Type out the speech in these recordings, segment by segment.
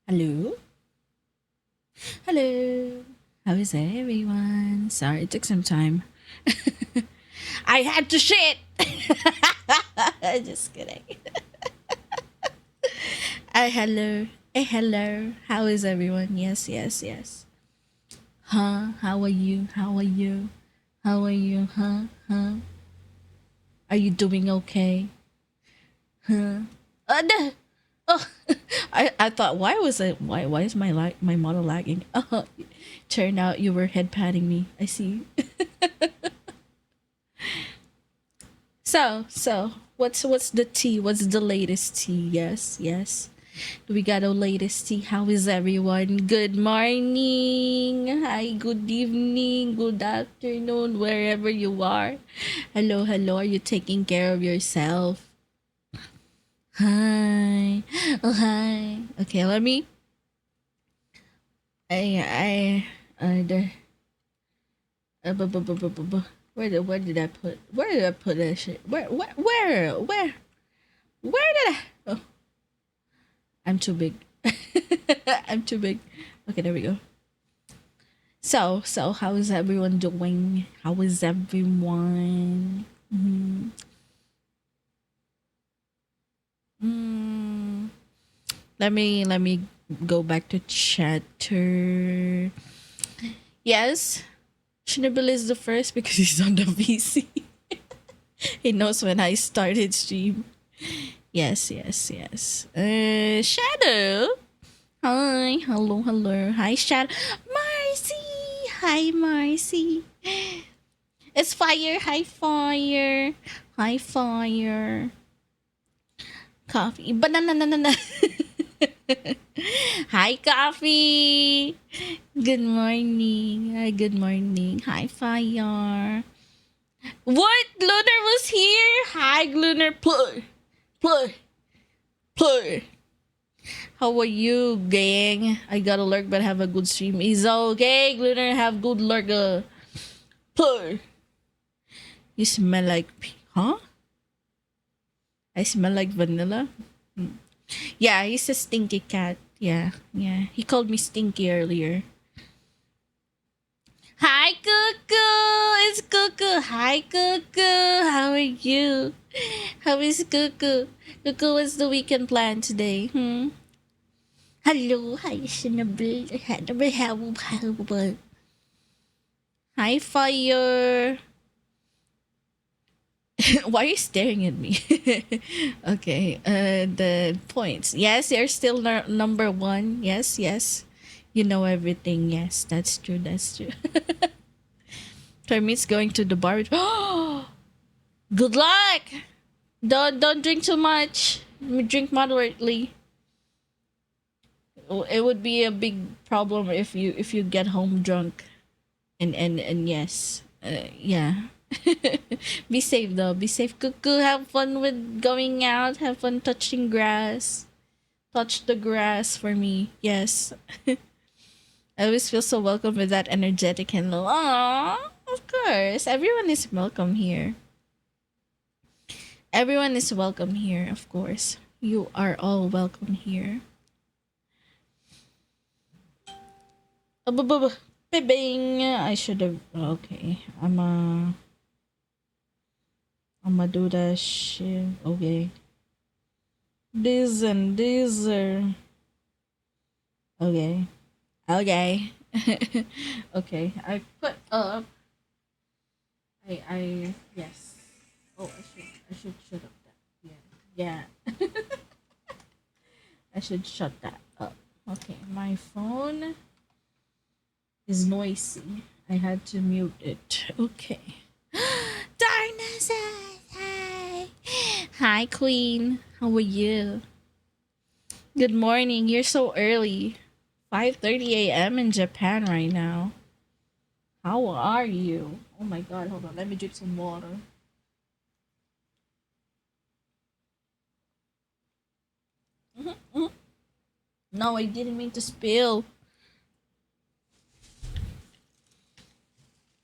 Hello? Hello? How is everyone? Sorry, it took some time. I had to shit! Just kidding. Hello. Hello. How is everyone? Yes, yes, yes. Huh? How are you? How are you? How are you? Huh? Huh? Are you doing okay? Huh? No. Oh, I thought why is my model lagging? Oh, turned out you were head patting me. I see. So what's the tea? What's the latest tea? Yes, yes. We got a latest tea. How is everyone? Good morning. Hi, good evening, good afternoon, wherever you are. Hello, hello. Are you taking care of yourself? Hi. Oh hi. Okay, let me the where did I put that shit? Where did I? Oh, I'm too big. I'm too big. Okay, there we go. So how is everyone doing? How is everyone? Mm, let me go back to chatter. Yes, Shinabil is the first because he's on the VC. He knows when I started stream. Yes, yes, yes. Shadow. Hi, hello, hello. Hi, Shadow. Marcy. Hi, Marcy. It's fire. Hi, fire. Hi, fire. Coffee. Banana. Hi, coffee. Good morning. Hi, good morning. Hi, fire. What? Lunar was here? Hi, Lunar. Play. Play. Play. How are you, gang? I gotta lurk, but have a good stream. Is okay, Lunar. Have good lurk. Play. You smell like. Huh? I smell like vanilla? Yeah, he's a stinky cat. Yeah, yeah. He called me stinky earlier. Hi, Cuckoo! It's Cuckoo. Hi, Cuckoo. How are you? How is Cuckoo? Cuckoo, what's the weekend plan today? Hello, hi, Cinnabon. Hi, Fire. Why are you staring at me? Okay, the points. Yes, you're still number one. Yes, yes. You know everything. Yes, that's true. That's true. Termit's going to the bar. Good luck. Don't drink too much. Drink moderately. It would be a big problem if you get home drunk. And yes, yeah. Be safe though. Be safe. Cuckoo. Have fun with going out. Have fun touching grass. Touch the grass for me. Yes. I always feel so welcome with that energetic and aww. Of course, everyone is welcome here. Everyone is welcome here. Of course, you are all welcome here. Bing. I should have. Okay, I'm a do that shit. Okay. This and this are okay. Okay. Okay. I put up. I yes. Oh, I should shut up that. Yeah. Yeah. I should shut that up. Okay, my phone is noisy. I had to mute it. Okay. Darkness. Hi. Hi, Queen. How are you? Good morning. You're so early. 5:30 a.m. in Japan right now. How are you? Oh my god, hold on. Let me drink some water. No, I didn't mean to spill.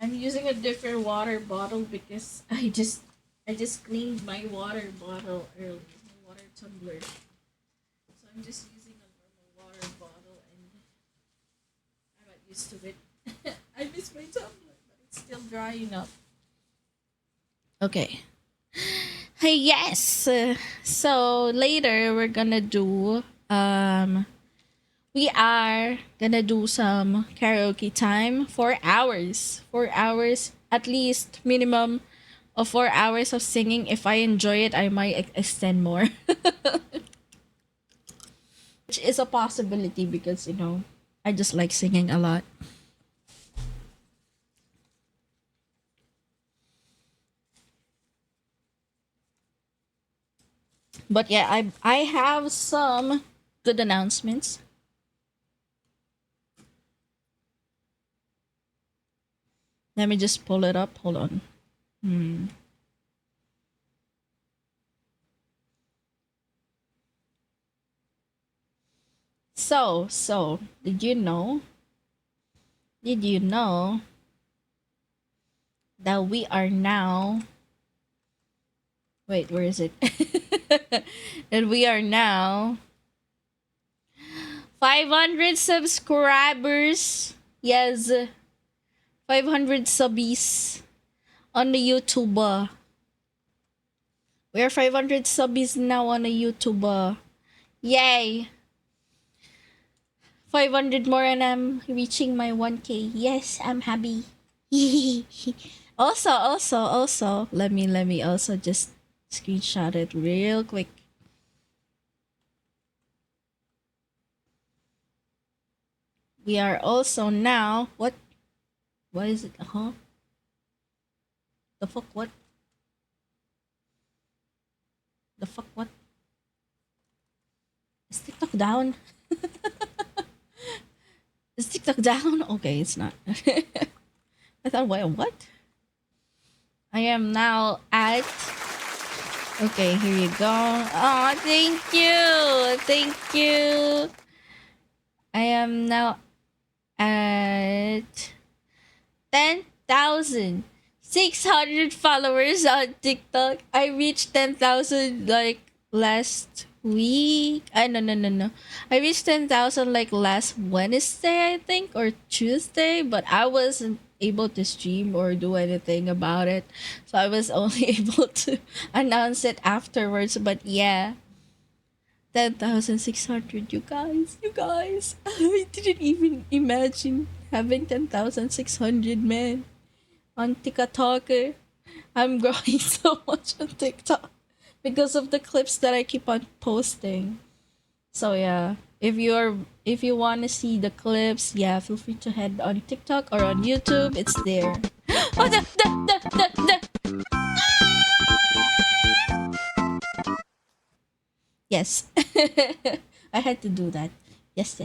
I'm using a different water bottle because I just cleaned my water bottle earlier, my water tumbler. So I'm just using a normal water bottle. used to it. I miss my tablet, but it's still drying up. Okay. Hey, yes. So later we're gonna do we are gonna do some karaoke time 4 hours. 4 hours at least minimum of 4 hours of singing. If I enjoy it, I might extend more. Which is a possibility because I just like singing a lot. But yeah, I have some good announcements. Let me just pull it up. Hold on. Hmm. So, did you know that we are now, wait, where is it? That we are now 500 subscribers. Yes, 500 subbies on the YouTube. We are 500 subbies now on the YouTube. Yay! 500 more and I'm reaching my 1K. Yes, I'm happy. Also, let me also just screenshot it real quick. We are also now what is it? Huh? The fuck what? The fuck what? Is TikTok down? Is TikTok down? Okay, it's not. I thought what? I am now at. Okay, here you go. Oh, thank you. Thank you. I am now at 10,600 followers on TikTok. I reached 10,000 like last week. No. I reached 10,000 like last Wednesday, I think, or Tuesday, but I wasn't able to stream or do anything about it. So I was only able to announce it afterwards. But yeah, 10,600, you guys. I didn't even imagine having 10,600 men on TikTok. I'm growing so much on TikTok because of the clips that I keep on posting. So yeah, if you want to see the clips, yeah, feel free to head on TikTok or on YouTube. It's there. Oh, the. Yes. I had to do that. Yes.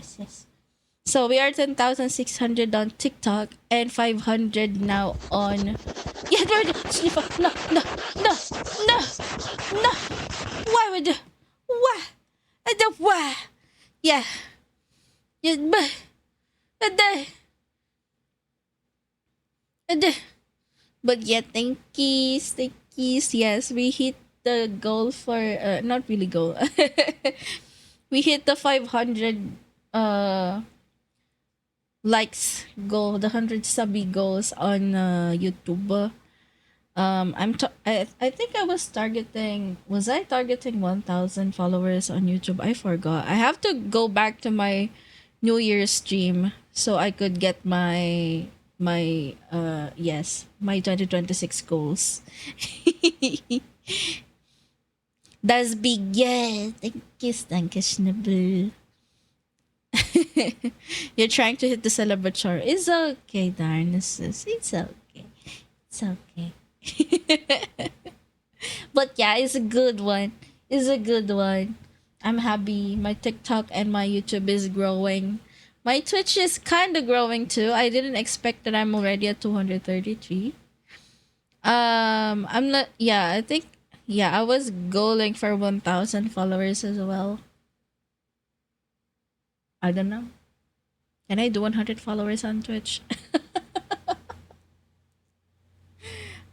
So we are 10,600 on TikTok and 500 now on. Yeah, Sniffer. No. No. Why would you? Why? Why? Yeah. Yeah, but, but yeah, thank yous. Yes, we hit the goal for not really goal. We hit the 500 uh likes goal, the 100 subby goals on YouTube. I think I was targeting. Was I targeting 1,000 followers on YouTube? I forgot. I have to go back to my New Year's stream so I could get my 2026 goals. Das big, yeah. Thank you, Schnibble. You're trying to hit the celebratory. It's okay, Darnassus. It's okay. It's okay. But yeah, it's a good one. It's a good one. I'm happy. My TikTok and my YouTube is growing. My Twitch is kind of growing too. I didn't expect that I'm already at 233. I'm not. Yeah, I think. Yeah, I was goaling for 1,000 followers as well. I don't know. Can I do 100 followers on Twitch?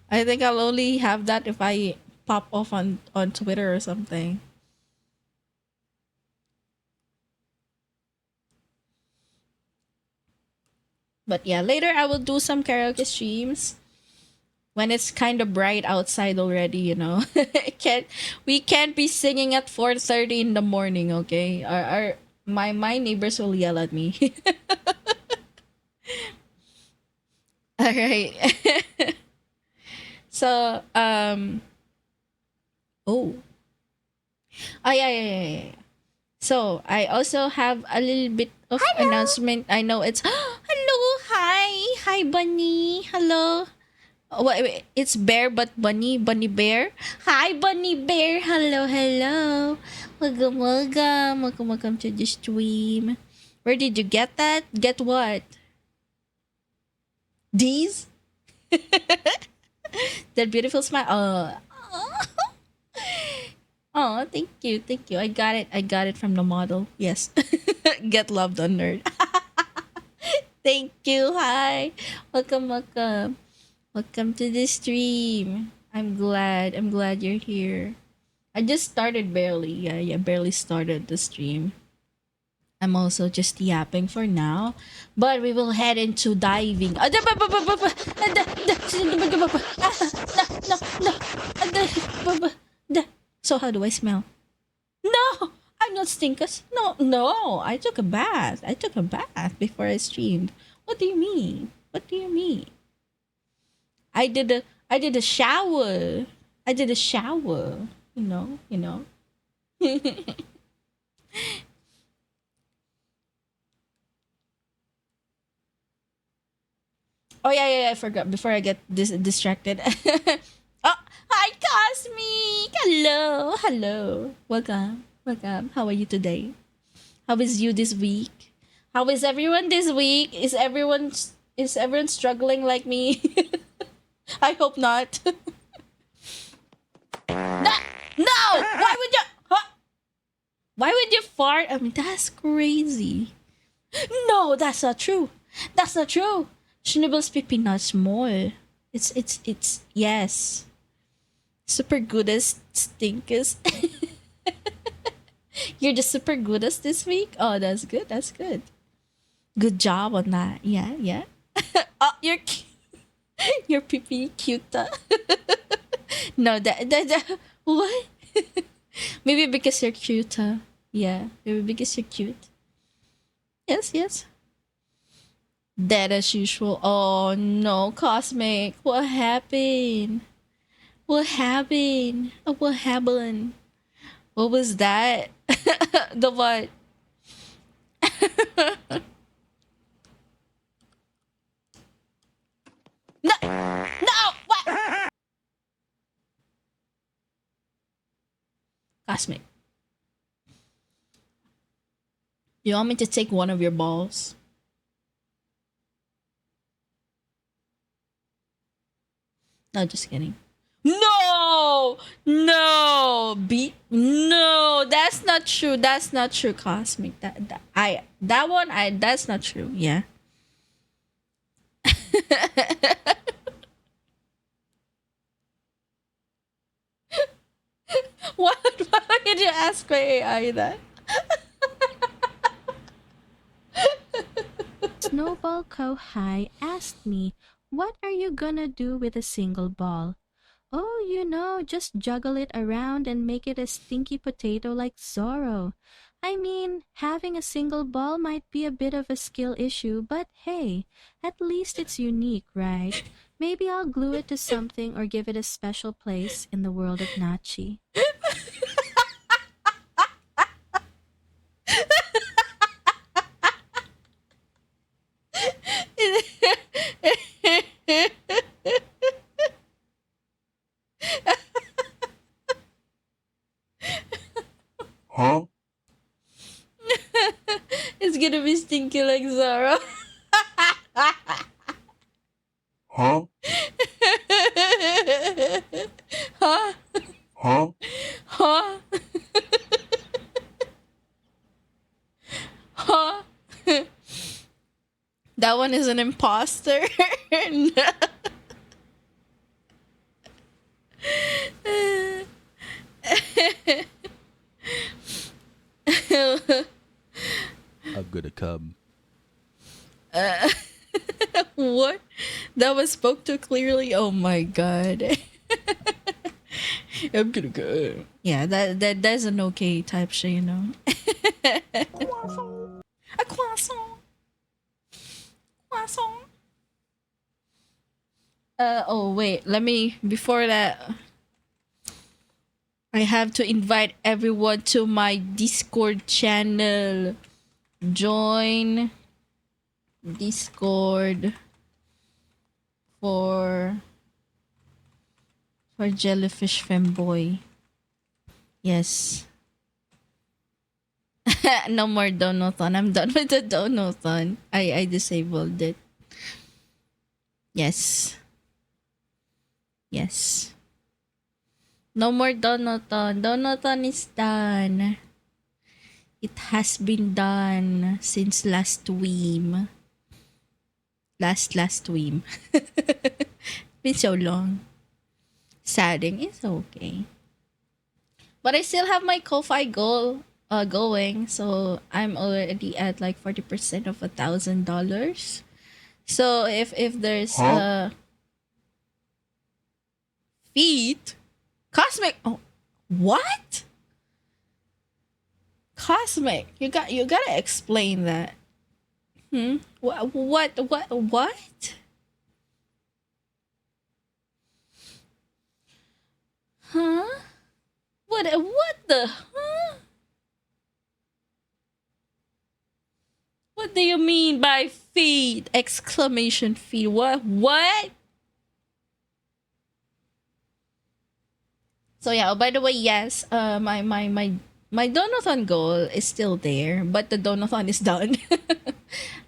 I think I'll only have that if I pop off on Twitter or something. But yeah, later I will do some karaoke streams when it's kind of bright outside already, you know. can't We can't be singing at 4:30 in the morning, okay? My neighbors will yell at me. All right. So, oh. Oh yeah, yeah, yeah, yeah. So, I also have a little bit of announcement. I know it's hello, hi. Hi Bunny. Hello. Oh, wait, it's bear but bunny bear. Hi bunny bear. Hello, hello. Welcome to the stream. Where did you get that? Get what? These? That beautiful smile. Oh, thank you. I got it from the model. Yes. Get loved on nerd. Thank you. Hi. Welcome. Welcome to the stream. I'm glad you're here. I just started barely. Yeah, barely started the stream. I'm also just yapping for now, but we will head into diving. So how do I smell? No, I'm not stinkus. No, I took a bath. I took a bath before I streamed. What do you mean? What do you mean? I did a shower. I did a shower. You know. Oh yeah, I forgot before I get distracted. Oh, hi Cosmic. Hello. Welcome. How are you today? How is you this week? How is everyone this week? Is everyone struggling like me? I hope not. No, no. Why would you fart? I mean, that's crazy. No, that's not true. That's not true. Schnibble's pipi not small. It's yes. Super goodest stinkest. You're the super goodest this week. Oh, that's good. That's good. Good job on that. Yeah. Oh, your pipi cute. No, that what? Maybe because you're cute. Yeah, maybe because you're cute. Yes. Dead as usual. Oh no, Cosmic. What happened? What happened? What happened? What was that? The what? No! No! What? Cosmic. You want me to take one of your balls? No, just kidding. No! No! No, that's not true. That's not true, Cosmic. That's not true. Yeah. What? Why did you ask my AI that? Snowball Kohai asked me, "What are you gonna do with a single ball?" "Oh, just juggle it around and make it a stinky potato like Zorro." I mean, having a single ball might be a bit of a skill issue, but hey, at least it's unique, right? Maybe I'll glue it to something or give it a special place in the world of Nachi. Huh? It's gonna be stinky like Zara. Huh? Huh? Huh? Huh? Huh? That one is an imposter. I'm gonna come. What? That was spoke too clearly. Oh my god. I'm gonna go. Yeah, that's an okay type shit, you know. A croissant. Croissant. Oh wait, let me before that I have to invite everyone to my Discord channel. Join Discord for Jellyfish Femboy. Yes. No more donathon. I'm done with the donathon. I disabled it. Yes. Yes. No more donathon. Donathon is done. It has been done since last week. Last week. Been so long. Sadding is okay. But I still have my Ko-Fi goal going, so I'm already at like 40% of $1,000. So if there's feet, cosmic. Oh, what? Cosmic. You gotta explain that. What? Huh? What the huh? What do you mean by feed? Exclamation feed. What? So yeah, oh, by the way, yes, my donathon goal is still there, but the donathon is done.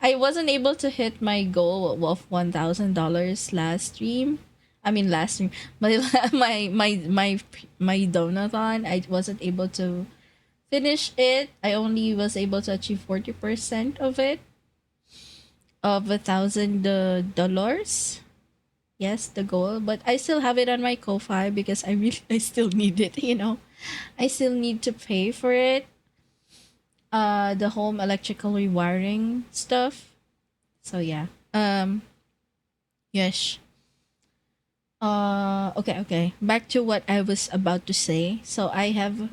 I wasn't able to hit my goal of $1,000 last stream. I mean last stream. My donathon, I wasn't able to finish it. I only was able to achieve 40% of it. Of $1,000. Yes, the goal, but I still have it on my Ko-Fi because I still need it, you know. I still need to pay for it. The home electrical rewiring stuff. So yeah. Yes. Okay. Back to what I was about to say. So I have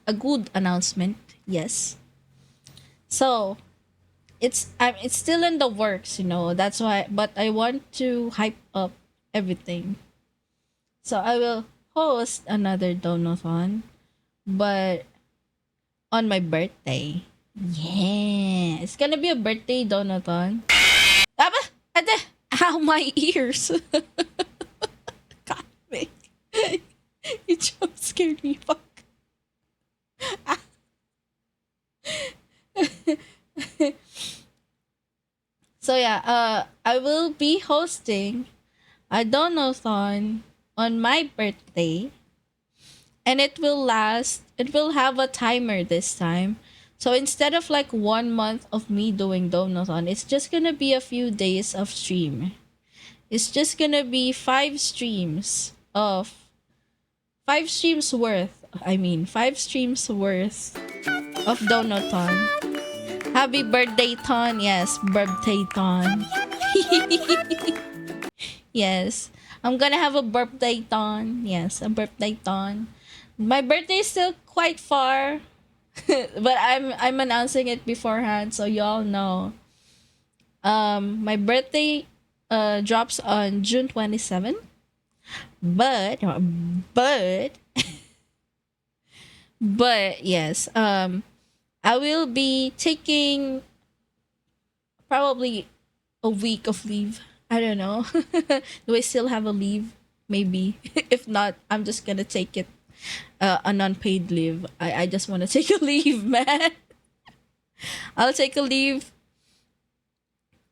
a good announcement. Yes. So it's still in the works, you know. That's why, but I want to hype up everything. So I will host another donathon, but on my birthday. Yeah, it's gonna be a birthday donathon. Aba, ate, ow, my ears. God, Vic. You jump scared me. Fuck. So yeah, I will be hosting a donathon on my birthday, and it will have a timer this time. So instead of like 1 month of me doing donathon, it's just gonna be a few days of stream. It's just gonna be 5 streams worth. I mean 5 streams worth of donathon. Happy birthday ton. Yes, birthday ton. Yes. I'm gonna have a birthday ton. Yes, a birthday ton. My birthday is still quite far. But I'm announcing it beforehand so y'all know. My birthday drops on June 27th. But but yes, I will be taking probably a week of leave. I don't know. Do I still have a leave? Maybe. If not, I'm just gonna take it an unpaid leave. I just want to take a leave, man. I'll take a leave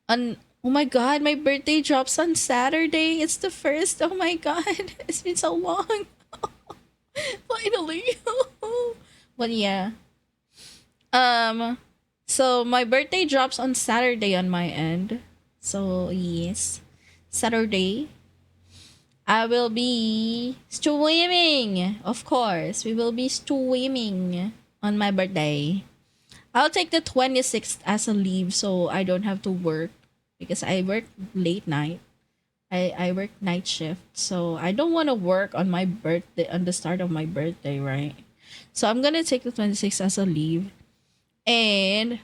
on. Oh my god, my birthday drops on Saturday. It's the first. Oh my god, it's been so long. Finally. But yeah. So my birthday drops on Saturday on my end. So yes, Saturday. I will be streaming. Of course, we will be streaming on my birthday. I'll take the 26th as a leave so I don't have to work because I work late night. I work night shift, so I don't want to work on my birthday on the start of my birthday, right? So I'm gonna take the 26th as a leave, and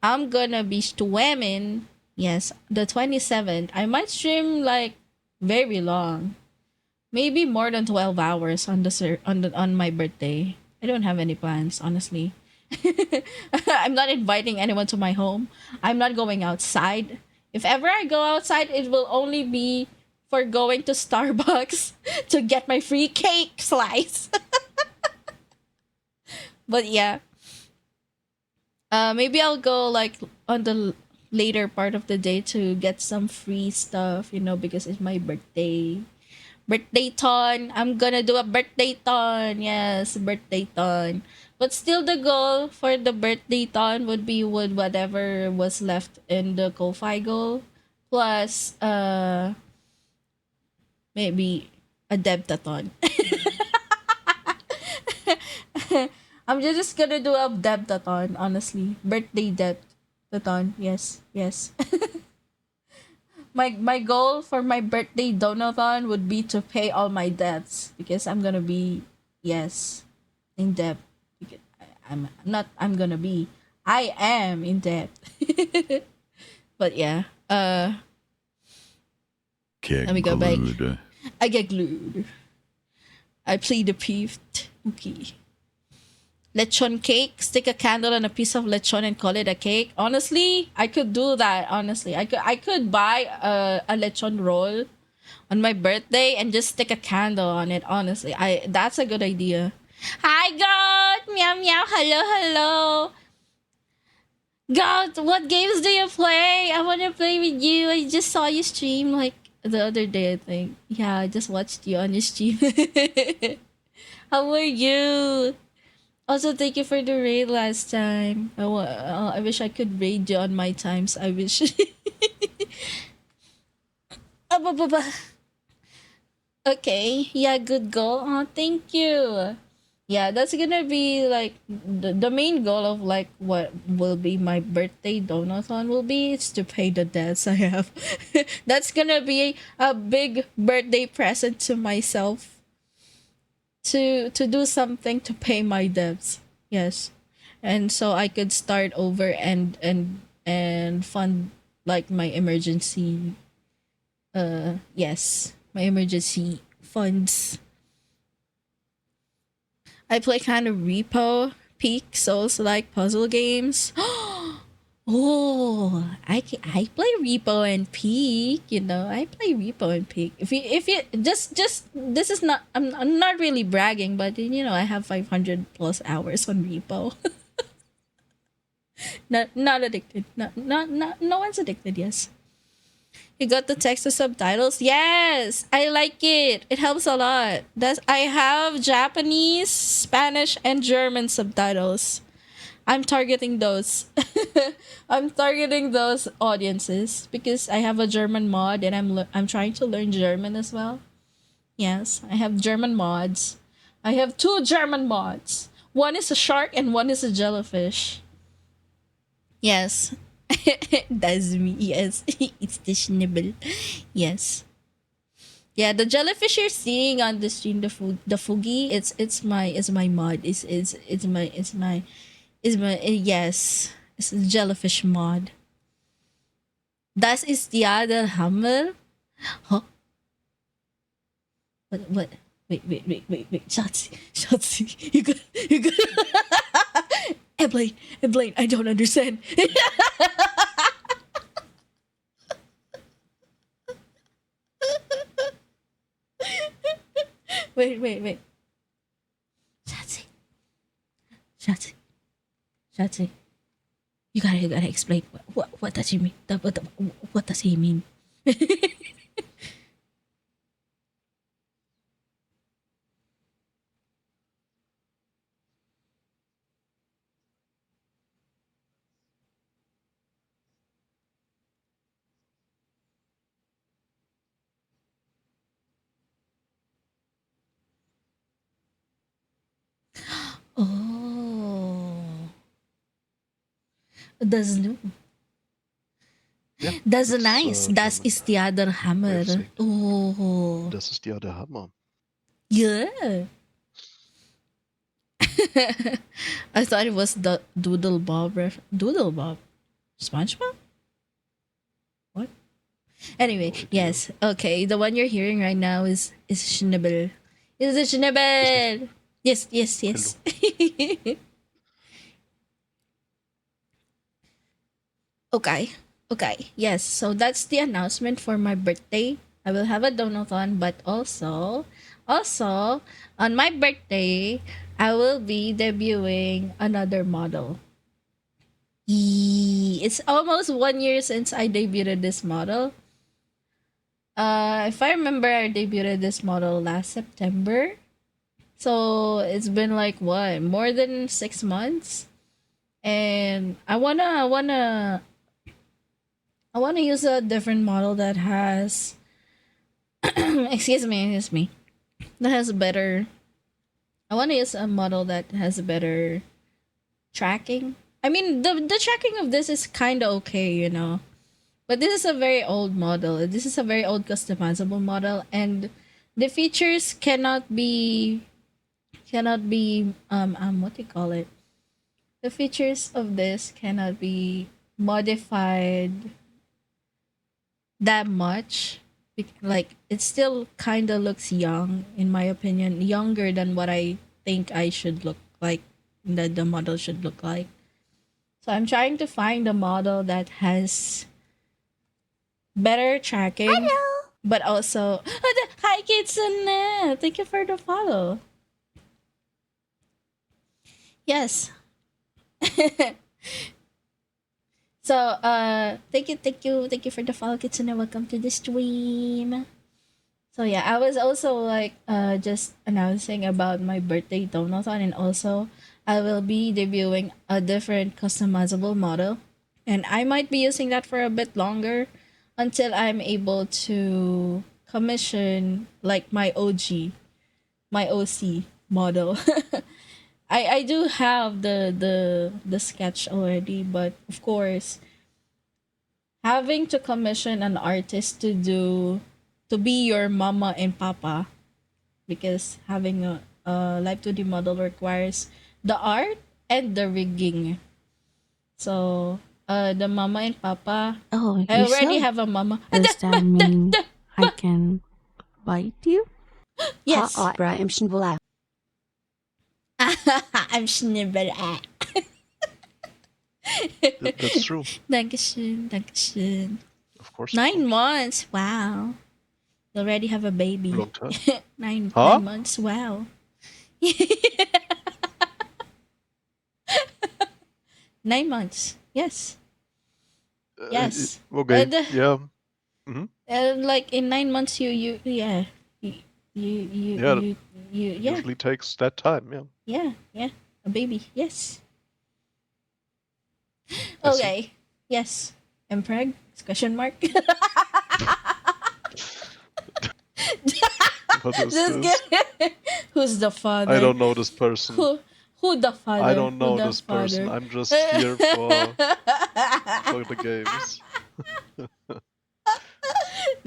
I'm gonna be swimming. Yes, the 27th. I might stream like very long, maybe more than 12 hours on on my birthday. I don't have any plans, honestly. I'm not inviting anyone to my home. I'm not going outside. If ever I go outside, it will only be for going to Starbucks to get my free cake slice. But yeah, maybe I'll go like on the later part of the day to get some free stuff, because it's my birthday. Birthday ton. I'm gonna do a birthday ton. Yes, birthday ton. But still, the goal for the birthday ton would be with whatever was left in the Ko-Fi goal, plus maybe a debtathon. I'm just gonna do a debtathon, honestly. Birthday debtathon. Yes, yes. My goal for my birthday donathon would be to pay all my debts because I'm gonna be, yes, in debt. I'm gonna be, I am in debt. But yeah, let Get me go back. glued. I get glued. I plead the fifth. Okay. Lechon cake, stick a candle on a piece of lechon and call it a cake. Honestly, I could do that. Honestly, I could buy a lechon roll on my birthday and just stick a candle on it. Honestly, I that's a good idea. Hi, God, meow meow. Hello, hello. God, what games do you play? I want to play with you. I just saw you stream like the other day. I think. Yeah, I just watched you on your stream. How are you? Also, thank you for the raid last time. I wish I could raid you on my times. I wish. Ah, okay, yeah, good goal. Oh, thank you. Yeah, that's gonna be like the main goal of like what will be my birthday donathon will be is to pay the debts I have. That's gonna be a big birthday present to myself to do something to pay my debts. Yes. And so I could start over and fund like my emergency yes, my emergency funds. I play kind of repo, peak, souls like puzzle games. Oh, I play repo and peak. I play repo and peak. If you just this is not I'm not really bragging, but I have 500 plus hours on repo. Not addicted. Not no one's addicted. Yes. You got the text to subtitles? Yes, I like it. It helps a lot. I have Japanese, Spanish, and German subtitles. I'm targeting those. I'm targeting those audiences because I have a German mod and I'm trying to learn German as well. Yes, I have German mods. I have two German mods. One is a shark and one is a jellyfish. Yes. That's me. Yes. It's the schnibble. Yes. Yeah, the jellyfish you're seeing on the stream, the Fugi, it's my mod. It's my yes. It's a jellyfish mod. Das ist ja der Hammer. Huh? What? Wait. Shotzi. You got Eblaine, I don't understand. Wait. Shotzi. Shotzi. Shotzi. You gotta explain what does he mean? What does he mean? Oh, does no. Ja, Das ist das, nice. Das ein ist ja der Hammer. Wavesync. Oh. Das ist ja der Hammer. Yeah. I thought it was the Doodle Bob Doodle Bob. SpongeBob? What? Anyway, No idea. yes. Okay, the one you're hearing right now is Schnibble. Is it Schnibble? Yes, yes, yes. Okay. Okay. Yes. So that's the announcement for my birthday. I will have a donathon, but also on my birthday, I will be debuting another model. It's almost 1 year since I debuted this model. If I remember, I debuted this model last September. So it's been like what, more than 6 months, and I wanna use a different model that has excuse me, that has a better. I wanna use a model that has a better tracking. I mean, the tracking of this is kind of okay, but this is a very old model. This is a very old customizable model, and the features cannot be what do you call it? The features of this cannot be modified that much. Like, it still kind of looks young, in my opinion, younger than what I think I should look like, that the model should look like. So I'm trying to find a model that has better tracking. But also, hi Kitsune! Thank you for the follow. Yes. So, thank you for the follow, Kitsune. Welcome to the stream. So yeah, I was also like just announcing about my birthday donathon, and also I will be debuting a different customizable model, and I might be using that for a bit longer until I'm able to commission like my OC model. I do have the sketch already, but of course, having to commission an artist to be your mama and papa, because having a live 2D model requires the art and the rigging. So the mama and papa, Oh, I you already so? have a mama. Does that mean I can bite you? Yes. Ibrahim Shnbula. I'm Schnibble. That's true. Dankeschön, Dankeschön. Of course. 9 months. Wow. You already have a baby. Long time. nine Huh? 9 months. Wow. 9 months. Yes. Yes. Okay. And, Yeah. like in 9 months, you yeah, you Yeah. yeah, Usually takes that time. Yeah. yeah, a baby. Yes. I see. Okay. Yes. And Preg? Question mark. What is Just this? kidding. Who's the father? I don't know this person. Who the father? I don't know Who the this person. father? I'm just here for the games.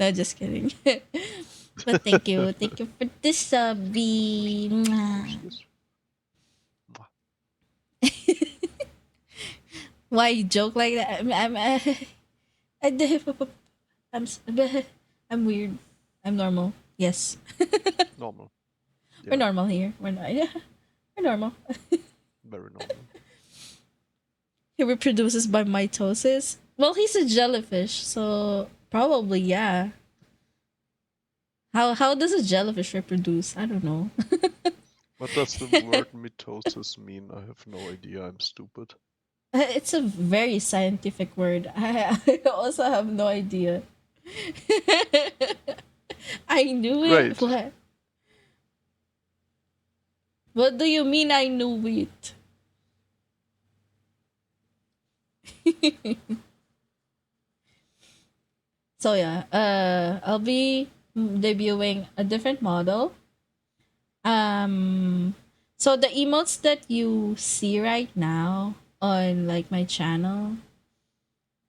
No, just kidding. But thank you for this subby. Cheers. Why you joke like that? I'm weird. I'm normal. Yes. Normal. We're Yeah. normal here. We're not. Yeah. We're normal. Very normal. He reproduces by mitosis. Well, he's a jellyfish, so probably yeah. How does a jellyfish reproduce? I don't know. What does the word mitosis mean? I have no idea. I'm stupid. It's a very scientific word. I also have no idea. I knew it. Great. What do you mean I knew it? So yeah, I'll be debuting a different model. So the emotes that you see right now on like my channel,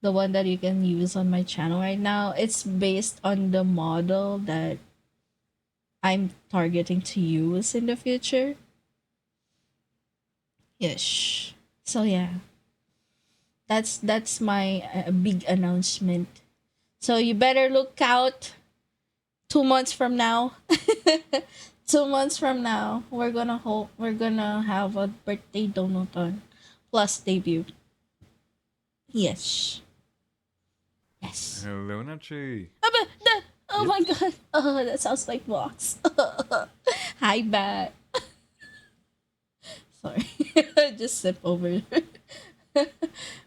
the one that you can use on my channel right now, it's based on the model that I'm targeting to use in the future. Yes. So yeah, that's my big announcement. So you better look out 2 months from now. 2 months from now, we're gonna have a birthday donathon plus debut. Yes. Yes. Hello, Nachi. Oh my god. Oh, that sounds like Vox. Hi, Bat. Sorry. Just sip over.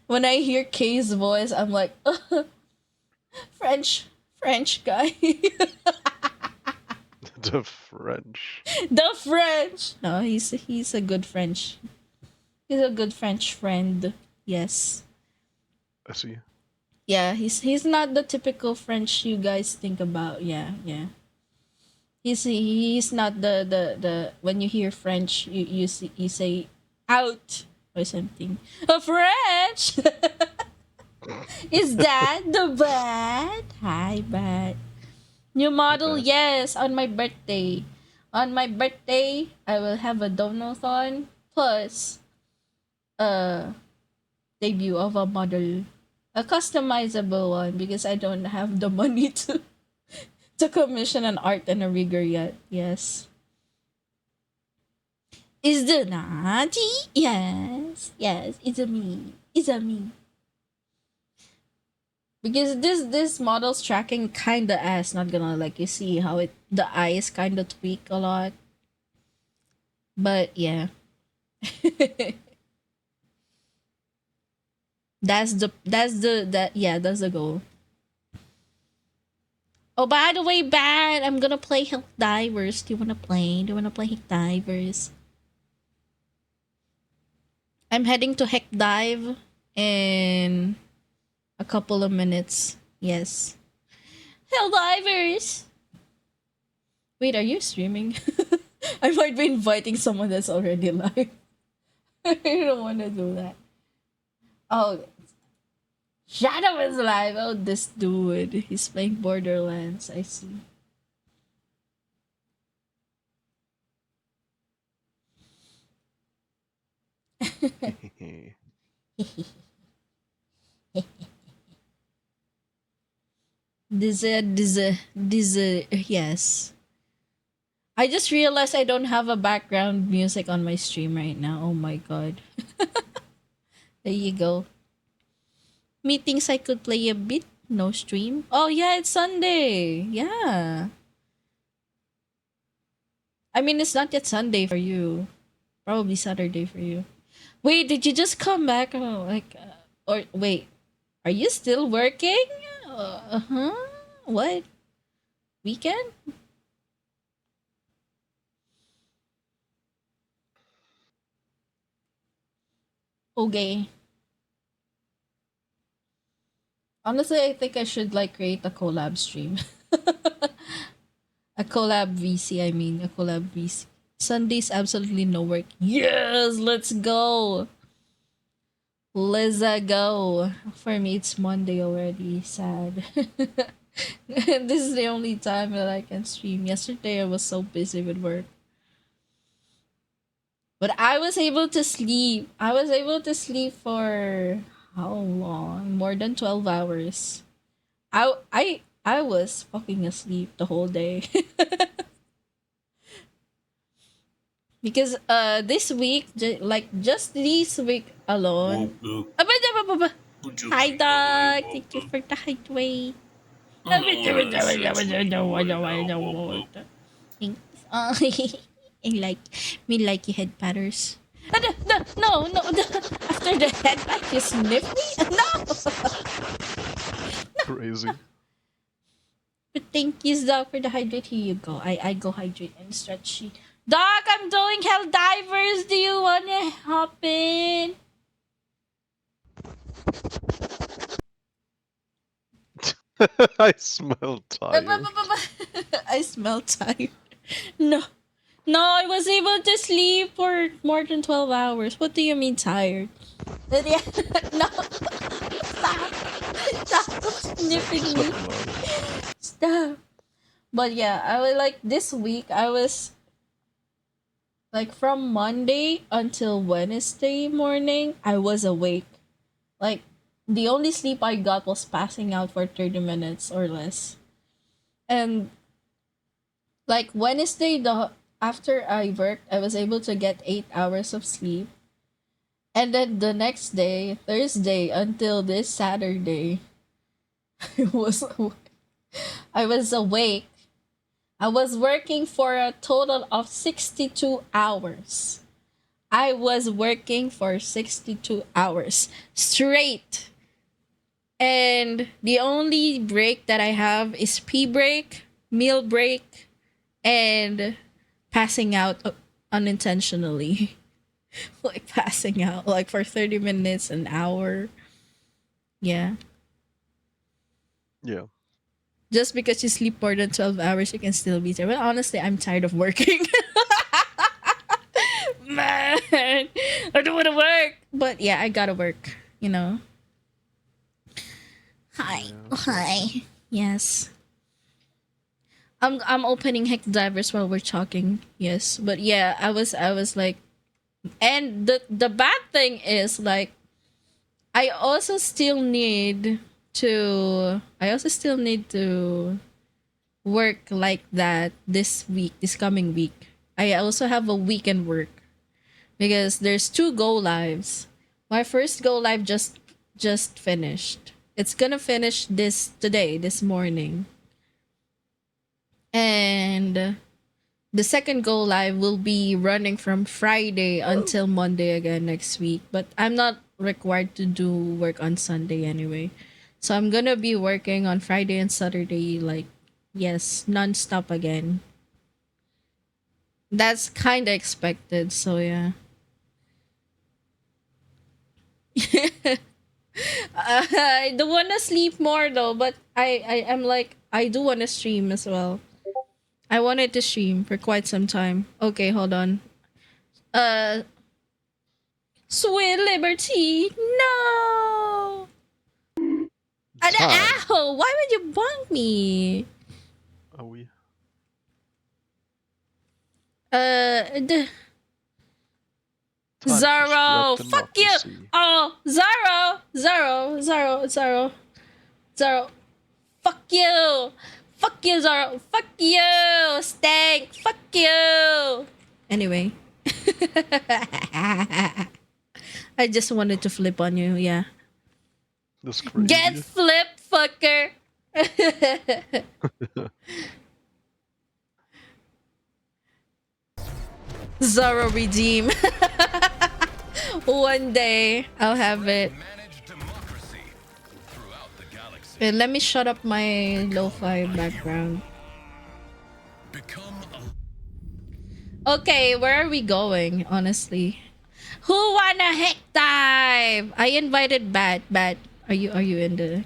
When I hear Kay's voice, I'm like, French guy. The French. The French. No, he's a good French. He's a good French friend. Yes. I see. Yeah, he's not the typical French you guys think about. Yeah, yeah. He's not the when you hear French you say out or something. A French. Is that the bat? Hi, bat. New model, Bat. yes, on my birthday. On my birthday, I will have a donathon plus a debut of a model, a customizable one because I don't have the money to commission an art and a rigger yet. Yes. Is the Naji? Yes, yes, it's a me. It's a me. Because this model's tracking kinda ass, not gonna like you see how it the eyes kinda tweak a lot. But yeah. That's the goal. Oh, by the way, Bad, I'm gonna play Help Divers. Do you wanna play? Do you wanna play Heck Divers? I'm heading to Heck Dive in a couple of minutes. Yes. Hell Divers! Wait, are you streaming? I might be inviting someone that's already live. I don't wanna do that. Oh, Shadow is live. Oh, this dude. He's playing Borderlands. I see. Yes. I just realized I don't have a background music on my stream right now. Oh my god. There you go. Me thinks I could play a bit. No stream. Oh yeah, it's Sunday. Yeah. I mean, it's not yet Sunday for you. Probably Saturday for you. Wait, did you just come back? Oh, like, or wait, are you still working? Uh-huh. What? Weekend? Okay. Honestly, I think I should like create a collab stream. A collab VC, I mean, a collab VC. Sundays, absolutely no work. Yes, let's go. Let's go. For me, it's Monday already. Sad. This is the only time that I can stream. Yesterday, I was so busy with work. But I was able to sleep. I was able to sleep for how long? More than 12 hours. I was fucking asleep the whole day. Because this week, like just this week alone. Hi Doc, thank you for the hideaway. Thanks. I like me like your head patters. No, after the head pat you sniff me? No. Crazy. But thank you, Doc, for the hydrate. Here you go. I go hydrate and stretchy. Doc, I'm doing Hell Divers. Do you wanna hop in? I smell tired. I smell tired. No. No, I was able to sleep for more than 12 hours. What do you mean tired? No. Stop. Stop sniffing me. Stop lying. Stop. But yeah, I was like this week. I was like from Monday until Wednesday morning. I was awake. Like the only sleep I got was passing out for 30 minutes or less. And like Wednesday, the after I worked, I was able to get 8 hours of sleep. And then the next day, Thursday until this Saturday, I was I was awake. I was working for a total of 62 hours. I was working for 62 hours straight. And the only break that I have is pee break, meal break, and passing out unintentionally. Like passing out like for 30 minutes, an hour. Yeah. Yeah. Just because you sleep more than 12 hours, you can still be there. But honestly, I'm tired of working. Man, I don't want to work. But yeah, I gotta work, you know. Hi. Yeah, Hi. Yes. I'm opening Heck Divers while we're talking. Yes. But yeah, I was like, and the bad thing is like I also still need to work like that this week, this coming week. I also have a weekend work because there's two go lives. My first go live just finished. It's gonna finish this morning. And the second go live will be running from Friday until Monday again next week. But I'm not required to do work on Sunday anyway. So I'm gonna be working on Friday and Saturday, like, yes, non-stop again. That's kind of expected, so yeah. I don't want to sleep more though, but I am like, I do want to stream as well. I wanted to stream for quite some time. Okay, hold on. Uh, Sweet Liberty, no! Time. Ow! Why would you bonk me? Are we? The Time to Zaro, spread fuck you! democracy. Oh, Zaro. Fuck you! Fuck you, Zaro! Fuck you! Stank! Fuck you! Anyway. I just wanted to flip on you, yeah. That's crazy. Get flipped, fucker! Zoro redeem. One day I'll have it. Wait, let me shut up my lo-fi background. Okay, where are we going, honestly? Who wanna heck dive? I invited Bat. Are you in the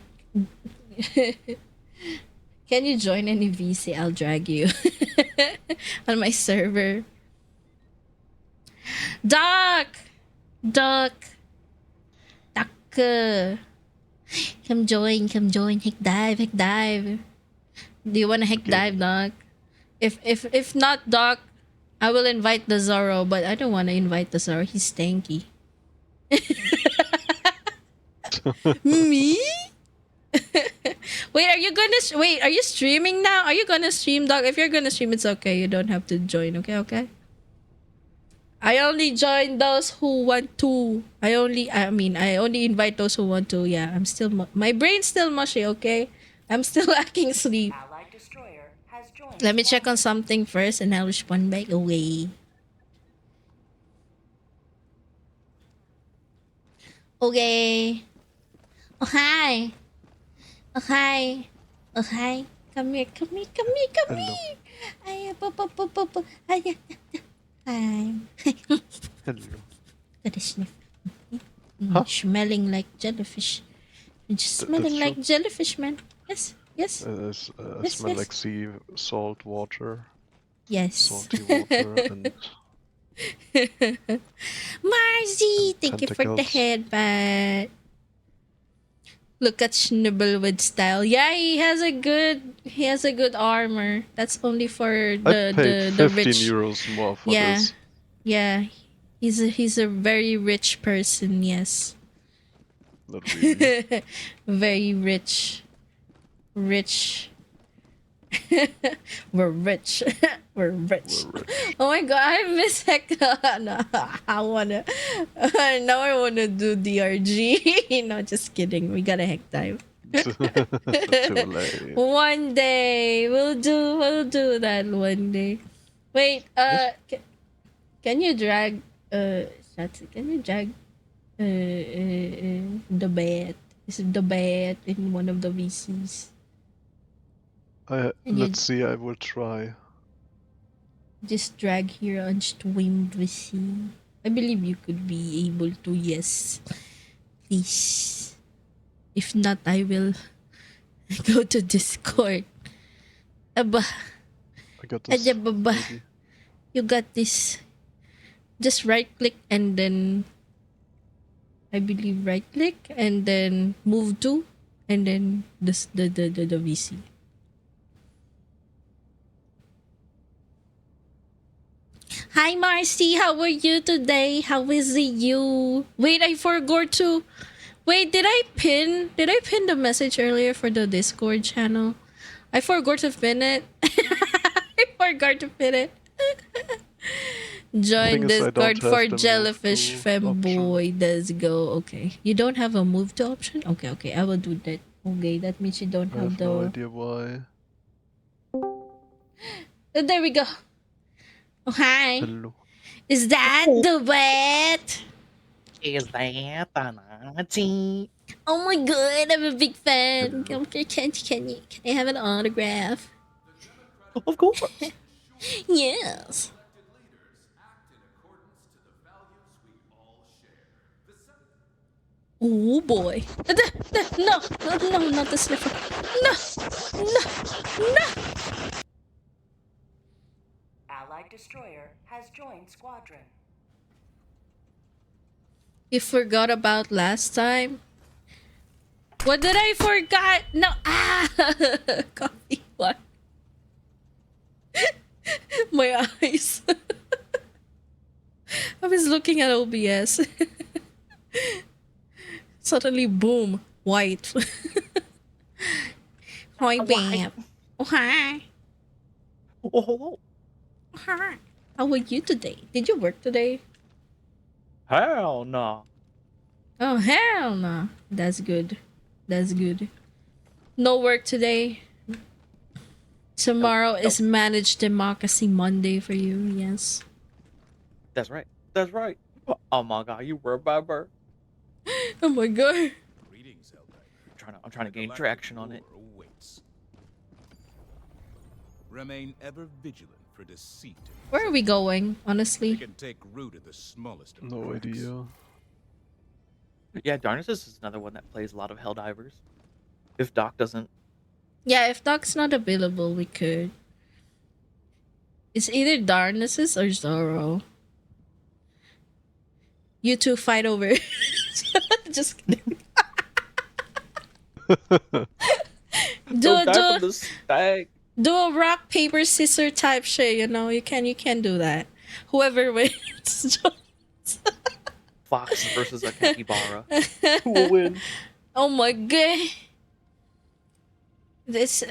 Can you join any VC? I'll drag you on my server. Duck! Duck! Come join, heck dive. Do you wanna heck dive, Doc? If not, Doc, I will invite the Zoro, but I don't wanna invite the Zoro, he's stanky. Me? Wait, are you streaming now? Are you gonna stream, Doc? If you're gonna stream, it's okay. You don't have to join, okay? I only join those who want to. I only invite those who want to. Yeah, I'm still my brain's still mushy, okay? I'm still lacking sleep. Let me check on something first and I'll respond back away. Okay. Oh hi. Oh hi. Oh hi. Come here. Hello. Ay, Ay, hi. Hello. Got a sniff. Huh? Smelling like jellyfish. You're just That's smelling true. like jellyfish, man. Yes. Yes, smell yes. like sea salt water, Yes. salty water, and Marzi, thank you for the Tentacles. headbutt. Look at Schnibble with style. Yeah, he has a good armor. That's only for I paid the 15 rich. euros more for Yeah. this. Yeah. He's a very rich person, yes. Not really. Very rich. Rich. We're rich. We're rich. We're rich. Oh my god, I miss Hector. No, I wanna. Now I wanna do DRG. No, just kidding. We got a heck time. Too late. One day we'll do that one day. Wait, can you drag Satsu, can you drag the bed? Is it the bed in one of the VCs? And you- Let's see, I will try. Just drag here on stream VC. I believe you could be able to, yes. Please. If not, I will go to Discord. Aba, I got this. aja baba. maybe. You got this. Just right click and then I believe right click and then move to and then this the VC. Hi Marcy, how are you today? How is you? Wait, I forgot to. Wait, did I pin the message earlier for the Discord channel? I forgot to pin it. I forgot to pin it. Join thing is, I don't Discord have for the move Jellyfish to Femboy. Let's go. Okay. You don't have a move to option? Okay, okay. I will do that. Okay, that means you don't I have have the. no idea why. There we go. Oh, hi. Hello. Is that the wet? Is that Tanachi? Oh my god, I'm a big fan. Hello. Can I have an autograph? Of course. Yes. Oh boy. No, not the sniffer. No. Allied destroyer has joined squadron. You forgot about last time? What did I forgot? No. Coffee. What? My eyes. I was looking at OBS. Suddenly, boom, white. Hi, babe. Oh, hi. Oh, hello. Hi. How are you today? Did you work today? Hell no. Oh, hell no. That's good. That's good. No work today. Tomorrow is Managed Democracy Monday for you, yes. That's right. That's right. Oh my god, you remember? Oh my god. Greetings, Helldiver. I'm trying to gain traction on it. War awaits. Remain ever vigilant for deceit. Where are we going, They honestly? can take root at the smallest of No cracks. idea. Yeah, Darkness is another one that plays a lot of Helldivers. If Doc doesn't. Yeah, if Doc's not available, we could. It's either Darknesses or Zoro. You two fight over. Just kidding. Go die from the stag. Do a rock paper scissors type shit. You know, you can do that. Whoever wins. Fox versus a capybara. Who will win? Oh my god. This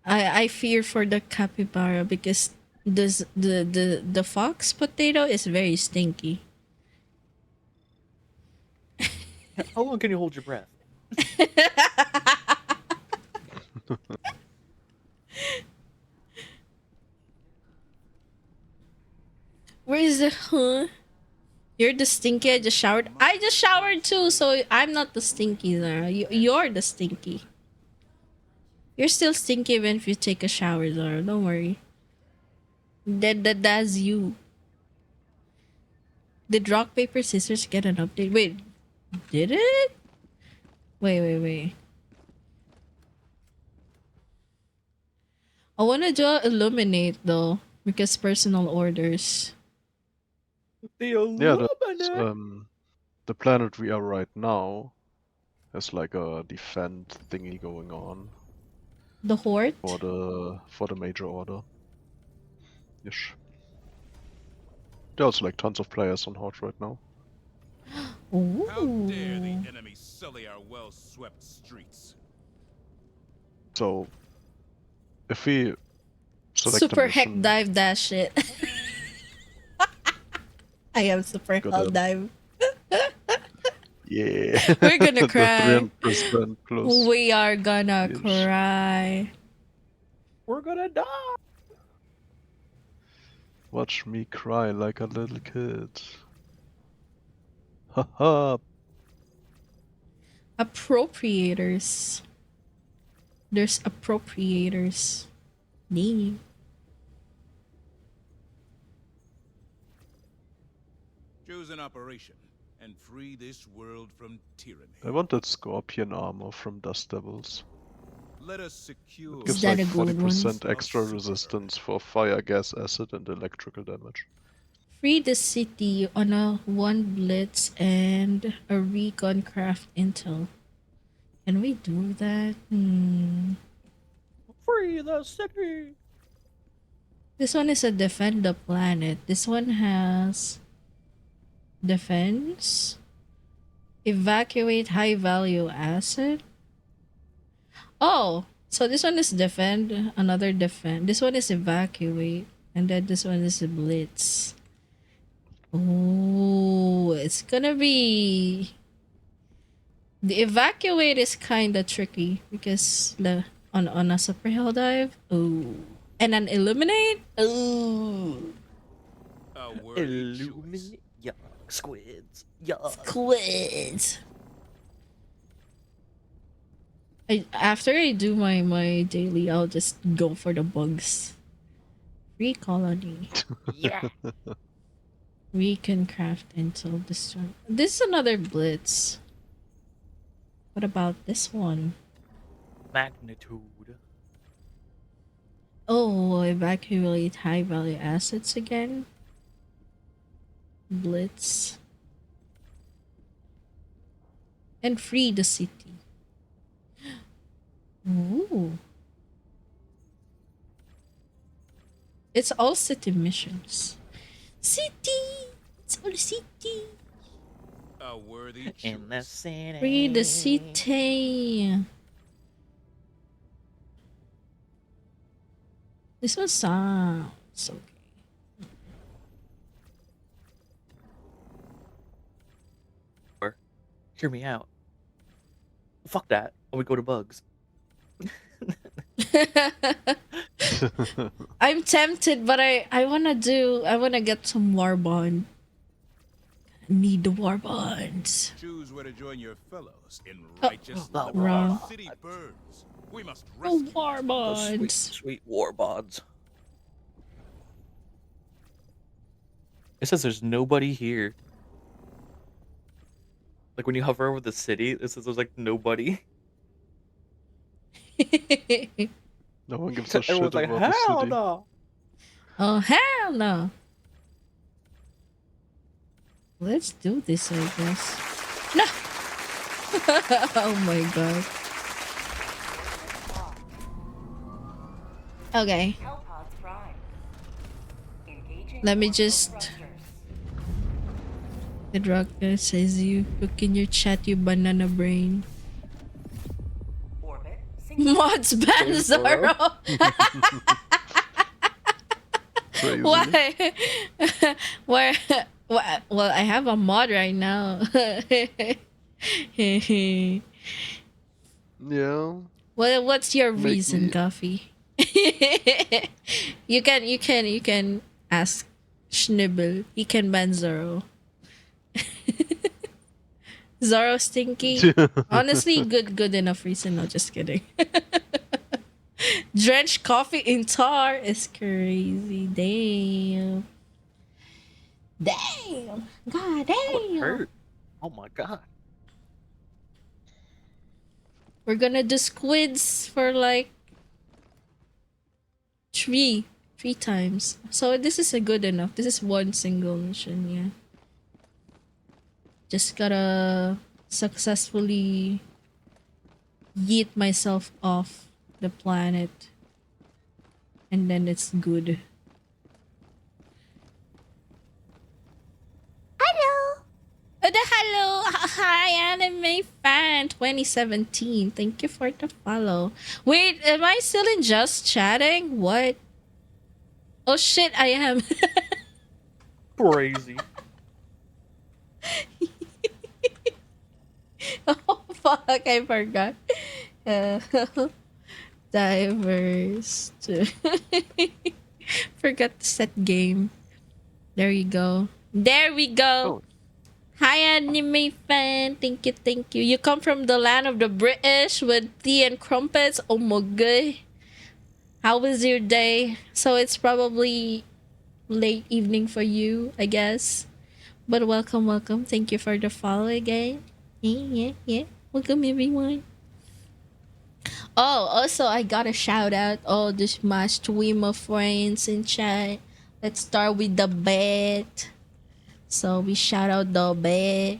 I fear for the capybara because the fox potato is very stinky. How long can you hold your breath? Where is the huh? You're the stinky. I just showered. I just showered too, so I'm not the stinky Zara. You're the stinky. You're still stinky even if you take a shower, Zara. Don't worry. That's you. Did rock paper scissors get an update? Wait, did it? Wait. I wanna do illuminate though because personal orders. The Yeah, that's Illuminati. the planet we are right now has like a defend thingy going on The Horde? for the major order. Yes. There are also like tons of players on Horde right now. How dare the Ooh. enemy sully our well-swept streets? So if we select a Super heck mission, dive that shit. I am super Good hell one. dive. yeah, We're gonna the cry. 300% plus. We are gonna Yes. cry. We're gonna die. Watch me cry like a little kid. Haha. Appropriators. There's appropriators. Nee. Choose an operation and free this world from tyranny. I want that scorpion armor from Dust Devils. Let us secure. It gives that like a good one? 40% extra resistance for fire, gas, acid, and electrical damage. Free the city on a 1 blitz and a recon craft intel. Can we do that? Free the city. This one is a defend the planet. This one has defense, evacuate high value asset. Oh, so this one is defend, another defend. This one is evacuate, and then this one is a blitz. Oh, it's gonna be. The evacuate is kind of tricky because the on a super hell dive. Oh, and an eliminate. Oh. A worthy choice. Illuminate. Yuck. Squids. Yuck. Quiz. After I do my daily, I'll just go for the bugs. Free colony. Yeah. We can craft until destroy. This is another blitz. What about this one? Magnitude. Oh, evacuate high value assets again. Blitz. And free the city. Ooh. It's all city missions. City! It's all city. A worthy choice. In the city. Free the city. This one sounds okay. Hear me out. Fuck that. We go to bugs. I'm tempted, but I wanna get some war bond. Need the war bonds. Choose where to join your fellows in Oh, righteous oh, liberty. wrong. The city burns. We must Oh, rescue. war Those sweet, bonds. sweet war bonds. It says there's nobody here. Like when you hover over the city, it says there's like nobody. No one gives a shit Everyone's about like, the hell city. no. Oh hell no. Let's do this, I guess. No. Oh my god. Okay. Hellpods prime. Engaging Let me orbital just- thrusters. The Rocker says you look in your chat, you banana brain. Orbit. Single. Mods ban Zoro. Crazy. Why? Why? Well, I have a mod right now. Yeah. What's your Make reason, me- Coffee? you can ask Schnibble. He can ban Zoro. Zoro stinky. Honestly, good enough reason. No, just kidding. Drenched coffee in tar is crazy. Damn. Damn. God It damn. hurt. Oh my god. We're gonna do squids for like three times. So this is a good enough. This is one single mission, yeah. Just gotta successfully yeet myself off the planet. And then it's good. Hello! Hello! Hi, anime fan 2017. Thank you for the follow. Wait, am I still in just chatting? What? Oh shit, I am. Crazy. Oh fuck, I forgot. Uh, diverse. Forgot to set game. There you go. There we go. Oh. Hi, anime fan. Thank you, thank you. You come from the land of the British with tea and crumpets. Oh my god. How was your day? So it's probably late evening for you, I guess. But welcome, welcome. Thank you for the follow again. Yeah. Welcome, everyone. Oh, also, I got a shout out all this my streamer friends in chat. Let's start with the bet. So we shout out the bear.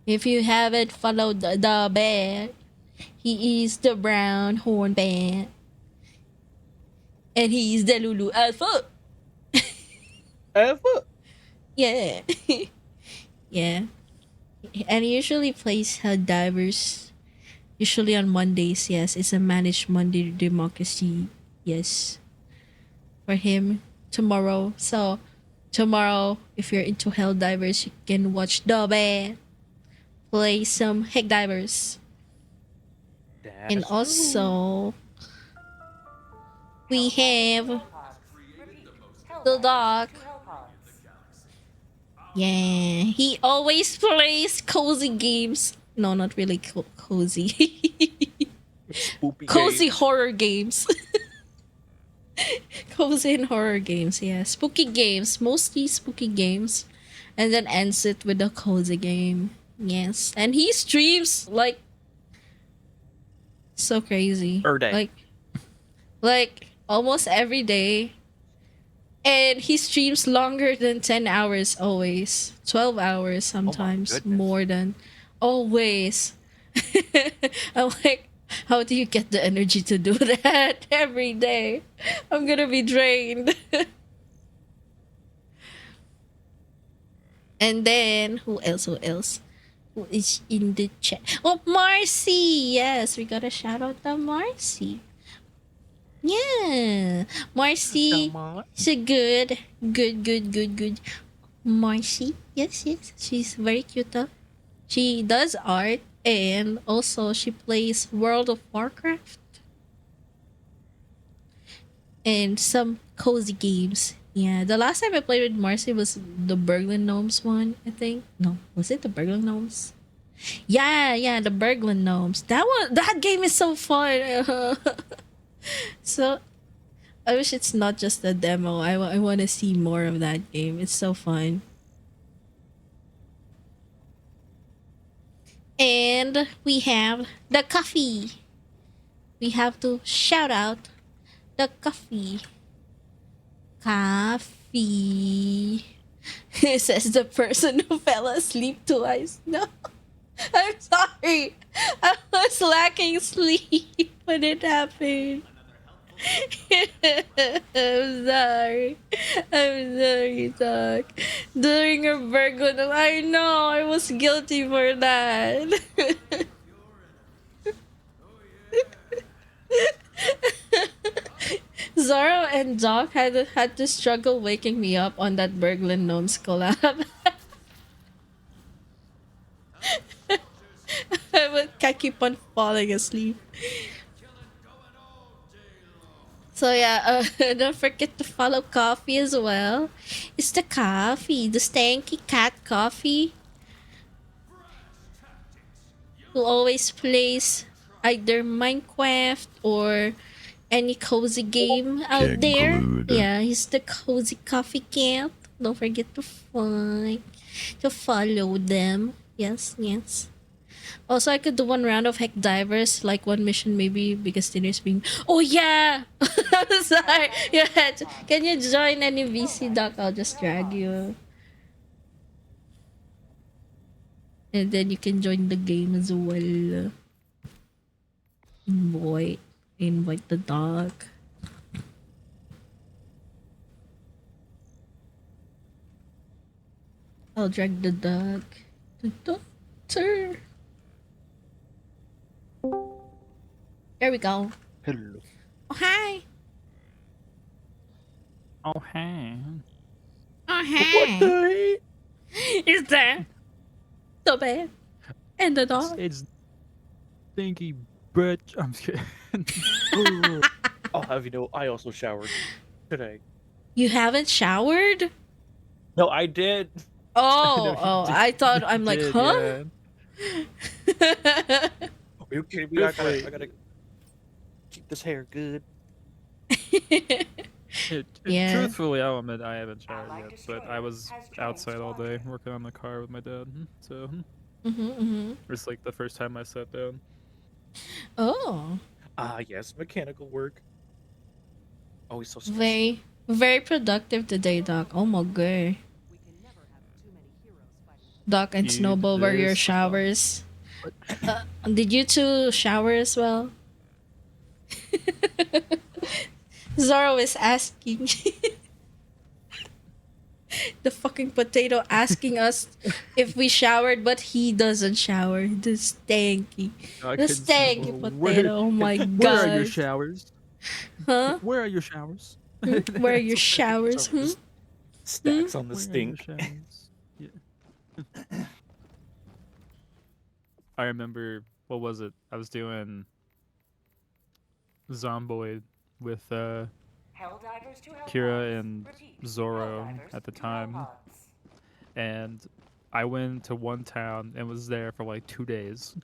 If you haven't followed the bear, he is the brown horn bear. And he is the Lulu Alpha. Ever? Yeah. Yeah. And he usually plays Helldivers. Usually on Mondays, yes. It's a managed Monday democracy. Yes. For him. Tomorrow. So tomorrow, if you're into Helldivers, you can watch the bear play some Helldivers. That And is true. also, we have Repeat. the Hell dog. to Hellpods. Yeah, he always plays cozy games. No, not really cozy. Spoopy Cozy game. horror games. Cozy and horror games, yeah. Spooky games, mostly spooky games. And then ends it with a cozy game. Yes. And he streams like so crazy. Er day. Like almost every day. And he streams longer than 10 hours always. 12 hours sometimes. goodness. More than always. I'm like, how do you get the energy to do that every day? I'm gonna be drained. And then who else? Who is in the chat? Oh, Marcy! Yes, we gotta shout out to Marcy. Yeah, Marcy. Come on. She's a good. Marcy. Yes. She's very cute. She does art and also she plays World of Warcraft and some cozy games. Yeah, the last time I played with Marcy was the Berglund Gnomes one, I think. No, was it the Berglund Gnomes? Yeah, the Berglund Gnomes. That game is so fun. So I wish it's not just a demo. I want to see more of that game. It's so fun. And we have the coffee. We have to shout out the coffee. Coffee. Says the person who fell asleep twice. No. I'm sorry. I was lacking sleep when it happened. I'm sorry. Doc. During a burger, I know I was guilty for that. Zoro and Doc had to struggle waking me up on that Berglund Gnomes collab. I keep on falling asleep. So yeah, don't forget to follow Coffee as well. It's the coffee, the stanky cat coffee, who always plays either Minecraft or any cozy game out there. Good. Yeah, he's the cozy coffee cat. Don't forget to follow them. Yes. Also, I could do one round of Heck Divers, like one mission maybe, because dinner's being. Oh yeah, I'm sorry. Yeah, can you join any VC Doc? I'll just drag you, and then you can join the game as well. Boy, invite the dog. I'll drag the dog. The doctor. There we go. Hello. Oh, hi. Oh, hey. Oh, What hi. the Is there the bear and the dog? It's stinky bitch. I'm just kidding. heck? I'll have you know, I also showered today. You haven't showered? No, I did. Oh, you oh, did- I thought you I'm like, did, huh? yeah. Are you kidding me? I Truthfully- gotta keep this hair good. Yeah. Truthfully, I'll admit I haven't showered yet, but I was outside all day working on the car with my dad, so it's like the first time I sat down. Oh, Ah, yes, mechanical work. Always so stressful. very, very productive today, Doc. Oh my god. Doc and You Snowball were your this- showers. Did you two shower as well? Zoro is asking. The fucking potato asking us if we showered, but he doesn't shower. The stanky. I The couldn't see- stanky Where- potato. Oh my Where are your god. showers? Huh? Where are your showers? Where are your showers? Hmm? Stacks on the Where are your stink. showers? Yeah. I remember, what was it? I was doing Zomboid with Kira and Zoro at the time, and I went to one town and was there for like 2 days,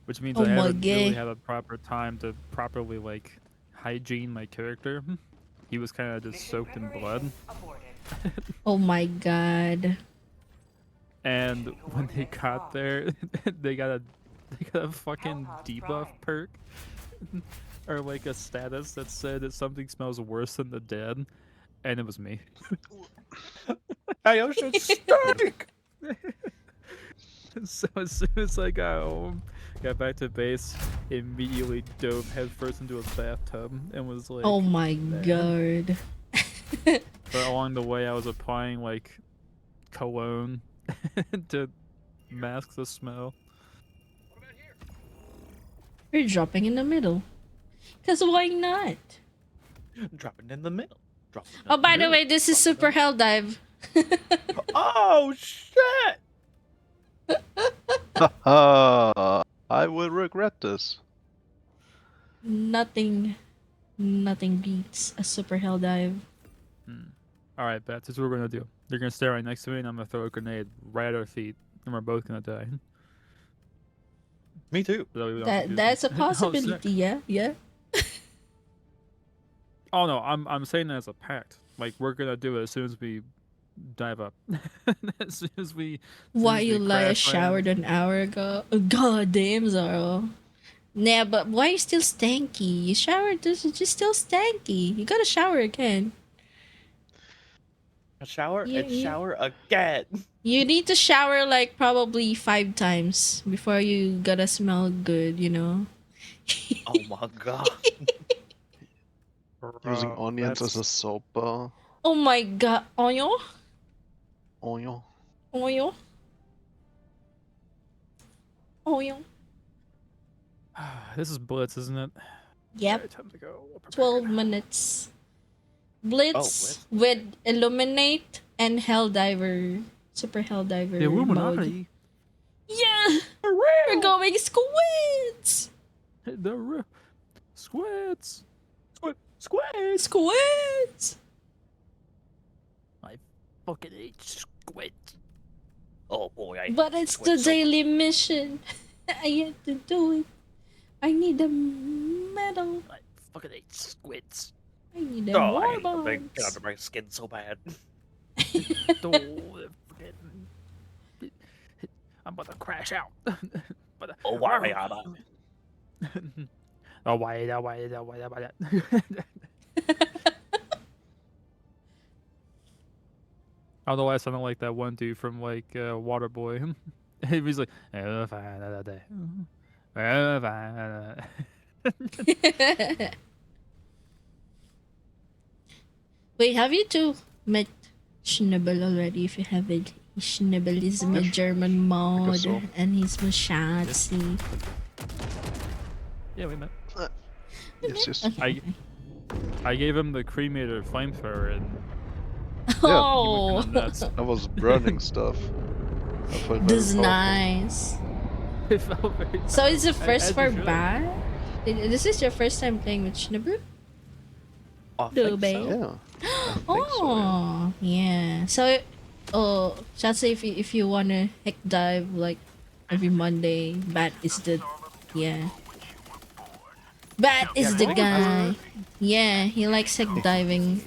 which means Oh I my haven't really God. had a proper time to properly like hygiene my character. He was kind of just soaked in blood. Oh my god. And when they got there, they got a fucking debuff perk, or like a status that said that something smells worse than the dead, and it was me. I also stink. So as soon as I got home, got back to base, immediately dove headfirst into a bathtub and was like, Oh my "Damn." god. But along the way, I was applying like cologne to mask the smell. You're dropping in the middle. Cause why not? Dropping in the middle. Dropping in Oh, by the middle. way, this is Super Hell Dive. Oh shit! I will regret this. Nothing beats a Super Hell Dive. All right, Bats, this is what we're gonna do. You're gonna stay right next to me, and I'm gonna throw a grenade right at our feet, and we're both gonna die. Me too. So we don't have to do That's a this. Oh, sick. possibility, yeah, yeah. Oh no, I'm saying that as a pact. Like we're gonna do it as soon as we dive up. As soon as we. Why as you we lie? I crash land. showered an hour ago. Oh, god damn, Zoro. Nah, but why you still stanky? You showered, this is just still stanky. You gotta shower again. A shower Yeah, and yeah. shower again. You need to shower like probably 5 times before you gotta smell good, you know? Oh my god. Using onions as a That's- soap bar. Oh my god. Onion? Onion. Onion? Onion? This is Blitz, isn't it? Yep. Alright, time to go. Prepare. 12 minutes. Blitz Blitz. with Illuminate and Helldiver. Super Helldiver. The mode. Illuminati. Yeah! We're going squids! Squids. Squid. Squids! I fucking hate squids. Oh boy, I But it's the squid so daily mission. I have to do it. I need a medal. I fucking hate squids. I need a Oh, I war hate the big bombs. get under my skin so bad. I'm about to crash out. But Oh why am I? Oh why? I don't know why I sounded like that one dude from like Waterboy. He was like, "I'll find another day. Wait, have you two met Schnibble already? If you haven't, Schnibble is my German mod, so. and he's my Shatsi. Yeah, we met. Yes, yes. I gave him the cremator flamethrower and Oh, kinda nuts. I was burning stuff. I felt very this is powerful. nice. It felt very So it's the As first you for should. Bat? This is your first time playing with Schnibble? I Do, think babe. so. Yeah. I think so, Oh, yeah. So, Shatsi, if you wanna heck dive like every Monday, Bat is the, yeah. Bat is the guy. Yeah, he likes heck diving.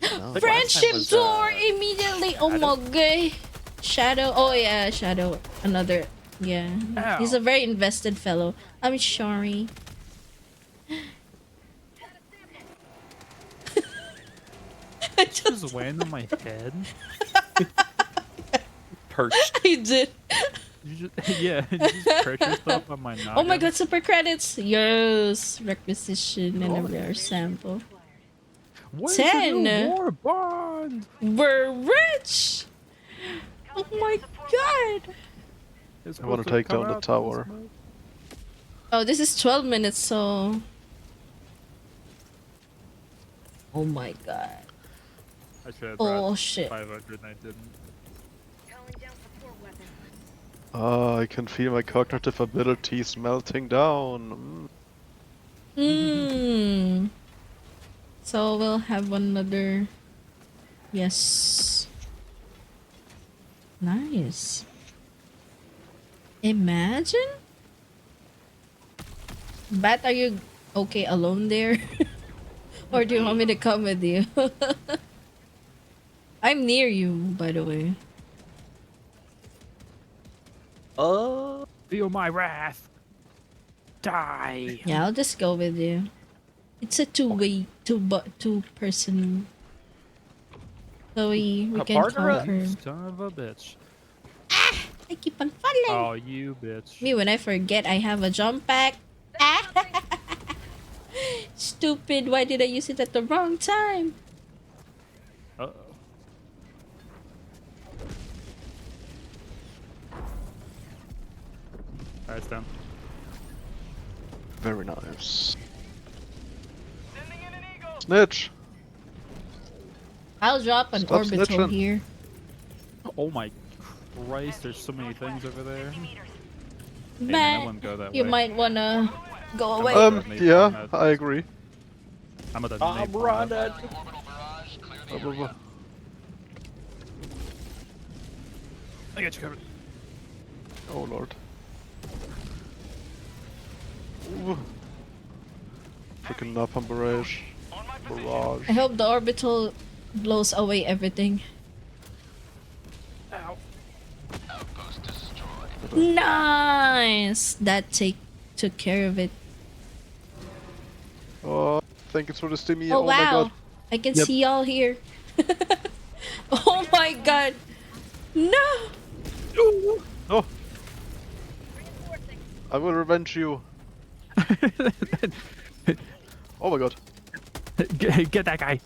No. The last time Friendship was, door immediately. Oh my god. Shadow. Oh yeah, Shadow. Another. Yeah. He's a very invested fellow. I'm sorry. I just just land on my head. Perched. I did. You just, yeah, you just perch yourself on my noggin. Oh my god, super credits. Yes. Requisition and a rare sample. Where's 10. the new war bond? We're rich. Oh my god. It's I wanna supposed to take come down the out tower. this month. Oh, this is 12 minutes, so. Oh my god. I should have Oh brought shit. 500 and I didn't. I can feel my cognitive abilities melting down. Hmm. So we'll have another. Yes. Nice. Imagine. Bat, are you okay alone there? Or do you want me to come with you? I'm near you, by the way. Feel my wrath. Die. Yeah, I'll just go with you. It's a two person. So we A can partner up? conquer. Son of a bitch. I keep on falling. Oh, you bitch. Me, when I forget I have a jump pack. Stupid, why did I use it at the wrong time? Uh-oh. Alright, it's down. Very nice. Snitch! I'll drop an Stop orbital snitching. here. Oh my Christ, there's so many things over there. Hey, man, I Man, wouldn't go that you way. might wanna go away. Yeah, I agree. I'm at I'm running. I got you covered. Oh lord. Ooh. Freaking napalm barrage. Barrage. I hope the orbital blows away everything. Ow. Nice! That took care of it. Oh, thank you for the stimmy. Oh, my wow. god. I can Yep. see y'all here. Oh my god. No! Oh! I will revenge you. Oh my god. Get that guy.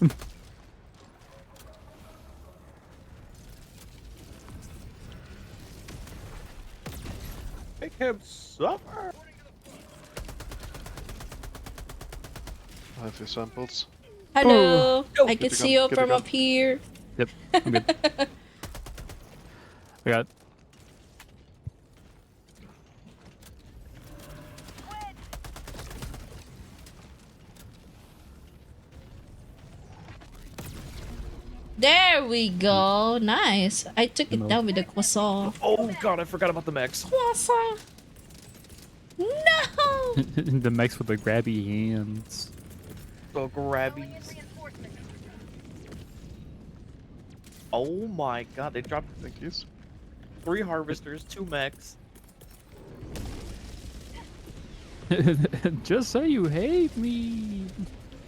Make him suffer. I have your samples. Hello! I Get can the see gun, you get the from gun. up here. Yep, I'm good. I got. There we go. Nice. I took it down with the croissant. Oh god, I forgot about the mechs. Croissant. No! The mechs with the grabby hands. So grabbies. Oh my god, they dropped Thank you. 3 harvesters, 2 mechs. Just say you hate me.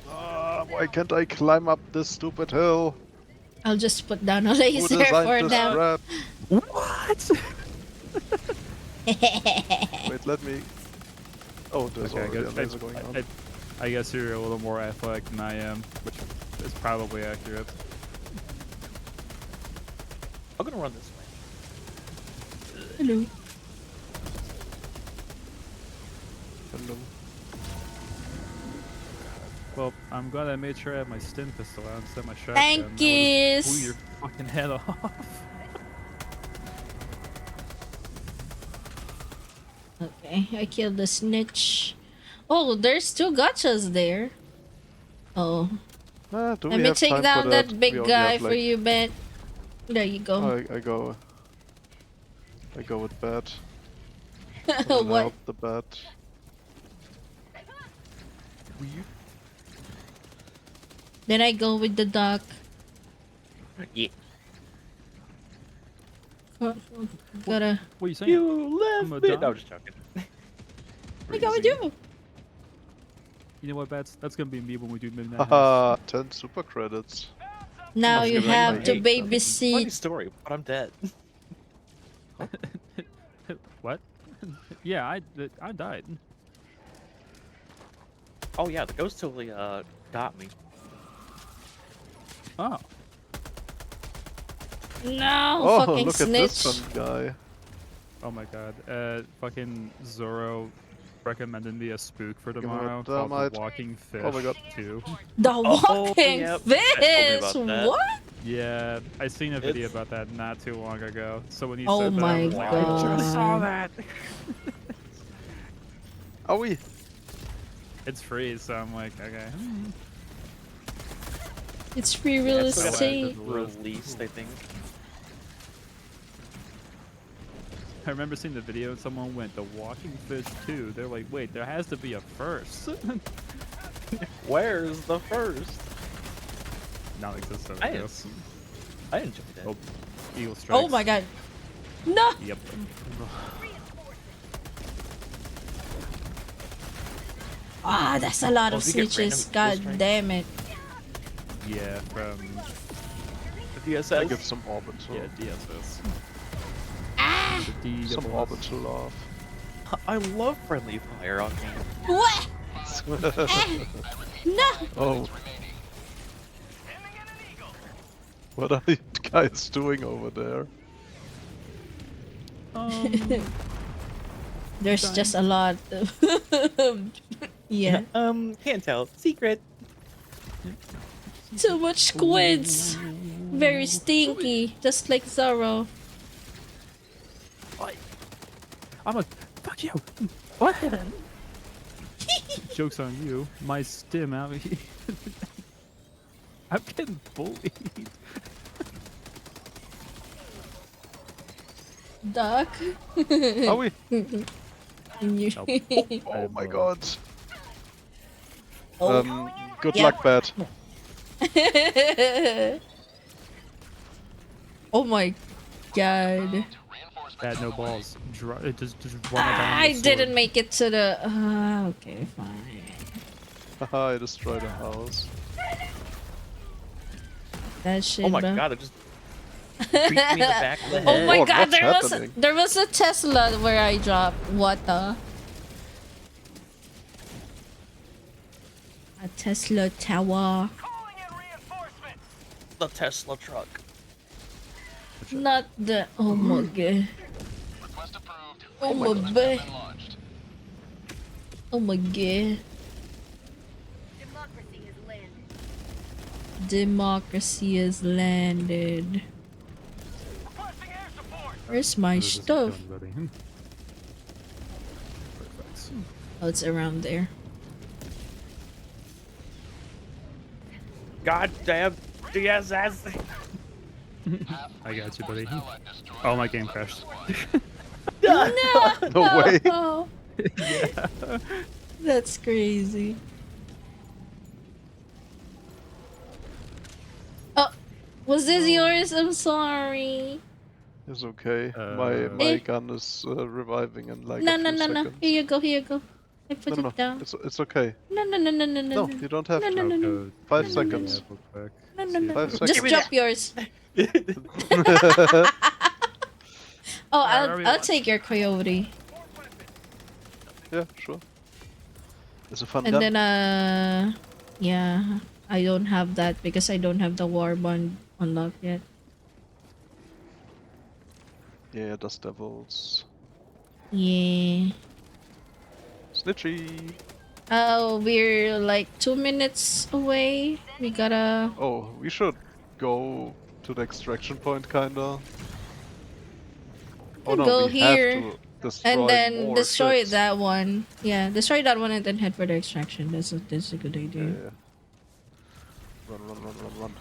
Why can't I climb up this stupid hill? I'll just put down a Who laser designed for this them. trap? What? Wait, let me. Oh, there's Okay, already a laser going on. I guess you're a little more athletic than I am, which is probably accurate. I'm gonna run this way. Hello. Hello. Well, I'm glad I made sure I had my stim pistol out instead of my shotgun. Thank I would've blew yous. your fucking head off. Okay, I killed the snitch. Oh, there's 2 gotchas there. Oh, Do let we me have take time down for that We big only guy have, for like- you, Bet. There you go. Oh, I go with bat. I'm gonna What? help the bat. Then I go with the duck. Yeah. Gotta. What are you saying? You I'm a left me. dog. No, just joking. I go with you. You know what, Bats? That's gonna be me when we do midnight. House. Haha, 10 super credits. Now Must you be like have my to eight. Funny babysit. story, but I'm dead. What? Yeah, I died. Oh yeah, the ghost totally got me. Oh. No, Oh, fucking look at snitch. this fun guy. Oh my god. Fucking Zoro recommended me a spook for me tomorrow that called dynamite. The Walking Fish Oh my god. 2. The Oh, walking yep. Told me fish. about that. What? Yeah, I seen a video It's- about that not too long ago. So when he Oh said that, I my was like, I just saw God. that. Are we? It's free, so I'm like, okay. It's free real Yeah, it's still estate. released, I think. I remember seeing the video and someone went, The Walking Fish 2. They're like, wait, there has to be a first. Where's the first? Non-existent, I I didn't- guess. I enjoyed it. Oh, Eagle Strikes. Oh my god. No. Yep. Ah, that's a lot of Oh, do you get random snitches. kill God strikes? damn it. Yeah, from The I DSS. give some orbital. yeah, DSS. Ah. The D Some double S. orbital love. I love friendly fire on game. What? No. Oh. What are you guys doing over there? There's just a lot of yeah. Can't tell. Secret. Too much squids. Very stinky. Just like Zoro. I'm a fuck you. What? Joke's on you. My stim out here. I'm getting bullied. Duck. Are we? You- Oh my god. Oh. Good Yep. luck, Bat. Oh my god. Had no balls. Just run it down. I didn't make it to the. Okay, fine. Haha, I destroyed a house. That shit. Oh my bro. god, it just beat me in the back of the Oh head. my Lord, god, what's happening? there was a Tesla where I dropped. What the? A Tesla tower. The Tesla truck. Not the. Oh my god. Oh my god. Oh my god. Democracy has landed. Where's my stuff? Perfect. Oh, it's around there. Goddamn DSS. I got you, buddy. Oh, my game crashed. No! No way. That's crazy. Oh, was this yours? I'm sorry. It's okay. Uh, My gun is reviving in like No, a no, few no, no. seconds. Here you go, here you go. I put No, no, it down. it's okay. No, no, no, no, no, no. No, you don't have No, to. no, no, no. Go 5 to seconds. the real quick. No, no, no. 5 Just seconds. drop yours. Oh, Where are we I'll at? take your coyote. Yeah, sure. It's a fun And gun. then yeah, I don't have that because I don't have the war bond unlocked yet. Yeah, Dust Devils. Yeah. Snitchy! Oh, we're like 2 minutes away. We gotta. Oh, we should go to the extraction point, kinda. Oh no, Go we here, have to destroy and then more destroy ships. that one. Yeah, destroy that one and then head for the extraction. That's a good Yeah, idea. yeah. Run, run, run, run, run.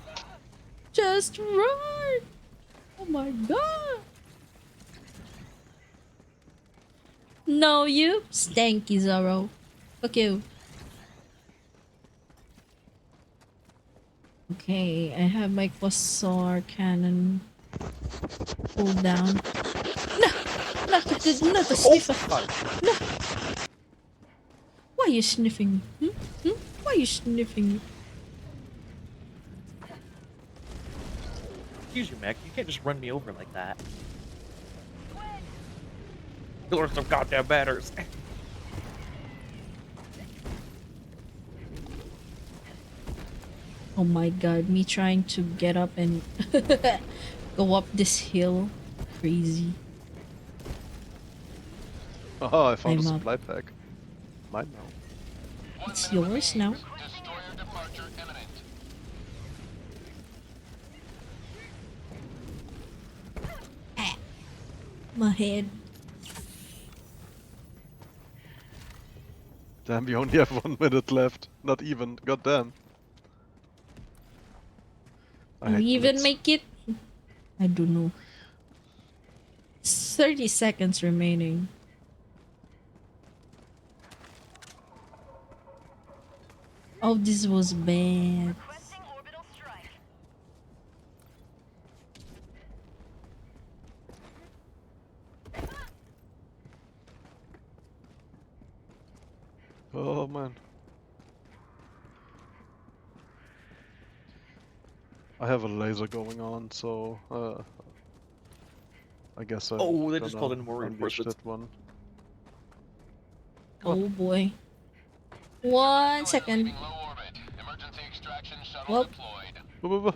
Just run! Oh my god! No, you stanky Zoro. Fuck you. Okay, I have my Quasar cannon pulled down. No! Not the sniffer! No! Why are you sniffing me? Why are you sniffing me? Excuse you, Mech. You can't just run me over like that. Killer some goddamn batters. Oh my god, me trying to get up and go up this hill. Crazy. Oh, I found a I'm up. supply pack. Mine now. It's yours now. Destroyer departure imminent. My head. Damn, we only have 1 minute left. Not even. Goddamn. I You hate even bullets. make it? I don't know. 30 seconds remaining. Oh, this was bad. Oh man. I have a laser going on, so I guess I'm Oh, they just gonna called in more unleash reinforcements. that one. Oh boy. 1 second. Leaving low orbit. Emergency extraction shuttle Well. deployed. Whoa.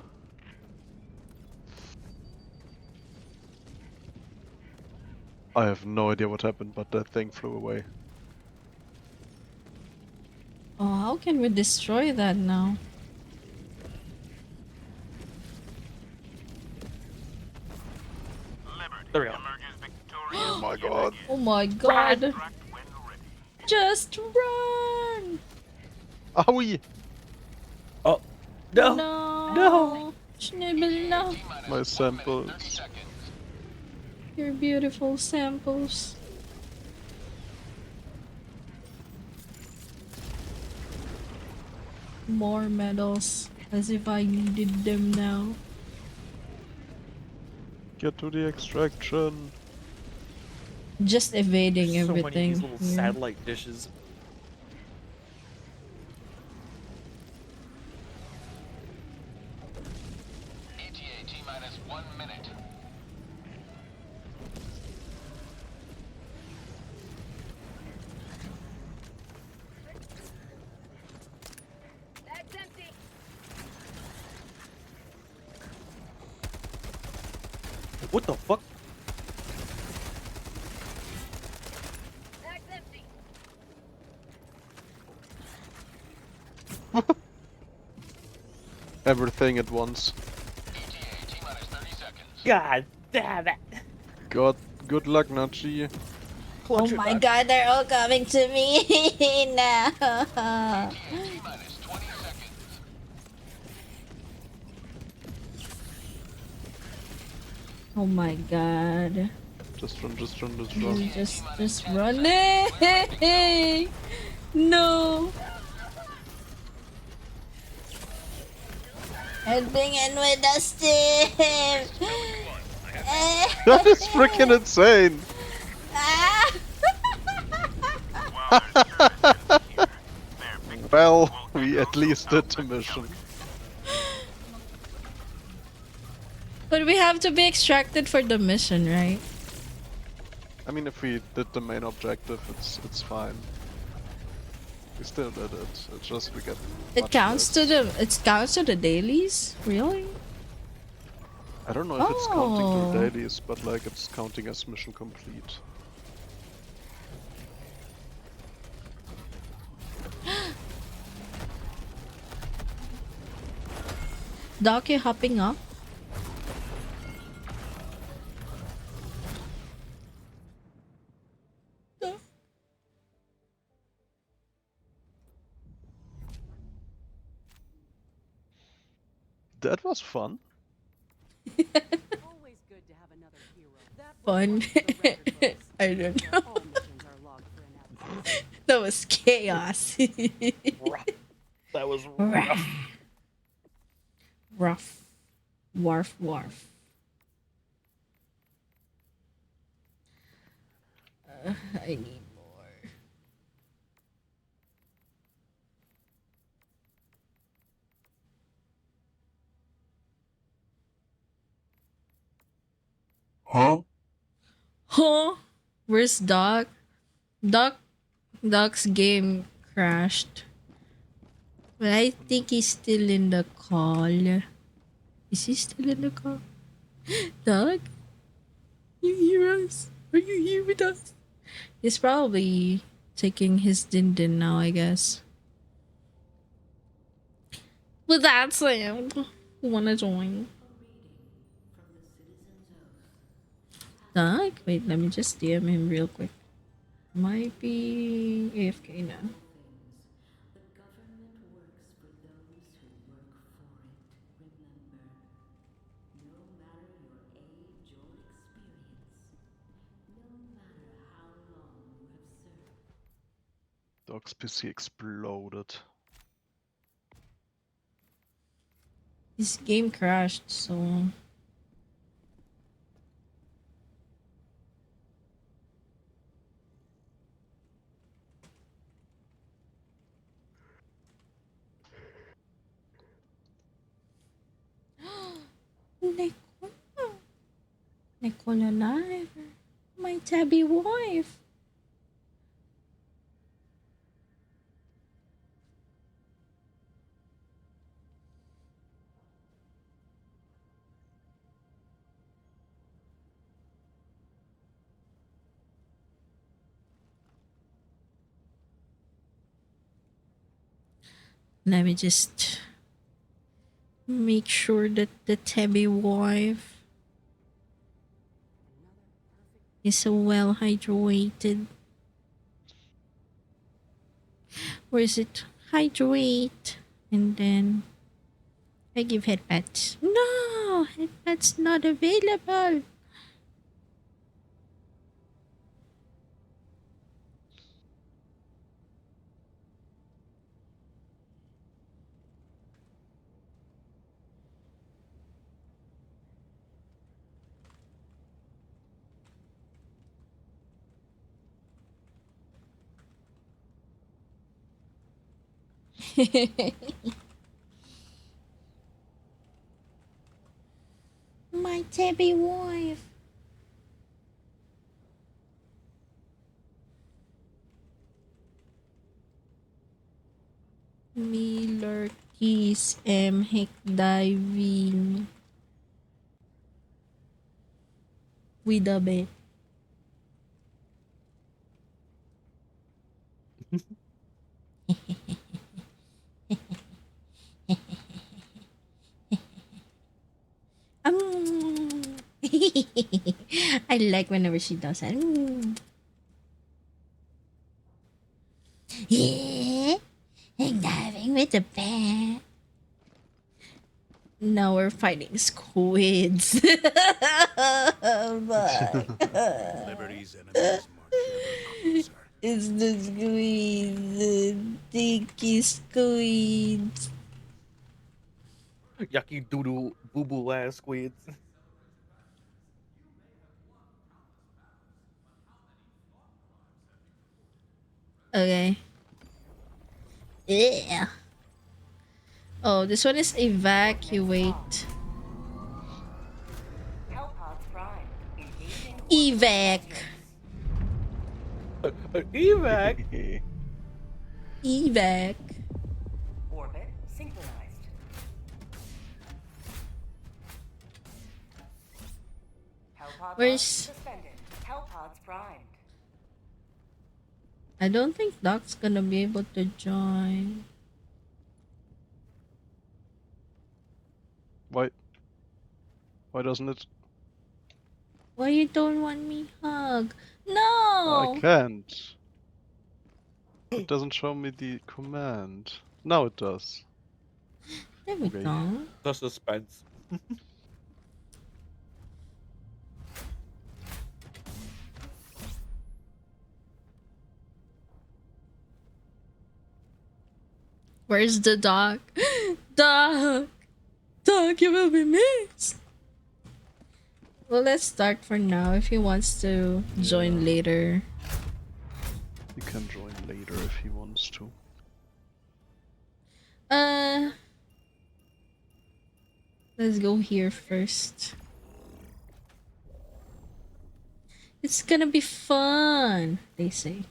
I have no idea what happened, but that thing flew away. Oh, how can we destroy that now? There we go. Oh my god. Oh my god. Just run! Owie! Oh, no. No! No. Schnibble, no! My samples. 30 seconds. Your beautiful samples. More medals. As if I needed them now. Get to the extraction. Just evading So many of everything. these little here. satellite dishes. ETA T-minus 1 minute. What the fuck? Everything at once. ETA T-minus 30 seconds. God damn it. God, good luck, Nachi. Oh Clutch it my back. god, they're all coming to me now. ETA T-minus 20 seconds. Oh my god. Just run, just run, just You run. just run it. No. Helping in with the Steve. That is freaking insane! Well, we at least did the mission. But we have to be extracted for the mission, right? I mean, if we did the main objective, it's fine. We still did it. It's just we get. It much counts less. it counts to the dailies? Really? I don't know if it's counting Oh. to dailies, but like it's counting as mission complete. Doc, you hopping up? That was fun. Always good to have another hero. That Fun. was one of the record books. I don't All know. missions are logged for analysis. That was chaos. That was rough. Rough. Warf, warf. I need more. Huh? Huh? Where's Doc? Doc's game crashed. But I think he's still in the call. Is he still in the call? Doc? You hear us? Are you here with us? He's probably taking his din din now, I guess. With that said, who wanna join? Doc? Wait, let me just DM him real quick. Might be AFK now. Dog's PC exploded. His game crashed, so Nicole. Nicole alive. My tabby wife. Let me just make sure that the tabby wife is well hydrated. Where is it? Hydrate. And then I give head pats. No! Head pats not available. My tabby wife. Miller Keys M. Heck diving. With a bit. I like whenever she does that. Yeah, I'm diving with the bear. Now we're fighting squids. Liberty's enemies march ever closer. It's the squids, the sticky squids. Yucky doodoo boo boo ass squids. Okay. Yeah. Oh, this one is evacuate. Evac. Evac. Evac. Orbit synchronized. Hellpod Where's- suspended. Hellpods primed. I don't think Doc's gonna be able to join. Why? Why doesn't it? Why you don't want me hug? I No! can't. It doesn't show me the command. Now it does. There we Okay. go. The suspense. Where's the dog? Dog! Dog, you will be missed! Well, let's start for now. If he wants to join later. He can join later if he wants to. Let's go here first. It's gonna be fun, they say.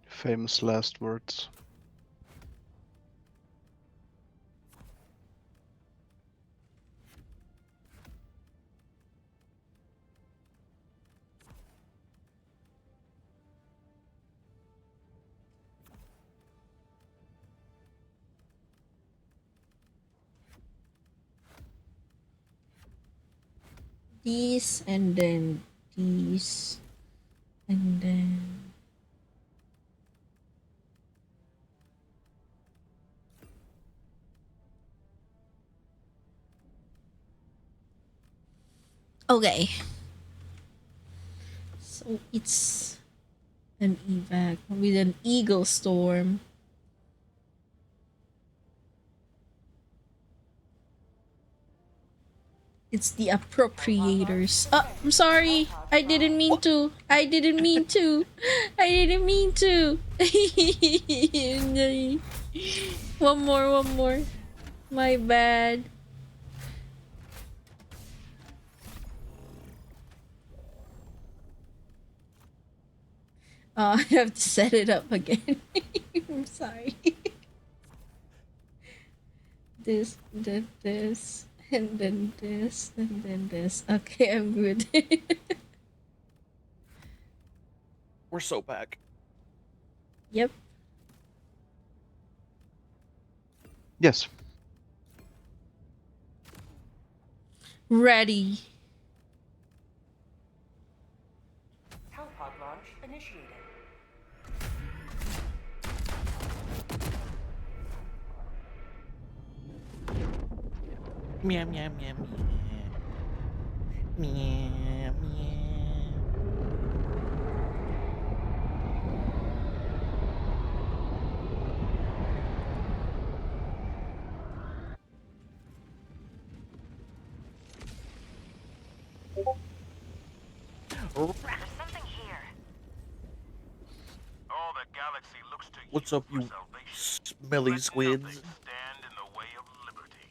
Famous last words. These and then these and then okay. So it's an evac with an eagle storm. It's the appropriators. Oh, I'm sorry. I didn't mean to. I didn't mean to. I didn't mean to. One more. My bad. I have to set it up again. I'm sorry. This, then this, and then this, and then this. Okay, I'm good. We're so back. Yep. Yes. Ready. Hellpod launch initiated. Meow meow meow meow. Meow meow. Something here. All the galaxy looks to What's you up, for you salvation. smelly Let squids? nothing stand in the way of liberty.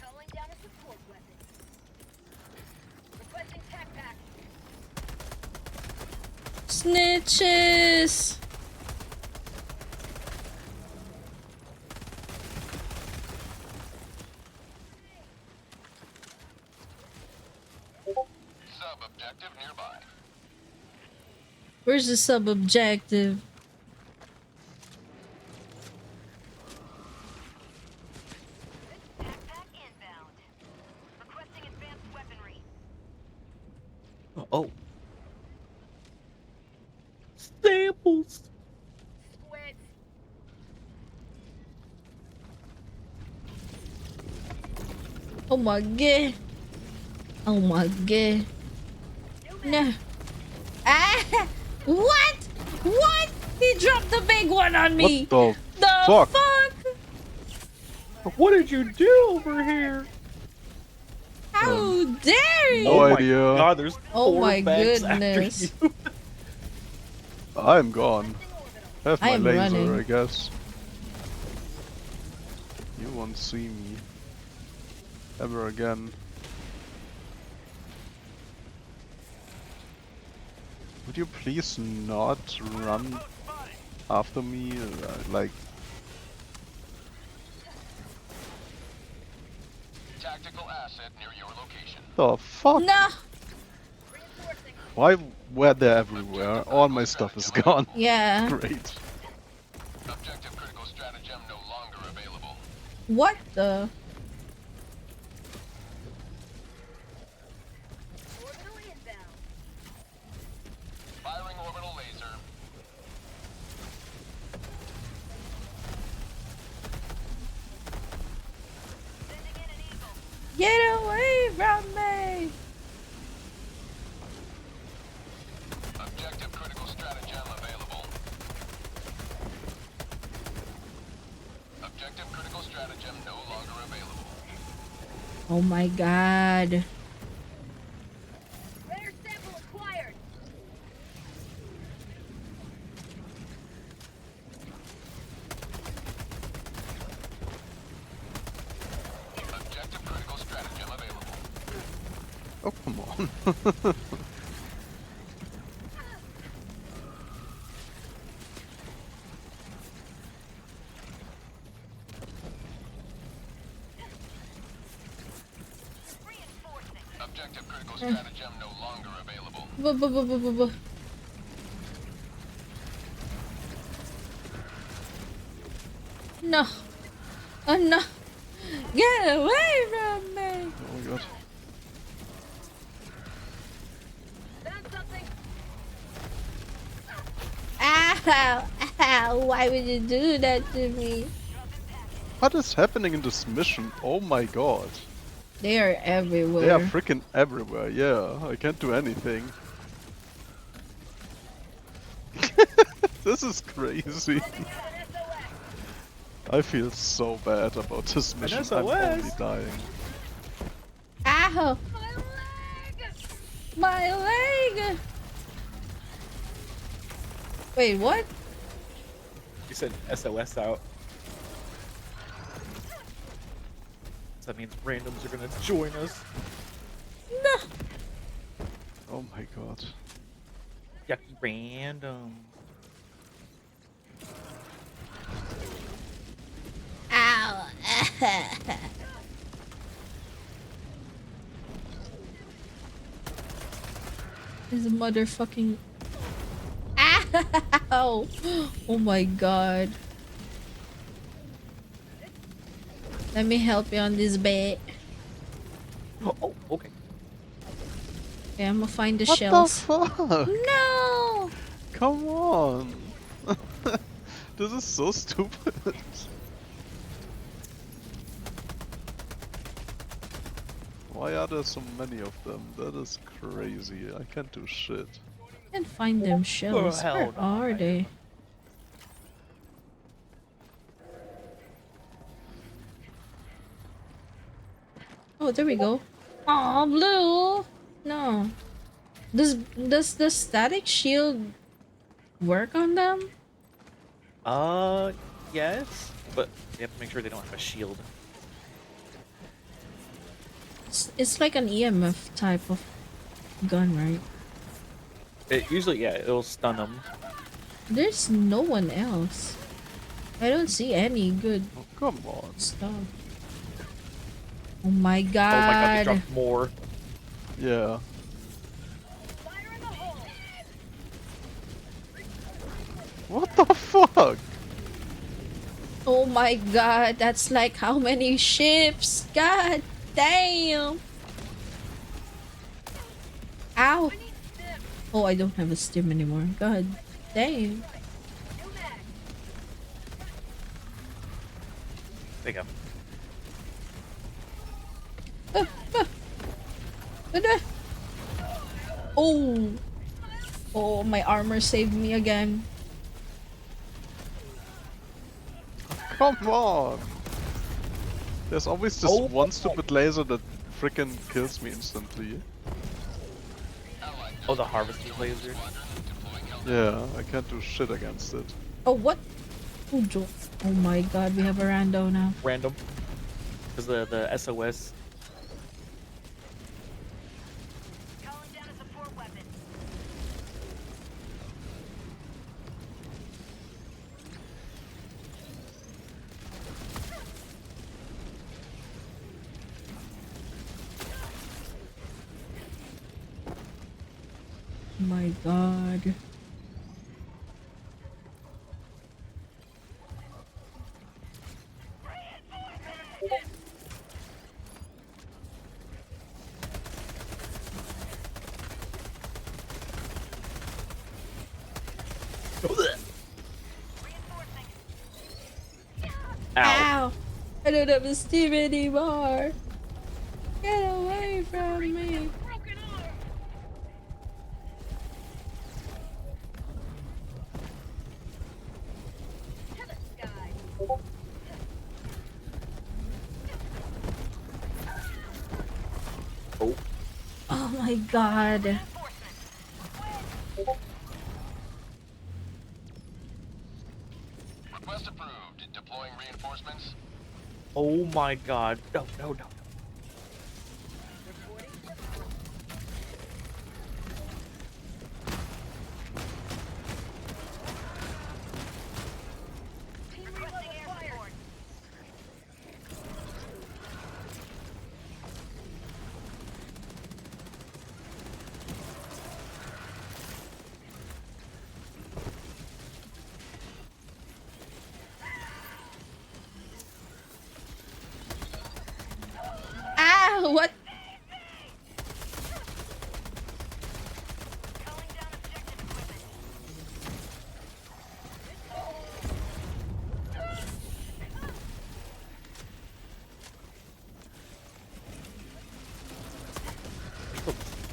Calling down a support weapon. Requesting tac pack. Snitches. Sub-objective nearby. Where's the sub objective? Tac pack inbound. Requesting advanced weaponry. Oh. Samples. Squids. Oh my god. Oh my god. No. Ah! What? What? He dropped the big one on me. What the The fuck? fuck? What did you do over here? How How dare you? No Oh my idea. God, there's Oh 4 my bags after goodness. you. I'm gone. Have I my am laser, running. I guess. You won't see me ever again. Would you please not run after me? Like, Tactical asset near your location. the fuck? No. Why were they everywhere? All my stuff is gone. Yeah. Great. Objective critical stratagem no longer available. What the? Orbital inbound. Firing orbital laser. Sending in an eagle. Get away from me! Objective critical stratagem available. Objective critical stratagem no longer available. Oh my god. Rare sample acquired. Objective critical stratagem available. Oh, come on. Reinforcing. Objective critical stratagem no longer available. Bu. No. Oh no. Get away from me! Oh my god. Found something. Ow! Ow! Why would you do that to me? What is happening in this mission? Oh my god. They are everywhere. They are freaking everywhere, yeah. I can't do anything. This is crazy. I feel so bad about this mission. I'm SOS. only dying. Ow! My leg. My leg! Wait, what? You said SOS out. So that means randoms are gonna join us. No! Oh my god. Yucky random. Ow! This motherfucking. Ow! Oh my god. Let me help you on this bed. Oh, okay. Okay, I'm gonna find the What shells. the fuck? No! Come on! This is so stupid. Why are there so many of them? That is crazy. I can't do shit. Can't find them shells. hell Where are they? Oh, there we go. Aw, blue. No. Does the static shield work on them? Yes, but you have to make sure they don't have a shield. It's like an EMF type of gun, right? It usually, yeah, it'll stun them. There's no one else. I don't see any good Oh, come on. stuff. Oh my Oh my god, they god. dropped more. Yeah. Fire in the hole. What the fuck? Oh my god, that's like how many ships? God damn. Ow. Oh, I don't have a stim anymore. God damn. There you go. Oh. Oh, my armor saved me again. Come on! There's always this Oh. one stupid laser that freaking kills me instantly. Oh, the harvesting laser. Yeah, I can't do shit against it. Oh, what? Oh, oh my god, we have a rando now. Random. Because the SOS. Calling down a support weapon. My god. Ow. Ow! I don't have a Steam anymore. Get away from me. Broken arm. To the sky. Oh. Oh my god. Request approved. Deploying reinforcements. Oh my god. No, no, no, no. Requesting air support. Ah! What? Calling down objective equipment.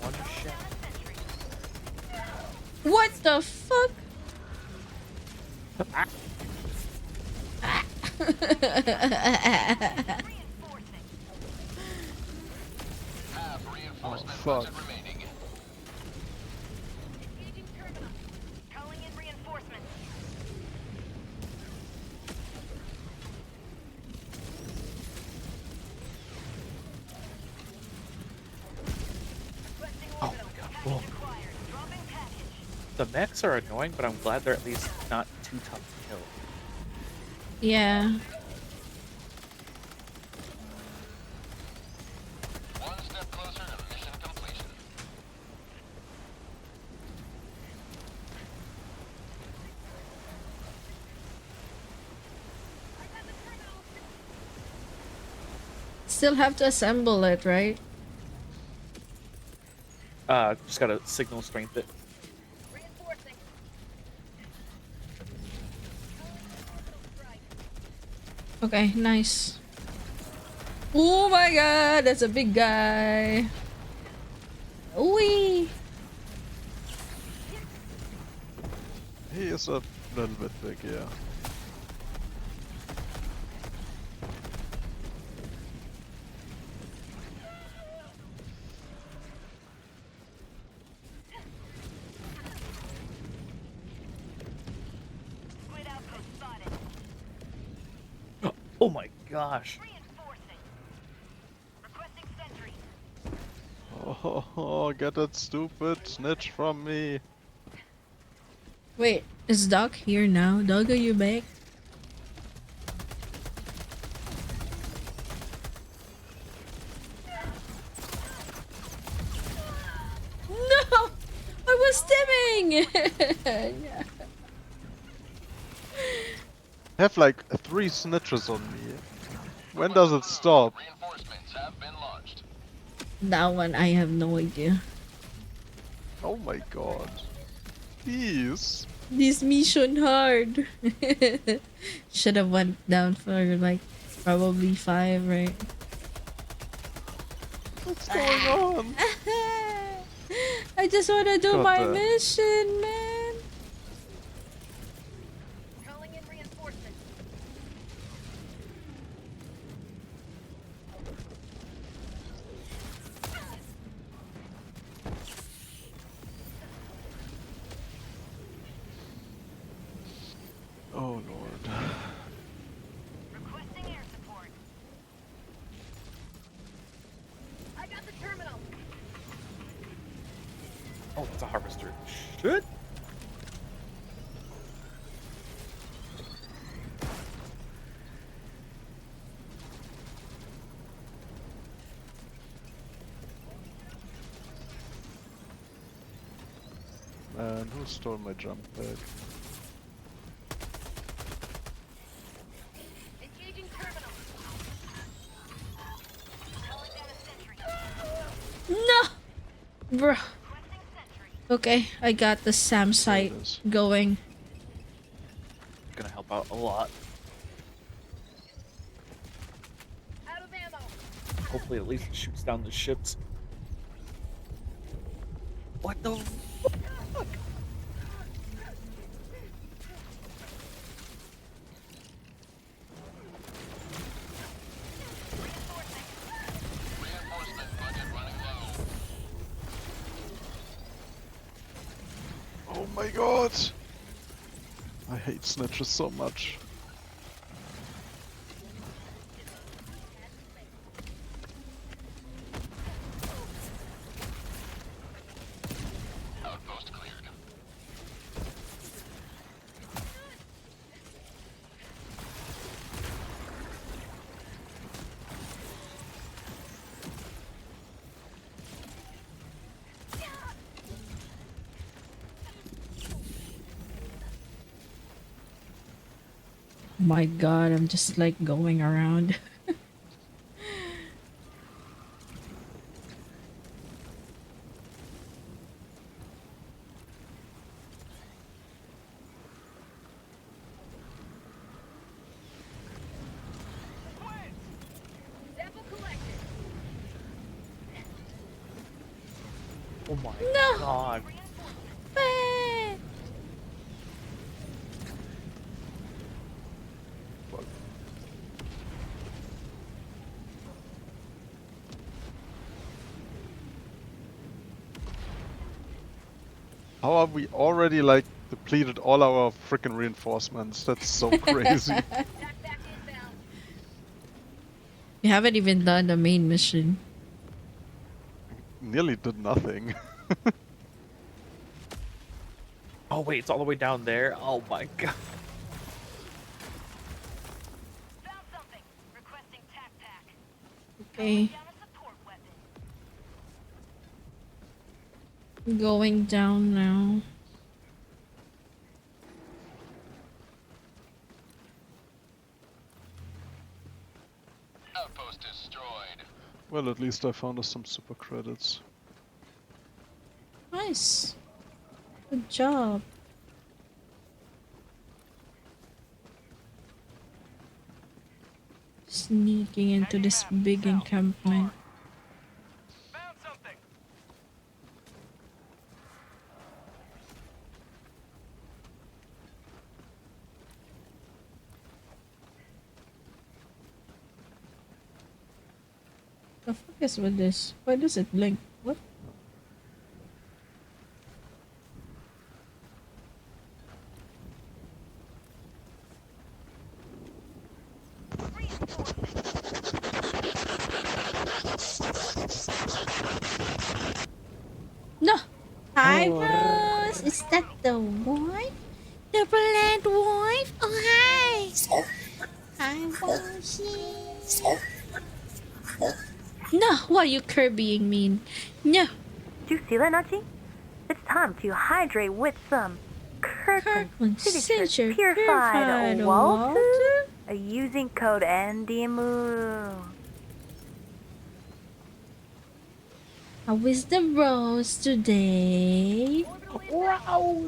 One shot. What the fuck? Reinforcing. Have reinforcement fuck. budget remaining. Engaging terminal. Calling in reinforcements. Requesting Oh orbital. my god. Package Whoa. acquired. Dropping package. The mechs are annoying, but I'm glad they're at least not too tough to kill. Yeah. One step closer to mission completion. Still have to assemble it, right? Just gotta signal strength it. Reinforcing. Okay, nice. Oh my god, that's a big guy. Wee! He is a little bit big, yeah. Squid outpost spotted. Oh my gosh. Reinforcing. Requesting sentry. Oh, get that stupid snitch from me. Wait, is Doc here now? Doc, are you back? No! I was stimming! Yeah. I have like 3 snitches on me. When does it stop? Reinforcements have been launched. That one, I have no idea. Oh my god. Please. This mission hard. Should have went down for like probably 5, right? What's going on? I just want to do Got my that. mission, man. Calling in reinforcements. bastard. Shit. Man, who stole my jump pack? Engaging terminal. Calling down a sentry. No! Bruh. Requesting sentry. Okay, I got the SAM site it is. going. Gonna help out a lot. Out of ammo. Hopefully, at least it shoots down the ships. What the? Reinforcement budget running low. Oh my god! I hate snitches so much. Outpost cleared. My god, I'm just like going around. Sample collected. Oh my No. god. Fuck. How are we already like depleted all our freaking reinforcements? That's so crazy. Attack back inbound. We haven't even done the main mission. Nearly did nothing. Oh wait, it's all the way down there. Oh my god. Found something. Requesting tac pack. Okay, Down a support weapon. going down now. Outpost destroyed. Well, at least I found us some super credits. Nice. Good job. Sneaking into this big encampment. Found something. The fuck is with this? Why does it blink? What? No! Hi, Rose! Is that the wife? The blonde wife? Oh, hi! Hi, Rosie! No! Why are you Kirbying me? No! Did you see that, Nachi? It's time to hydrate with some Kirkland Signature Purified Water using code NDMU. How is the Rose today? Wow!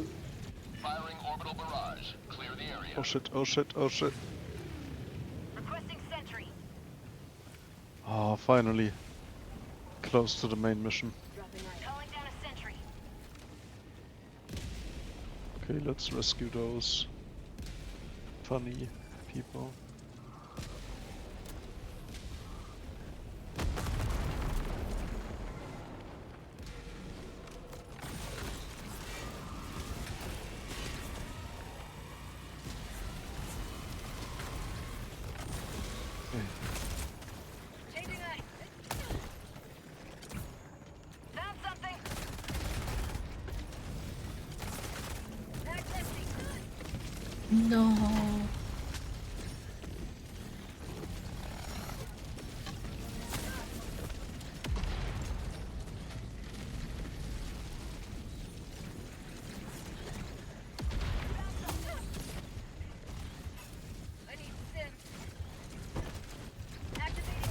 Firing orbital barrage. Clear the area. Oh shit, oh shit, oh shit. Requesting sentry. Oh, finally. Close to the main mission. Calling down a sentry. Okay, let's rescue those funny people. Changing eye. Found something. No. I need Sim. Activating.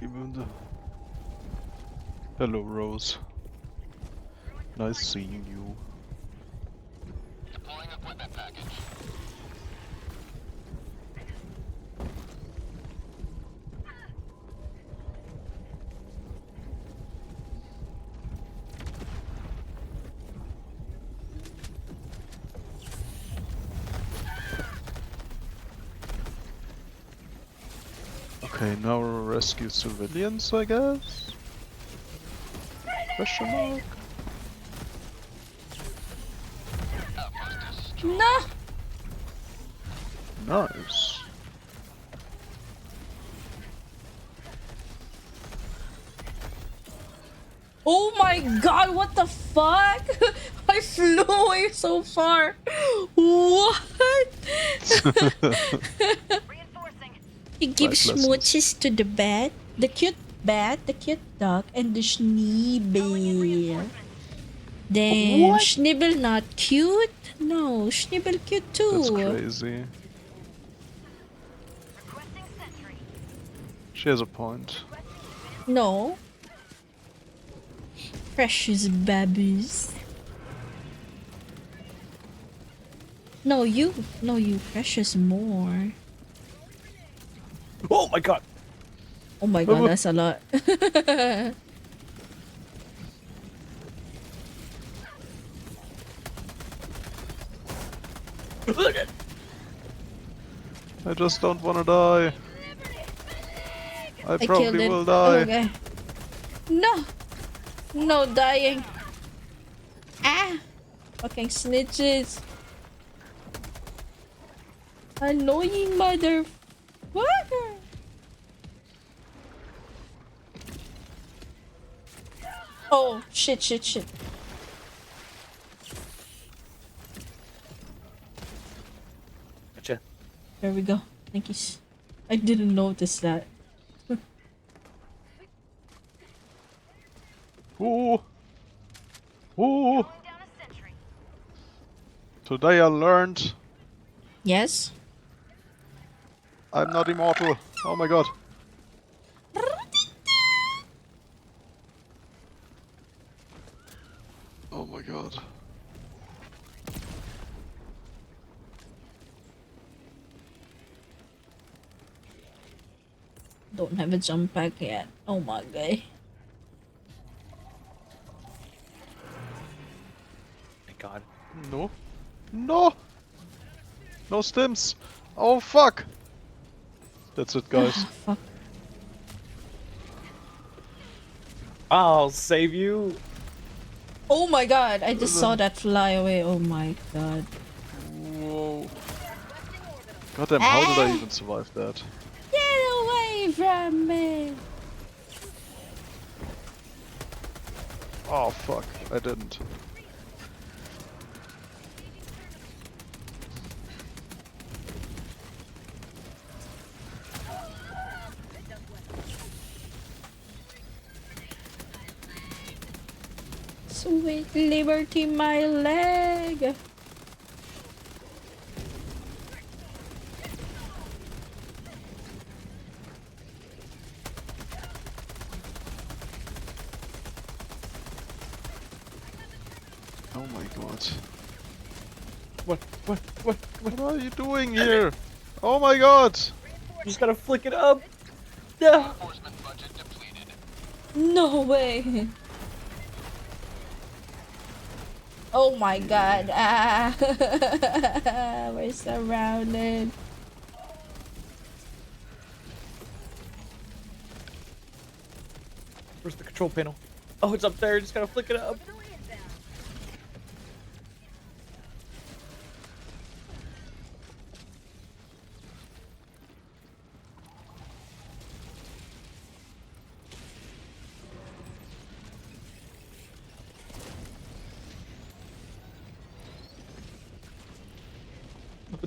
Even the... Hello, Rose. Nice seeing you. Deploying equipment package. Okay, now rescue civilians, I guess? Question mark? No. Nice. Oh my god, what the fuck? I flew away so far. What? Reinforcing. He gives Life lessons. smooches to the bat, the cute dog, and the Schneebel. Damn, What? Schneebel not cute? No, Schneebel cute That's too. crazy. Requesting sentry. She has a point. No. Precious babies. No, you. No, you precious more. Oh my god! Oh my god, that's a lot. I just don't wanna die. I I killed probably it. will die. Okay. No. No dying. Ah. Fucking snitches. Annoying motherfucker. Oh, shit. Gotcha. There we go. Thank you. I didn't notice that. Ooh. Ooh. Calling down a sentry. Today I learned Yes? I'm not immortal. Oh my god. Oh my god. Don't have a jump pack yet. Oh my god. Thank god. No. No! No stims! Oh fuck! That's it, guys. Fuck. I'll save you. Oh my god, I just saw that fly away. Oh my god. Whoa. Goddamn, how did I even survive that? Get away from me! Oh fuck, I didn't. Sweet liberty, my leg! Oh my god. What? What are you doing here? Oh my god! You just gotta flick it up. No. Enforcement budget depleted. No way! Oh my god. Ah. We're surrounded. Where's the control panel? Oh, it's up there. Just gotta flick it up.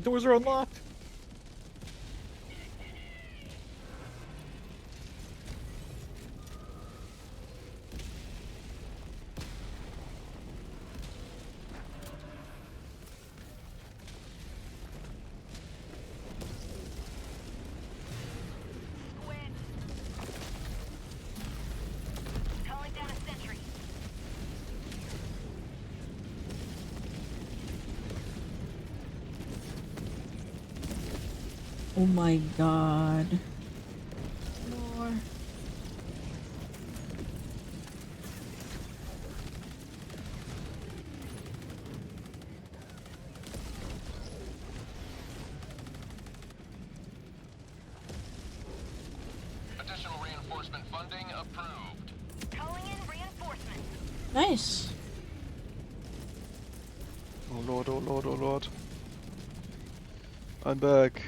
doors are unlocked. Calling down a sentry. Oh my god. More. Additional reinforcement funding approved. Calling in reinforcements. Nice. Oh lord, oh lord, oh lord. I'm back.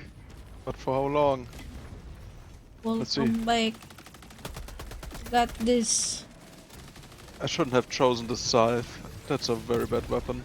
But for how long? Let's see. Welcome back. Got this. I shouldn't have chosen the scythe. That's a very bad weapon.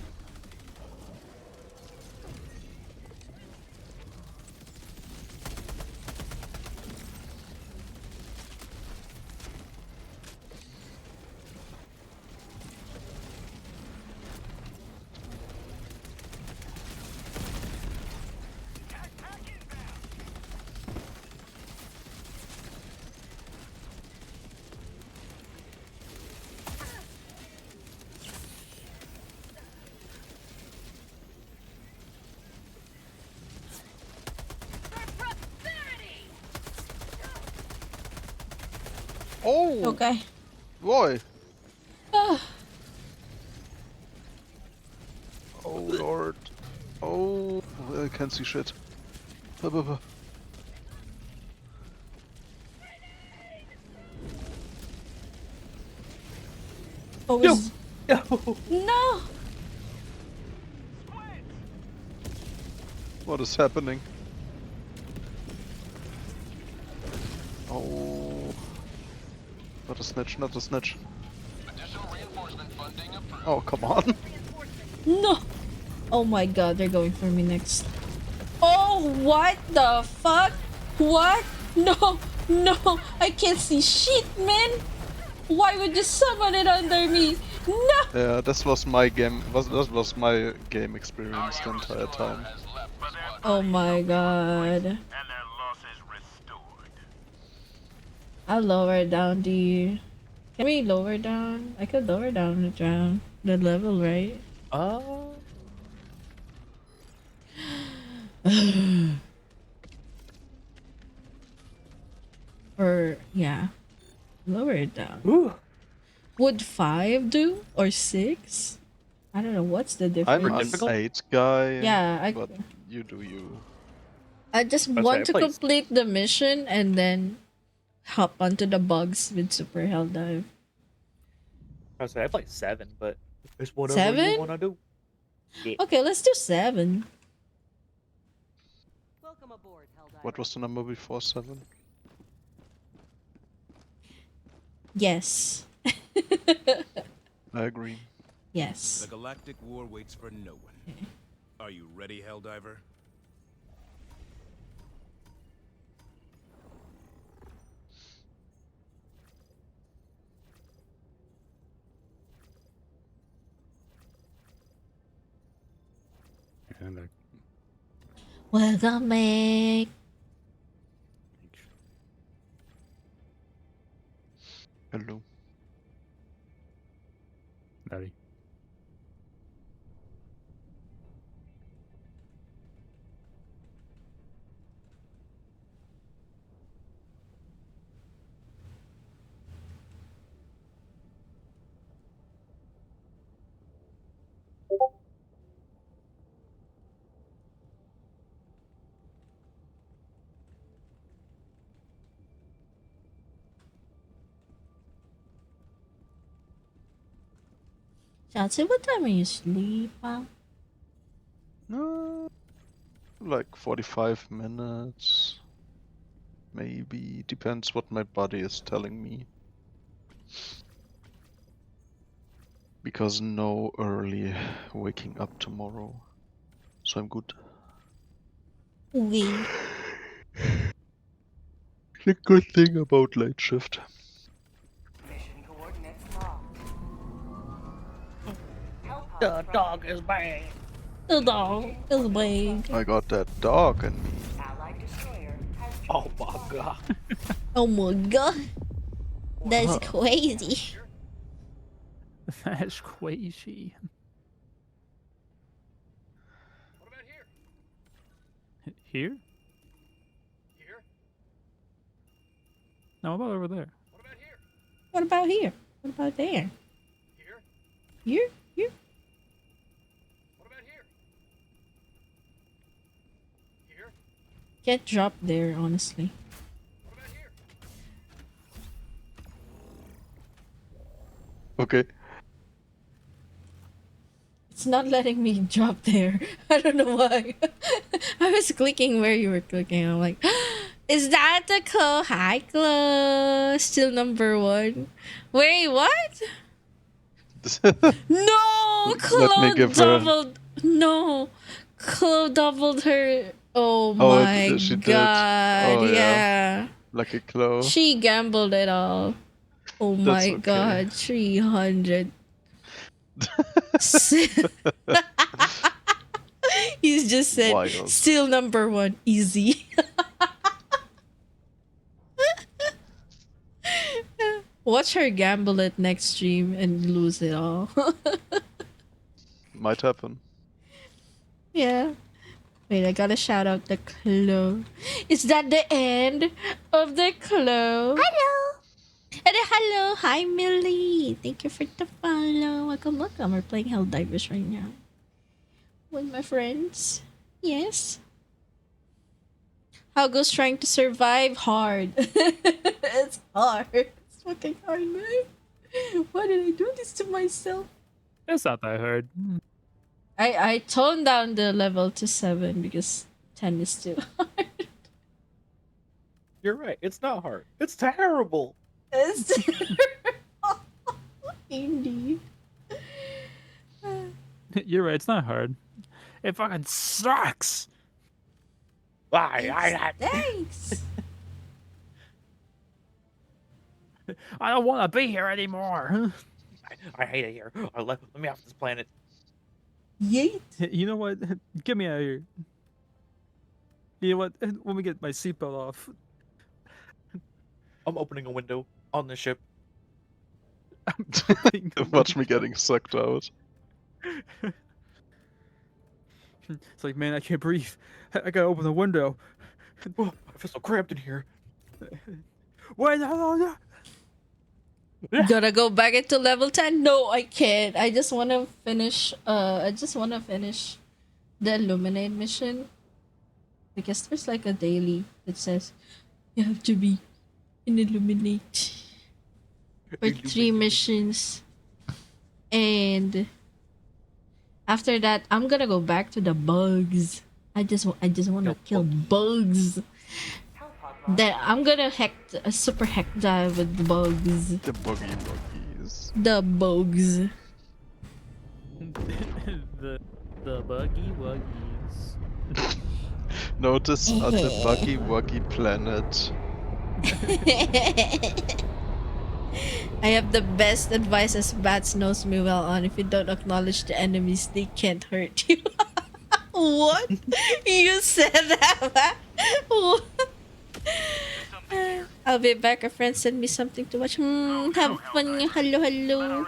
Oh! Okay. Boy! Ah. Oh lord. Oh, I can't see shit. Oh, is... No! What is happening? Oh. Not a snitch, not a snitch. Additional reinforcement funding approved. Oh, come on. No! Oh my god, they're going for me next. Oh, what the fuck? What? No! No! I can't see shit, man! Why would you summon it under me? No! Yeah, this was my game. That was my game experience the entire time. Oh my god. And their losses restored. I'll lower down the... Can we lower down? I could lower down the level, right? Or, yeah. Lower it down. Ooh. Would 5 do? Or 6? I don't know, what's the difference? I'm an difficult? 8 guy. Yeah, But you do you. I just That's want right, to please. complete the mission and then hop onto the bugs with Super Hell Dive. I was say I play 7, but it's whatever 7? you wanna do. Yeah. Okay, let's do 7. Welcome aboard, Helldiver. What was the number before 7? Yes. I agree. Yes. The galactic war waits for no one. Are you ready, Helldiver? And Welcome back. Hello. Daddy. Chelsea, what time are you sleeping? No, like 45 minutes. Maybe. Depends what my body is telling me. Because no early waking up tomorrow. So I'm good. We. The good thing about late shift. Mission coordinates locked. Hellpods The Prime. dog is bad. The dog is big. I got that dog in me. Allied destroyer has Oh joined my fire. god. Oh my god. That's Huh. crazy. That's crazy. What about here? Here? Here? No, what about over there? What about here? What about here? What about there? Here? Here? Here? What about here? Here? Get dropped there, honestly. What about here? Okay. It's not letting me drop there. I don't know why. I was clicking where you were clicking. I'm like, is that the Chloe? Hi, Chloe. Still number 1. Wait, what? No! Let me Chloe give her- doubled. No. Chloe doubled her. Oh Oh, my she did. god. Oh, yeah. Yeah. Lucky Chloe. She gambled it all. Oh That's my okay. god. 300. He's just said Wild. still number 1 easy. Watch her gamble it next stream and lose it all. Might happen. Yeah. Wait, I gotta shout out the Chloe. Is that the end of the Chloe? Hello. Hello. Hi, Millie. Thank you for the follow. Welcome. We're playing Helldivers right now. With my friends. Yes. How goes trying to survive hard? It's hard. It's fucking hard, man. Why did I do this to myself? It's not that hard. I toned down the level to 7 because 10 is too hard. You're right. It's not hard. It's terrible. It's indeed. You're right, it's not hard. It fucking sucks. Thanks. I don't want to be here anymore. I hate it here. Let me off this planet. Yeet. You know what? Get me out of here. You know what? Let me get my seatbelt off. I'm opening a window on the ship. Watch me getting sucked out. It's like, man, I can't breathe. I gotta open the window. Oh, I feel so cramped in here. Wait, no. Gotta go back into level 10? No, I can't. I just wanna finish the Illuminate mission. Because there's like a daily that says you have to be in Illuminate for 3 missions. And after that, I'm gonna go back to the bugs. I just wanna kill bugs. Then I'm gonna super heck dive with the bugs. The buggy buggies. The bugs. the buggy wuggies. Notice on the buggy wuggy planet. I have the best advice as Bats knows me well on. If you don't acknowledge the enemies, they can't hurt you. What? You said that? What? I'll be back. A friend sent me something to watch. Have fun. Hello.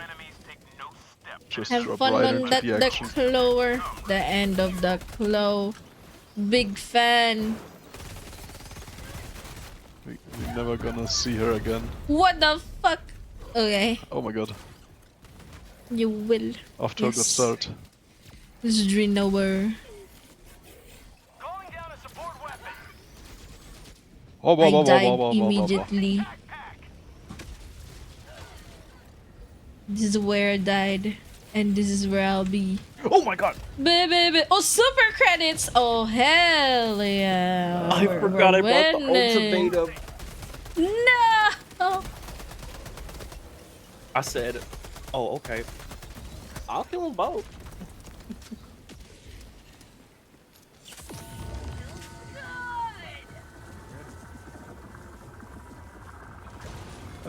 Just Have drop fun right on into that. the The action. Clover. The end of the Clo. Big fan. We're never gonna see her again. What the fuck? Okay. Oh my god. You will. Off to a good Yes. start. This is Drinower. Oh, I died immediately. This is where I died. And this is where I'll be. Oh my god! Baby. Oh, super credits! Oh, hell yeah. I forgot I bought the winning. ultimatum. No! I said, oh, okay. I'll kill them both.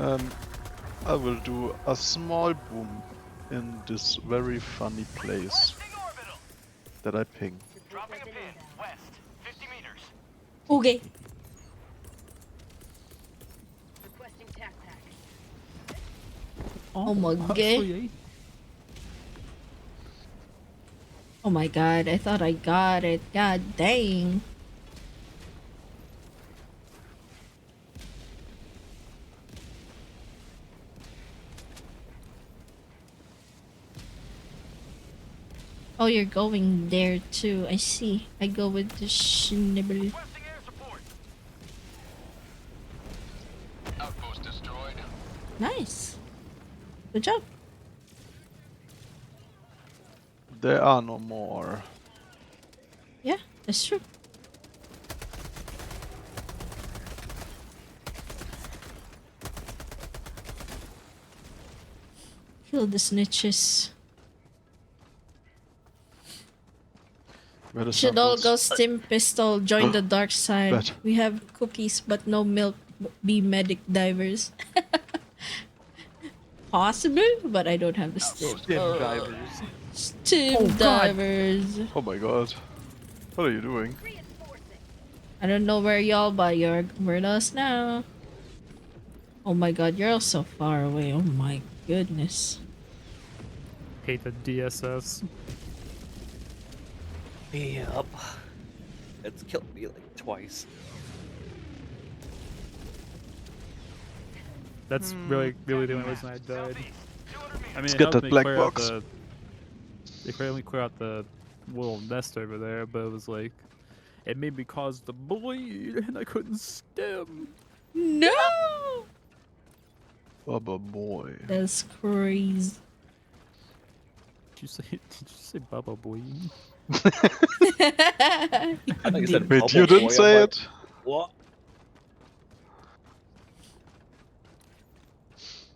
I will do a small boom in this very funny place that I ping. Dropping a pin. West. 50 meters. Okay. Requesting tac pack. Oh my god. Hopefully. Oh my god, I thought I got it. God dang. Oh, you're going there too. I see. I go with the schnibble. Requesting air support. Outpost destroyed. Nice. Good job. There are no more. Yeah, that's true. Kill the snitches. Where the Should all go samples? Stim Pistol, join the dark side. Bet. We have cookies but no milk. Be medic divers. Possible, but I don't have the stim. Stim divers. Stim divers. Oh my god. What are you doing? I don't know where y'all, but you're with us now. Oh my god, you're all so far away. Oh my goodness. Hate the DSS. Yep. It's killed me like twice. That's really the only reason I died. I mean, Let's it get helped that me black clear box. out they clearly clear out the little nest over there, but it was like, it made me cause the bleed, and I couldn't stem. No! Bubba boy. That's crazy. Did you say Bubba boy? I thought you said Wait, bubble you didn't boy. say I'm like, it? What?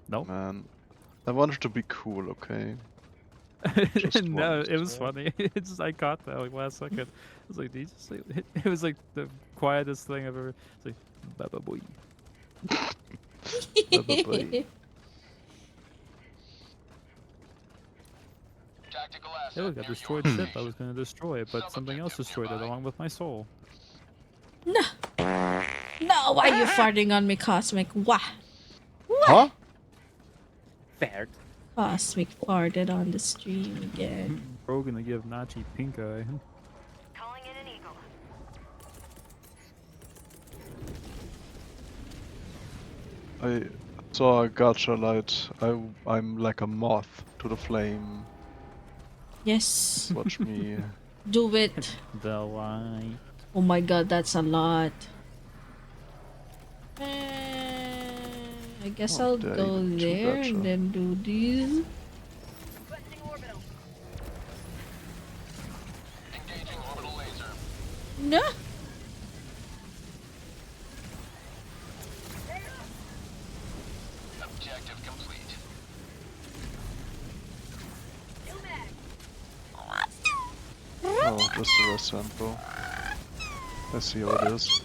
Nope. Man. I wanted to be cool, okay? Just No, once. it was funny. It's just, I caught that like last second. I was like, did you just say it was like the quietest thing I've ever. It's like Bubba boy. Bubba boy. Tactical Yeah, asset look, I near destroyed your ship I was gonna destroy, but something else destroyed it along with my soul. No. No, why are you farting on me, Cosmic? Why? Huh? Fair. Cosmic farted on the stream again. Bro gonna give Nachi pink eye. Calling in an eagle. I saw a gacha light. I'm like a moth to the flame. Yes, Watch me. do it. The light. Oh my god, that's a lot. I guess Oh, I'll there go you go, there gotcha. and then do these. Requesting orbital. engaging orbital laser. No. Objective complete. New mag. Oh, just a rest sample. I see how it is.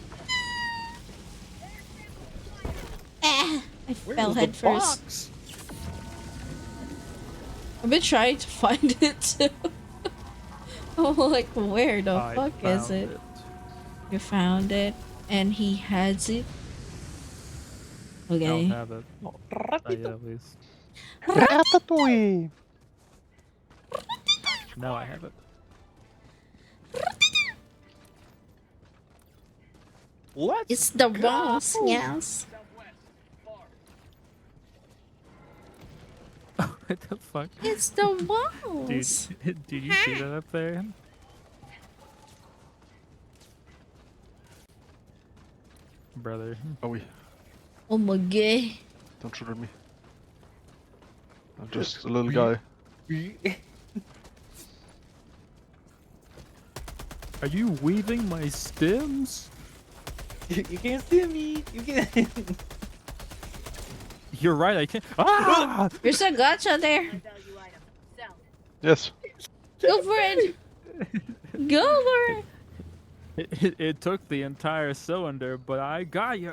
I Where fell was the head first. box? I've been trying to find it too. I'm like, where the I fuck is found it? You found it, and he has it. I don't Okay. have it. At least. Ratatouille! Now I have it. What? It's the walls, yes. What the fuck? It's the Dude, walls. did you see that up there? Brother. Oh, we Oh my god. don't shoot at me. I'm just a little guy. Are you weaving my stems? You can't see me. You can't. You're right, I can't. Ah! There's a gotcha there. Value item. South. Yes. Go for it. Go for it. It took the entire cylinder, but I got you.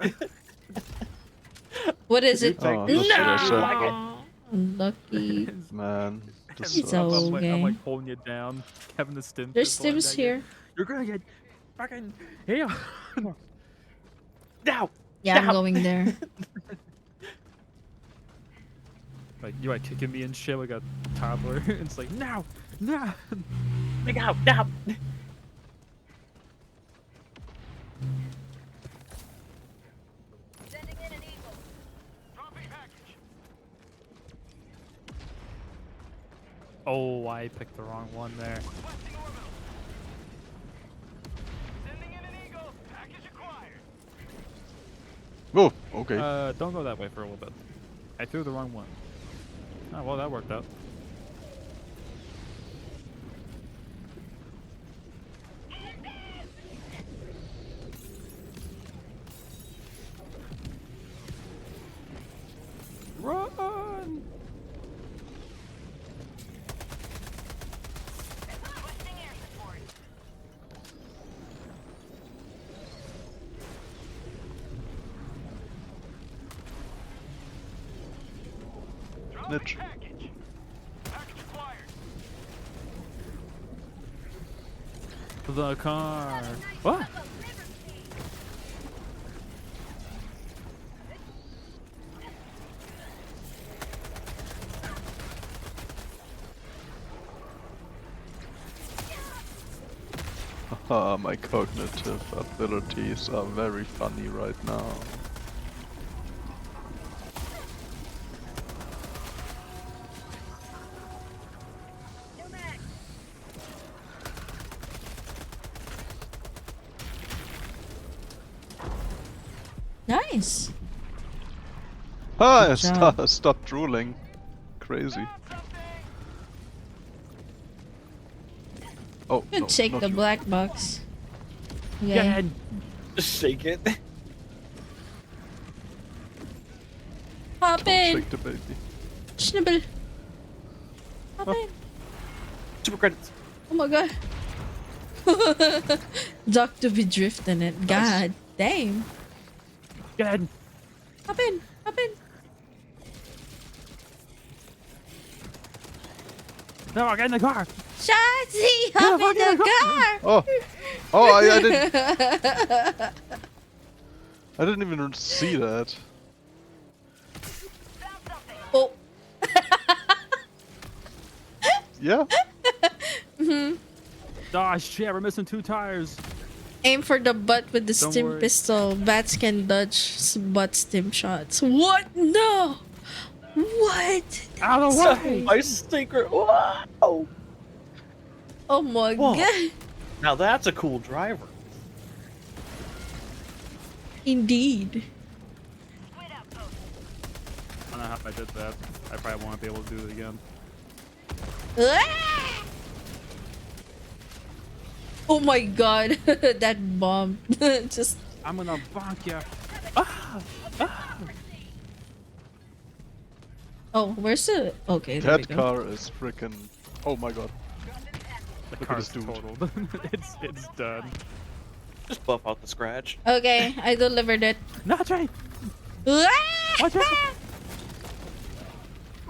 What is it? Oh, that's what I said. No! Unlucky. Man, this It's sucks. I'm okay. like holding you down. Having the stim. There's just flying stims at you. here. You're gonna get fucking here. Now. Yeah, I'm Now. going there. Like you like kicking me and shit like a toddler. It's like now, now. Dig out, now. Sending in an eagle. Oh, I picked the wrong one there. Oh, okay. Don't go that way for a little bit. I threw the wrong one. Oh well, that worked out. Run! Requesting air support. Snitch. The car. What? My cognitive abilities are very funny right now. Nice. Ah, Good job. stop drooling. Crazy. Oh, You no, take not the you. black box. Okay. Yeah. Just shake it. Hop Don't in. shake the baby. Snibble. Hop in. Super credits. Oh my god. Doctor be drifting it. God damn. Good. Hop in. Hop in. No, I got in the car. Shazzy, hop in the car. Oh, I didn't. I didn't even see that. Oh. Yeah. Ah, shit, we're missing 2 tires. Aim for the butt with the Don't stim worry. pistol. Bats can dodge butt stim shots. What? No. What? Out of the way. My secret. Wow. Oh my Whoa. god. Now that's a cool driver. Indeed. Squid outpost. I don't know how I did that. I probably won't be able to do it again. Ah! Oh my god. That bomb. Just. I'm gonna bonk ya. Oh, where's the. Okay, there we That go. car is freaking. Oh my god. The Look at car's this dude. totaled. it's done. Just buff out the scratch. Okay, I delivered it. Not right. Ah! Watch out.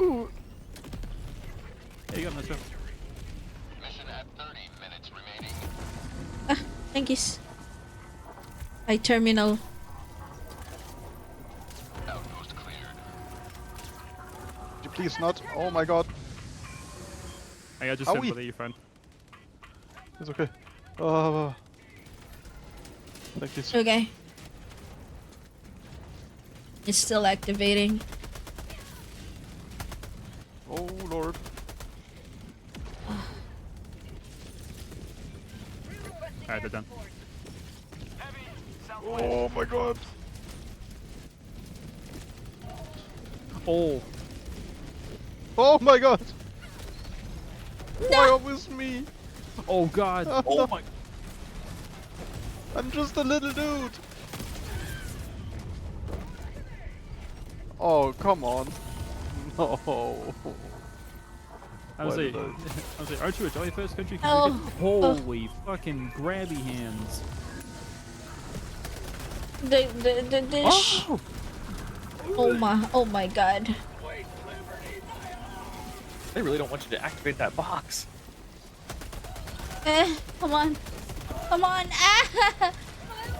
Ooh. There you go, Mr. Mission at 30 minutes remaining. Thank you. I terminal. Outpost cleared. Could you please not? Oh my god. I got just Owie. sympathy, you friend. It's okay. Thank you. Okay. It's still activating. Oh lord. Alright, they're done. Oh my god. Oh. Oh my god. Why No. always me? Oh god. Oh my. I'm just a little dude. Oh, come on. No. I was Why like, did I was like, aren't you a jellyfish country? Oh. Holy fucking grabby hands. The Oh! Oh my god. They really don't want you to activate that box. Come on. Come on. Ah!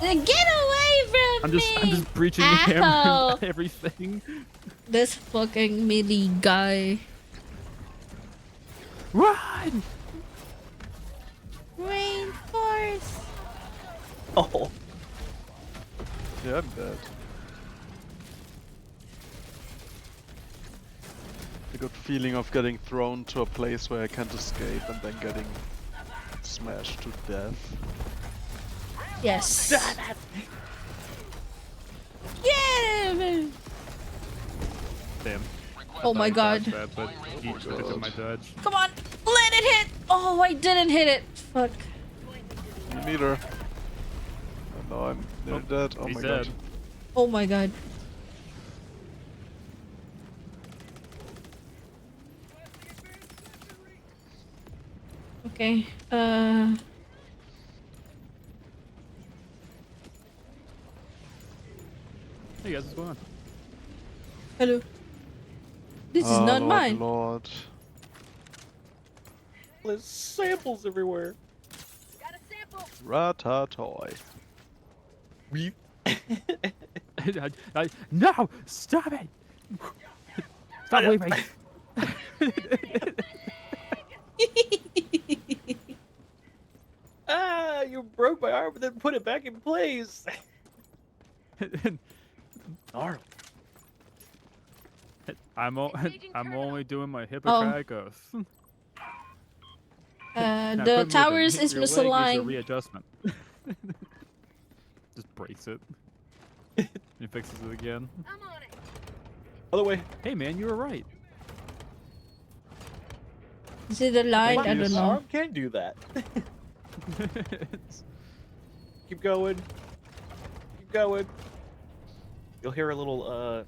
Get away from me! I'm just breaching the camera Ow. and everything. This fucking melee guy. Run! Rainforest. Oh. Yeah, I'm dead. The good feeling of getting thrown to a place where I can't escape and then getting smashed to death. Yes. Get him! Damn. Oh my god. That, but he took my dodge. Come on. Let it hit. Oh, I didn't hit it. Fuck. Me neither. Oh no, I'm near dead. Oh He's my dead. god. Oh my god. Okay. Hey guys, what's going on? Hello. This is Oh, not Lord, mine. Lord. There's samples everywhere. Ratatouille. We. No! Stop it! Stop leaving! Ah, you broke my arm and then put it back in place. Gnarly. I'm only doing my Hippocratic oath. Now The quit moving. towers is Your leg needs a misaligned. readjustment. Just breaks it. He fixes it again. Other way. Hey man, you were right. Is it aligned? I don't My know. arm can do that. Keep going. Keep going. You'll hear a little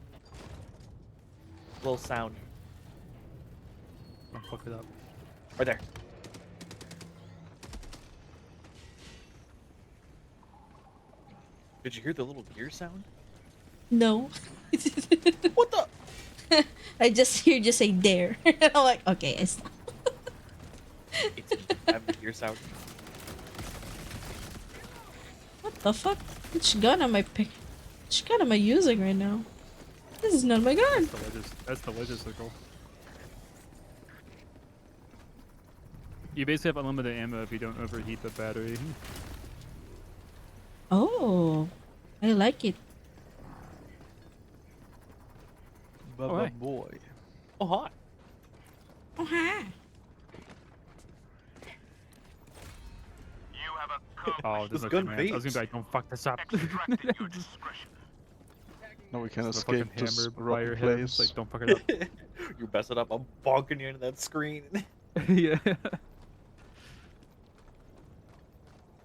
sound Don't fuck it up. right there. Did you hear the little gear sound? No. What the? I just hear you say dare. I'm like, okay, I stop. It's me. I have the gear sound. What the fuck? Which gun am I picking? Which gun am I using right now? This is not my gun. That's the logistical. You basically have unlimited ammo if you don't overheat the battery. Oh, I like it. Baba hey. boy. Oh, hi. Oh, hi. Oh, there's This no gun command. I was gonna beats. be like, don't fuck this up. Now we can Just a fucking escape this hammer by rotten your head. place. Like, don't fuck it up. You mess it up, I'm bonking you into that screen. Yeah.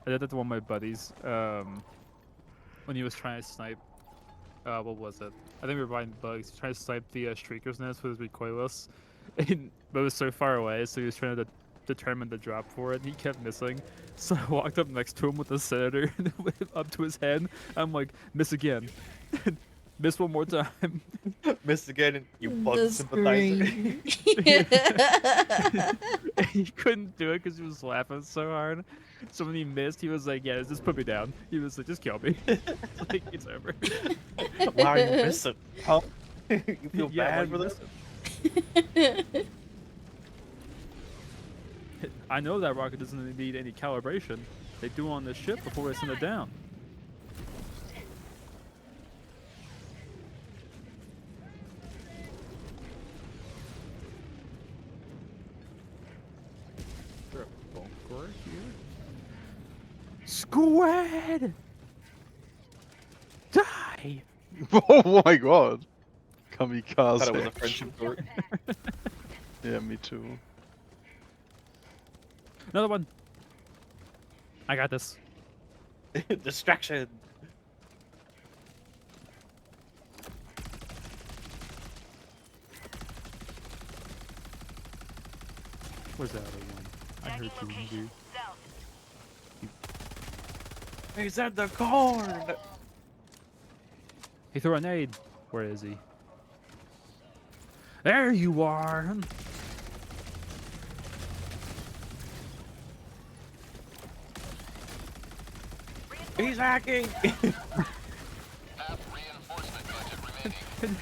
I did that to one of my buddies. When he was trying to snipe. What was it? I think we were buying bugs. He was trying to snipe the Streaker's Nest with his recoilless. But it was so far away, so he was trying to determine the drop for it, and he kept missing. So I walked up next to him with the senator up to his head. I'm like, miss again. Miss one more time. Miss again, and you bug The sympathizer. screen. He couldn't do it because he was laughing so hard. So when he missed, he was like, yeah, just put me down. He was like, just kill me. It's like, it's over. Why are you missing? Huh? You feel Yeah, bad why for you this? I know that rocket doesn't need any calibration. They do on the ship before they send it down. Is there a bunker here? Squid! Die! Oh my god. Kamikaze. Thought it was a friendship door. Yeah, me too. Another one! I got this. Distraction. Where's that other one? I heard you, dude. He's at the corn. He threw a nade. Where is he? There you are! He's hacking! Half reinforcement budget remaining.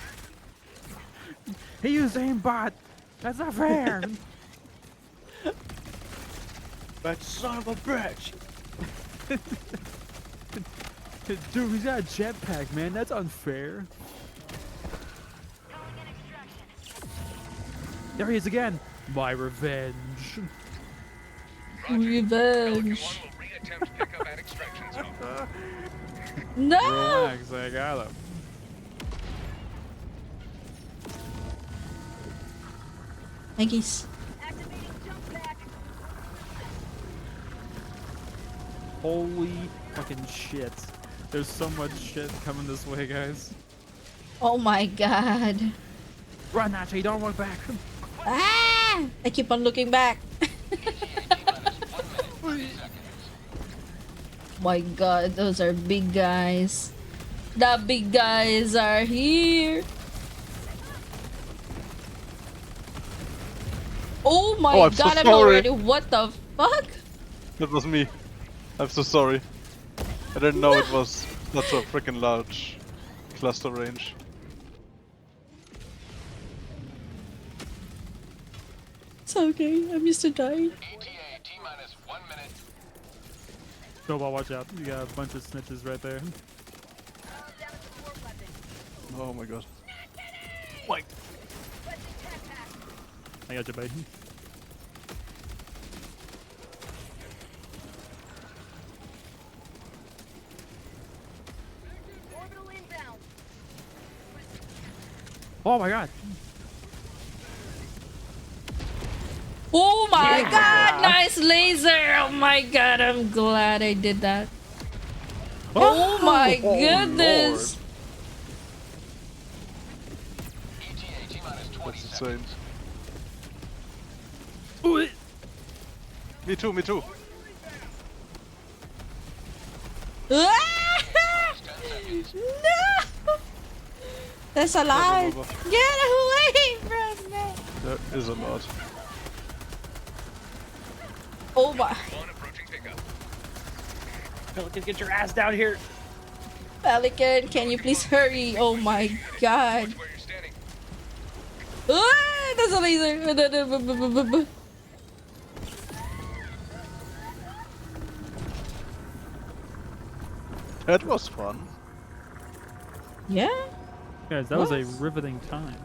He used aimbot! That's not fair! That son of a bitch! Dude, he's got a jetpack, man. That's unfair. Calling in extraction. There he is again. My revenge. Revenge. One will re-attempt pickup at extraction zone. No! Relax, I got him. Thankies. Activating jump pack. Holy fucking shit. There's so much shit coming this way, guys. Oh my god. Run, Nachi, don't look back. Ah! I keep on looking back. My god, those are big guys. The big guys are here. Oh my Oh, I'm so god, I'm sorry. already. What the fuck? That was me. I'm so sorry. I didn't know it was such a freaking large cluster range. It's okay, I'm used to dying. ETA T-minus 1 minute. Snowball, watch out. You got a bunch of snitches right there. Oh my god. Like, I got you, buddy. Orbital inbound. Oh my god. Oh my god, nice laser! Oh my god, I'm glad I did that. Oh my goodness! ETA T-minus 20 That's seconds. insane. Me too, me too. Ah! No! That's a lot. Get away from me! There is a lot. Oh my. One approaching pickup. Pelican, get your ass down here! Pelican, can you please hurry? Oh my god. Where you're standing. Ah, that's a laser. That was fun. Yeah? Guys, that was a What? riveting time.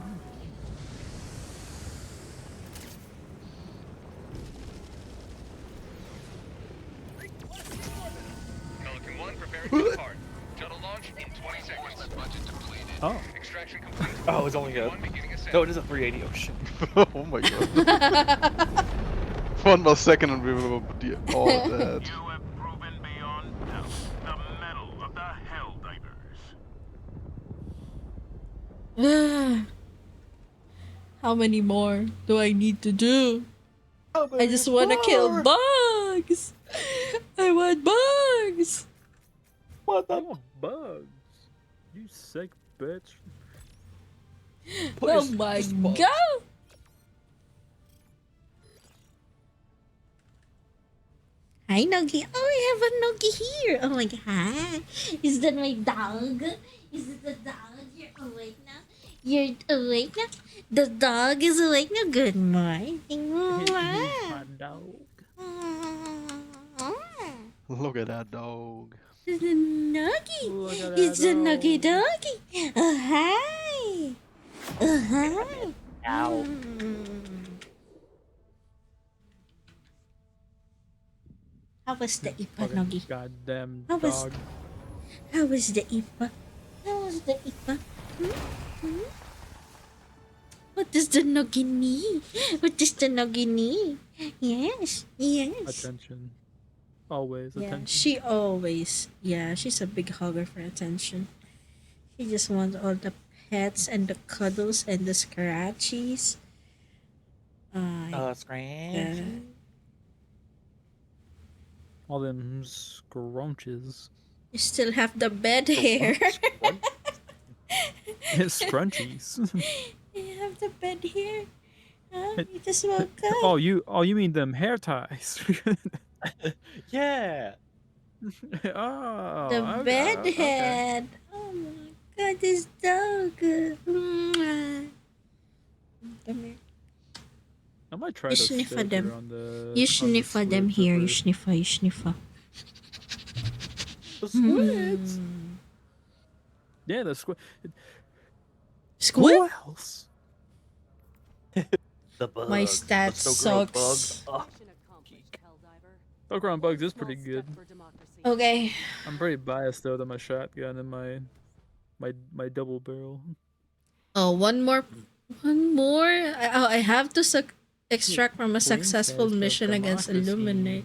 Pelican 1 preparing to depart. Shuttle launch in 20 seconds. Budget depleted. Oh. Extraction complete. Oh, it's only a... One beginning ascent. No, it is a 380. Oh, shit. Oh my god. One more second and we were all dead. You have proven beyond doubt the mettle of the Helldivers. How many more do I need to do? I just want to kill bugs. I want bugs. What the... Oh, bugs. You sick bitch. Oh my god. Hi, Nuggy. Oh, we have a Nuggy here. Oh my god. Hi. Is that my dog? Is it the dog? You're awake now? You're awake now? The dog is awake now? Good morning. My dog. Look at that dog. It's a Nuggy. Look at that It's a dog. Nuggy doggy. Oh, hi. Oh, hi. Ow. How was the IPA, Fucking Nuggy? goddamn How was- dog. How was the IPA? How was the IPA? What does the Nuggy need? What does the Nuggy need? Yes, yes. Attention. Always Yeah, attention. she always, she's a big hugger for attention. She just wants all the pets and the cuddles and the scratchies. Scratch. Yeah. All them scrunches. You still have the bed hair. Scrunchies. You have the bed here. Huh? You just woke up. Oh, you mean them hair ties? Yeah. Oh, The okay, bed okay. head. Oh my god, this dog. Mwah. Come here. I might try You to sniffer stick them. on the. You on the sniffer them squid here. You pepper. sniffer. You sniffer. The squids. Yeah, the squid. Squid? Who else? The bugs. My the stats so-called bugs. sucks. Oh, Pokemon Bugs is pretty good. Okay. I'm pretty biased though to my shotgun and my double barrel. Oh, one more. One more. I have to extract from a successful Princess of mission against democracy. Illuminate.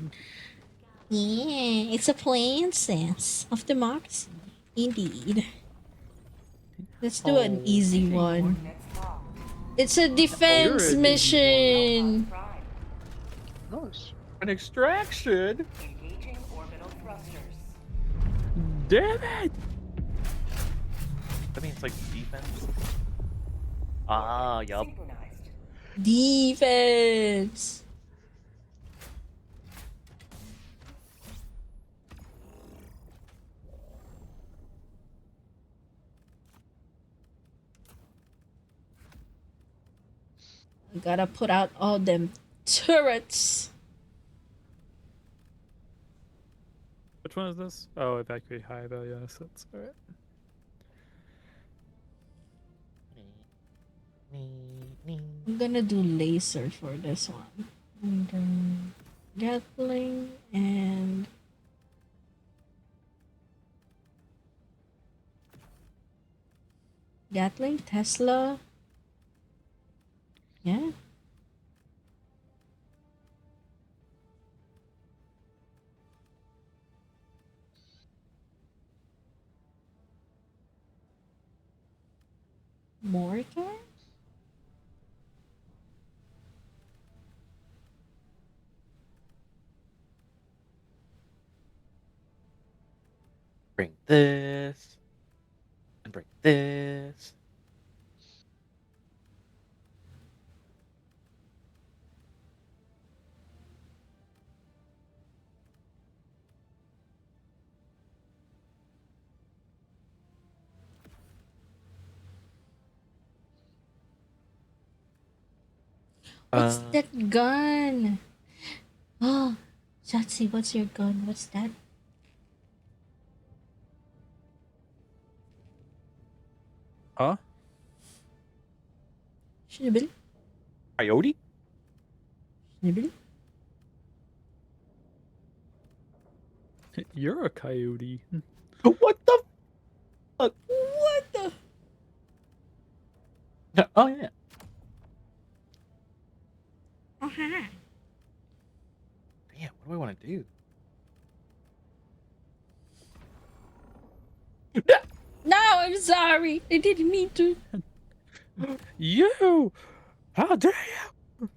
Yeah, it's a princess of democracy. Indeed. Let's do an easy one. It's a defense You're a mission. Nice. an extraction. Engaging orbital thrusters. Damn it! I mean, it's like defense. Ah, yup. Synchronized. Defense. I gotta put out all them turrets. Which one is this? Oh, evacuate high value assets. Alright. I'm gonna do laser for this one. And then Gatling and Gatling, Tesla. Yeah. Mortar? Bring this. And bring this. What's that gun? Oh, Shotzi, what's your gun? What's that? Huh? Schnibble? Coyote? Schnibble? You're a coyote. What the fuck? What the? Oh, yeah. Uh-huh. Damn, what do I want to do? No, I'm sorry. I didn't mean to. You! How dare you!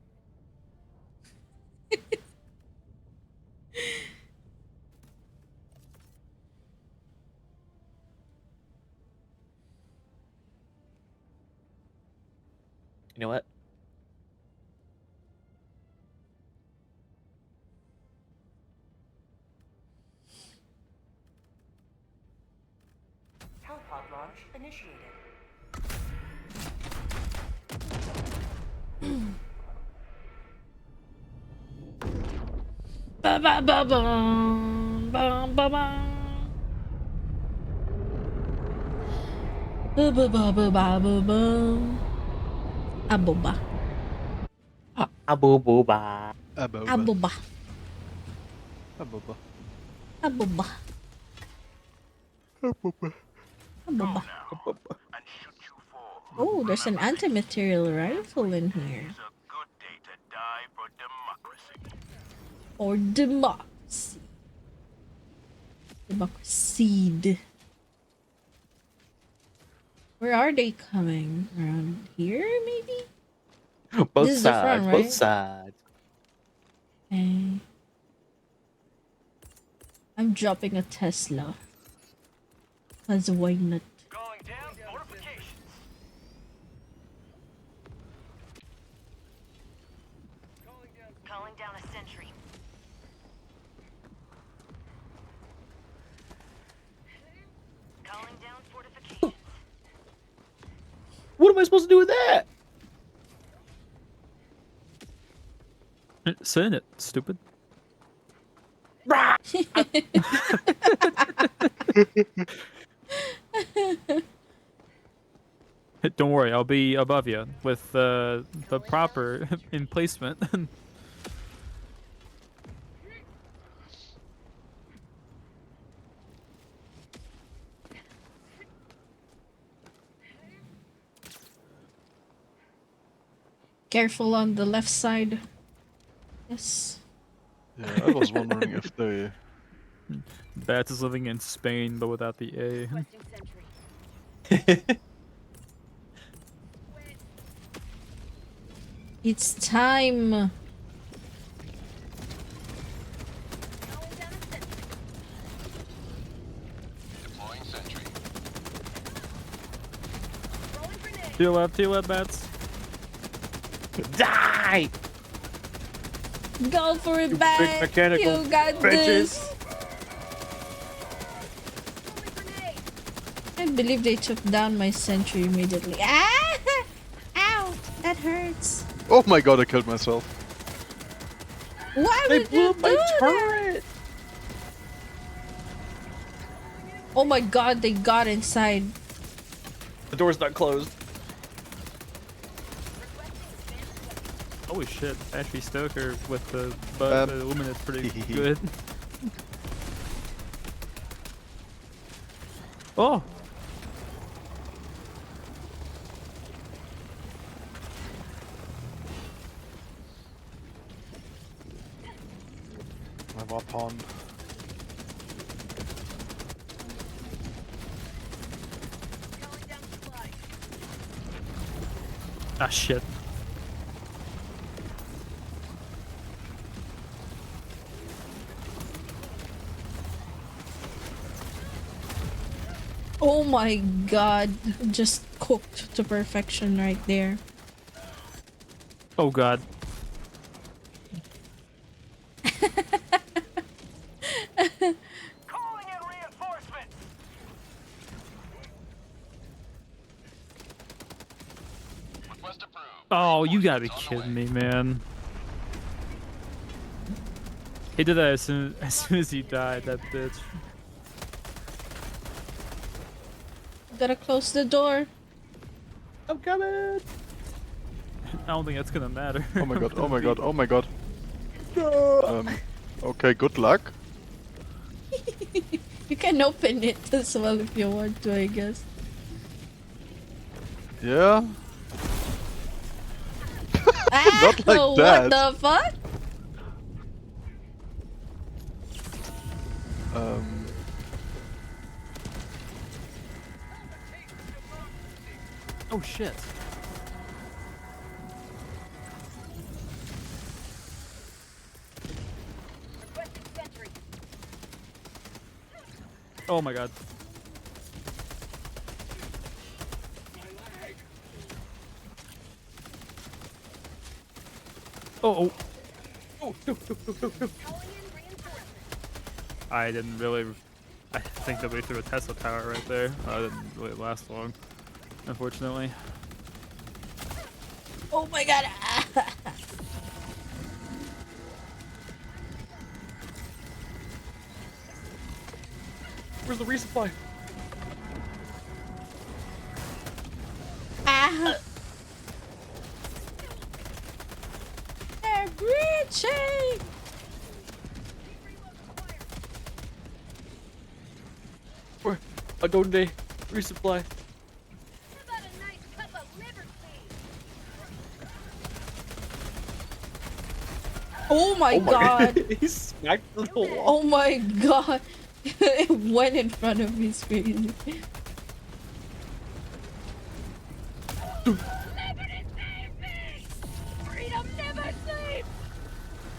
You know what? Hellpod launch initiated. Ba ba ba bum bum ba bum. Ba ba ba ba ba ba bum. Aboba. Abububa. Aboba. Aboba. Aboba. Aboba. Aboba. Aboba. Oh, there's an anti-material rifle in here. Or democracy. Democracy. Where are they coming? Around here, maybe? Both This is the sides. front, Both right? sides. Okay. I'm dropping a Tesla. Cause why not? Calling down fortifications. Calling down a sentry. Calling down fortifications. What am I supposed to do with that? Sit in it, stupid. Don't worry, I'll be above you with the proper emplacement. Careful on the left side. Yes. Yeah, I was wondering if they. Bats is living in Spain, but without the A. Requesting sentry. It's time. Calling down a sentry. Deploying sentry. Throwing grenade. To your left, bats. Die! Go for it, Bat. mechanical You got bitches. this. Throwing grenade. I believe they took down my sentry immediately. Ah! Ow! That hurts. Oh my god, I killed myself. Why They would blew you up do my that? turret! Oh my god, they got inside. The door's not closed. Holy shit, Ashley Stoker with the bug illuminate's pretty good. Oh! My weapon. Calling down supplies. Ah shit. Oh my god. Just cooked to perfection right there. Oh god. Calling in reinforcements. Request approved. Oh, you gotta be kidding me, man. He did that as soon as he died, that bitch. Gotta close the door. I'm coming! I don't think that's gonna matter. Oh my god, oh my god, oh my god. Okay, good luck. You can open it as well if you want to, I guess. Yeah? Ah, Not like what that. the fuck? Oh shit. Requesting sentry. Oh my god. Oh, Calling in reinforcements. I didn't really. I think that we threw a Tesla tower right there. That didn't really last long, unfortunately. Oh my god. Where's the resupply? Ah. They're breaching. Where? A golden day. Resupply. How about a nice cup of liberty? Oh my god. He smacked the wall. Oh my god. It went in front of me, crazy. Freedom never sleeps!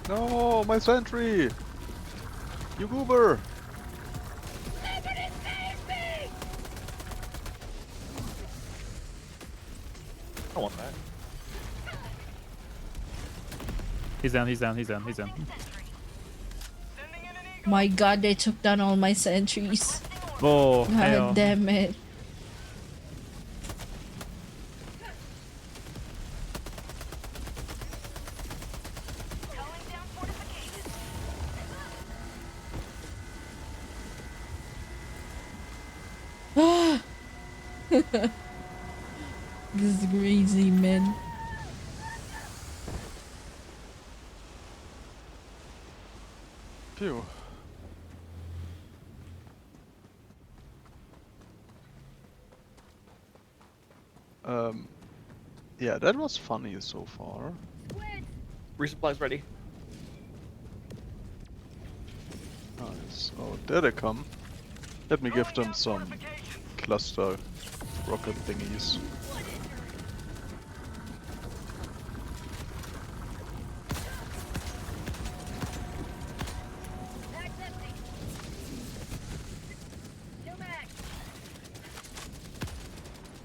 No, my sentry! You goober! Liberty save me! I want that. He's down, he's down, he's down, he's down. My god, they took down all my sentries. Oh, God hell. damn it. This is crazy, man. Phew. Yeah, that was funny so far. Resupply's ready. Nice. Oh, there they come. Let me give them some cluster rocket thingies.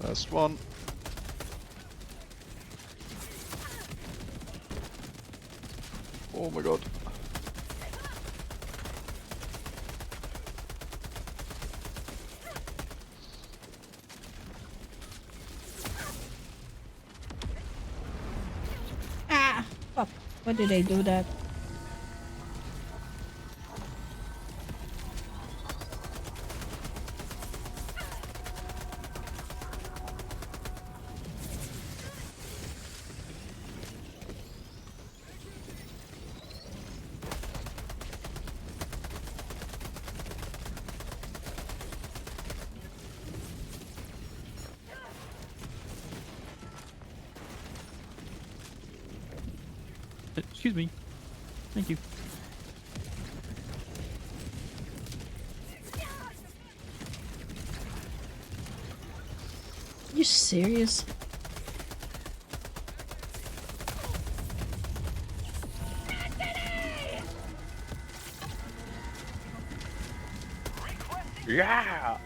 Last one. Oh my god. Ah! Fuck. Why did I do that? Excuse me. Thank you. You serious? Yeah.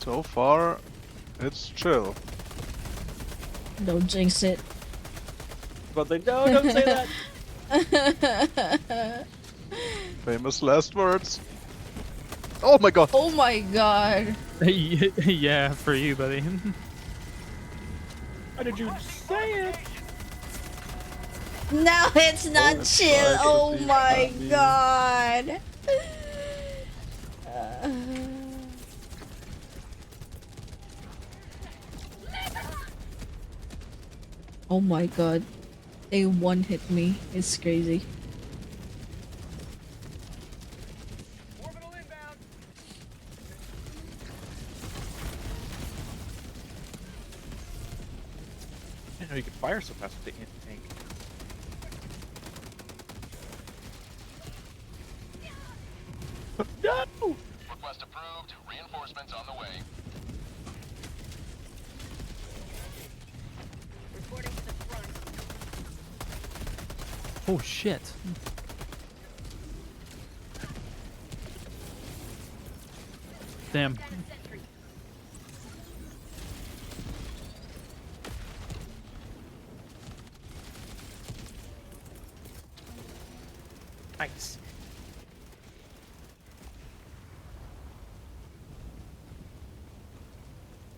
So far, it's chill. Don't jinx it. But they don't say that. Famous last words. Oh my god! Oh my god. Yeah, for you, buddy. How did you say it? No, it's not it's chill. like Oh if you my can't be- god. Oh my god. They one hit me. It's crazy. Orbital inbound. I didn't know you could fire so fast with the anti-tank. No! Request approved. Reinforcements on the way. Reporting to the front. Oh shit. Damn. Got a sentry. Nice.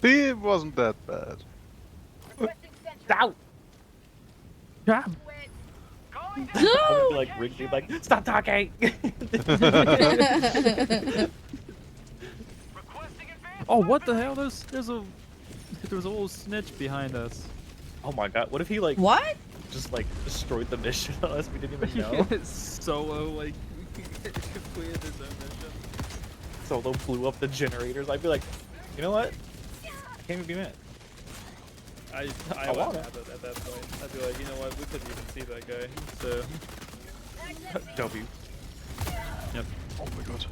It wasn't that bad. Requesting sentry. Ow! Yeah. Quit. I'm gonna be like Wrigley, like, stop talking! Oh, what the hell? There's a little snitch behind us. Oh my god, what if he like What? just like destroyed the mission on us? We didn't even know. Solo like completed his own mission. Solo blew up the generators. I'd be like, you know what? I can't even be mad. I I would wanna. have it at that point. I'd be like, you know what? We couldn't even see that guy. So W. yep. Oh my god.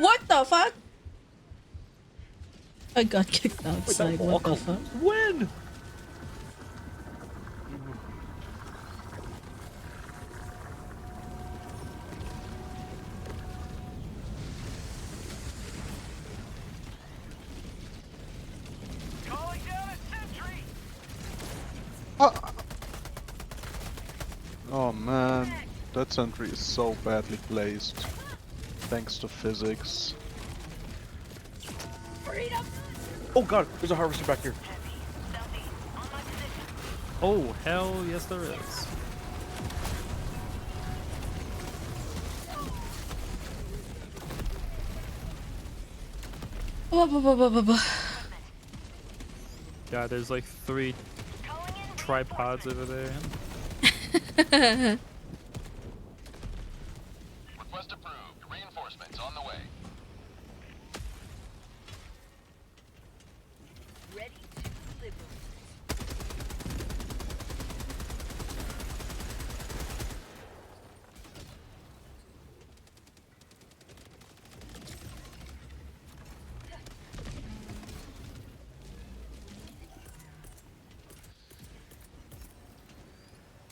what the fuck? I got kicked Wait, outside. that What the wall. fuck? When? Calling down a sentry. Oh man, that sentry is so badly placed. Thanks to physics. Oh god, there's a harvester back here. Oh, hell yes there is. Yeah, there's like 3 tripods over there. Request approved. Reinforcements on the way. Ready to deliver.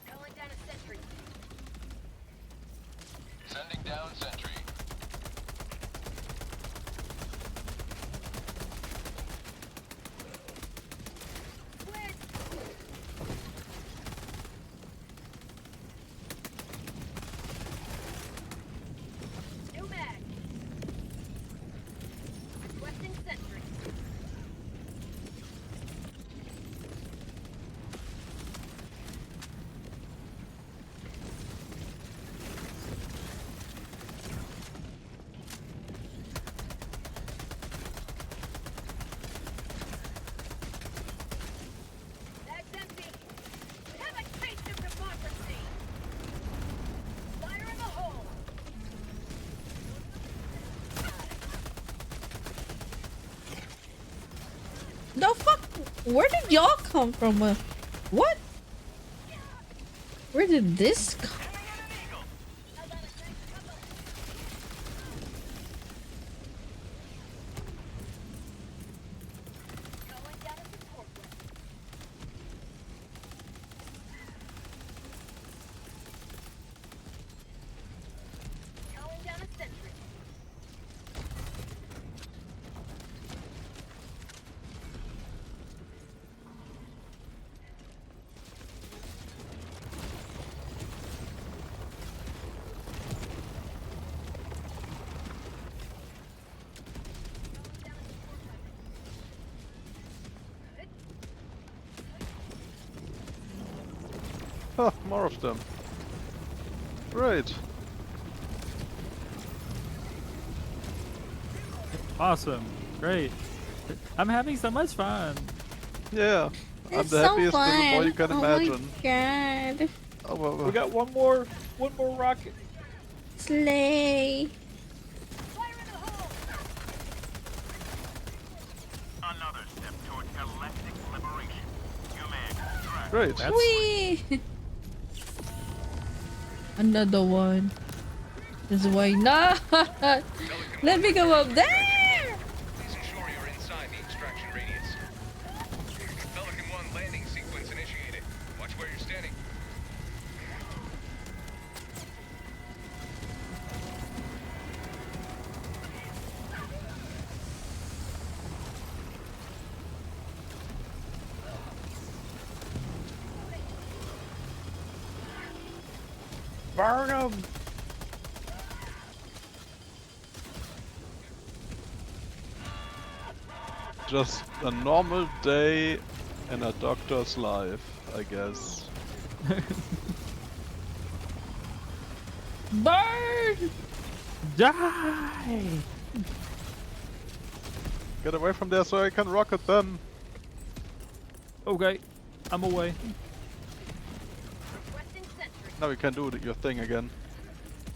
Calling down a sentry. Sending down sentry. New mag. Requesting sentry. That's empty. Have a taste of democracy. Fire in the hole. The fuck? Where did y'all come from? What? Where did this come? Calling down a support weapon. Calling down a sentry. Ah, more of them. Great. Awesome. Great. I'm having so much fun. Yeah. I'm It's the so happiest fun. little boy you can Oh imagine. my god. Oh, well, We got one more rocket. Slay. Fire in the hole. Another step toward galactic liberation. Human. great. That's Whee! Another one. This is why not. Let me go up there. Please ensure you're inside the extraction radius. Pelican 1 landing sequence initiated. Watch where you're standing. Burn him! Just a normal day in a doctor's life, I guess. Bird. Die! Get away from there so I can rocket them. Okay, I'm away. Requesting sentry. Now you can do your thing again.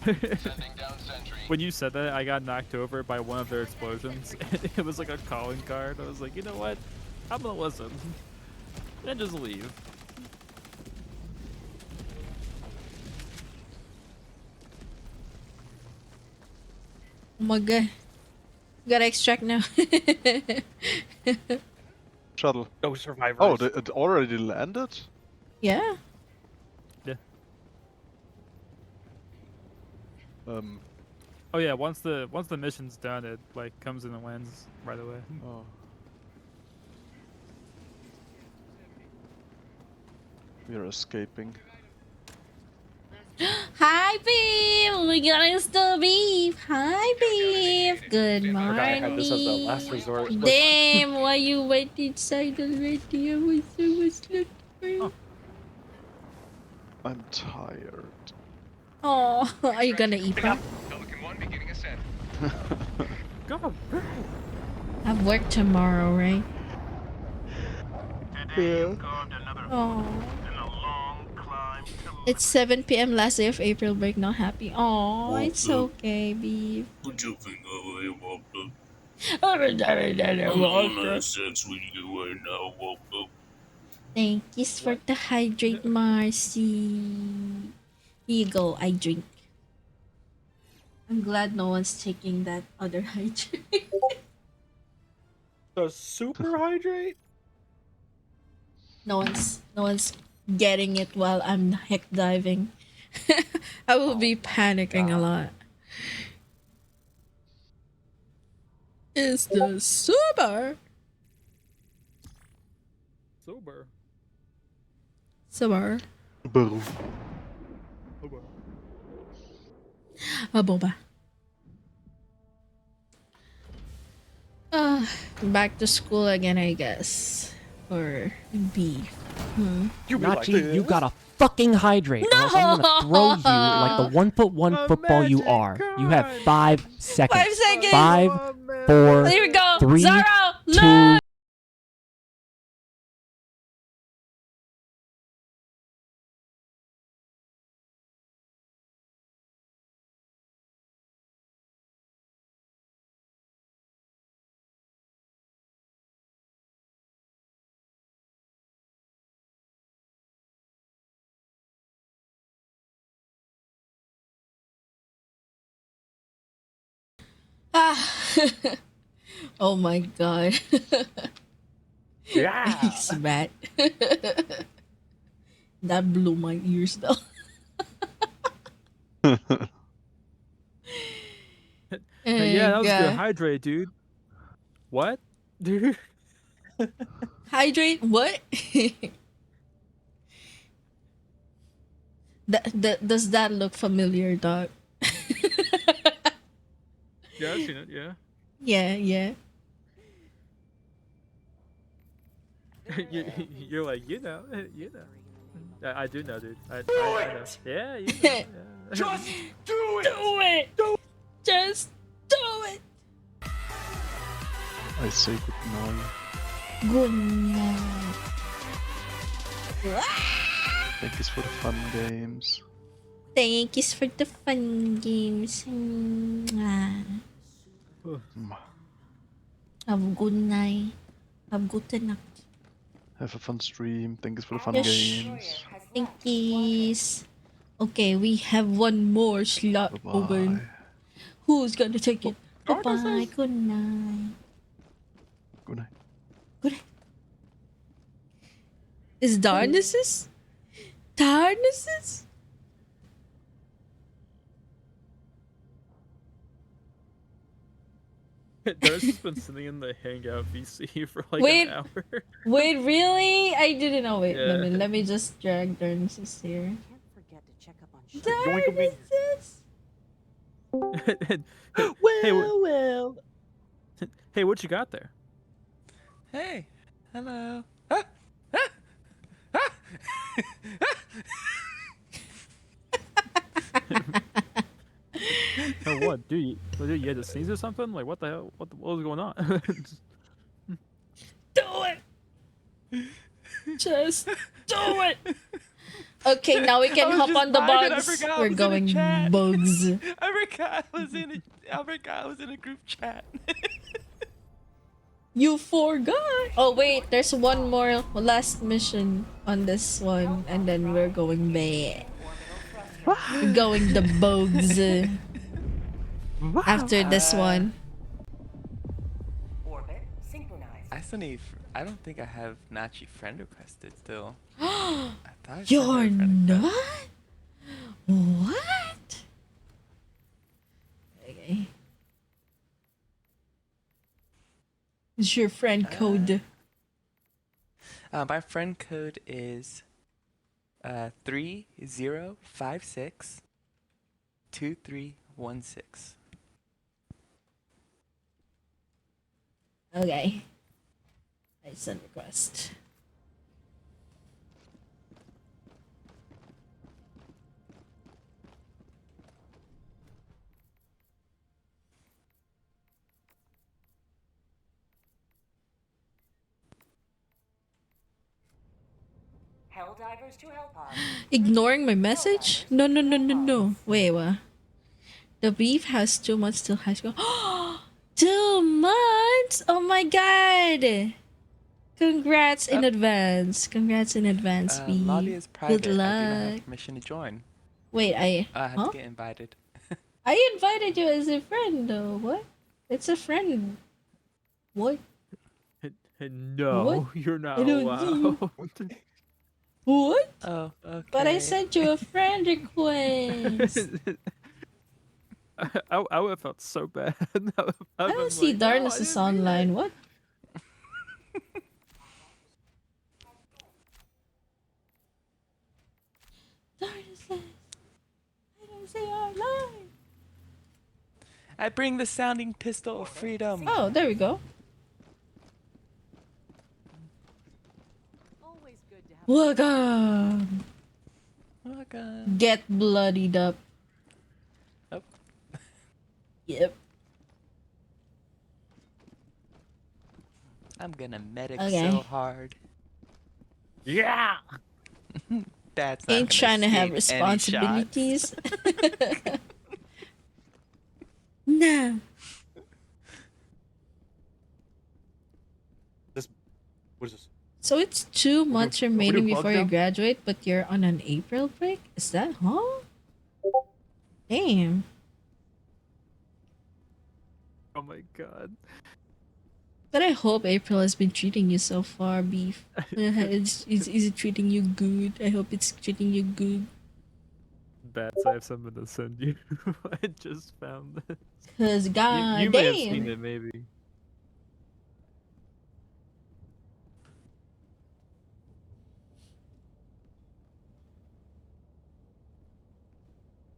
Sending down sentry. When you said that, I got knocked over by one of their explosions. It was like a calling card. I was like, you know what? I'm gonna listen. And just leave. Oh my god. Gotta extract now. Shuttle. No survivors. Oh, it already landed? Yeah. Oh yeah, once the mission's done, it like comes in and lands right away. Oh. We are escaping. Hi, babe. We gotta still beef. Hi, babe. Good I forgot I had this as the morning. last resort. Damn, why you went inside already? I was looking for you. I'm tired. Oh, are you gonna eat pop? Pelican 1 beginning ascent. God. I have work tomorrow, right? Yeah. Oh. It's 7 p.m. last day of April break, not happy. Oh, it's okay, beef. Put your finger away, Walter. Thank Sense we do right now, Walter. you for the hydrate, Marcy. Here you go, I drink. I'm glad no one's taking that other hydrate. The super hydrate? No one's getting it while I'm heck diving. I will be panicking a lot. Is the super Sober. super Boom. a boba? Back to school again, I guess. Or beef. You Nachi, you got a fucking hydrate, or else I'm gonna throw you like the 1-foot-1 football you are. You have 5 seconds. 5 seconds. 5, 4, Here we go. 3, Zoro, 2. look. Ah. Oh my god. Yeah. He's mad. That blew my ears though. Yeah, that was good. God. Hydrate, dude. What? Dude. Hydrate? What? Does that look familiar, dog? Yeah, I've seen it, yeah. Yeah. You're like, you know. I do know, dude. I know. Yeah, you know. Yeah. Just do it! Do it! Just do it! I say goodnight. Good night. Thank you for the fun games. Thank you for the fun games. Mwah. Have a good night. Have a good night. Have a fun stream. Thank you for the fun Yes. games. Thank you. Okay, we have one more slot Bye-bye. open. Who's gonna take it? Bye-bye. Good night. Good night. Good night. Is Darnassus? Darnassus? Dar's just been sitting in the Hangout VC for like Wait. an hour. Wait, really? I didn't know. Wait, Yeah. let me just drag Darnassus here. Can't forget to check up on Darnassus! Well. Hey, what you got there? Hey, hello. Oh, what? Dude, you had to sneeze or something? Like, what the hell? What was going on? Do it! Just do it! Okay, now we can hop on the bugs. We're going bugs. I forgot I was in a group chat. You forgot. Oh wait, there's one more last mission on this one, and then we're going back. We're going the bugs after this one. Destiny, I don't think I have Nachi friend requested still. I thought I sent her a You're friend request. not? What? Okay. What's your friend code? My friend code is 3056 2316. Okay. I send request. Helldivers to Hellpod. Ignoring my message? No, no, no, no, no. Wait, what? The beef has 2 months till high school. 2 months? Oh my god! Congrats in advance. Congrats in advance, Lobby beef. is private. Good I do not luck. have permission to join. Wait, I have to get invited. I invited you as a friend, though. What? It's a friend. What? No, What? you're not I don't allowed. What? Oh, okay. But I sent you a friend request. I would have felt so bad. I don't see Darkness is online. What? Darkness says, I don't say online. I bring the sounding pistol of freedom. Oh, there we go. Welcome. Welcome. Get bloodied up. Oh. Yep. I'm gonna medic Okay. so hard. Yeah. That's not Ain't gonna trying to have escape any shots. responsibilities. No. What is this? So it's 2 months remaining bug before you down? graduate, but you're on an April break? Is that Damn. Oh my god. But I hope April has been treating you so far, Beef. Is it treating you good? I hope it's treating you good. Bats, I have something to send you. I just found this. Cause god you may have seen damn. it, maybe.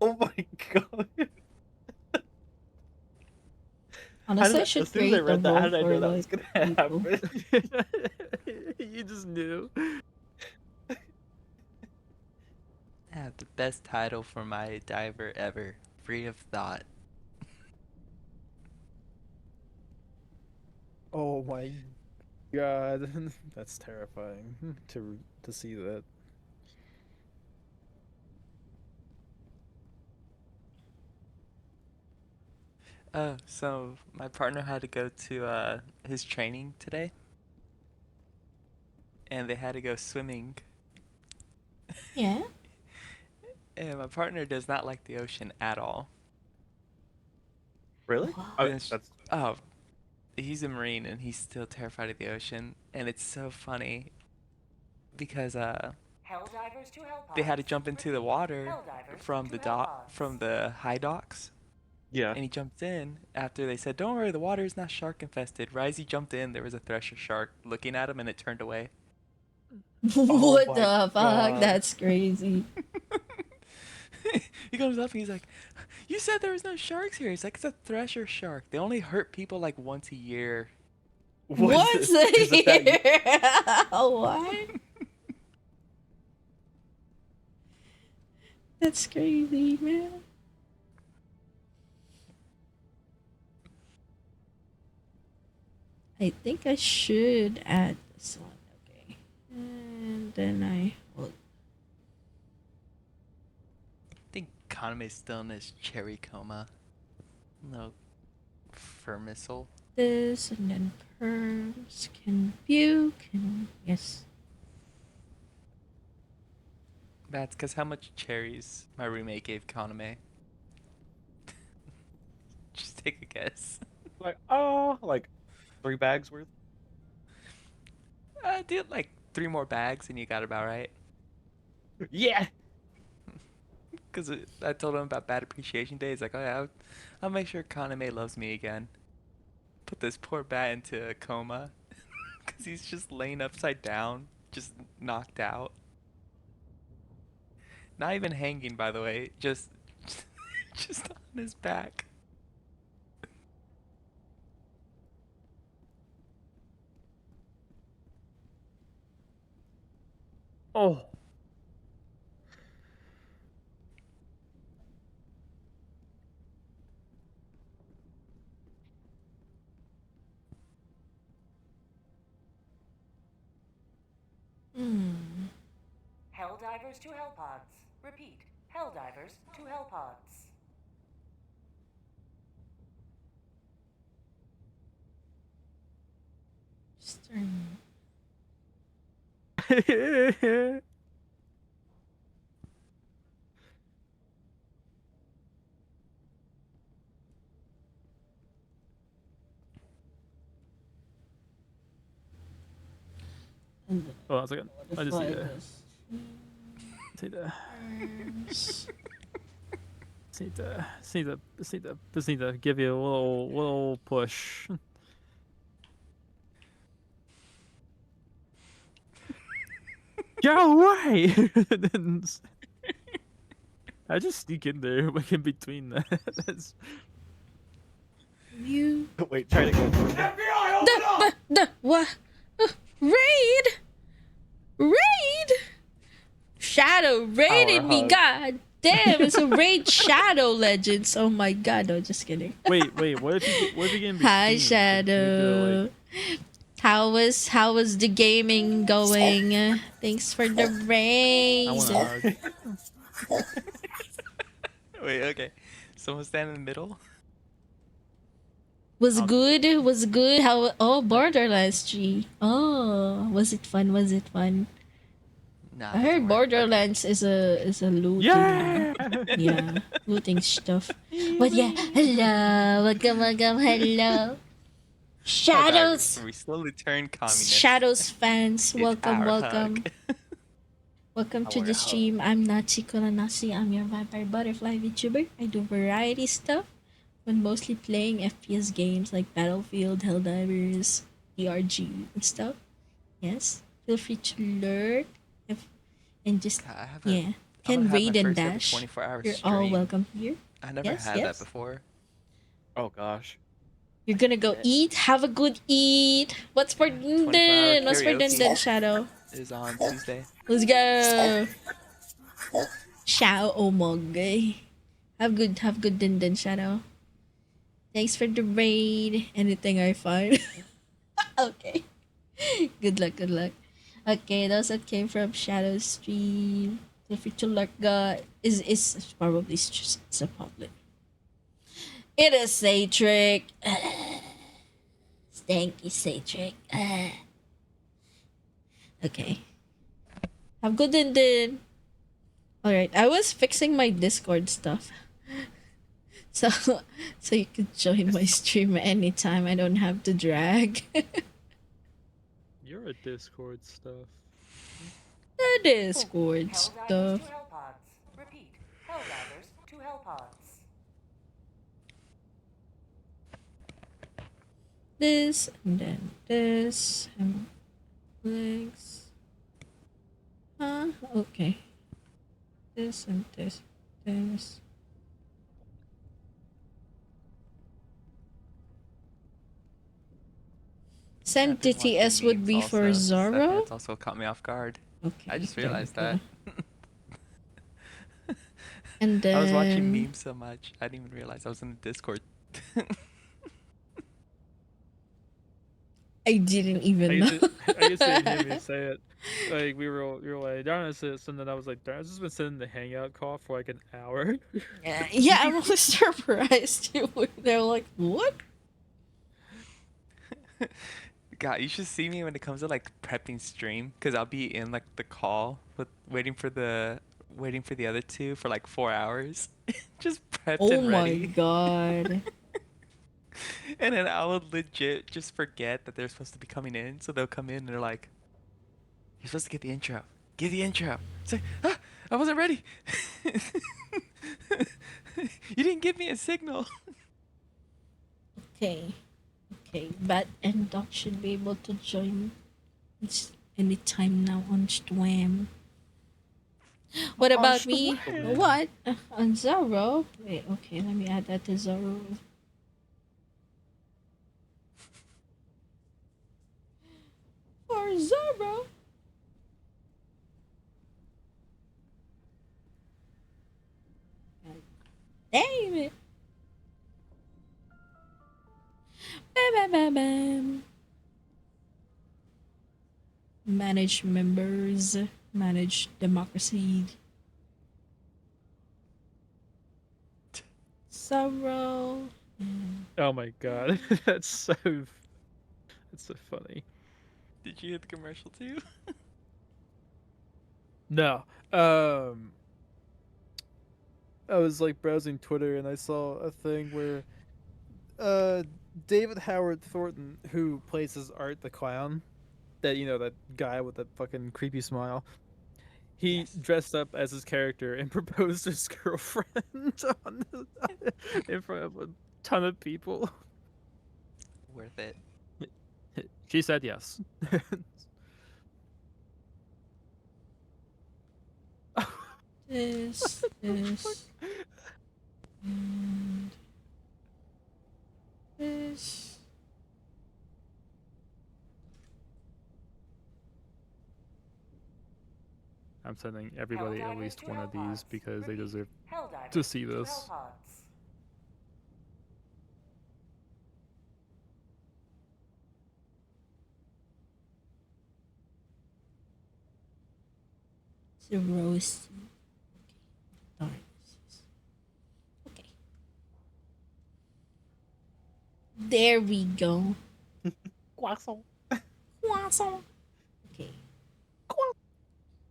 Oh my god. Honestly, I should as soon as I create a read that, how role did I for know that was like gonna people. happen? You just knew. I have the best title for my diver ever. Free of thought. Oh my god. That's terrifying to see that. Oh, so my partner had to go to his training today. And they had to go swimming. Yeah. And my partner does not like the ocean at all. Really? And oh, he's a Marine and he's still terrified of the ocean. And it's so funny because Helldivers to Hellpods. they had to jump into the water Helldivers from to the Hellpods. from the high docks. Yeah. And he jumped in after they said, "Don't worry, the water is not shark infested." Right as he jumped in, there was a thresher shark looking at him, and it turned away. What my the fuck? God. That's crazy. He comes up and he's like, "You said there was no sharks here." He's like, "It's a thresher shark. They only hurt people like once a year." Once a year. What? That's crazy, man. I think I should add this one. Okay. And then I will. I think Kaname's still in his cherry coma. No, fur missile. This and then perms can buke and yes. That's because how much cherries my roommate gave Kaname? Just take a guess. Like, oh, like 3 bags worth? Do like 3 more bags and you got it about right. Yeah. Because I told him about Bad Appreciation Day. He's like, oh yeah, I'll make sure Kaname loves me again. Put this poor bat into a coma. Because he's just laying upside down, just knocked out. Not even hanging, by the way, just just on his back. Oh. Helldivers to Hellpods. Repeat. Helldivers to Hellpods. Stern. Oh, one second. I just need to give you a little push. Go away! I just sneak in there, like in between that. That's... You. Wait, try to go. What? Raid! Raid! Shadow raided me, god damn, it's a raid Shadow Legends. Oh my god, no, just kidding. Wait, what if you get in between? Hi Shadow. How was the gaming going? Thanks for the raid. I want to hug. Wait, okay. Someone stand in the middle? Was good? How? Oh, Borderlands 3. Oh, was it fun? Nah, I heard Borderlands is a looting. Yeah, looting stuff. But yeah, hello, welcome, hello. Shadows. We slowly turn communist. Shadows fans, It's welcome. our hug. Welcome to the stream. I'm Natsi Kulanasi. I'm your vampire butterfly VTuber. I do variety stuff, but mostly playing FPS games like Battlefield, Helldivers, ERG, and stuff. Yes, feel free to lurk and just can raid and dash. 24-hour You're all welcome here. I never had that before. Oh gosh. You're gonna go eat. Have a good eat. What's for Dundun? What's for Dundun, Shadow? Is on Tuesday. Let's go. Shadow Omog. Have good Dundun, Shadow. Thanks for the raid. Anything I find. Okay. Good luck. Okay, those that came from Shadow Stream. Feel free to lurk. Is probably just a public. It is Satric. Stanky Satric. Okay. Have good Dundun. Alright, I was fixing my Discord stuff. So you could join my stream anytime. I don't have to drag. You're a Discord stuff. The Discord stuff. To Hellpods. Repeat. Helldivers to Hellpods. This and then this and legs. Okay. This and this. Send DTS would be for Zoro. It's also caught me off guard. Okay. I just realized that. And then I was watching memes so much, I didn't even realize I was in the Discord. I didn't even know. I used to hear me say it. Like we were like, darn this, and then I was like, darn, this has been sitting in the hangout call for like an hour. Yeah, I'm really surprised too. They're like, what? God, you should see me when it comes to like prepping stream, cause I'll be in like the call with waiting for the other two for like 4 hours, just prepped and ready. Oh my god. And then I would legit just forget that they're supposed to be coming in, so they'll come in and they're like, You're supposed to get the intro. Get the intro. Say, ah, I wasn't ready. You didn't give me a signal. Okay. Okay. Bat and Doc should be able to join anytime now on Stwam. What about me? What? On Zoro? Wait, okay, let me add that to Zoro. For Zoro. Damn it. Bam, bam, bam, bam. Manage members. Manage democracy. Sorrow. Oh my god, that's so funny. Did you hear the commercial too? No. I was like browsing Twitter and I saw a thing where David Howard Thornton, who plays as Art the Clown, that that guy with that fucking creepy smile, he dressed up as his character and proposed to his girlfriend in front of a ton of people. Worth it. She said yes. This, and this. I'm sending everybody at least one of these because they deserve to see this. The roast. Okay. Okay. There we go. Croissant. Croissant. Okay.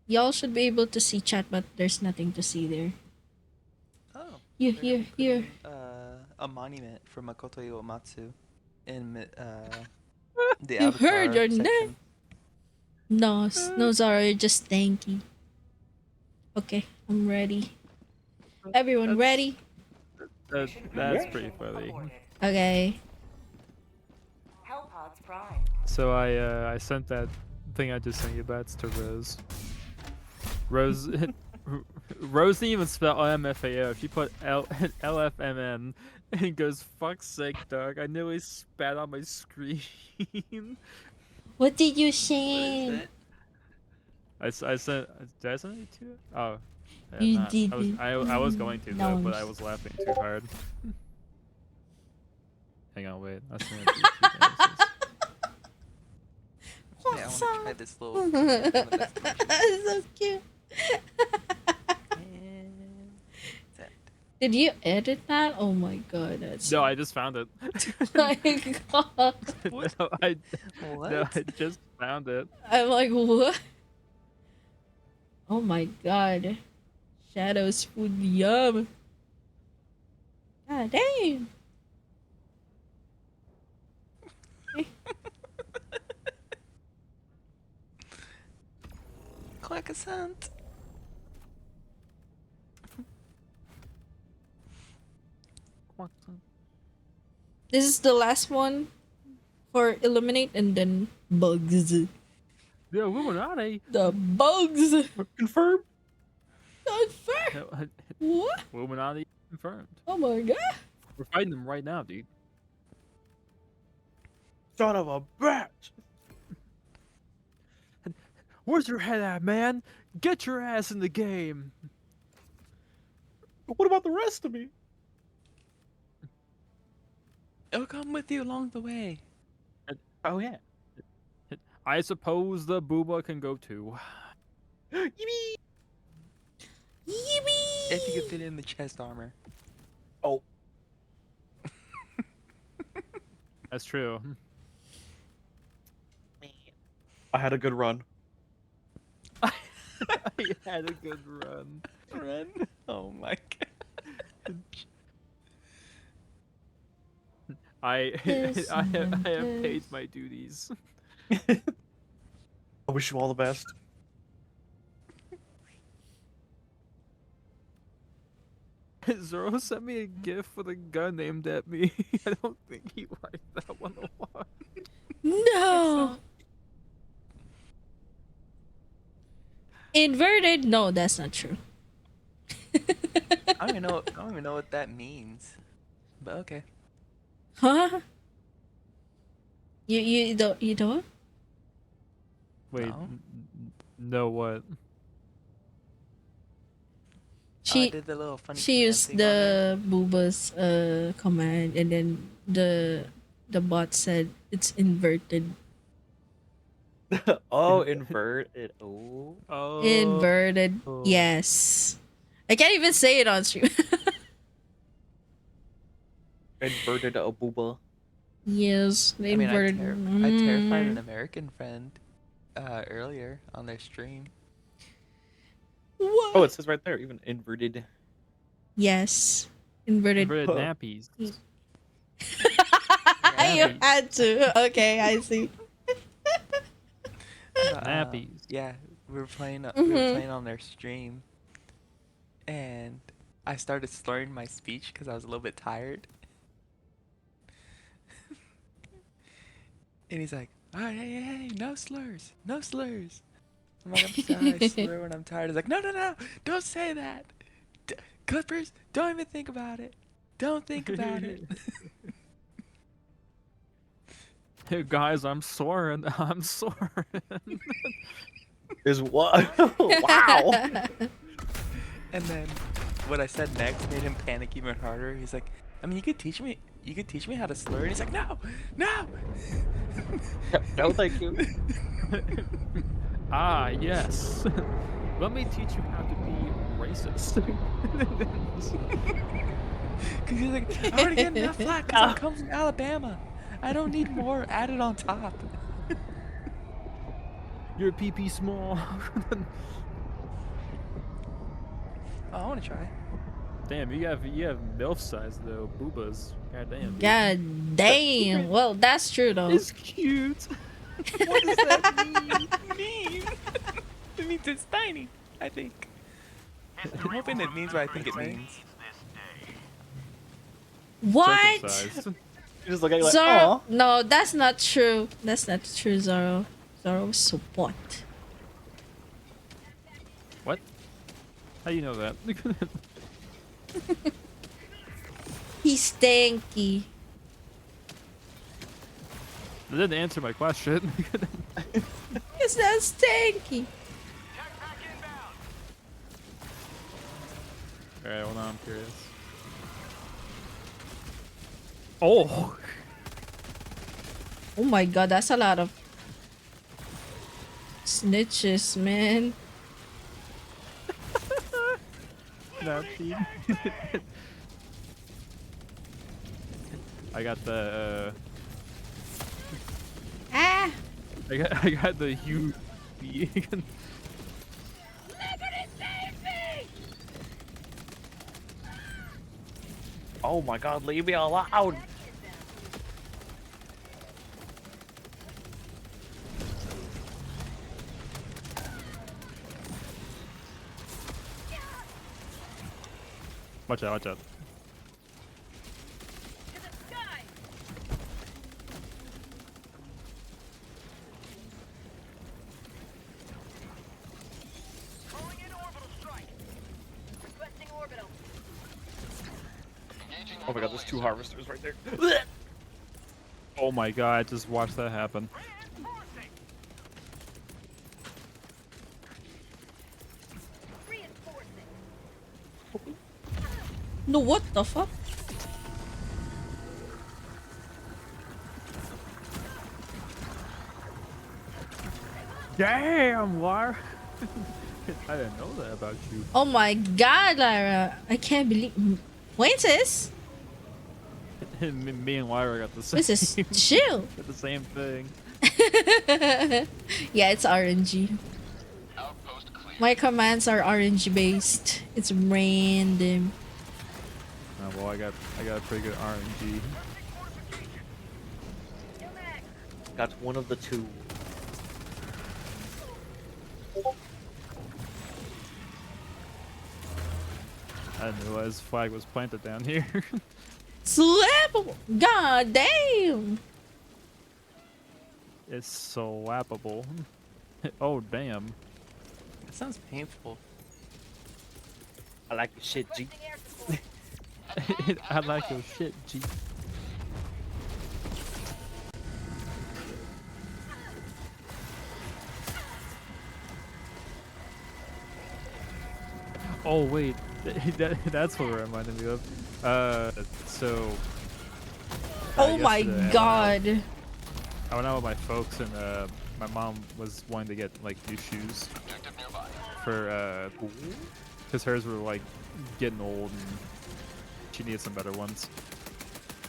Y'all should be able to see chat, but there's nothing to see there. Oh. Here. A monument for Makoto Iwamatsu in the You heard Avatar your section. name. No, no, Zara, you're just stanky. Okay, I'm ready. Everyone ready? That's pretty funny. Okay. Hellpods Prime. So I sent that thing I just sent you bats to Rose. Rose didn't even spell LMFAO. She put LFMN and goes, "Fuck's sake, dog! I nearly spat on my screen." What did you say? I sent. Did I send it to you? Oh. I You have not. didn't. I was going to though, but I No. was laughing too hard. Hang on, wait. I sent it to you 2 minutes. Yeah, I want to try this little. One of the best commercials. That's so cute. Did you edit that? Oh my god, that's No, I just found it. my god. No, no, I just found it. I'm like, what? Oh my god. Shadow's food yum. God damn. Croissant. This is the last one for eliminate and then bugs. Yeah, Illuminati. The bugs. Confirmed. Confirmed. What? Illuminati confirmed. Oh my god. We're fighting them right now, dude. Son of a bitch! Where's your head at, man? Get your ass in the game. What about the rest of me? It'll come with you along the way. Oh yeah. I suppose the booba can go too. Yippee! If you could fit in the chest armor. Oh. That's true. I had a good run. I had a good run. Run? Oh my god. I have paid my duties. I wish you all the best. Zoro sent me a gif with a gun aimed at me. I don't think he liked that one a lot. No. Inverted? No, that's not true. I don't even know what that means. But okay. Huh? You don't? Wait, No. no what? I did the little funny She used dancing on there. the Booba's command, and then the bot said it's inverted. Oh, inverted. Oh. Oh. Inverted. Oh. Yes. I can't even say it on stream. Inverted a booba. Yes, the I mean, inverted. I terrified an American friend earlier on their stream. What? Oh, it says right there, even inverted. Yes. Inverted. Inverted nappies. You had to. Okay, I see. Nappies. Yeah, we were playing. We Mm-hmm. were playing on their stream, and I started slurring my speech because I was a little bit tired. And he's like, "All right, hey, no slurs, no slurs." I'm like, "I'm sorry, I slur when I'm tired." He's like, "No, don't say that. Clippers, don't even think about it. Don't think about it." Hey guys, I'm soaring. I'm soaring. Is what? Wow. And then what I said next made him panic even harder. He's like, "I mean, you could teach me how to slur." And he's like, "No." No, thank you. Ah, yes. Let me teach you how to be racist. Cause he's like, "I already get enough flack 'cause I come from Alabama. I don't need more added on top." Your PP small. Oh, I want to try. Damn, you have MILF size though, boobas. God damn. dude. God damn. Well, that's true though. It's cute. What does that mean? It means it's tiny, I think. I'm hoping it means what I think it means. What? Circumcised. You just look at it like, Zoro? "Aw." No, that's not true. That's not true, Zoro. Zoro support. What? How you know that? He's stanky. That didn't answer my question. It's not stanky. Alright, hold on, I'm curious. Oh! Oh my god, that's a lot of snitches, man. No, team. I got the Ah! I got the huge Oh my god, leave me alone. Watch out, watch out. Oh my god, there's two harvesters right there. Oh my god, just watch that happen. No, what the fuck? Damn, Lara! I didn't know that about you. Oh my god, Lara. I can't believe. Fuentes? Me and Lyra got the same. This is chill. Got the same thing. Yeah, it's RNG. My commands are RNG based. It's random. Oh, well, I got a pretty good RNG. Got one of the two. I didn't realize flag was planted down here. Slappable. God damn. It's slappable. Oh damn. That sounds painful. I like your shit, G. I like your shit, G. Oh wait, that's what it reminded me of. So. Oh my yesterday, god. I went out with my folks and my mom was wanting to get like new shoes for because hers were like getting old and she needed some better ones.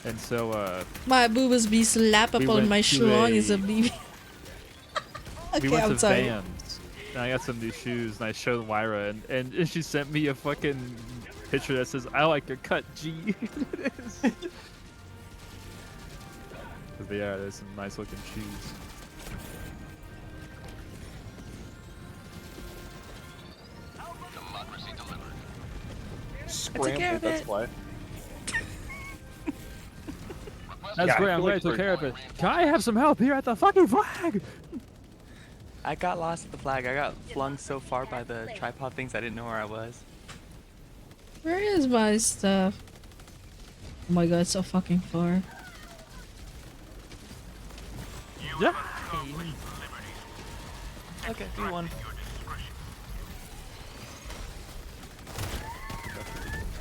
And so My boobas be slappable and my schlong is a BB. Okay, we went I'm to sorry. Vans and I got some new shoes and I showed Lyra and she sent me a fucking picture that says I like your cut, G. But yeah, there's some nice looking shoes. Democracy delivered. Scrambled, that's why. That's Yeah, I great, feel I'm glad like I took we're- care of it. Can I have some help here at the fucking flag? I got lost at the flag. I got flung so far by the tripod things I didn't know where I was. Where is my stuff? Oh my god, it's so fucking far. Yeah. Okay, do one.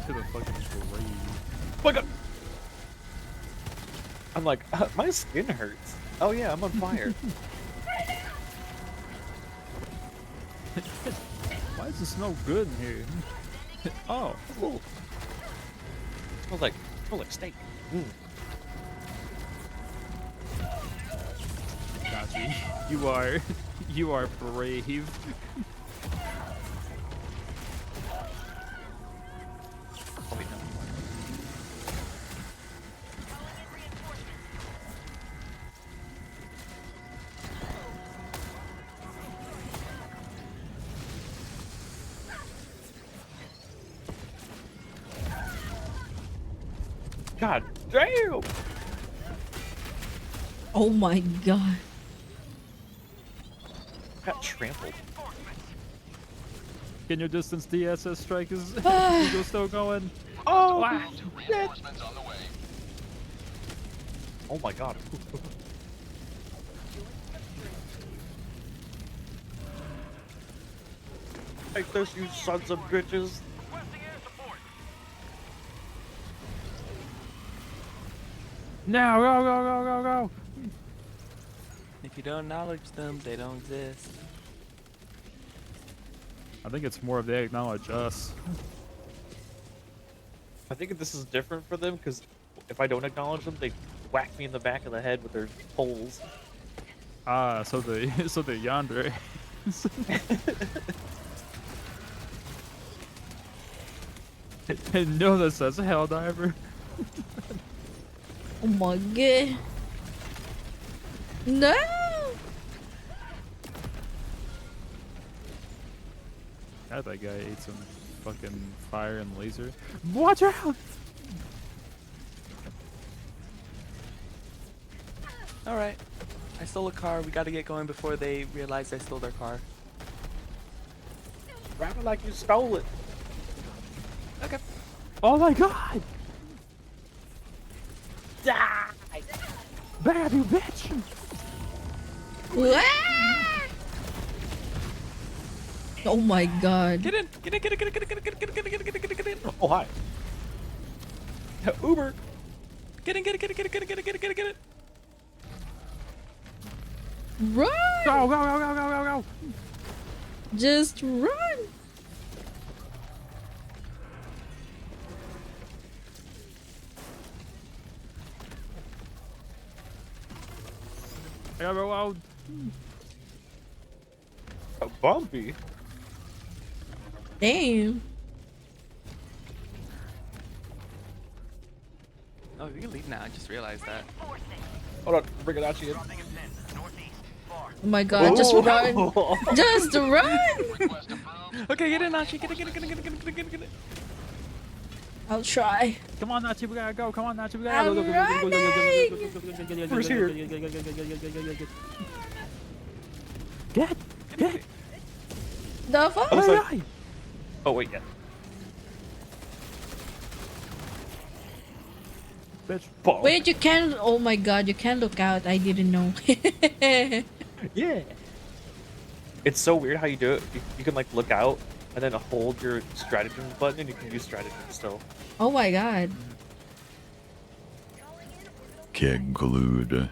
To the fucking grave. Fuck up. I'm like, my skin hurts. Oh yeah, I'm on fire. Why does it smell good in here? Oh. Smells like steak. Gotcha. You are brave. Probably not. God damn! Oh my god. Got trampled. Can your distance DSS strike is Ah. Eagle still going? Oh, Wow. Reinforcements on the way. Oh my god. Take this, you sons of bitches. Now, go, go, go, go, go. If you don't acknowledge them, they don't exist. I think it's more of they acknowledge us. I think this is different for them because if I don't acknowledge them, they whack me in the back of the head with their poles. Ah, so the yandere. And no, that says Helldiver. Oh my god. No! God, that guy ate some fucking fire and laser. Watch out! Alright. I stole a car. We gotta get going before they realize I stole their car. Rap it like you stole it. Okay. Oh my god! Die! Bad, you bitch! Ah! Oh my god. Get in! Get in! Get in! Get in! Get in! Get in! Get in! Get in! Get in! Get in! Get in! Oh hi. Uber. Get in! Get in! Get in! Get in! Get in! Get in! Get in! Get in! Get in! Run! Go, go, go, go, go, go, go! Just run! I gotta go out. Bumpy. Damn. Oh, we can leave now. I just realized that. Hold on, bring it out to you. Oh my god, just Ooh. run! Just run! Okay, get in, Nachi. Get in! Get in! Get in! Get in! Get in! Get in! Get in! I'll try. Come on, Nachi, we gotta go. Come on, Nachi, we I'm gotta go. running! Who's here? Get! The fuck? I was like, oh wait, yeah. Bitch. Ball. Wait, you can. Oh my god, you can look out. I didn't know. Yeah. It's so weird how you do it. You can like look out and then hold your stratagem button and you can use stratagem still. Oh my god. Get glued.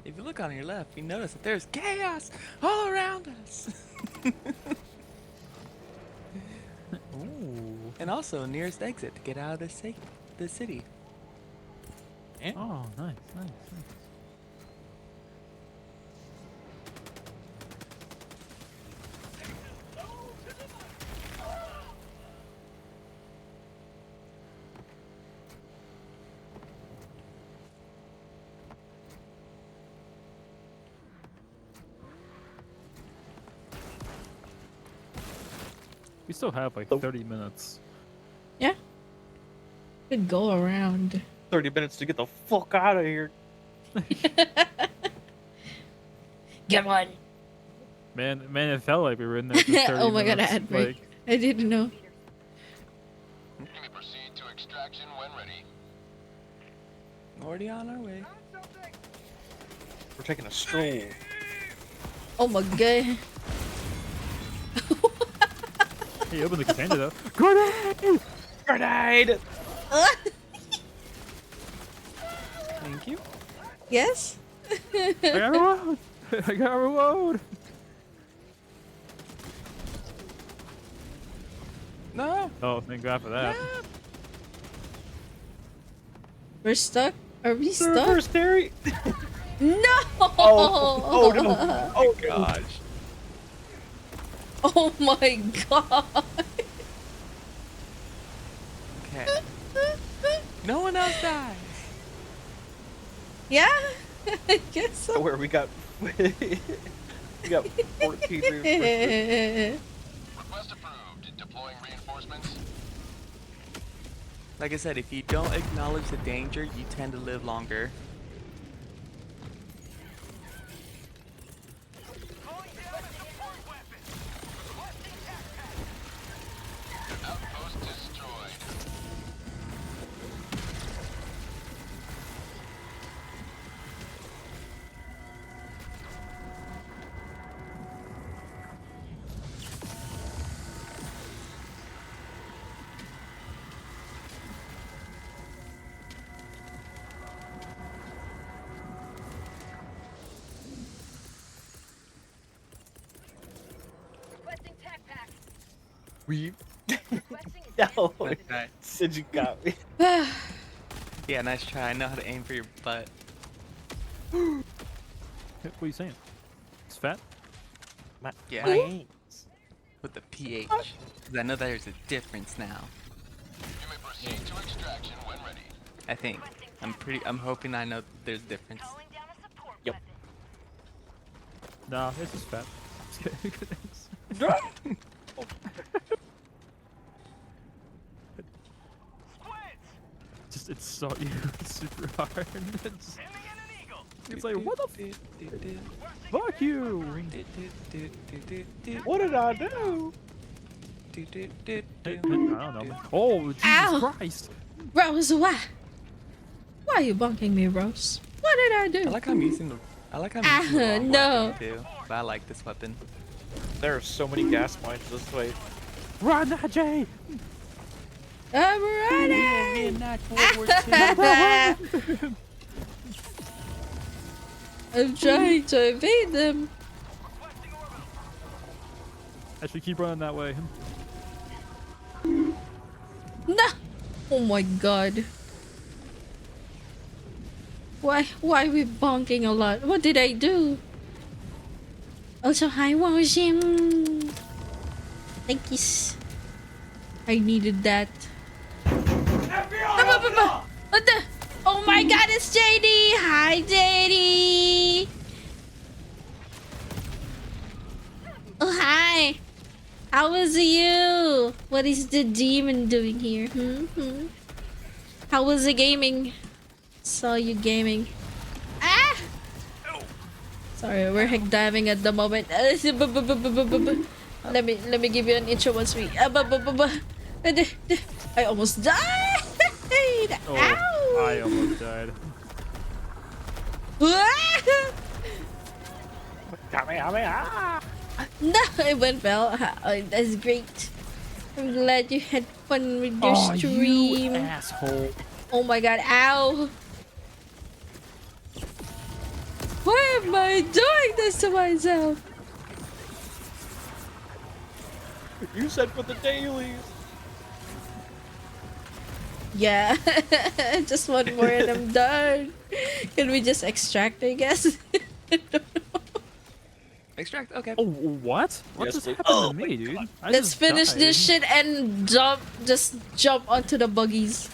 If you look on your left, you notice that there's chaos all around us. Ooh. And also nearest exit to get out of the city. Oh, nice, nice. We still have like 30 minutes. Yeah. Could go around. 30 minutes to get the fuck out of here. Come on. Man, it felt like we were in there for 30 Oh my god, minutes. ad break. Like, I didn't know. You may proceed to extraction when ready. Already on our way. We're taking a stroll. Oh my god. hey, open the container though. Grenade! Grenade! Thank you. Yes? I got reload! I got reload! No. Oh, thank God for that. We're stuck? Are we stuck? Reverse Terry! No! Oh no! Oh gosh! Oh my god! Okay. No one else died. Yeah? I guess so. Where we got we got 14 reinforcements. Request approved. Deploying reinforcements. Like I said, if you don't acknowledge the danger, you tend to live longer. Outpost destroyed. Requesting tac pack. We Requesting no, Okay. Sid, you got me. Yeah, nice try. I know how to aim for your butt. What are you saying? It's fat? Yeah. My aims. With the PH. 'Cause I know there's a difference now. You may proceed to extraction when ready. I think. I'm hoping I know there's a difference. calling down a support Yep. weapon. Nah, it's just fat. Just it's so you super hard. It's like what the fuck you? What did I do? I don't know. Oh Jesus Ow. Christ! Rose, why? Why are you bunking me, Rose? What did I do? I like how I'm using the wrong no. weapon too. But I like this weapon. There are so many gas mines this way. Run, Jay! I'm running! I'm trying to evade them. I should keep running that way. No! Oh my god. Why are we bonking a lot? What did I do? Also, hi, Wojim. Thank you. I needed that. What the? Oh my god, it's JD! Hi, JD! Oh, hi! How is you? What is the demon doing here? How was the gaming? Saw you gaming. Ah! Sorry, we're heck diving at the moment. Let me give you an intro once we. I almost died. Oh, Ow! I almost died. No, it went well. That's great. I'm glad you had fun with your stream. You asshole. Oh my god, ow! Why am I doing this to myself? You said for the dailies. Yeah, just one more and I'm done. Can we just extract, I guess? Extract? Okay. Oh, what? What Yes, just please. happened to me, dude? I Let's just finish died. this shit and just jump onto the buggies.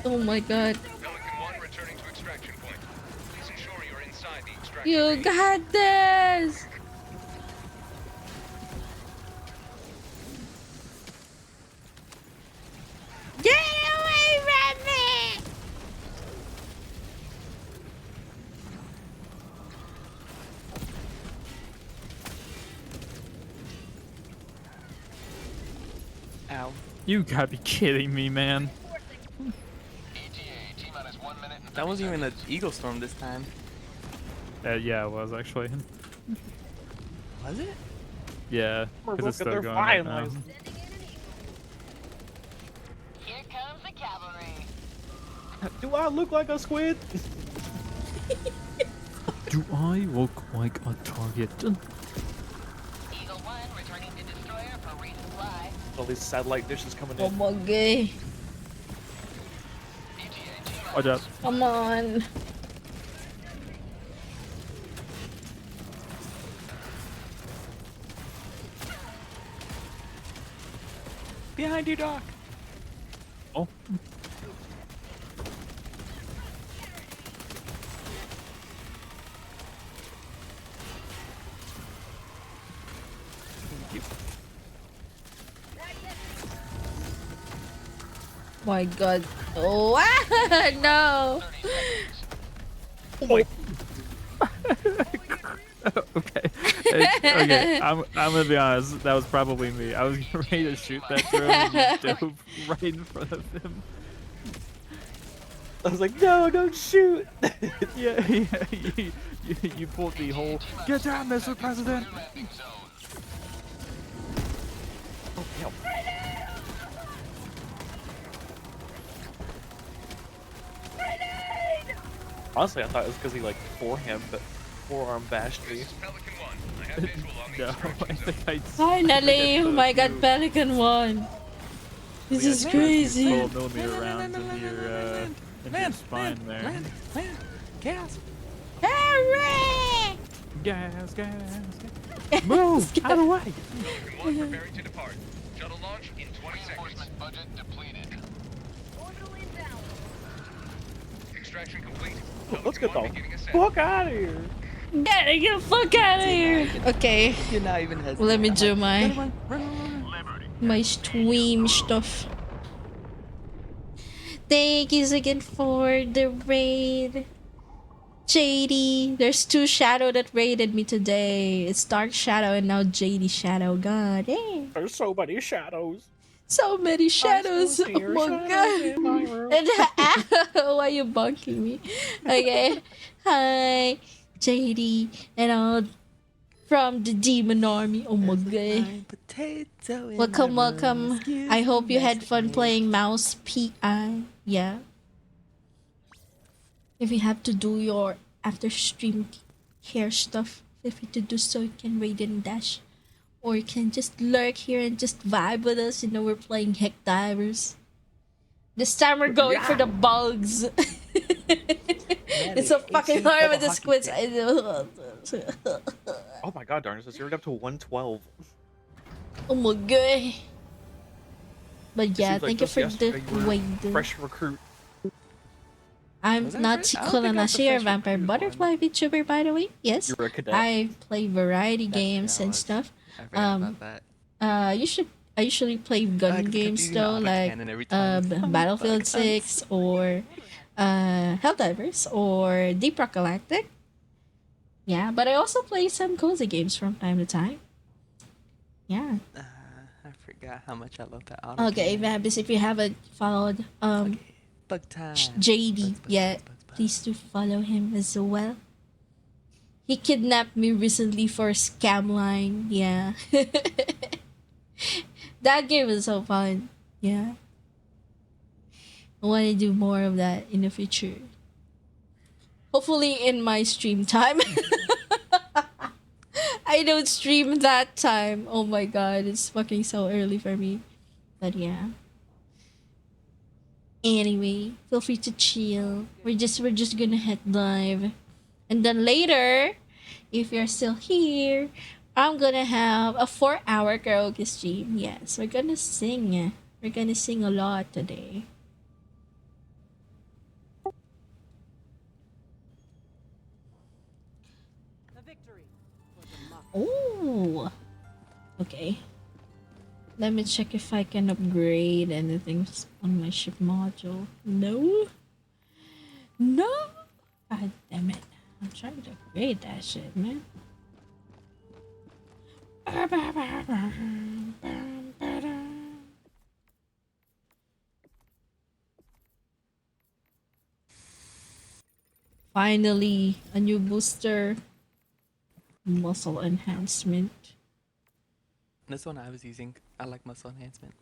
Oh my god. Pelican 1 returning to extraction point. Please ensure you're inside the extraction You radius. got this! Get away from me! Ow. You gotta be kidding me, man. ETA, T-minus 1 minute and That wasn't even an Eagle Storm this time. Yeah, it was actually. Was it? Yeah, We're because it's both at still their going right flying now. license. Here comes the cavalry. Do I look like a squid? Do I look like a target? Eagle 1 returning to destroyer for resupply. All these satellite dishes coming Oh in. my god. Watch out. Come on. Behind you, Doc. Oh. My god. Oh, no. Okay. Okay. I'm gonna be honest. That was probably me. I was ready to shoot that drone and you dove right in front of him. I was like, no, don't shoot. Yeah. You pulled the whole. Get down, Mr. President. Oh, hell. Honestly, I thought it was because he like forearm bashed me. Pelican 1, I have visual on the No, extraction I zone. think I. Finally. Oh my god, Pelican won. This is crazy. 12mm rounds in your spine there. Land, gas. Hurry! Gas. Move out of the way. Pelican 1 preparing to depart. Shuttle launch in 20 seconds. Budget depleted. Orbital inbound. Extraction complete. Let's get Pelican 1 the beginning ascent. fuck out of here. Get the fuck out of here. Okay. You're not even hesitating. Let me do my Run. stream stuff. Thank you again for the raid. JD. There's 2 Shadow that raided me today. It's Dark Shadow and now JD Shadow. God damn. There's so many shadows. So many shadows. Oh my god. And why are you bonking me? Okay. Hi, JD and all from the demon army. Oh my god. Welcome. I hope you had fun playing Mouse PI. Yeah. If you have to do your after stream care stuff, feel free to do so. You can raid and dash. Or you can just lurk here and just vibe with us. You know, we're playing Heck Divers. This time we're going for the bugs. It's so fucking hard with the squids. I know. Oh my god, darn it! It's zeroed up to 112. Oh my god. But yeah, Seems like thank you just for the yesterday you were raid. fresh recruit. I'm Was I not fresh? I don't think I was the Chikula your fresh vampire recruit butterfly VTuber, by the way. Yes, You were a cadet. I play variety That's true, games I and was. stuff. I forgot about that. I usually play gun It's games confusing the though, like autocannon every time. Battlefield Autoguns. 6 or Helldivers or Deep Rock Galactic. Yeah, but I also play some cozy games from time to time. Yeah. I forgot how much I love that autocannon. Okay, Vabis, if you haven't followed Bug time. JD yet, please do follow him as well. He kidnapped me recently for Scamline. Yeah. That game is so fun. Yeah. I want to do more of that in the future. Hopefully in my stream time. I don't stream that time. Oh my god, it's fucking so early for me. But yeah. Anyway, feel free to chill. We're just gonna hit live. And then later, if you're still here, I'm gonna have a 4-hour karaoke stream. Yes, we're gonna sing. We're gonna sing a lot today. Oh, okay. Let me check if I can upgrade anything on my ship module. No. No. God damn it. I'm trying to upgrade that shit, man. Finally, a new booster. Muscle enhancement. This one I was using. I like muscle enhancement.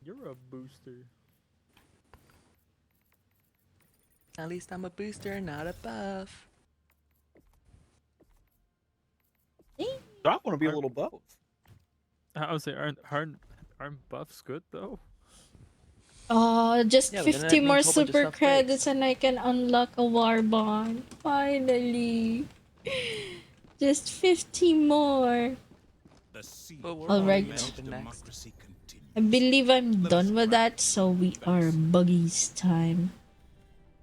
You're a booster. At least I'm a booster, not a buff. I want to be a little both. I would say aren't buffs good though? Oh, just Yeah, but then that 50 means more a whole bunch of super stuff credits and I can unlock a war bond. Finally. Just 50 more. Alright. I believe I'm done with that, so we are buggies time.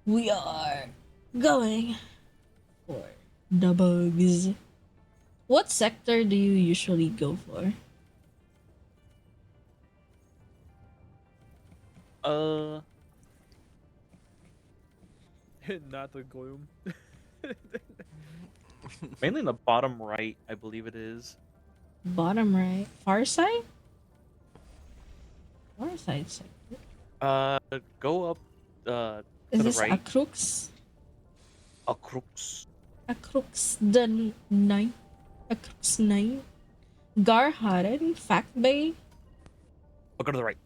We are going for the bugs. What sector do you usually go for? Not the gloom. Mainly in the bottom right, I believe it is. Bottom right. Far side? Far side sector. Go up Is to the this right. Acrux? Acrux. Acrux the 9? Acrux 9? Garharen? Fact Bay? I'll go to the right.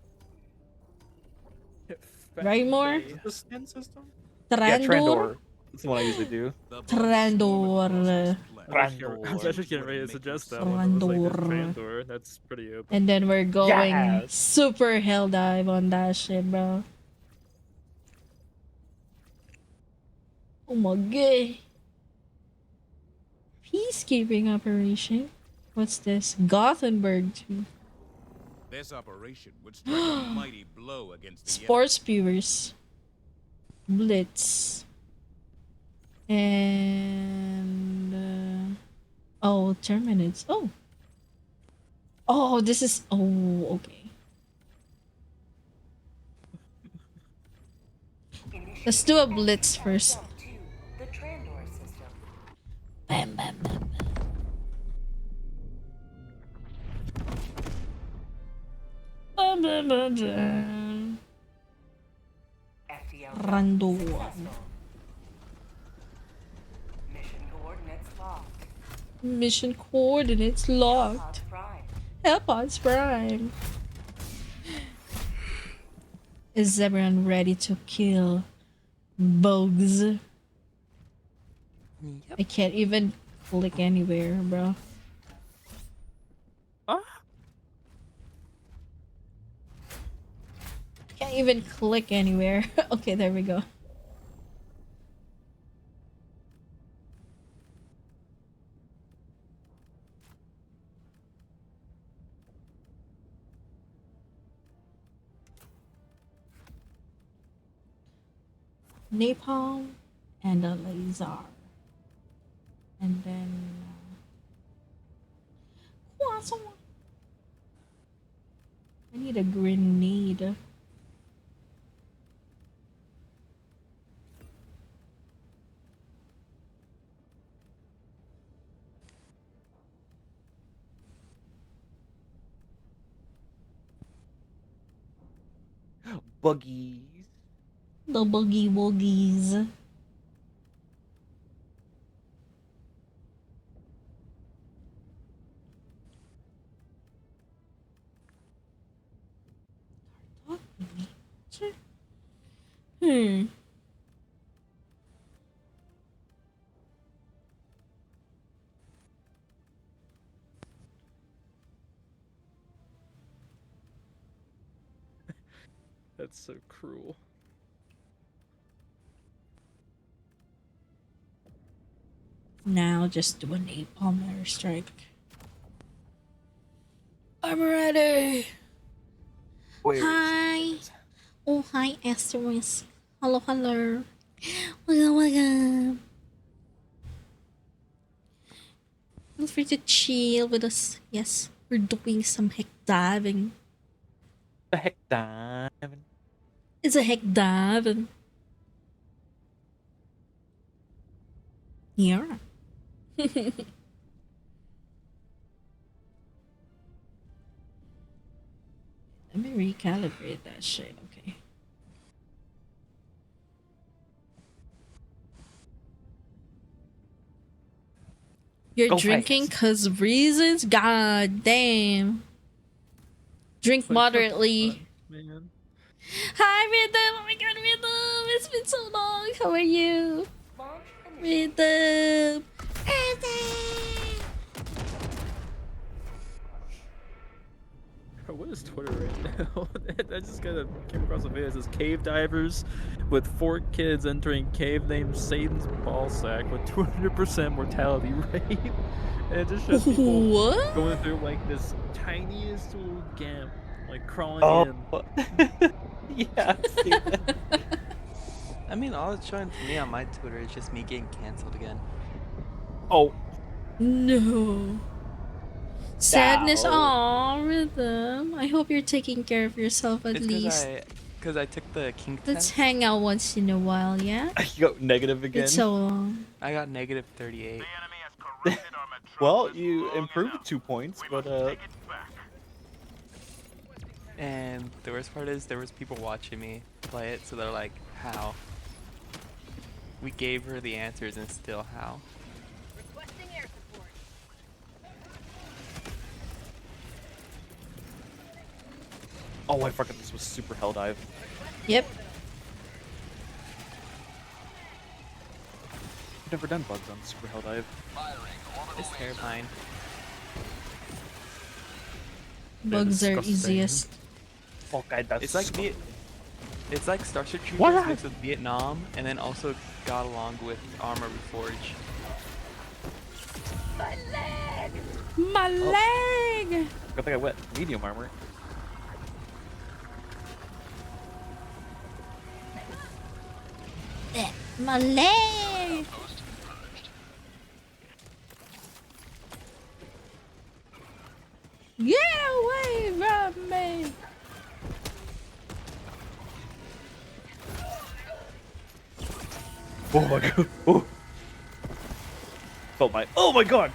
Raymore? The scan system? Trandor? Yeah, Trandor. That's the one I usually do. Trandor. I was actually getting ready to suggest that one. I was like, Trandor. Trandor. That's pretty open. And then we're going Yes! super hell dive on that shit, bro. Oh my god. Peacekeeping operation. What's this? Gothenburg 2. This operation would strike a mighty blow against the Spore spewers. Blitz. And oh, terminates. Oh. Oh, this is okay. Let's do a blitz first. The Trandor system. Bam bam bam bam. Bam bam bam bam. Randor. Mission coordinates locked. Mission coordinates locked. Hellpods Prime. Is everyone ready to kill bugs? Yep. I can't even click anywhere, bro. Can't even click anywhere. Okay, there we go. napalm and a laser. And then I need a grenade. Buggies. The boogie woogies. Hmm. That's so cruel. Now just do a napalm airstrike. I'm ready. Hi. Oh, hi, Asterisk. Hello, hello. Welcome, welcome. Feel free to chill with us. Yes, we're doing some heck diving. The heck diving. It's a heck diving. Yeah. Let me recalibrate that shit, okay. You're Go drinking fast. cause reasons? God damn. Drink Like, what the moderately. fuck, man. Hi, Rhythm! Oh my god, Rhythm! It's been so long. How are you? Rhythm! Bro, what is Twitter right now? I just kind of came across a video that says cave divers with 4 kids entering cave named Satan's Ballsack with 200% mortality rate. And it just shows people What? going through like this tiniest little gap, like crawling Oh. in. Yeah, I've seen that. I mean, all it's showing for me on my Twitter is just me getting canceled again. Oh. No. Sadness. No. Aw, Rhythm. I hope you're taking care of yourself at It's least. because I took the kink Let's test. hang out once in a while, yeah? You go negative again. It's so long. I got negative 38. Well, you improved 2 points, but And the worst part is there was people watching me play it, so they're like, how? We gave her the answers and still how? Requesting air support. oh, I forgot this was super hell dive. Yep. I've never done bugs on super hell dive. It's terrifying. Bugs are disgusting. easiest. Oh god, that's It's like it's like Starship Troopers What? mixed with Vietnam, and then also got along with Armor Reforged. My leg! Good thing I went medium armor. My leg! Get away from me! Oh my god. Oh. Felt my. Oh my god.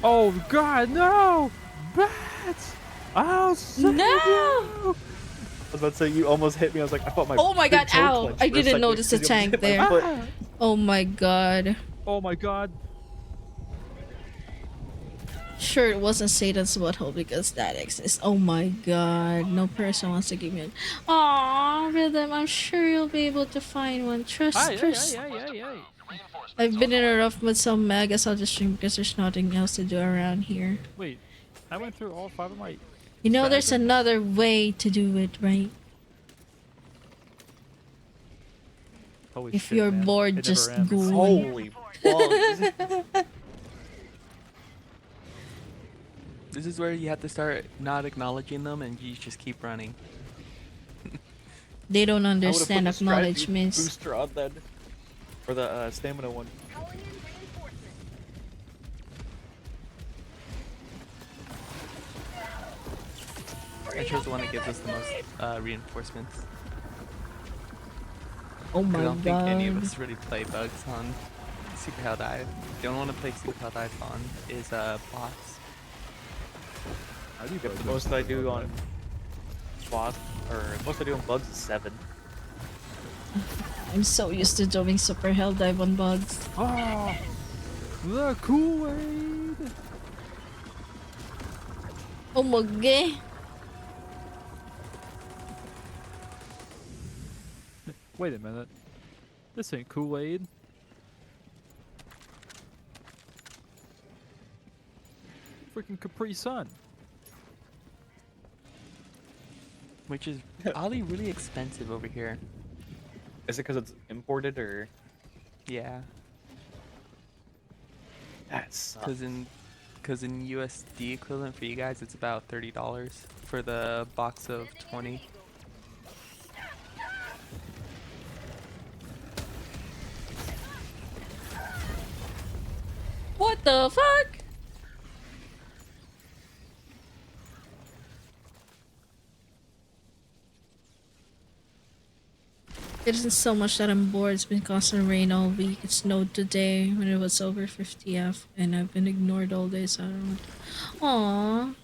Oh god, no! Bats! I'll save No! you! I was about to say you almost hit me. I was like, I felt my. Oh my big god, toe ow! clench I for a didn't second notice the because you almost tank hit my there. foot. Oh my god. Oh my god. Sure, it wasn't Satan's butthole because that exists. Oh my god. No person wants to give me an. Aww, Rhythm, I'm sure you'll be able to find one. Trust. I've been in a rough with some megas. I'll just stream because there's nothing else to do around here. Wait, I went through all 5 of my. You know, there's Spasm? another way to do it, right? Holy If shit, you're man. bored, It never just ends. go. Holy bugs. This is where you have to start not acknowledging them and you just keep running. They don't I would've put understand the strategy acknowledgements. booster on then. Or the stamina one. I chose the one that gives us the most reinforcements. Oh 'Cause my I don't think any of god. us really play bugs on Super Hell Dive. The only one to play Super Hell Dive on is bots. The most I do on boss, or most I do on bugs is 7. I'm so used to doing super hell dive on bugs. Oh, the Kool-Aid. Oh my god. Wait a minute. This ain't Kool-Aid. Freaking Capri Sun. Which is oddly really expensive over here. Is it because it's imported or? Yeah. That sucks. Cause in USD equivalent for you guys, it's about $30 for the box of 20. What the fuck? It isn't so much that I'm bored. It's been constant rain all week. It snowed today when it was over 50F, and I've been ignored all day, so I don't know. Aww.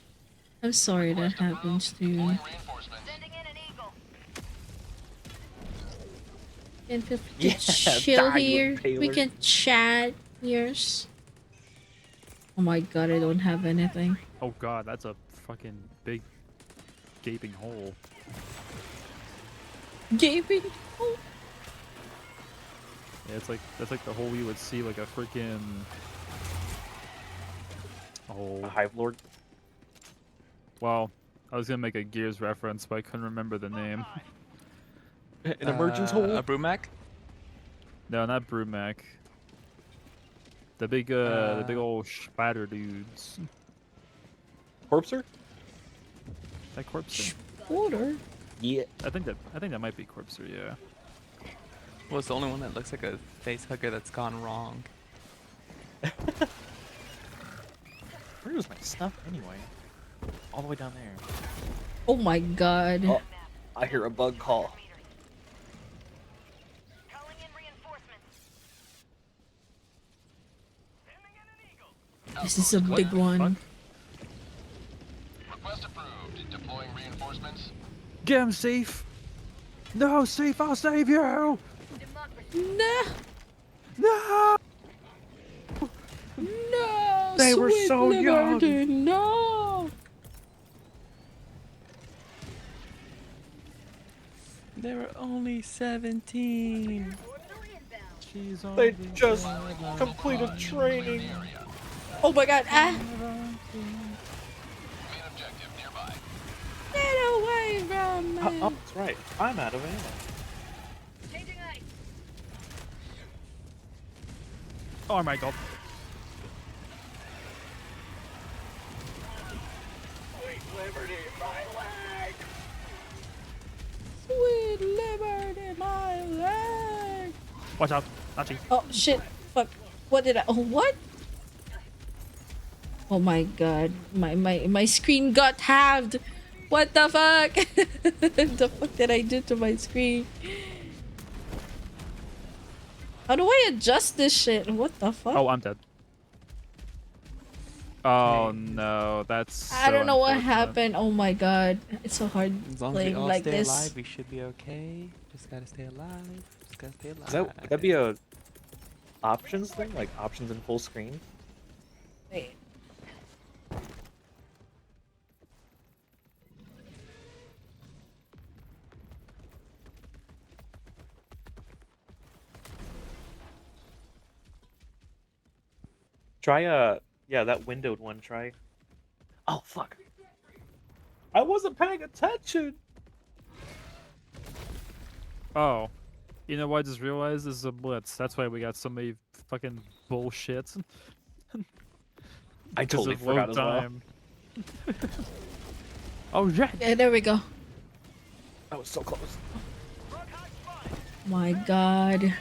I'm sorry that happens to you. And feel free to Yeah, chill die, here. you We Taylor. can chat. Yours. Oh my god, I don't have anything. Oh god, that's a fucking big gaping hole. Gaping. Oh. Yeah, it's like that's like the hole you would see like a freaking A Hive Lord. Well, I was gonna make a Gears reference, but I couldn't remember the name. An emergence hole. A Brumac? No, not Brumac. The big old spatter dudes. Corpser? That Corpser? Order. Yeah. I think that might be Corpser, yeah. Well, it's the only one that looks like a face hugger that's gone wrong. Where was my stuff anyway? All the way down there. Oh my god. Oh, I hear a bug call. This is a big one. Request approved. Deploying reinforcements. Get him, Safe! No, Safe, I'll save you! No. No! No. They were sweet so young. liberty, no. They were only 17. They just completed training. Oh my god. Ah. Get away from me. Oh, that's right. I'm out of ammo. Oh my god. Sweet liberty, my leg. Watch out, Nachi. Oh shit. Fuck. What did I? Oh, what? Oh my god. My screen got halved. What the fuck? The fuck did I do to my screen? How do I adjust this shit? What the fuck? Oh, I'm dead. Oh no, that's I don't so know what unfortunate. happened. Oh my god. It's so hard As long as we playing all like stay this. alive, we should be okay. Just gotta stay alive. Just gotta stay alive. Would that be a options thing? Like options in full screen? Wait. Try yeah, that windowed one. Try. Oh fuck! I wasn't paying attention. Oh. You know what I just realized? This is a blitz. That's why we got so many fucking bullshit. I Because totally of forgot load as well. time. Oh yeah. Yeah, there we go. That was so close. My god.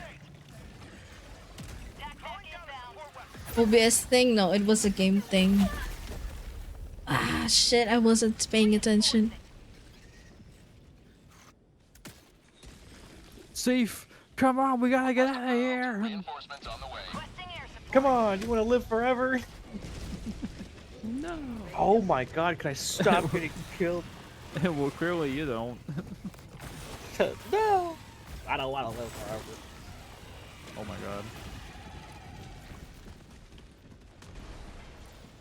OBS thing? No, it was a game thing. Ah, shit, I wasn't paying attention. Safe. Come on, we gotta get out of here. Reinforcements on the way. Come on, you want to live forever? No. Oh my god, can I stop getting killed? Well, clearly you don't. No! I don't want to live forever. Oh my god.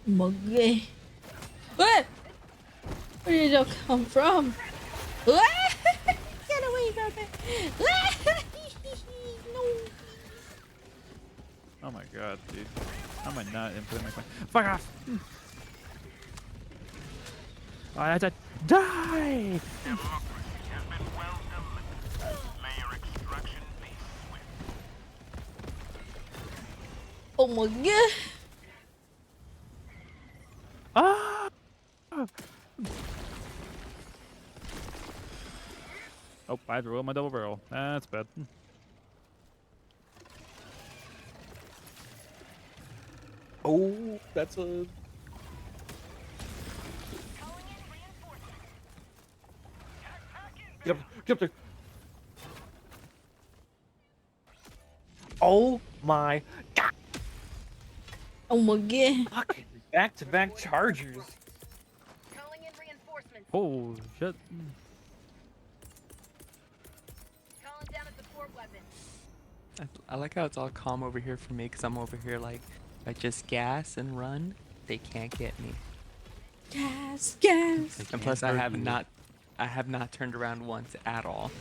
Muggy. What? Where did you come from? What? Get away from me. No. Oh my god, dude. How am I not inputting my coin? Fuck off! I had to die! Oh my god. Ah! Oh, I had to roll my double barrel. That's bad. Oh, that's a... Get up there. Oh my god! Oh my god. Fucking back-to-back chargers. Calling in reinforcements. Oh, shit. Calling down a support weapon. I like how it's all calm over here for me, because I'm over here like, if I just gas and run, they can't get me. Gas, gas. And plus, I have not turned around once at all.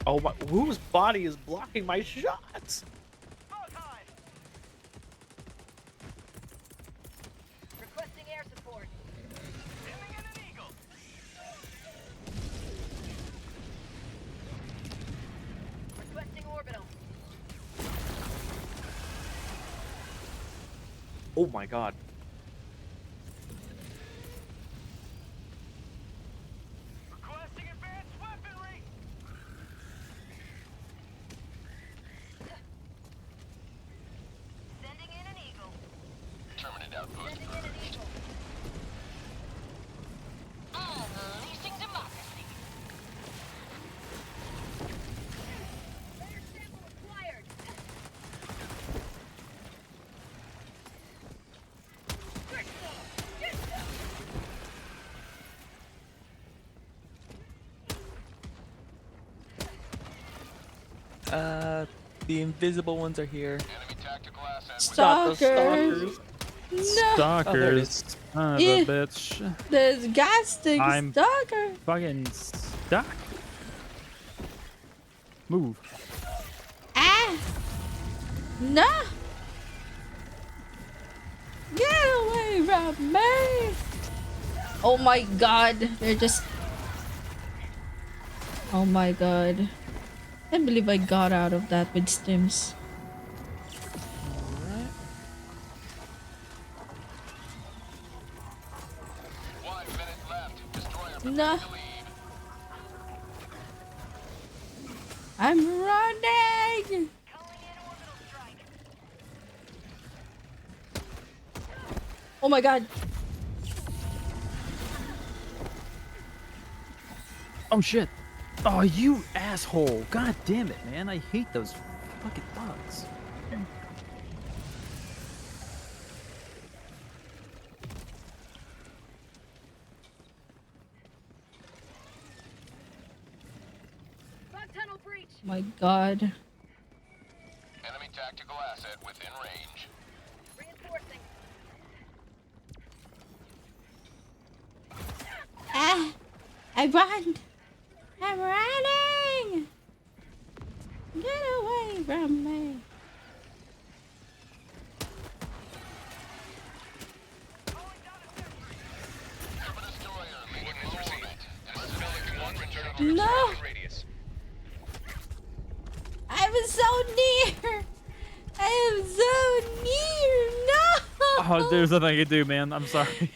Oh my, whose body is blocking my shots? Requesting air support. Requesting orbital. Oh my god. Sending in an eagle. Terminate outpost. Sending in an eagle. Unleashing democracy. Layer sample acquired. The invisible ones are here. Enemy tactical asset. Stalkers. No. Stalkers. Son of Yeah. a bitch. There's gas thing. I'm- Stalker. Fucking stuck. Move. Ah. No. Get away from me. Oh my god. They're just... Oh my god. I can't believe I got out of that with stims. Alright. 1 minute left. Destroyer No. to leave. I'm running. Oh my god. Oh shit. Oh, you asshole. God damn it, man. I hate those fucking bugs. Bug tunnel breach. My god. Enemy tactical asset within range. Reinforcing. Ah. I run. I'm running. Get away from me. No. I'm so near. I am so near. No. Oh, there's nothing I can do, man. I'm sorry.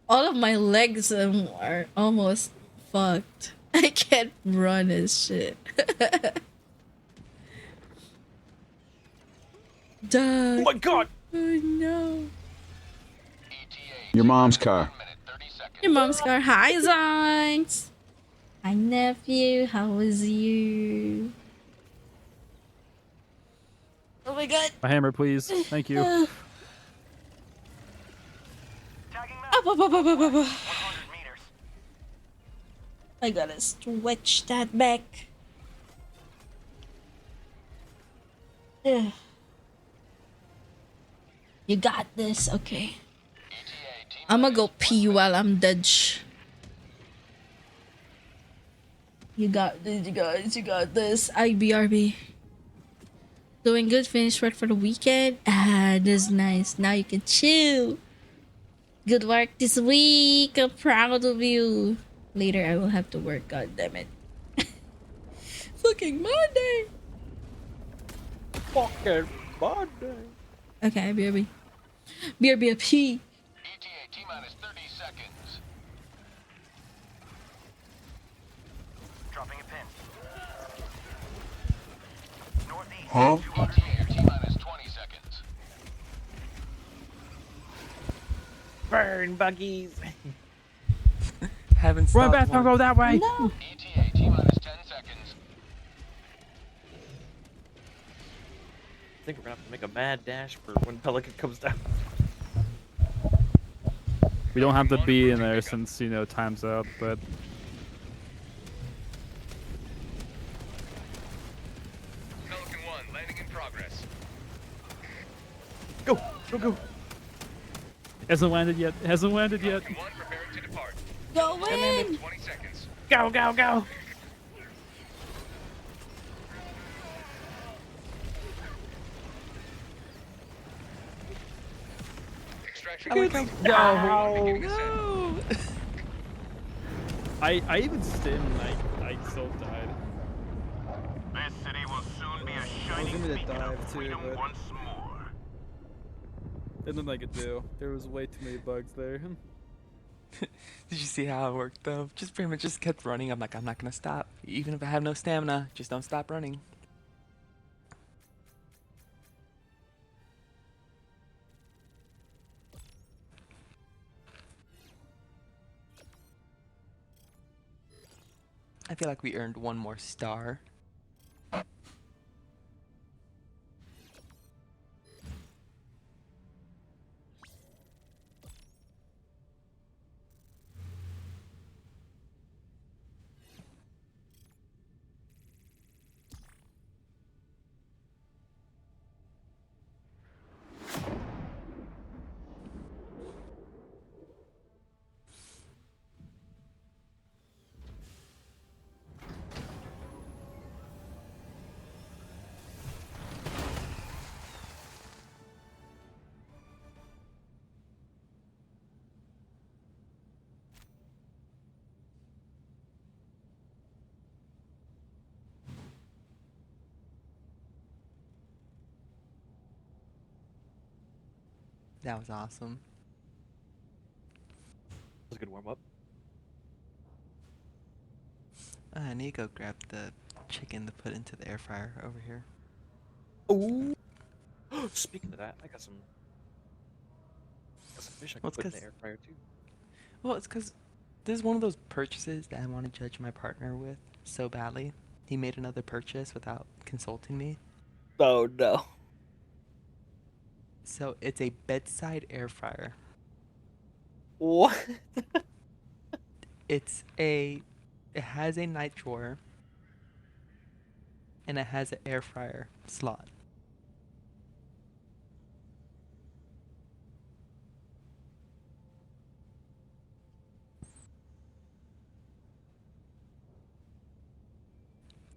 All of my legs are almost fucked. I can't run as shit. Duh. Oh my god! Oh no. Your mom's car. Your mom's car. Hi, Zonks. Hi, nephew. How was you? Oh my god. A hammer, please. Thank you. Up, up, up, up, up, up, up. I gotta stretch that back. Ugh. You got this, okay. I'm gonna go pee while I'm dodge. You got this, you guys. You got this. IBRB. Doing good. Finished work for the weekend. Ah, this is nice. Now you can chill. Good work this week. I'm proud of you. Later, I will have to work. God damn it. Fucking Monday. Fucking Monday. Okay, BRB. BRB up P. ETA T-minus 30 seconds. Dropping a pin. Northeast. Huh? ETA T-minus 20 seconds. Burn buggies. Haven't Run stopped back, don't once. go that way. No. ETA T-minus 10 seconds. I think we're gonna have to make a mad dash for when Pelican comes down. We don't have to be in there since, you know, time's up, but Pelican 1, landing in progress. Go, go, go. hasn't landed yet. Hasn't landed yet. Pelican 1 preparing to depart. Go in. 20 seconds. Go, go, go. Extraction I like complete. Beginning ascent. I even stimmed and I still died. This city will soon be a I was shining gonna beacon dive of too, freedom but once more. there's nothing I could do. There was way too many bugs there. Did you see how it worked though? Just pretty much just kept running. I'm like, I'm not gonna stop. Even if I have no stamina, just don't stop running. I feel like we earned one more star. That was awesome. That was a good warm up. I need to go grab the chicken to put into the air fryer over here. Oh. Speaking of that, I got some fish I can Well, it's put in the 'cause- air fryer too. Well, it's because this is one of those purchases that I want to judge my partner with so badly. He made another purchase without consulting me. Oh no. So it's a bedside air fryer. What? It has a night drawer and it has an air fryer slot.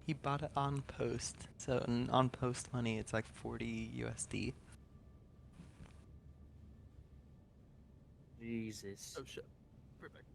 He bought it on post. So on post money it's like 40 USD. Jesus. Oh shit. Perfect.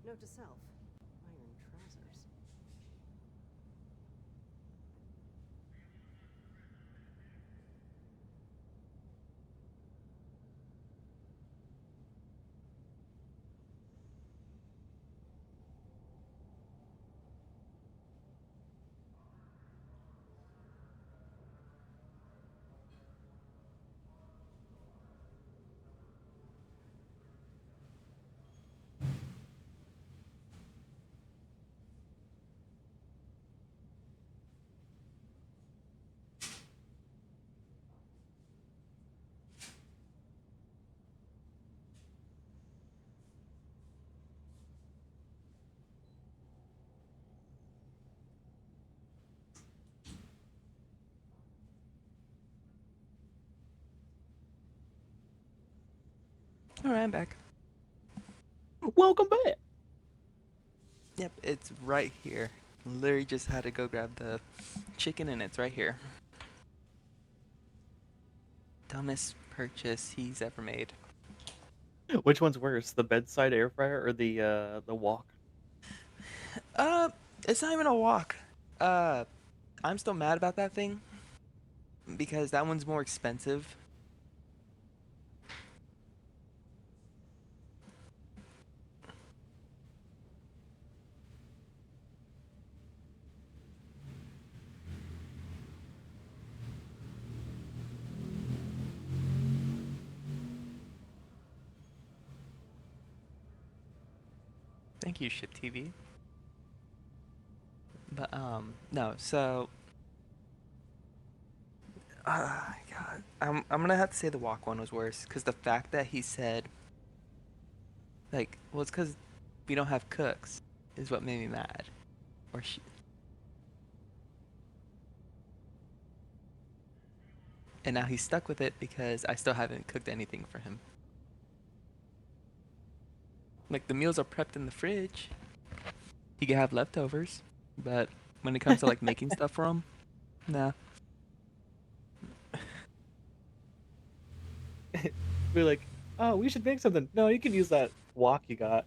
Note to self: iron trousers. Alright, I'm back. Welcome back. Yep, it's right here. Literally just had to go grab the chicken and it's right here. Dumbest purchase he's ever made. Which one's worse, the bedside air fryer or the wok? It's not even a wok. I'm still mad about that thing because that one's more expensive. Thank you, Ship TV. But no, so God, I'm gonna have to say the walk one was worse because the fact that he said, like, well, it's because we don't have cooks, is what made me mad. Or she. And now he's stuck with it because I still haven't cooked anything for him. Like, the meals are prepped in the fridge. He can have leftovers, but when it comes to like making stuff for him, nah. We're like, oh, we should make something. No, you can use that wok you got.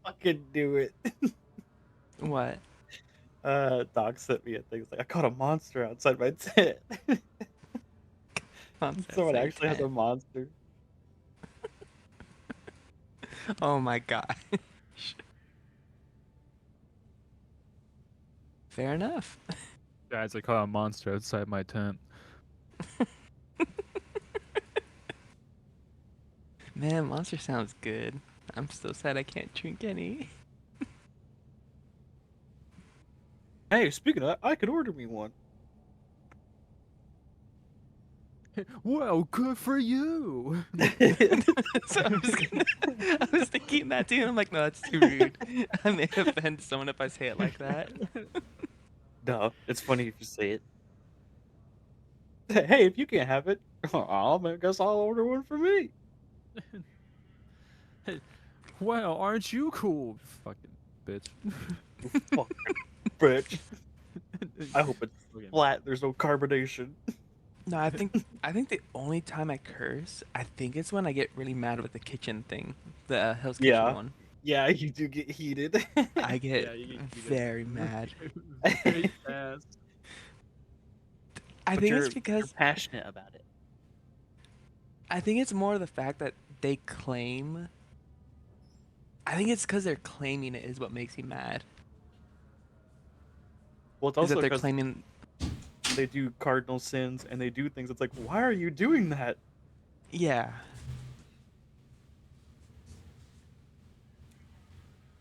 Fucking do it. What? Doc sent me a thing. It's like, I caught a monster outside my tent. Someone actually has a monster. Oh my god. Fair enough. Guys, I caught a monster outside my tent. Man, monster sounds good. I'm still sad I can't drink any. Hey, speaking of that, I could order me one. Well, good for you. So I was thinking that too. I'm like, no, that's too rude. I may offend someone if I say it like that. No, it's funny if you say it. Hey, if you can't have it, I guess I'll order one for me. Hey, well, aren't you cool, fucking bitch? Fucking bitch. I hope it's flat. There's no carbonation. No, I think the only time I curse, I think it's when I get really mad with the kitchen thing, the Hell's Kitchen one. Yeah, you do get heated. I get very mad. Very fast. I think it's because you're passionate about it. I think it's more the fact that they claim. I think it's because they're claiming it is what makes me mad. Well, it's Is also that they're because claiming they do cardinal sins and they do things. It's like, why are you doing that? Yeah.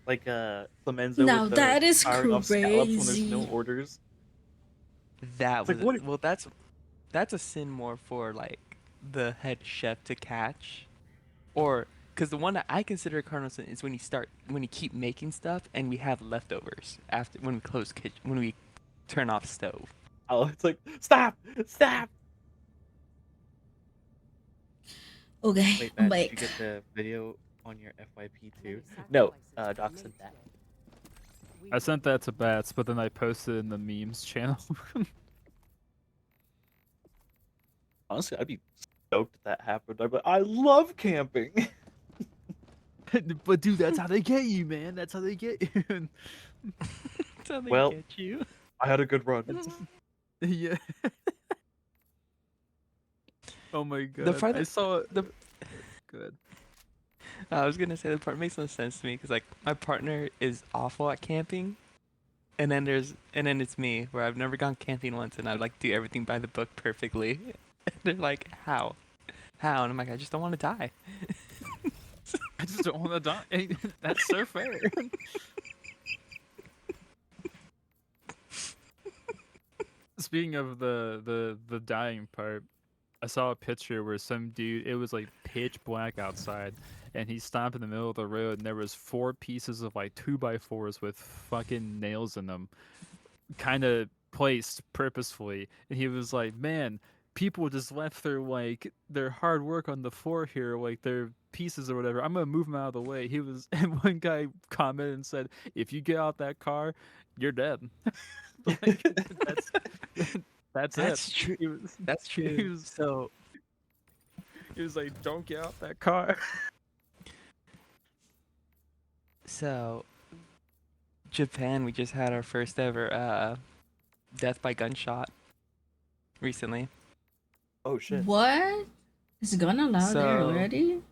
Like Clemenza. Now with the that is firing off scallops when there's crazy. no orders. That It's was like, what- well. That's a sin more for like the head chef to catch, Or because the one that I consider a cardinal sin is when you keep making stuff and we have leftovers after when we close kitchen when we turn off stove. Oh, it's like stop. Okay, Wait, I'm Matt, did you back. get the video on your FYP too? No, Doc sent that. I sent that to Bats, but then I posted it in the memes channel. Honestly, I'd be stoked if that happened. I'd be like, I love camping. But dude, that's how they get you, man. That's how they get you. That's how they Well, get you. I had a good run. Yeah. Oh my god. The part I that- saw the Good. I was gonna say the part makes no sense to me because like my partner is awful at camping, and then it's me where I've never gone camping once and I like do everything by the book perfectly. And they're like, how, and I'm like, I just don't want to die. I just don't want to die. That's so fair. Speaking of the dying part, I saw a picture where some dude, it was like pitch black outside, and he stopped in the middle of the road, and there was 4 pieces of like 2x4s with fucking nails in them, kind of placed purposefully, and he was like, man, people just left their hard work on the floor here, like their pieces or whatever. I'm gonna move them out of the way. And one guy commented and said, if you get out that car, you're dead. Like, that's That's it. true. That's true. So he was like, don't get out that car. So Japan, we just had our first ever death by gunshot recently. Oh shit. What? Is gun allowed there So- already?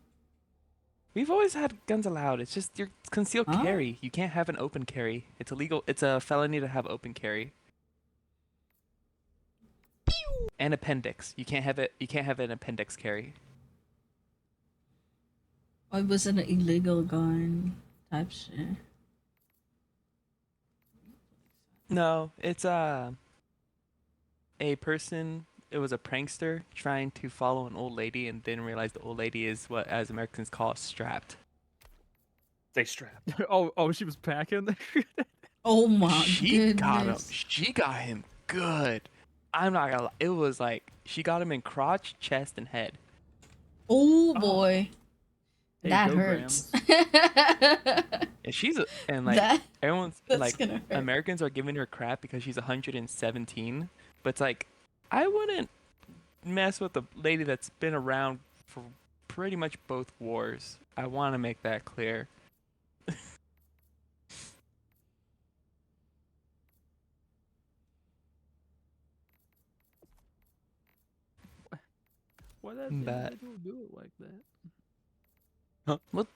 We've always had guns allowed. It's just your concealed Huh? carry. You can't have an open carry. It's illegal. It's a felony to have open carry. And appendix. You can't have it. You can't have an appendix carry. Or it was an illegal gun type shit? No, it's a person. It was a prankster trying to follow an old lady and didn't realize the old lady is what, as Americans call, strapped. Stay strapped. Oh, she was packing. Oh my She got him. goodness. She got him good. I'm not gonna lie. It was like she got him in crotch, chest, and head. Oh boy. Hey, That go, hurts. And she's and like That- everyone's that's like gonna hurt. Americans are giving her crap because she's 117, but it's like I wouldn't mess with a lady that's been around for pretty much both wars. I want to make that clear. Why that That- individual do it like that? Well,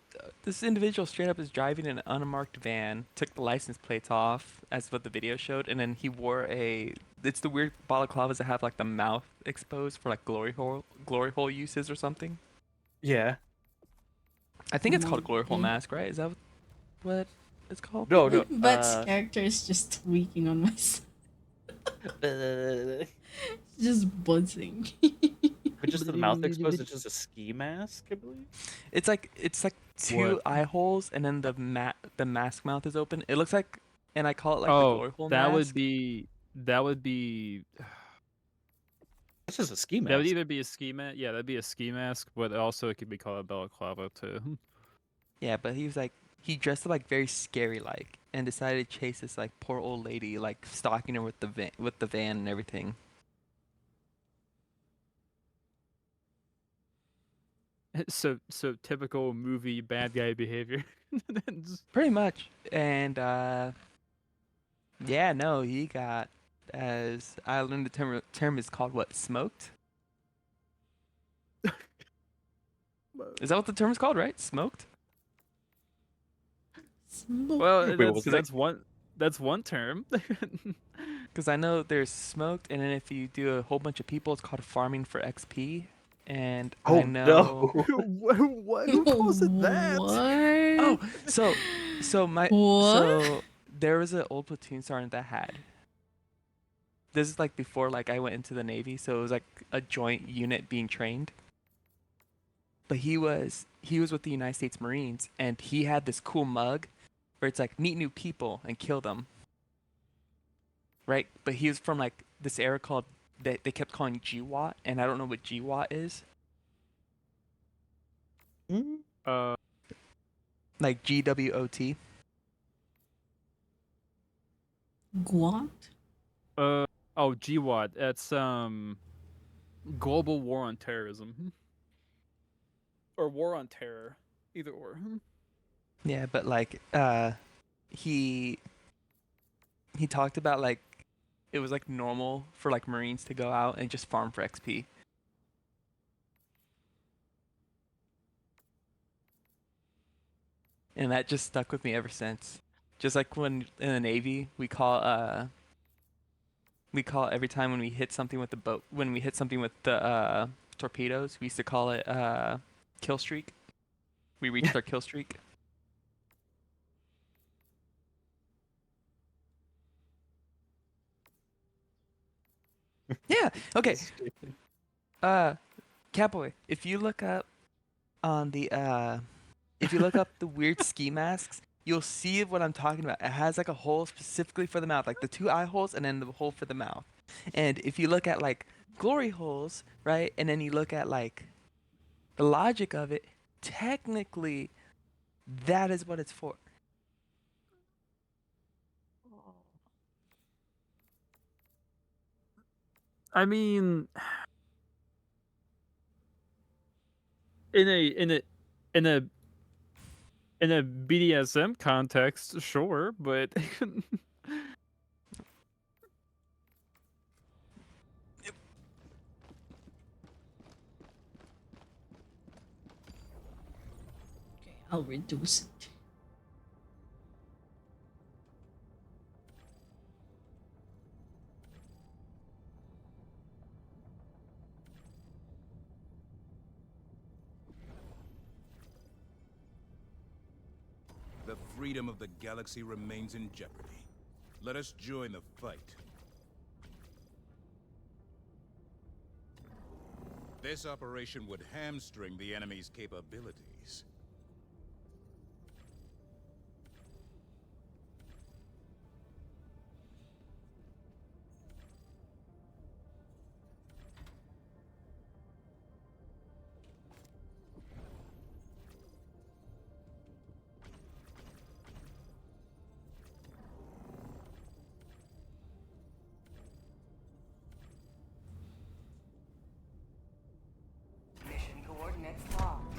this individual straight up is driving an unmarked van, took the license plates off, as what the video showed, and then he wore it's the weird balaclavas that have like the mouth exposed for like glory hole uses or something. Yeah. I think it's called glory hole Mhm. mask, right? Is that what it's called? No, no. But's character is just tweaking on myself. Just buzzing. But just the mouth exposed, it's just a ski mask, I believe. It's like two What? eye holes and then the mask mouth is open. It looks like, and I call it like the glory hole that mask. would be It's just a ski mask. that would either be a ski mask. Yeah, that'd be a ski mask, but also it could be called a balaclava too. Yeah, but he was like he dressed up like very scary like and decided to chase this like poor old lady like stalking her with the van and everything. So typical movie bad guy behavior. Pretty much. And yeah, no, he got, as I learned the term is called what? Smoked? Is that what the term is called, right? Smoked? Well, Wait, what was that's that? that's one term. Because I know there's smoked, and then if you do a whole bunch of people, it's called farming for XP. And Oh I know. What? Who calls it that? What? Oh, so What? so there was an old platoon sergeant that had. This is like before like I went into the Navy, so it was like a joint unit being trained. but he was with the United States Marines, and he had this cool mug where it's like meet new people and kill them. Right? But he was from like this era called they kept calling GWOT, and I don't know what GWOT is. Like GWOT. Guat? Oh, GWOT. It's Global War on Terrorism. Or War on Terror. Either or. Yeah, but like he talked about like it was like normal for like Marines to go out and just farm for XP. And that just stuck with me ever since. Just like when in the Navy, we call every time when we hit something with the boat, when we hit something with the torpedoes, we used to call it kill streak. We reached our kill streak. Yeah. Okay. Catboy, if you look up on the if you look up the weird ski masks, you'll see what I'm talking about. It has like a hole specifically for the mouth, like the 2 eye holes and then the hole for the mouth. And if you look at like glory holes, right, and then you look at like the logic of it, technically that is what it's for. I mean, in a BDSM context, sure, but I'll reduce it. The freedom of the galaxy remains in jeopardy. Let us join the fight. This operation would hamstring the enemy's capabilities. Mission coordinates locked.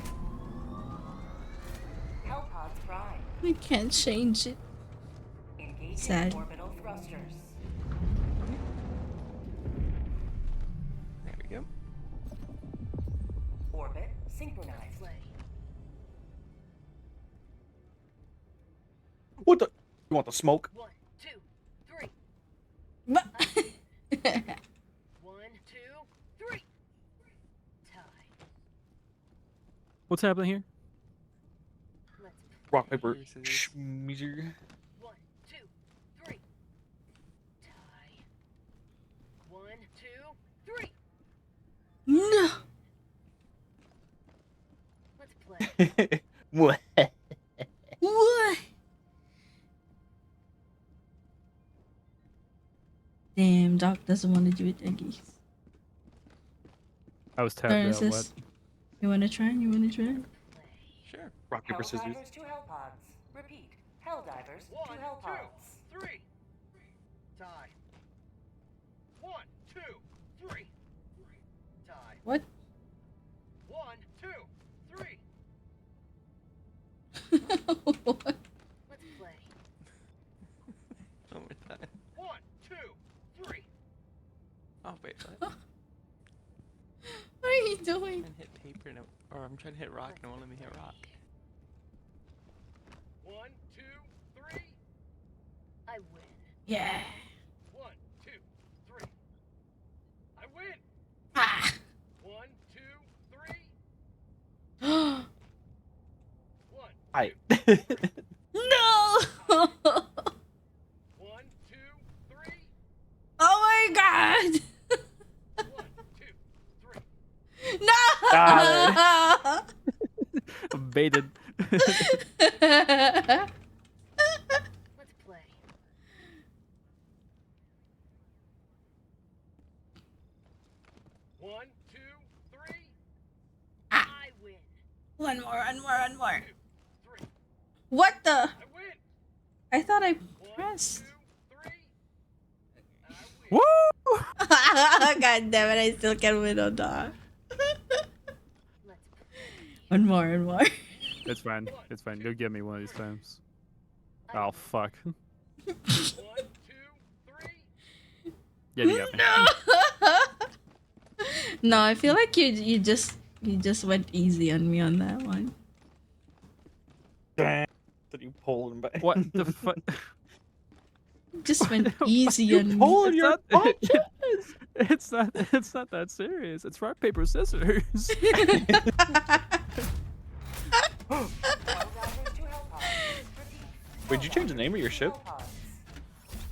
Hellpods prime. I can't change it. Engaging Sad. orbital thrusters. There we go. Orbit synchronized. What the? You want the smoke? 1, 2, 3. But 1, 2, 3. Tie. what's happening here? Let's Rock, paper, Scissors. schmeezer. 1, 2, 3. Tie. 1, 2, 3. no. Let's play. What? What? Damn, Doc doesn't want to do it, Eggies. I was tapped out. What? Sis, you wanna try? You wanna try? Sure. Rock, paper, scissors. Helldivers to Hellpods. Repeat. Helldivers to 1, 2, Hellpods. 3. Tie. 1, 2, 3. Tie. What? 1, 2, 3. What? Let's play. Oh my god. 1, 2, 3. Oh wait, what? What are you doing? I'm trying to hit paper and or I'm trying to hit rock and it won't let me hit rock. 1, 2, 3. I win. Yeah. 1, 2, 3. I win. Ah. 1, 2, 3. No. 1, I. 1, 2, 3. Oh my god. 1, 2, 3. No. Got I'm baited. Let's play. One, two, three. I win. One more. What the? I win. I thought I pressed. Woo! God damn it, I still can't win on that. One more. It's fine. It's fine. You'll get me one of these times. Oh fuck. Yeah, you got me. No, I feel like you just went easy on me on that one. That you pulled him back. What the fuck? Just went easy on me. Pulling your It's not that serious. It's rock, paper, scissors. Wait, did you change the name of your ship?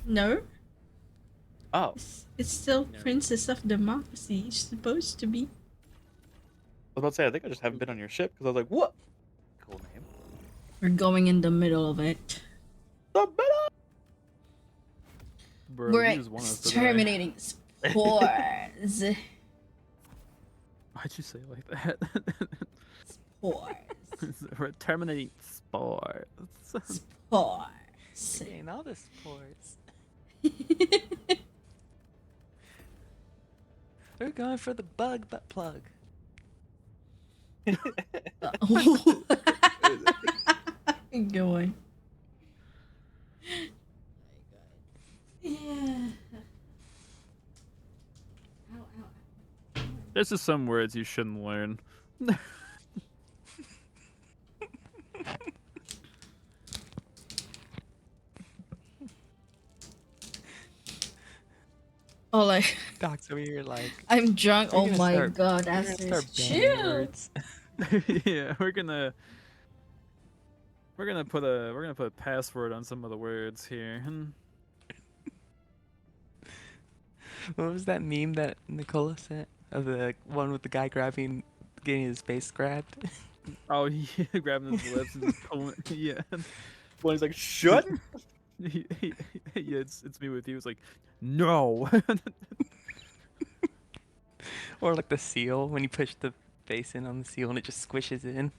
No, Oh. it's still Princess of Democracy. It's supposed to be. I was about to say, I think I just haven't been on your ship because I was like, what? Cool name. We're going in the middle of it. The middle. Bro, We're you just want us to die. exterminating spores. Why'd you say it like that? Spores. We're terminating spores. Spores. Saying all the sports. We're going for the bug butt plug. Go on. Yeah. There's just some words you shouldn't learn. Oh, like Doc's over here like. I'm drunk. You're Oh gonna my start- god, you're that's gonna start banning chill. words. Yeah, we're gonna put a password on some of the words here. What was that meme that Nicola sent of the one with the guy getting his face grabbed? Oh, yeah, grabbing his lips and just pulling. Yeah. When he's like, shut. Yeah, it's me with you. It's like, no. Or like the seal when you push the face in on the seal and it just squishes in.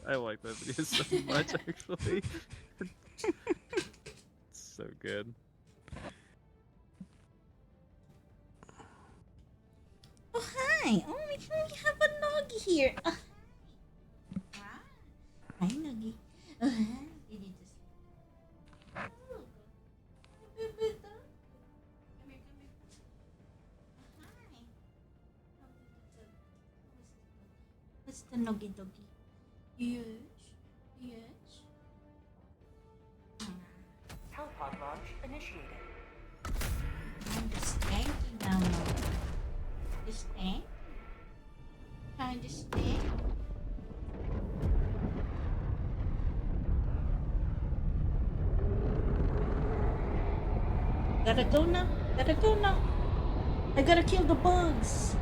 I like that video so much, actually. So good. Oh hi! Oh my god, we have a Noggy here. Hi Noggy. Oh hi. You need to sleep. Oh, baby, come here. Hi. What's the Noggy doggy? Yes. Telepod launch initiated. I'm just thanking now. Just thank. Kind of stay. Gotta go now. I gotta kill the bugs.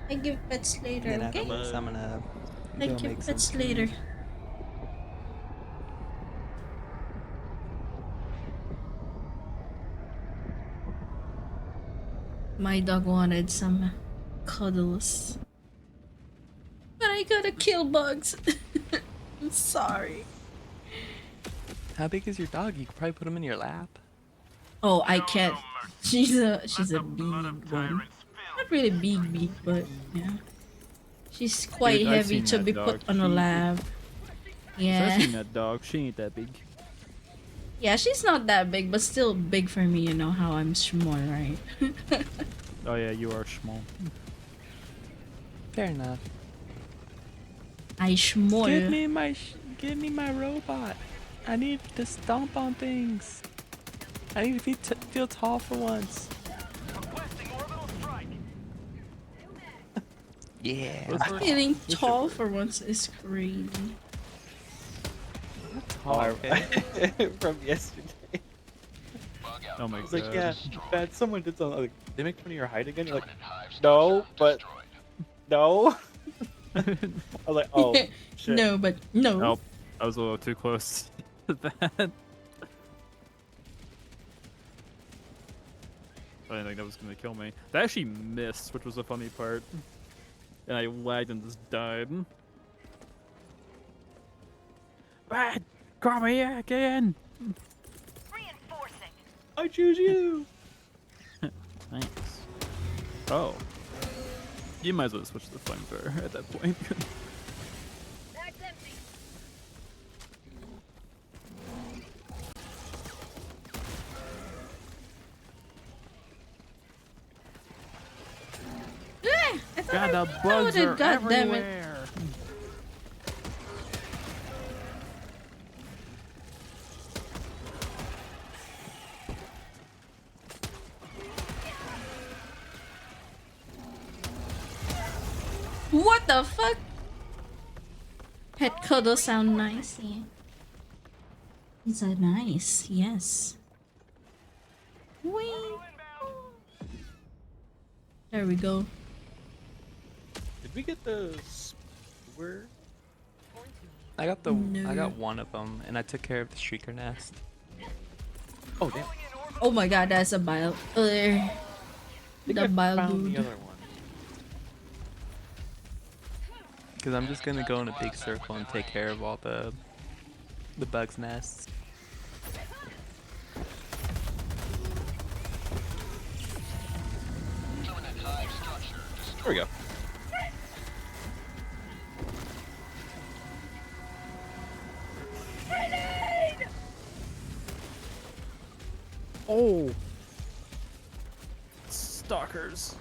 I give pets later, Then okay? after this, I'm gonna I go give make some pets food. later. My dog wanted some cuddles. But I gotta kill bugs. I'm sorry. How big is your dog? You could probably put him in your lap. Oh, I can't. She's a big one. Not really big, but yeah. She's quite Dude, I've heavy seen to that be dog. put on a lab. I've Yeah. seen that dog. She ain't that big. Yeah, she's not that big, but still big for me, you know how I'm small, right? Oh yeah, you are small. Fair enough. I small. Give me my robot. I need to stomp on things. I need to feel tall for once. Yeah. Feeling tall for once is crazy. Tall, From yesterday. Oh my It's god. like, yeah, Bad, someone did something. Like, they make fun of your height again? You're like, no, but. No. I was like, oh shit. No, but no. Nope. I was a little too close to that. I didn't think that was gonna kill me. That actually missed, which was a funny part. And I lagged and just died. Ah, come here again! Reinforcing. I choose you. Nice. Oh. You might as well switch to the flamethrower at that point. That's empty. I thought God, I the bugs exploded, are God damn it. everywhere. What the fuck? Pet cuddle sound nice, yeah. These are nice, yes. Whee! There we go. Did we get the skewer? I got the No. I got one of them, and I took care of the streaker nest. Oh damn. Oh my god, that's a bile. I think I The bile found dude. the other one. Cause I'm just gonna go in a big circle and take care of all the bugs nests. There we go. Oh! Stalkers.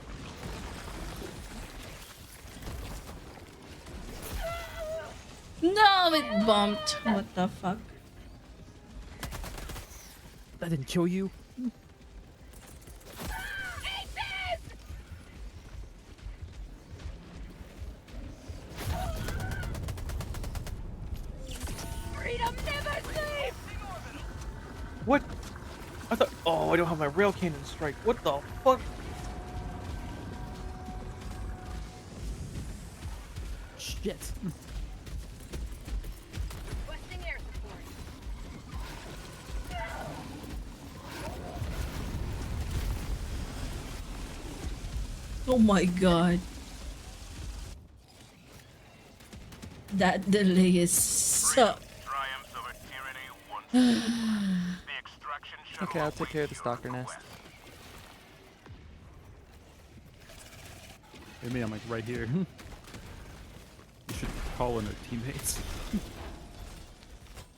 No, it bumped. What the fuck? That didn't kill you? Freedom never sleeps. What? I thought. Oh, I don't have my rail cannon strike. What the fuck? Shit. Requesting air support. Oh my god. That delay is so. Okay, I'll take care of the stalker nest. I mean, I'm like right here. You should call in their teammates.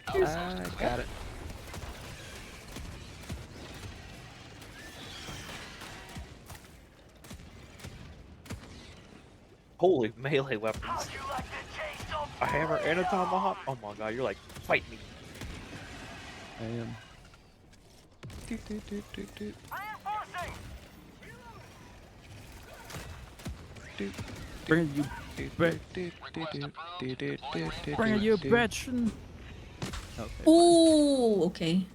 I got it. Holy melee weapons. A hammer and a tomahawk. Oh my god, you're like, fight me. I am. Bring you, bring you, bitch. Okay. Ooh, okay.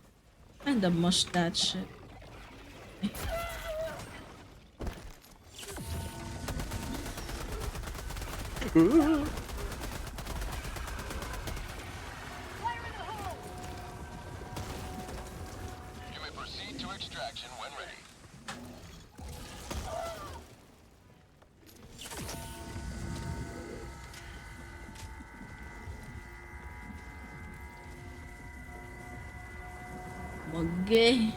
Kinda mushed that shit. You may proceed to extraction when ready. Okay.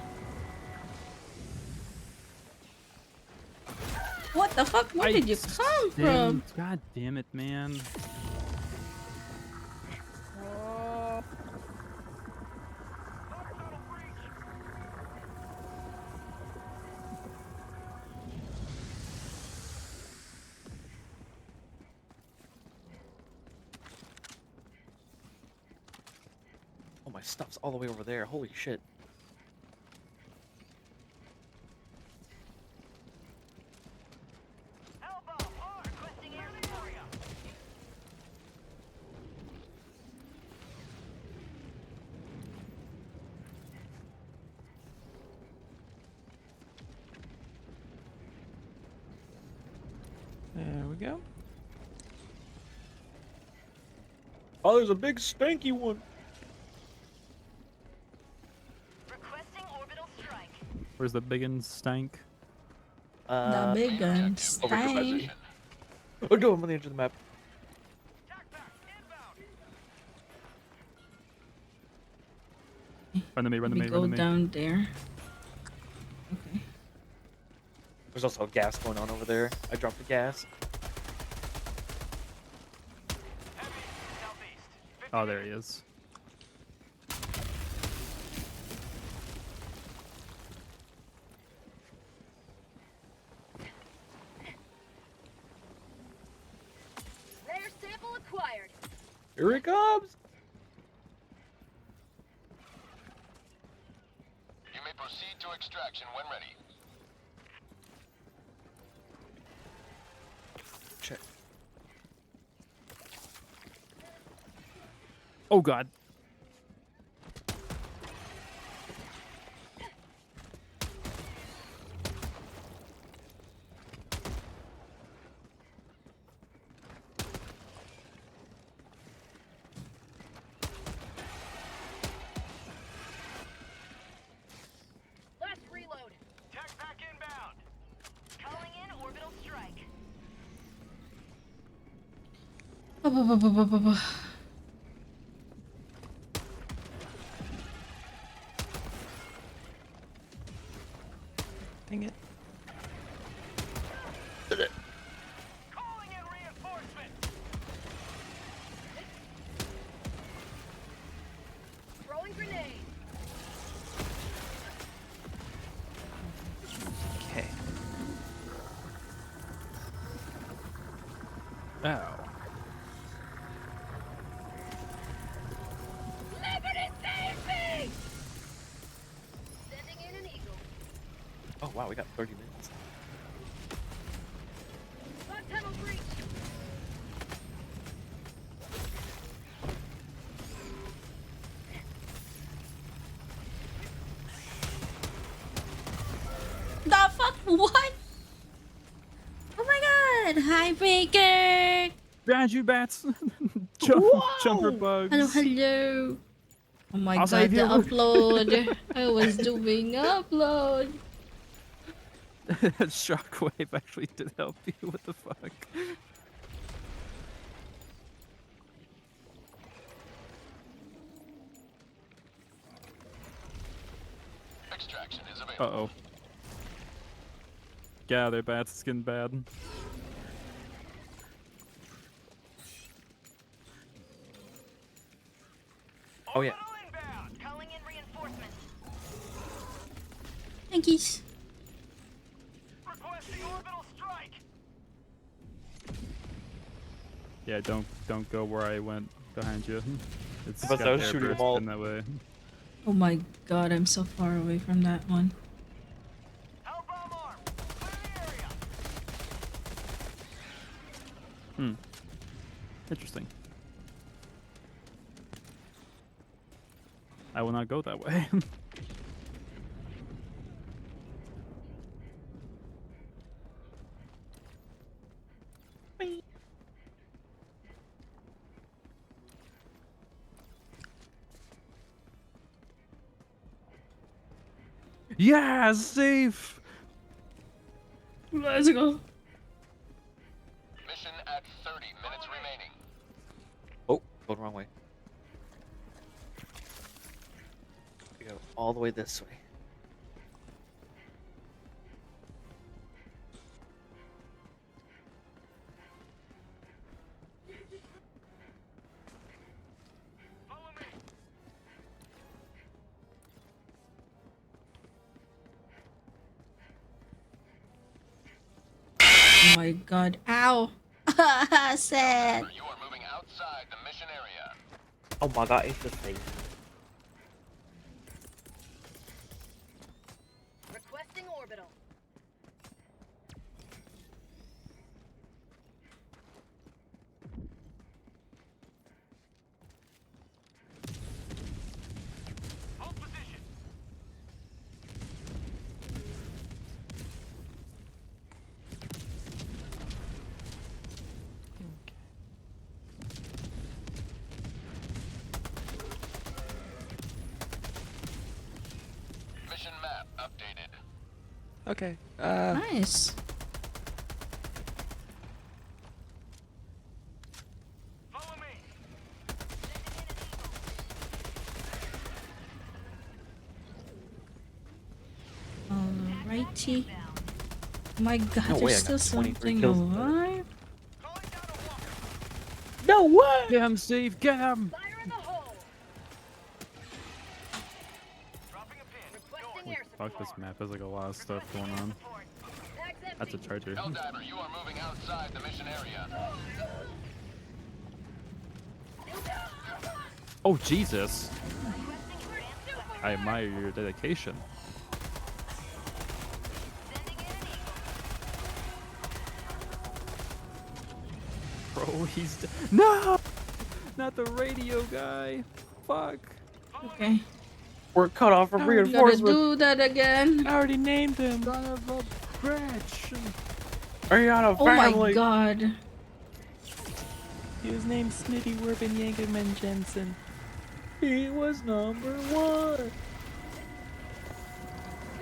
What the fuck? Where did you come from? God damn it, man. Oh, my stuff's all the way over there. Holy shit. There we go. Oh, there's a big stanky one. Requesting orbital strike. Where's the big and stank? The big gun Over here, stank. Bezzy. Oh no, I'm on the edge of the map. Run to me, run to We me, go run to me. down there. Okay. There's also gas going on over there. I dropped the gas. Oh, there he is. Rare sample acquired. Here it comes. You may proceed to extraction when ready. Check. Oh god. Last reload. Tech pack inbound. Calling in orbital strike. Dang it. Calling in reinforcements. Throwing grenade. Okay. Ow. Liberty save me! Sending in an eagle. Oh wow, we got 30 minutes. Bug tunnel breach. The fuck? What? Oh my god! Hi, Baker! Behind you, bats! Jumper bugs! Hello, hello! Oh my I'll god, save the you. upload! I was doing upload! Shockwave actually did help you. What the fuck? Extraction is available. Uh-oh. Yeah, their bats. It's getting bad. Oh yeah. Calling in reinforcements. Thankies. Requesting orbital strike. Yeah, don't go where I went behind you. It's But got I was air shooting them burst all. in that way. Oh my god, I'm so far away from that one. Hellbomb arm. Clear the area. Hmm. Interesting. I will not go that way. Yeah, safe. Let's go. Mission at 30 minutes remaining. Oh, go the wrong way. We go all the way this way. Oh my god, ow! Sad. You are moving outside the mission area. Oh my god, it's the same. Requesting orbital. Hold position. Okay. Nice. Alrighty. My god, No way, there's I got still 23 something kills. alive. No way! Get him, Steve. Get him. Fire in the hole. Requesting air support. Fuck, this map has like a lot of stuff going on. Bag's empty. That's a charger. Helldiver, you are moving outside the mission area. Oh Jesus! I admire your dedication. Bro, he's no, not the radio guy. Fuck. Okay. We're cut off from Gotta reinforcement. do that again. I already named him. Son of a bitch. Are you out of Oh my family? god. He was named Smitty Werbin Yangerman Jensen. He was number 1.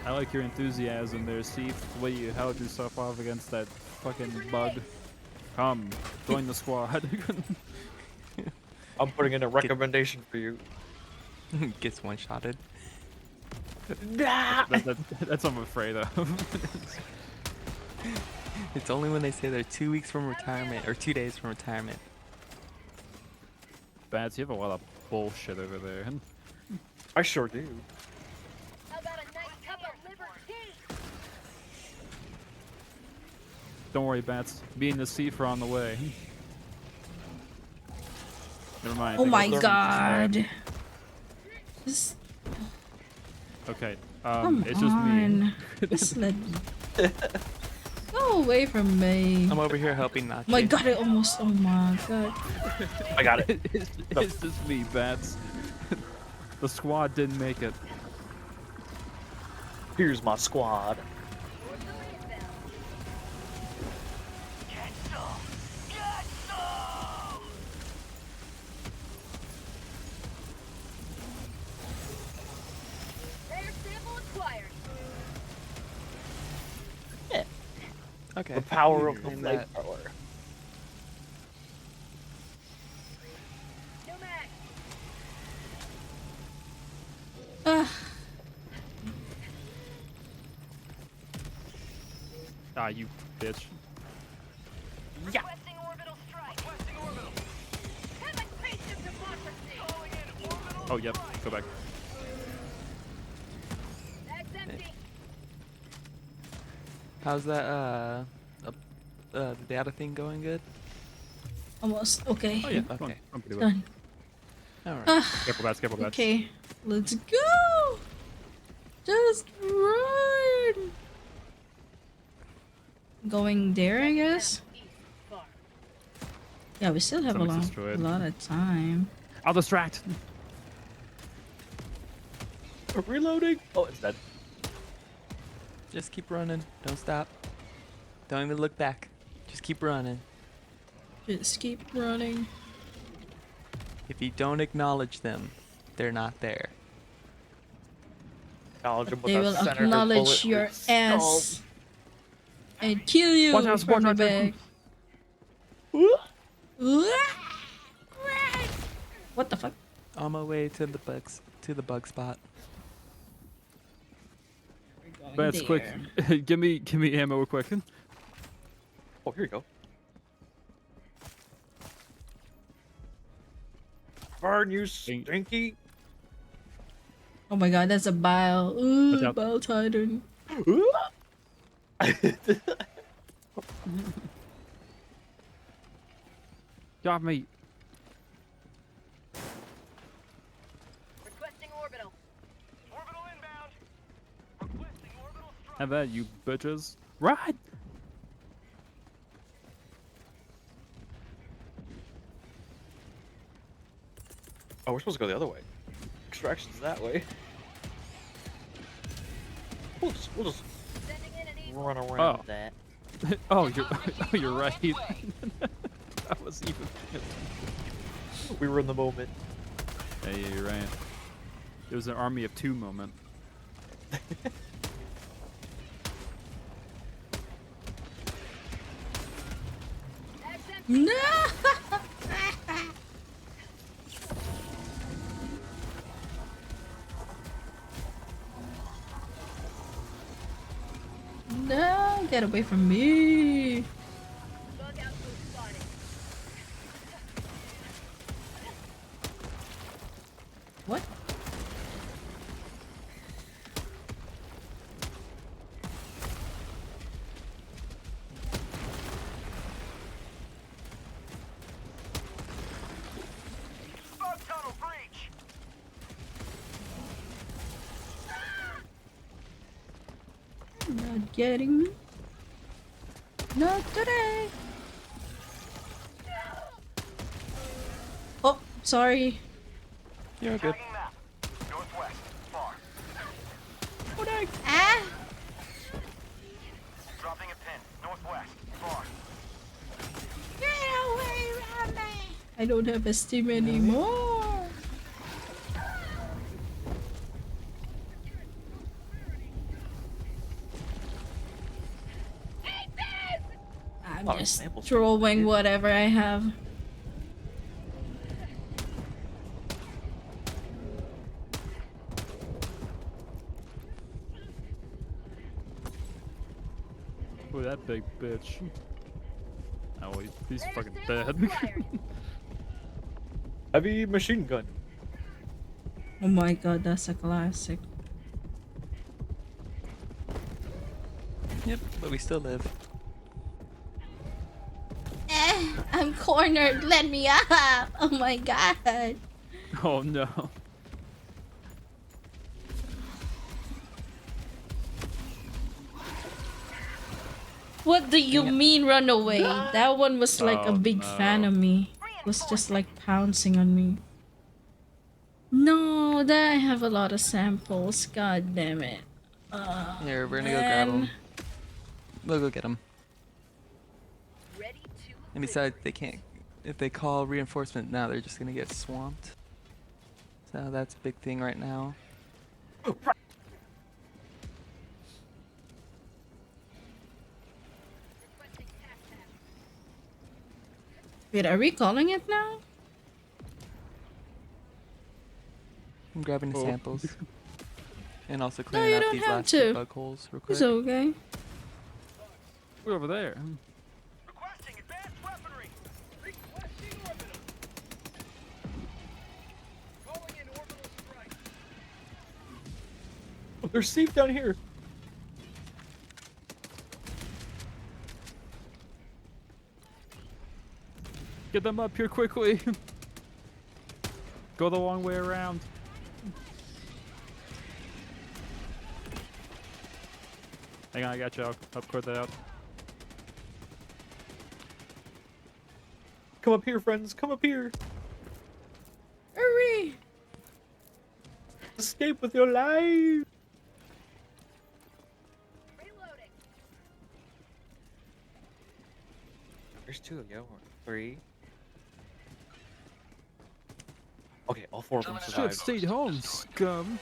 I like your enthusiasm there, Steve. The way you held yourself off against that fucking bug. Come, join the squad. I'm putting in a recommendation for you. Gets one-shotted. Nah! That's what I'm afraid of. It's only when they say they're 2 weeks from retirement or 2 days from retirement. Bats, you have a lot of bullshit over there. I sure do. How about a nice cup of liver tea? Don't worry, Bats. Me and the Steve are on the way. Never mind. I Oh think my I'll- god. This, Okay. come It's just on. me. Just let go away from me. I'm over here helping Nachi. My god, I almost. Oh my god. I got it. It's just me, Bats. The squad didn't make it. Here's my squad. Rare sample acquired. Okay. The power of the And flamethrower. No mag. Ah, Ah, you bitch. Requesting orbital strike. Requesting orbital. Have a taste of democracy. Calling in orbital. Oh, yep. Go back. Bag's empty. How's that, the data thing going good? almost. Okay. Oh, yeah. Okay. I'm pretty well. Done. Alright. Ah, Careful, Bats. Careful, Bats. okay. Let's go. Just run. Going there, I guess. East far. Yeah, we still have a Stomach's destroyed. lot of time. I'll distract. Reloading. Oh, it's dead. Just keep running. Don't stop. Don't even look back. Just keep running. Just keep running. If you don't acknowledge them, they're not there. Acknowledge him with They a will senator acknowledge bullet your with skull. ass and kill you Watch out, from the watch out. back. What the fuck? On my way to the bug spot. Bats, quick. give me ammo quick. Oh, here you go. Burn, you stinky. Oh my god, that's a bile. Ooh, Watch out. bile titan. Got me. Requesting orbital. Orbital inbound. Requesting orbital strike. Have that, you bitches. Right. Oh, we're supposed to go the other way. Extraction's that way. We'll just Sending in an eagle. run around Oh. that. Oh, you're right. That was even. We were in the moment. Yeah, you're right. It was an army of two moment. No! No, get away from me. What? Bug tunnel breach. Not getting me. Not today. Oh, sorry. You're good. Tagging map. Northwest. Far. Ah! Dropping a pin. Northwest. Far. Get away from me! I don't have esteem anymore. I'm Oh, just samples. throwing whatever I have. Oh, that big bitch. Oh, he's fucking dead. Heavy machine gun. Oh my god, that's a classic. Yep, but we still live. I'm cornered. Let me up. Oh my god. Oh no. What do you mean run away? That one was like a Oh, big no. fan of me. Was just like pouncing on me. No, that I have a lot of samples. God damn it. Here, we're gonna go grab man. them. We'll go get them. And besides, they can't. If they call reinforcement now, they're just gonna get swamped. So that's a big thing right now. Wait, are we calling it now? I'm grabbing the Oh. samples. And also No, clearing you out don't these have last to. bug holes real quick. It's okay. We're over there. Requesting advanced weaponry. Requesting orbital. Calling in orbital strike. Oh, there's Steve down here. Get them up here quickly. Go the long way around. Hang on, I got you. I'll put that out. Come up here, friends. Come up here. Hurry! Escape with your life. Reloading. There's two of you. Or three. Okay, all four of them Should have survived. stayed home, scum.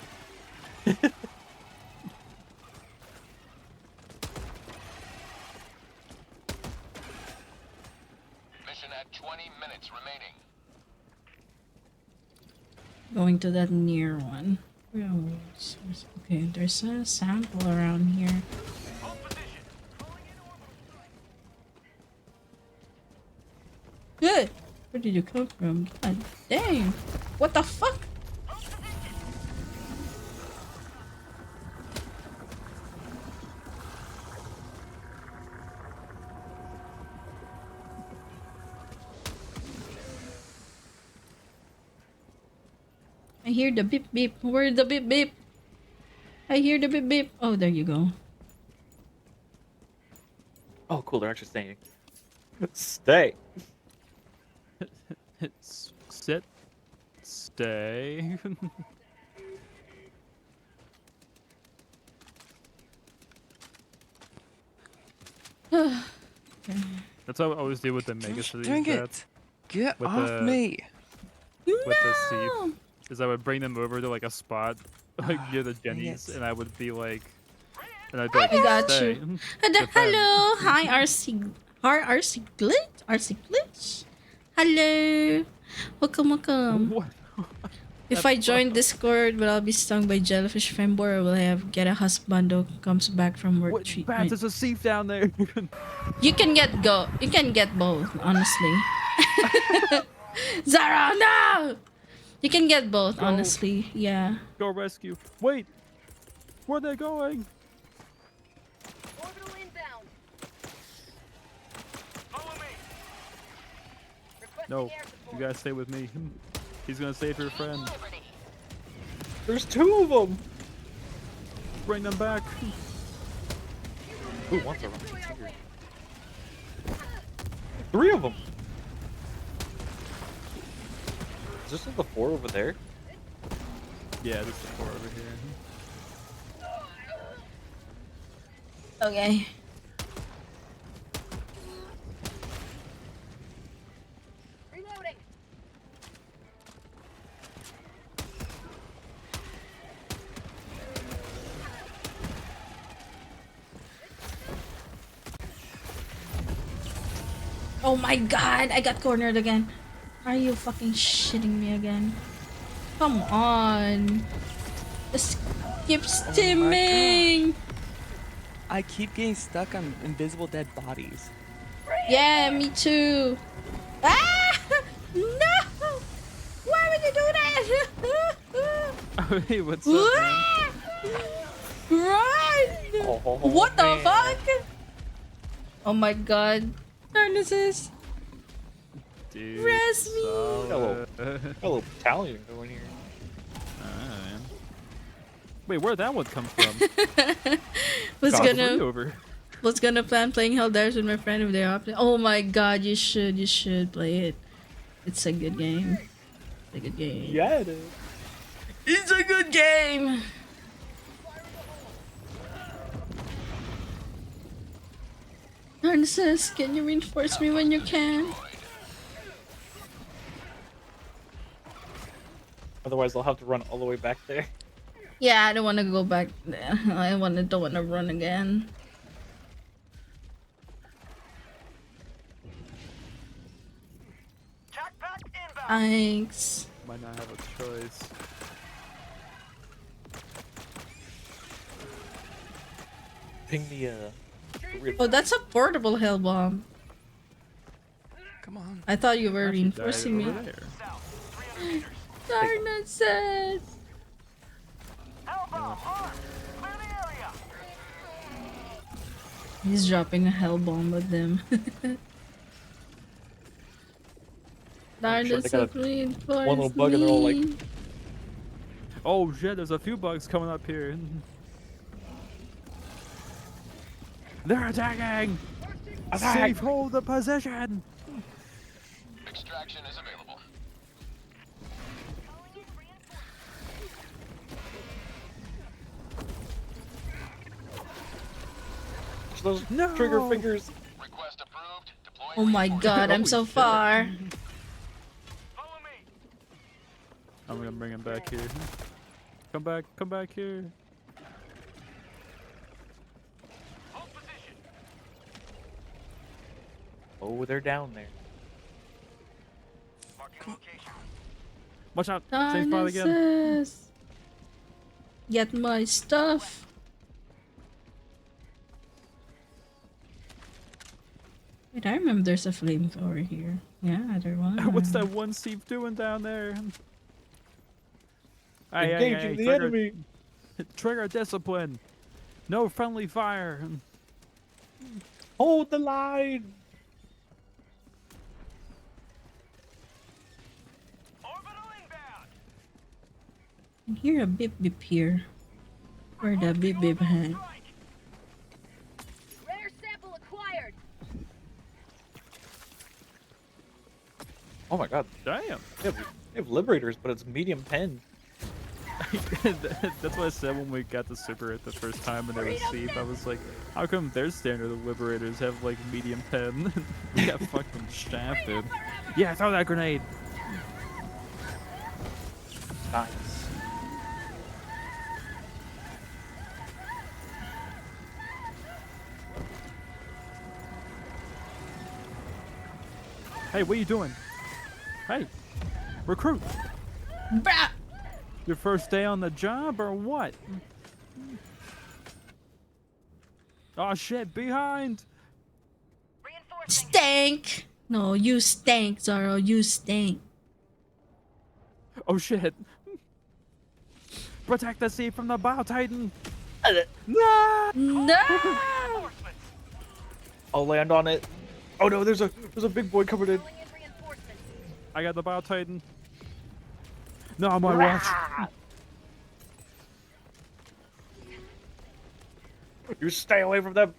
Mission at 20 minutes remaining. Going to that near one. Okay, there's a sample around here. Hold position. Calling in orbital strike. Good! Where did you come from? God dang! What the fuck? I hear the beep beep. Where the beep beep? I hear the beep beep. Oh, there you go. Oh, cool. They're actually staying. Stay. Sit. Stay. That's what I always do with the mega cities. Dang that- it! Get with off the- me! With the Steve, is I would bring them over to like a spot like near the dang Jennies, it. and I would be like, and I'd be like, I got "Stay." you. Good time. Hello! Hi, RC. RC Glitch? RC Glitch? Hello. Welcome. What? If I join Discord, will I be stung by jellyfish femboar, or will I have get a husbando comes back from work What? treatment? Bats, there's a thief down there. You can get both, honestly. Zara, no! You can get both, Go. honestly. Yeah. Go rescue. Wait. Where are they going? Orbital inbound. Follow me. Requesting No. air You support. gotta stay with me. He's gonna save your friend. There's 2 of them. Bring them back. Who wants a rocket here? 3 of them. Is this the 4 over there? Yeah, there's the 4 over here. Okay. Reloading. Oh my god, I got cornered again. Are you fucking shitting me again? Come on. Just keep stimming. I keep getting stuck on invisible dead bodies. Yeah, me too. Ah! No! Why would you do that? Hey, what's up, man? Run! Oh, What the man. fuck? Oh my god. Narcissus. Dude, Res me. solid. Hello, battalion going here. Alright. Wait, where'd that one come from? was Got gonna three over. was gonna plan playing Helldivers with my friend if they're up. Oh my god, you should play it. It's a good game. It's a good game. Yeah, it is. It's a good game. Narcissus, can you reinforce me when you can? Otherwise, they'll have to run all the way back there. Yeah, I don't want to go back there. Don't want to run again. Thanks. Might not have a choice. Ping the Oh, that's a portable hell bomb. Come on. I thought you were Actually died reinforcing me. over there. Narcissus. He's dropping a hell bomb with them. I'm sure they got Narcissus, reinforce one little bug and they're all like, me. Oh shit, there's a few bugs coming up here. They're attacking! Safe hold the position! Extraction is available. those No! trigger fingers. Request approved. Deploying Oh my god, I'm so far. I'm gonna bring him back here. Come back here. Oh, they're down there. Watch out! Safe spot again. Narcissus. Get my stuff. Wait, I remember there's a flamethrower here. Yeah, there was. What's that one Steve doing down there? Engaging the trigger, enemy. Trigger discipline. No friendly fire. Hold the line. I can hear a beep beep here. Where the beep beep at? Rare sample acquired. Oh my god. Damn. They have liberators, but it's medium pen. That's what I said when we got the super at the first time and it was Steve. I was like, how come their standard of liberators have like medium pen? We got fucking shafted. Yeah, throw that grenade. Nice. Hey, what are you doing? Hey, recruit. Bruh. Your first day on the job or what? Oh shit, behind. Stank. No, you stank, Zoro. You stank. Oh shit. Protect the sea from the Bio Titan. No. No. I'll land on it. Oh no, there's a big boy coming in. I got the Bio Titan. No, my watch. You stay away from them.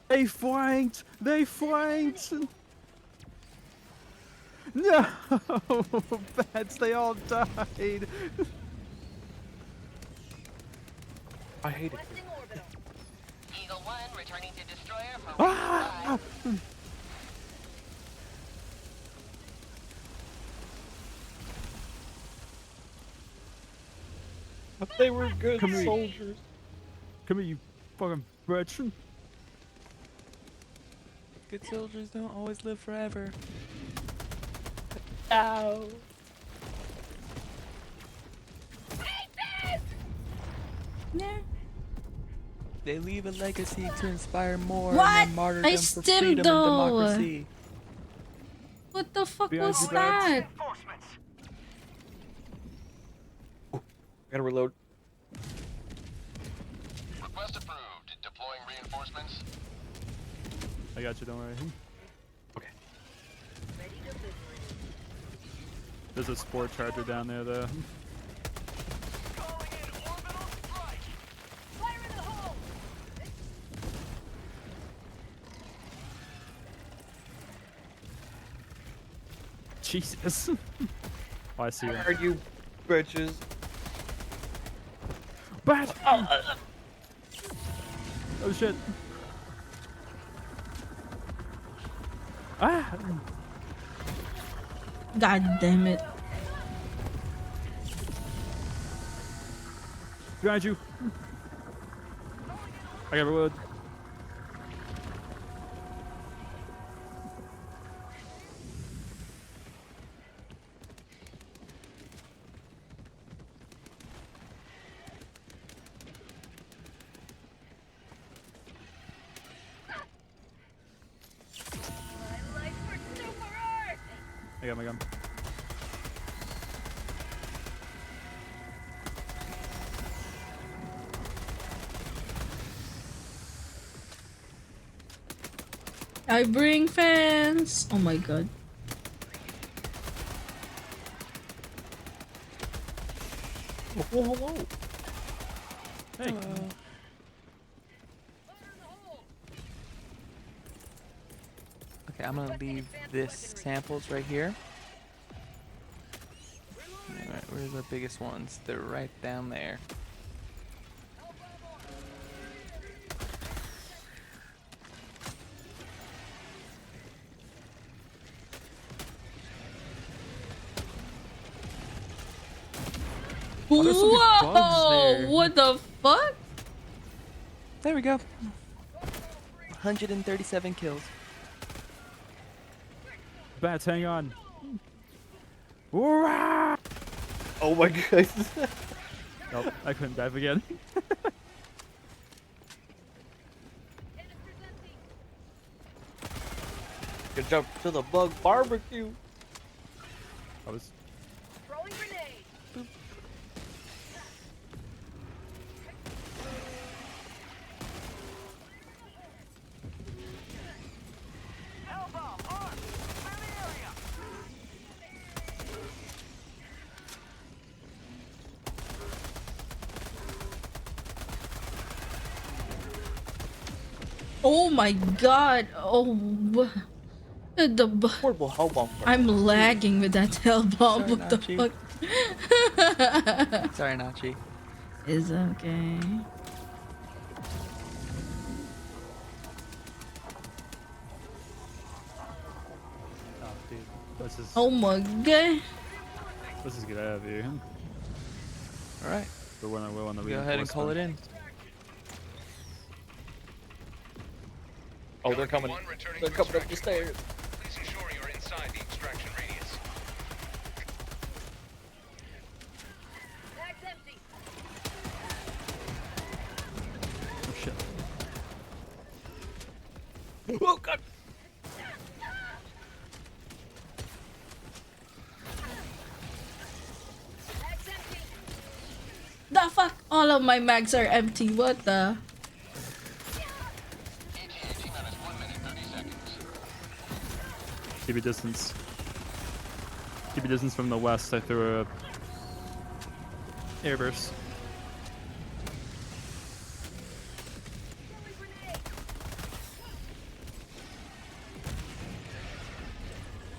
They flanked. They flanked. No, bats. They all died. I hate it. Eagle 1 returning to destroyer for Ah! They were good Come here. soldiers. Come here, you fucking bitch. Good soldiers don't always live forever. Ow. They leave a legacy to inspire more What? and then martyrdom I for stemmed freedom though. and democracy. What the fuck Behind was you, Babs. that? Gotta reload. Request approved. Deploying reinforcements. I got you, don't worry. Okay. There's a sport charger down there, though. Jesus. Oh, I see I you. heard you, bitches. Bat! Oh shit. Ah! God damn it. Behind you. I got reload. I got my gun. I bring fans. Oh my god. Whoa, whoa, whoa. Hey. Okay, I'm gonna leave this samples right here. Alright, where's the biggest ones? They're right down there. Oh, there's so many bugs Whoa! there. What the fuck? There we go. 137 kills. Bats, hang on. Hurrah! Oh my god. Nope, I couldn't dive again. Good jump to the bug barbecue. I was. Throwing grenade. Oh my god. Oh. Portable hell bomb. I'm lagging with that hell bomb. Sorry, What the Nachi. fuck? Sorry, Nachi. It's okay. Oh, dude. Let's just, Oh my god. let's just get out of here. Alright, But when I will on the go ahead and call it in. Oh, they're coming. One returning They're to coming up the extraction. stairs. Please ensure you're inside the extraction radius. Bag's empty. Oh shit. Oh god. Bag's empty. The fuck? All of my mags are empty. What the? Keep your distance. Keep your distance from the west. I threw a airburst.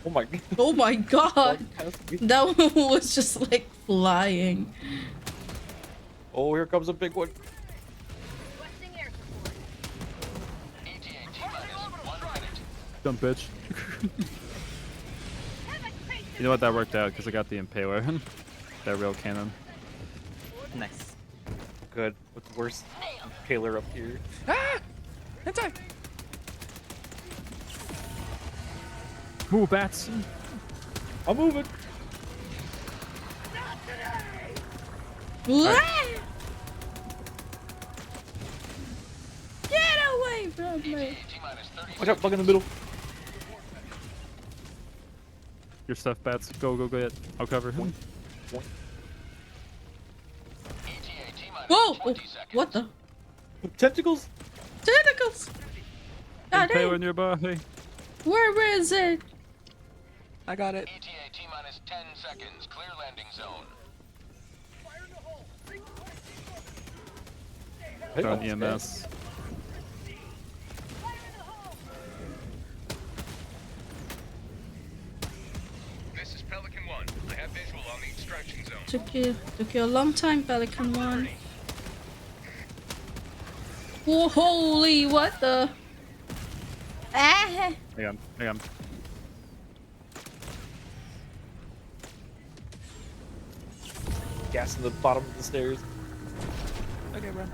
Oh my god. Oh my god. That one was just like flying. Oh, here comes a big one. Requesting air support. Dumb bitch. You know what? That worked out because I got the Impaler. That real cannon. Nice. Good. What's worse? Taylor up here. Ah! Inside! Move, bats! I'm moving. What? Get away from me! Watch out, bug in the middle. Your stuff, bats. Go, go, get. I'll cover him. Whoa! Oh, what the? Tentacles! Tentacles! God Impaler dang. nearby. Where is it? I got it. ETA T-minus 10 seconds. Clear landing zone. On EMS. This is Pelican 1. I have visual on the extraction zone. Took you a long time, Pelican 1. Whoa, holy, what the? Ah! Hang on, hang on. Gas in the bottom of the stairs. Okay, bro.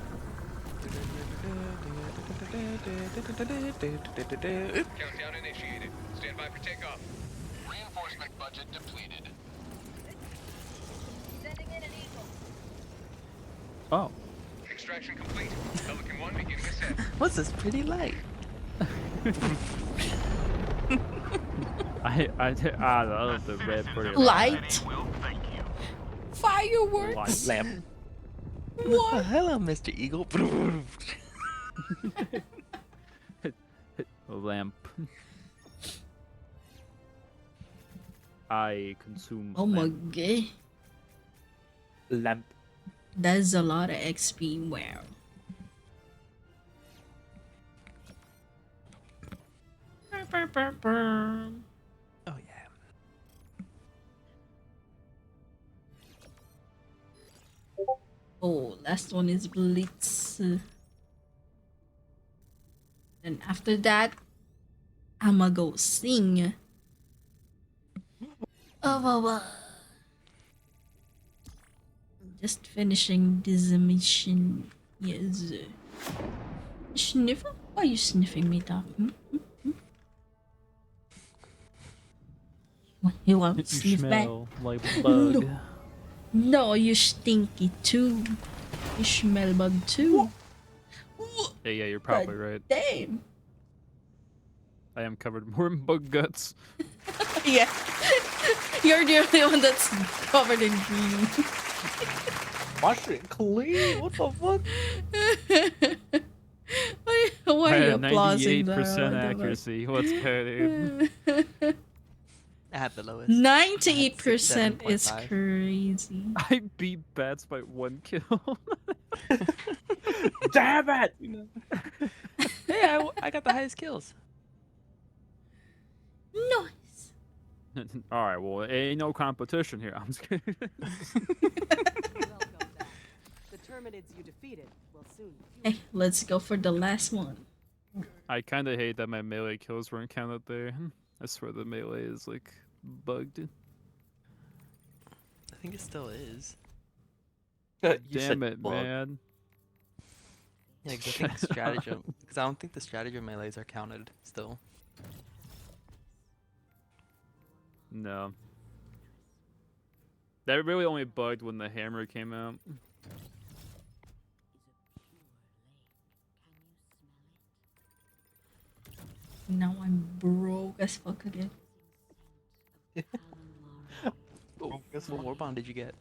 Countdown initiated. Stand by for takeoff. Reinforcement budget depleted. Sending in an eagle. Oh. Extraction complete. Pelican 1 beginning ascent. What's this pretty light? I love the red pretty Light? Thank you. Fireworks? Lamp. Oh, hello, Mr. Eagle. lamp. I consume. Oh my lamp. god. Lamp. That's a lot of XP. Wow. Oh yeah. Oh, last one is Blitz. And after that, I'ma go sing. Oh. Just finishing this mission. Yes. Sniffer? Why are you sniffing me, dog? You want to You sniff back? smell like a bug. No, you stinky too. You smell bug too. Yeah, you're probably right. Damn. I am covered more in bug guts. Yeah. You're the only one that's covered in green. Wash it clean. What the fuck? Why I are you had applauding 98% that? accuracy. What's good? I had the lowest. 98% is 7.5. crazy. I beat bats by 1 kill. Damn it! Hey, I got the highest kills. Nice. Alright, well, ain't no competition here. I'm just kidding. The Terminids you defeated will soon. Hey, let's go for the last one. I kind of hate that my melee kills weren't counted there. I swear the melee is, like, bugged. I think it still is. You Damn said it, bug. man. Yeah, 'cause I think stratagem. Because I don't think the stratagem melees are counted still. No. That really only bugged when the hammer came out. Now I'm broke as fuck again. Oh, what war bond did you get?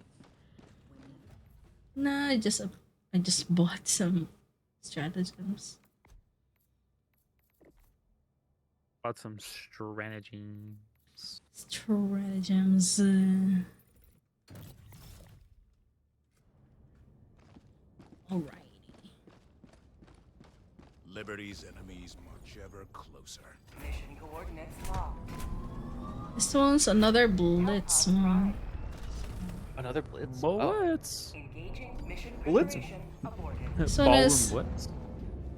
Nah, I just bought some stratagems. Got some stratagems. Stratagems. Alrighty. Liberty's enemies march ever closer. Mission coordinates locked. This one's another blitz one. Another blitz. Blitz. Engaging mission Blitz. preparation aborted. This one Ballroom is blitz.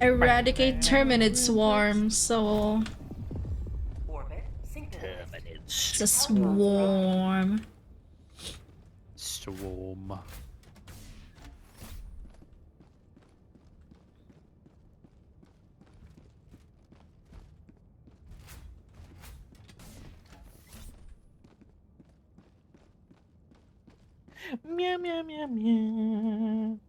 eradicate Terminid swarm, so Orbit synchronized. it's a swarm. Swarm. Meow meow meow meow.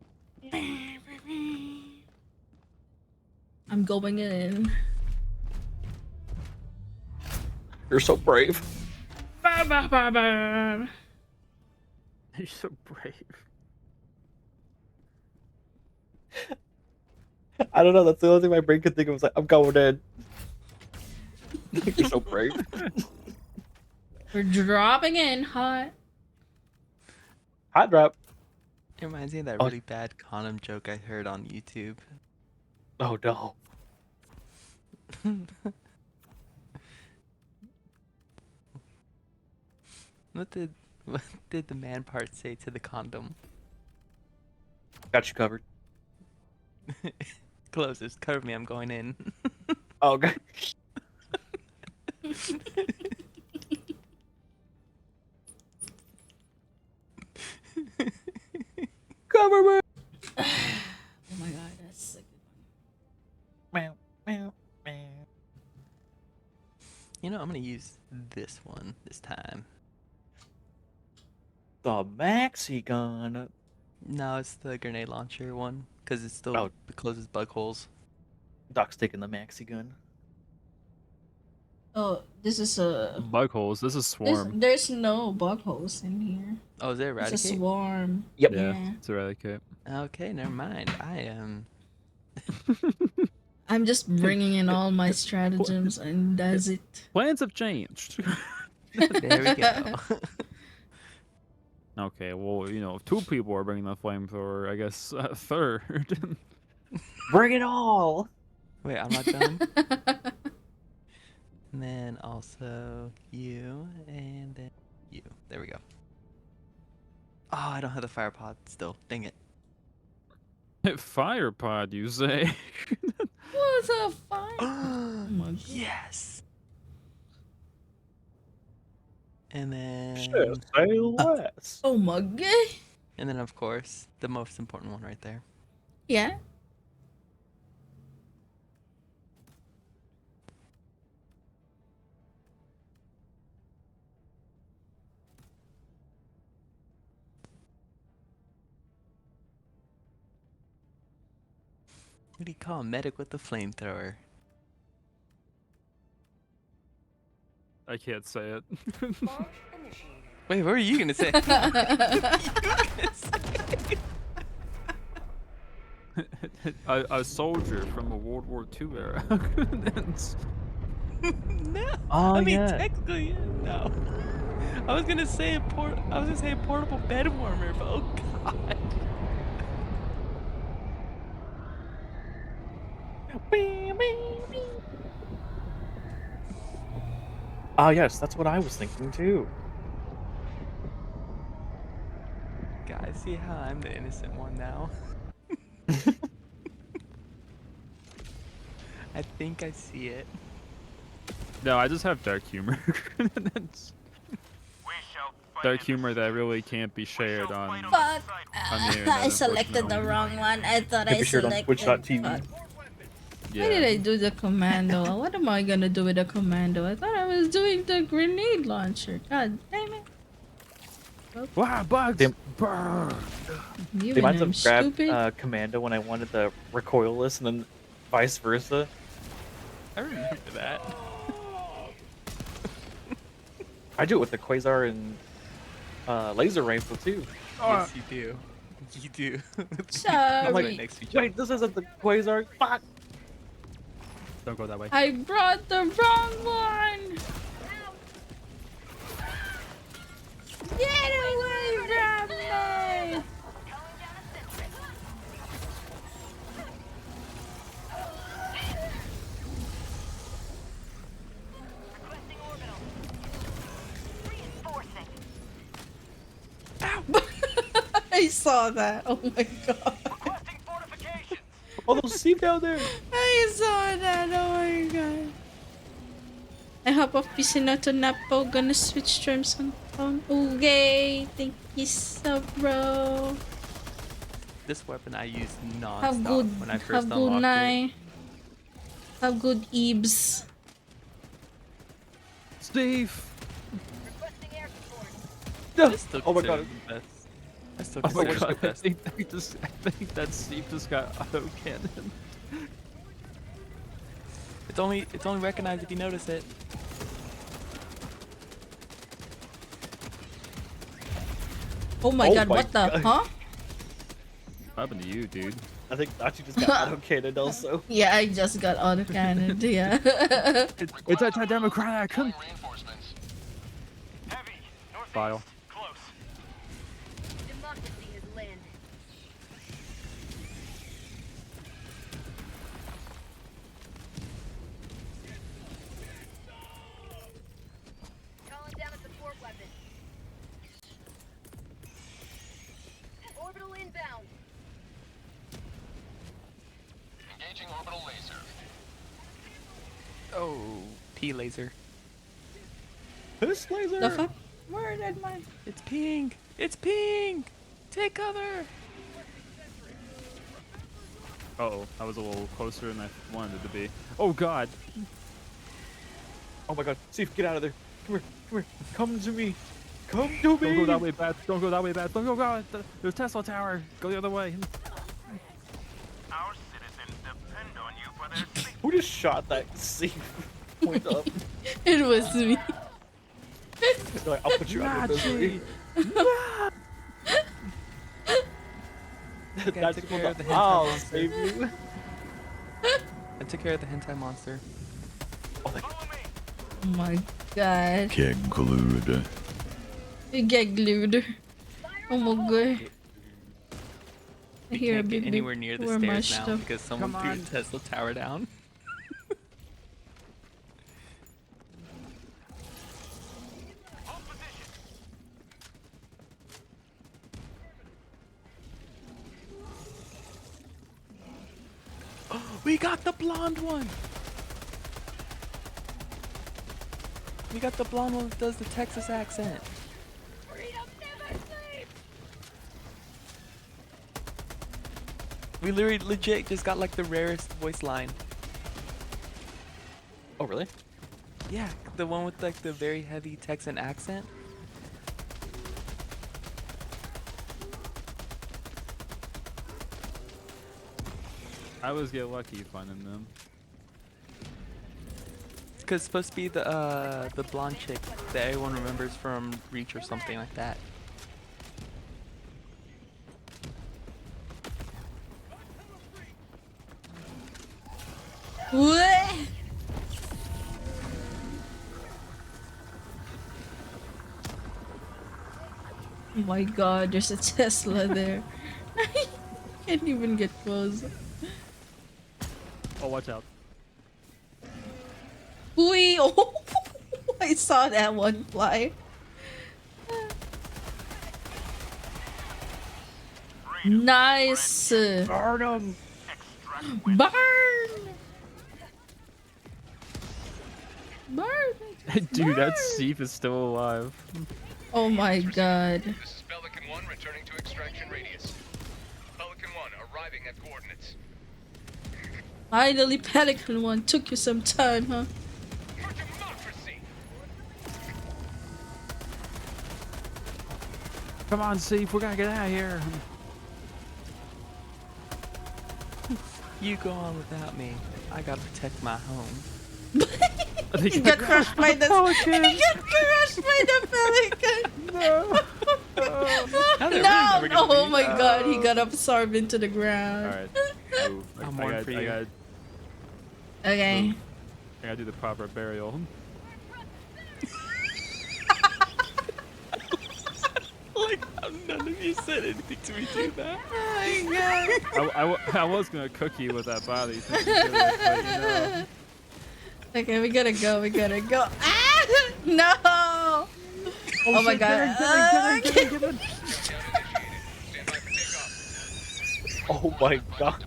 I'm going in. You're so brave. Ba, ba, ba, ba. You're so brave. I don't know. That's the only thing my brain could think of. Was like, I'm going in. You're so brave. We're dropping in hot. Hot drop. It reminds me of that Oh. really bad condom joke I heard on YouTube. Oh no. What did the man part say to the condom? Got you covered. Closest, cover me, I'm going in. Oh god. Cover me. Oh my god, that's a good Meow meow meow. You know, I'm gonna use this one this time. The maxi gun. No, it's the grenade launcher one, because it still Oh. closes bug holes. Doc's taking the maxi gun. Oh, this is a. Bug holes. This is swarm. There's no bug holes in here. Oh, is there It's a eradicate? swarm. Yep. Yeah. It's eradicate. Okay, never mind. I am. I'm just bringing in all my stratagems and that's it. Plans have changed. There we go. Okay, well, you know, if 2 people are bringing the flamethrower, I guess a third. Bring it all. Wait, I'm not done. And then also you, and then you. There we go. Oh, I don't have the fire pod still. Dang it. Fire pod, you say? What's a fire? Oh my god. Yes. And then. Say less. Oh my god. And then, of course, the most important one right there. Yeah. What do you call a medic with the flamethrower? I can't say it. Launch initiated. Wait, what were you gonna say? a soldier from a World War II era. No. Oh, I mean, yeah. technically, no. I was gonna say a portable bed warmer, but oh god. Oh yes, that's what I was thinking too. Guys, see how I'm the innocent one now? I think I see it. No, I just have dark humor. We shall fight. dark humor that really can't be shared on. Fuck. On the internet, I selected the unfortunately. wrong one. I thought Can't I be shared on selected. Twitch.tv. Fuck. Yeah. Why did I do the commando? What am I gonna do with the commando? I thought I was doing the grenade launcher. God damn it. Wow, bugs! They, You they might mean I'm have grabbed stupid? Commando when I wanted the recoilless, and then vice versa. I remember that. I do it with the Quasar and laser rifle too. Yes, you do. You do. I'm like, Sorry. next to each other. wait, this isn't the Quasar. Fuck! Don't go that way. I brought the wrong one. Get away from me! I saw that. Oh my god. Oh, those sheep down there! I saw that. Oh my god. I hope of Piscinato na po gonna switch terms on phone. Okay. Thank you so, bro. This weapon I use Have non-stop good, when I first have good unlocked it. night. Have good eves. Steve! I still Oh my consider god. it the best. I still Oh my consider it god, the I best. think that Steve just got auto cannon. It's only recognized if you notice it. Oh my Oh god, my what the? God. Huh? What happened to you, dude? I think Nachi just got auto cannoned also. Yeah, I just got autocannoned, yeah. It's anti-democratic! Reinforcements. Heavy. Northeast. File. Close. Democracy has landed. Calling down a support weapon. Orbital inbound. Engaging orbital laser. Oh, P-laser. This laser! The fuck? Where did my... It's ping! It's ping! Take cover! Uh-oh, I was a little closer than I wanted it to be. Oh god! Oh my god, Steve, get out of there. Come here, come to me. Come to Don't me! go that way, Bats. Don't go that way, Bats. Don't go, God. There's Tesla Tower. Go the other way. Our citizens depend on you for their safety. Who just shot that Steve? Point up. It was me. They're like, I'll put you out of misery. I That's took care of the hentai I'll monster. save you. I took care of the hentai monster. Oh my god. Get glued. You get glued. Oh my god. I You hear a can't big get anywhere near the where my stairs now stuff. because someone Come threw a on. Tesla tower down. We got the blonde one! We got the blonde one that does the Texas accent. We literally legit just got like the rarest voice line. Oh, really? Yeah, the one with like the very heavy Texan accent. I always get lucky finding them. Cause it's supposed to be the blonde chick that everyone remembers from Reach or something like that. What? Oh my god, there's a Tesla there. I can't even get close. Oh, watch out. Wee! Oh, I saw that one fly. Nice! Burn 'em! Burn! Burn! Dude, that Burn! Steve is still alive. Oh my god. This is Pelican 1 returning to extraction radius. Pelican 1 arriving at coordinates. Finally, Pelican 1 took you some time, huh? For democracy! Come on, Steve, we gotta get out of here. You go on without me. I gotta protect my home. He got crushed by the pelican. He got crushed by the pelican. No. No. Oh my god, he got absorbed into the ground. Alright. I'm one for you. Okay. I gotta do the proper burial. Like, none of you said anything to me do that. Oh my god. I was gonna cook you with that body. Since you did it, but, you know. Okay, we gotta go. We gotta go. Ah! No! Oh my god. Oh my god.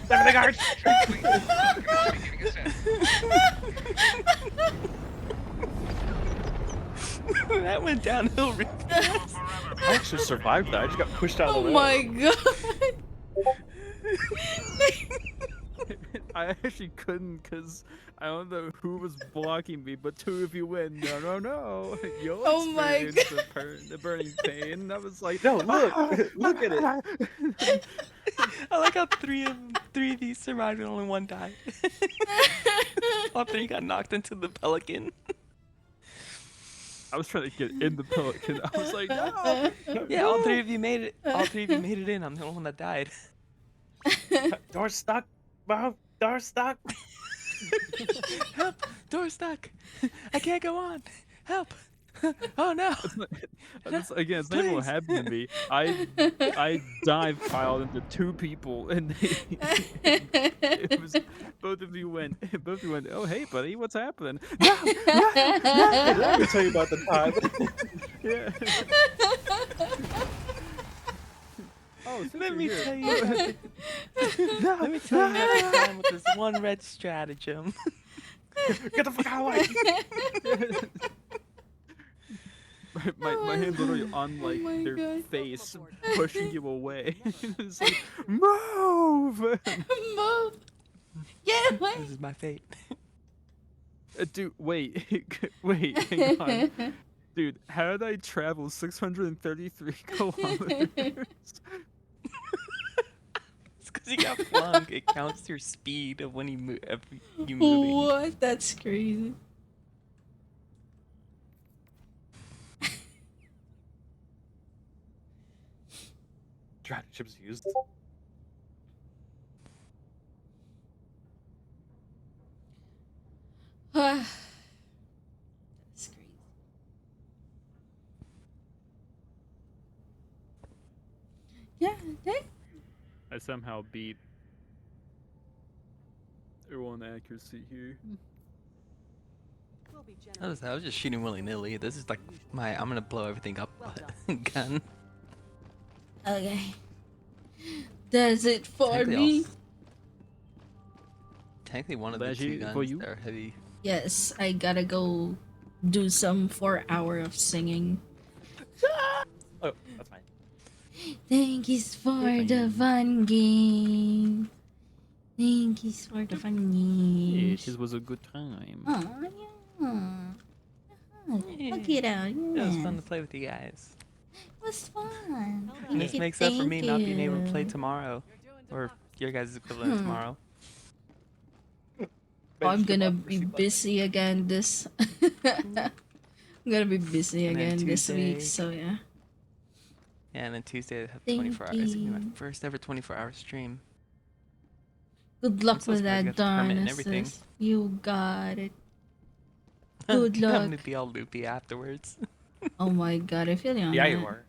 Seven the guards! That went downhill really fast. I actually survived that. I just got pushed out of the Oh way. my god. I actually couldn't because I don't know who was blocking me, but two of you went, no. You'll Oh my experience the burning pain. And I was like, No, look! Look at it! I like how three of these survived and only one died. All three got knocked into the pelican. I was trying to get in the pelican. I was like, no. Yeah, all three of you made it. All three of you made it in. I'm the only one that died. Door's stuck! Wow, door's stuck! Help! Door's stuck! I can't go on! Help! Oh no! Again, it's not what happened to me. I dive piled into two people, and it was both of you went. Oh hey, buddy, what's happening? No. Let me tell you about the time. Yeah. Oh, Let me tell you. Let me tell you about the time with this one red stratagem. Get the fuck out of the way! My hand literally on like my their God. face, pushing you away. It's like, move! Move. Get away. This is my fate. Dude, wait, hang on. Dude, how did I travel 633 kilometers? It's because you got flung. It counts your speed of when you moving. What? That's crazy. Stratagems used. That's crazy. Yeah, I somehow beat everyone accuracy here. I was just shooting willy-nilly. This is like my I'm gonna blow everything up gun. Okay. Does it for Technically me? Technically one of the That's two you- for guns you? that are heavy. Yes, I gotta go do some 4 hour of singing. Oh, that's fine. Thank you for the fun game. Thank you for the fun game. Yes, it was a good time. Oh, yeah. Look it out. It was Yeah. fun to play with you guys. It was fun. And this Okay, makes up for me thank not being able to play you. tomorrow. Or your guys' equivalent tomorrow. I'm gonna be busy again this. I'm gonna be busy And then again this week, Tuesday- so yeah. Yeah, and then Tuesday I have Thank 24 hours. It's gonna be my you. first ever 24-hour stream. Good luck I'm so with surprised you that, got the permit and everything. Darnasis. You got it. Good I'm luck. gonna be all loopy afterwards. Oh my god, I feel you on Yeah, that. you are.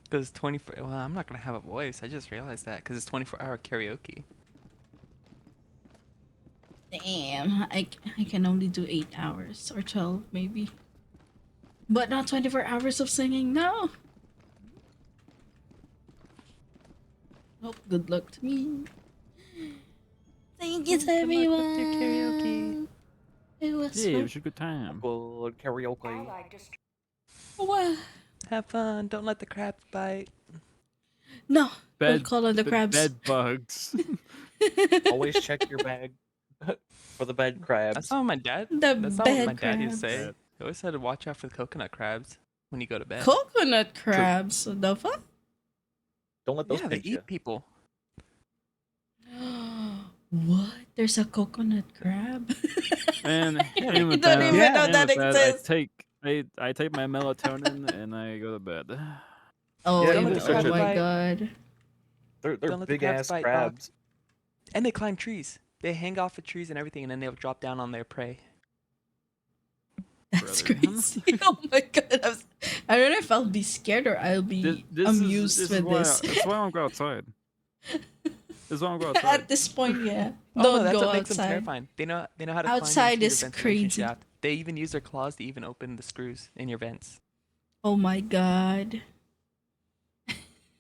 Because 24. Well, I'm not gonna have a voice. I just realized that because it's 24-hour karaoke. Damn, I can only do 8 hours or 12 maybe. But not 24 hours of singing, no! Oh, good luck to me. Thank Thanks, everyone. It was Yeah, it fun. was a good time. Good karaoke. Allied dist- Wow. Have fun. Don't let the crabs bite. No, don't Bed, call on the crabs. bed bugs. Always check your bag for the bed crabs. That's not what my dad. The That's not what my bed dad used to crabs. say. He always said to watch out for the coconut crabs when you go to bed. Coconut crabs. The fuck? Don't let those Yeah, they pinch you. eat people. What? There's a coconut crab? And I even with don't that, even know even that with that, exists. I take my melatonin and I go to bed. Oh, Yeah, don't let oh the crabs my bite. god. They're Don't let the big crabs ass bite, dog. crabs. And they climb trees. They hang off of trees and everything, and then they'll drop down on their prey. That's Brother. crazy. Oh my god. I don't know if I'll be scared or I'll be amused with this. That's why I don't go outside. That's why I don't go outside. At this point, yeah. Oh, Don't no, that's go what makes them outside. terrifying. They know how to Outside climb into is your ventilation crazy. shaft. They even use their claws to even open the screws in your vents. Oh my god.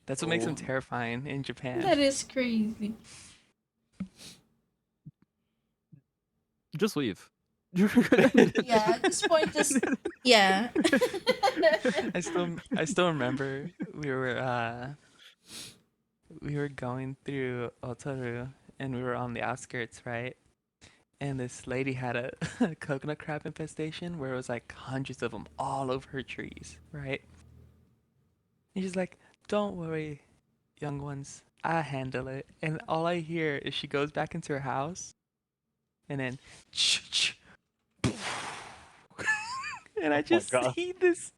That's what makes them Oh. terrifying in Japan. That is crazy. Just leave. Yeah, at this point, just yeah. I still remember we were going through Otaru and we were on the outskirts, right? And this lady had a coconut crab infestation where it was like hundreds of them all over her trees, right? And she's like, "Don't worry, young ones, I handle it." And all I hear is she goes back into her house, and then, and I just God. see this,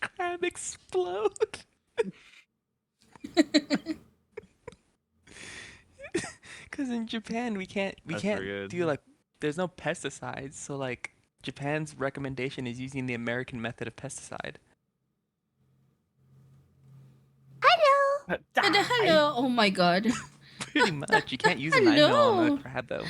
crab explode. Because in Japan we can't That's pretty good. do like there's no pesticides, so like Japan's recommendation is using the American method of pesticide. Hello. Hello. Oh my god. Pretty much, you can't use a 9mm on Hello. a crab though.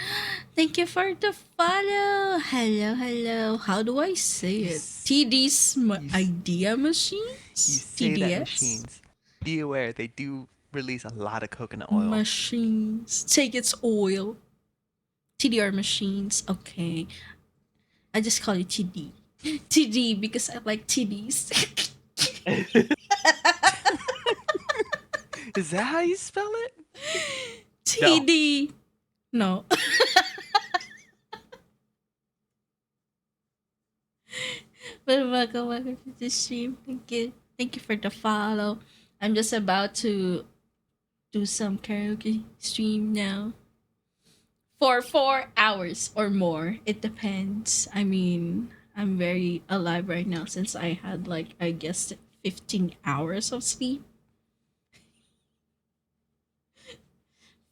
Thank you for the follow. Hello, hello. How do I say it? TD's idea machines? You say that TDS? machines. Be aware they do release a lot of coconut oil. Machines. Take its oil. TDR machines. Okay. I just call it TD. TD because I like TDs. Is that how you spell it? TD. No. But welcome to the stream. Thank you. Thank you for the follow. I'm just about to do some karaoke stream now. For 4 hours or more. It depends. I mean, I'm very alive right now since I had like I guess 15 hours of sleep.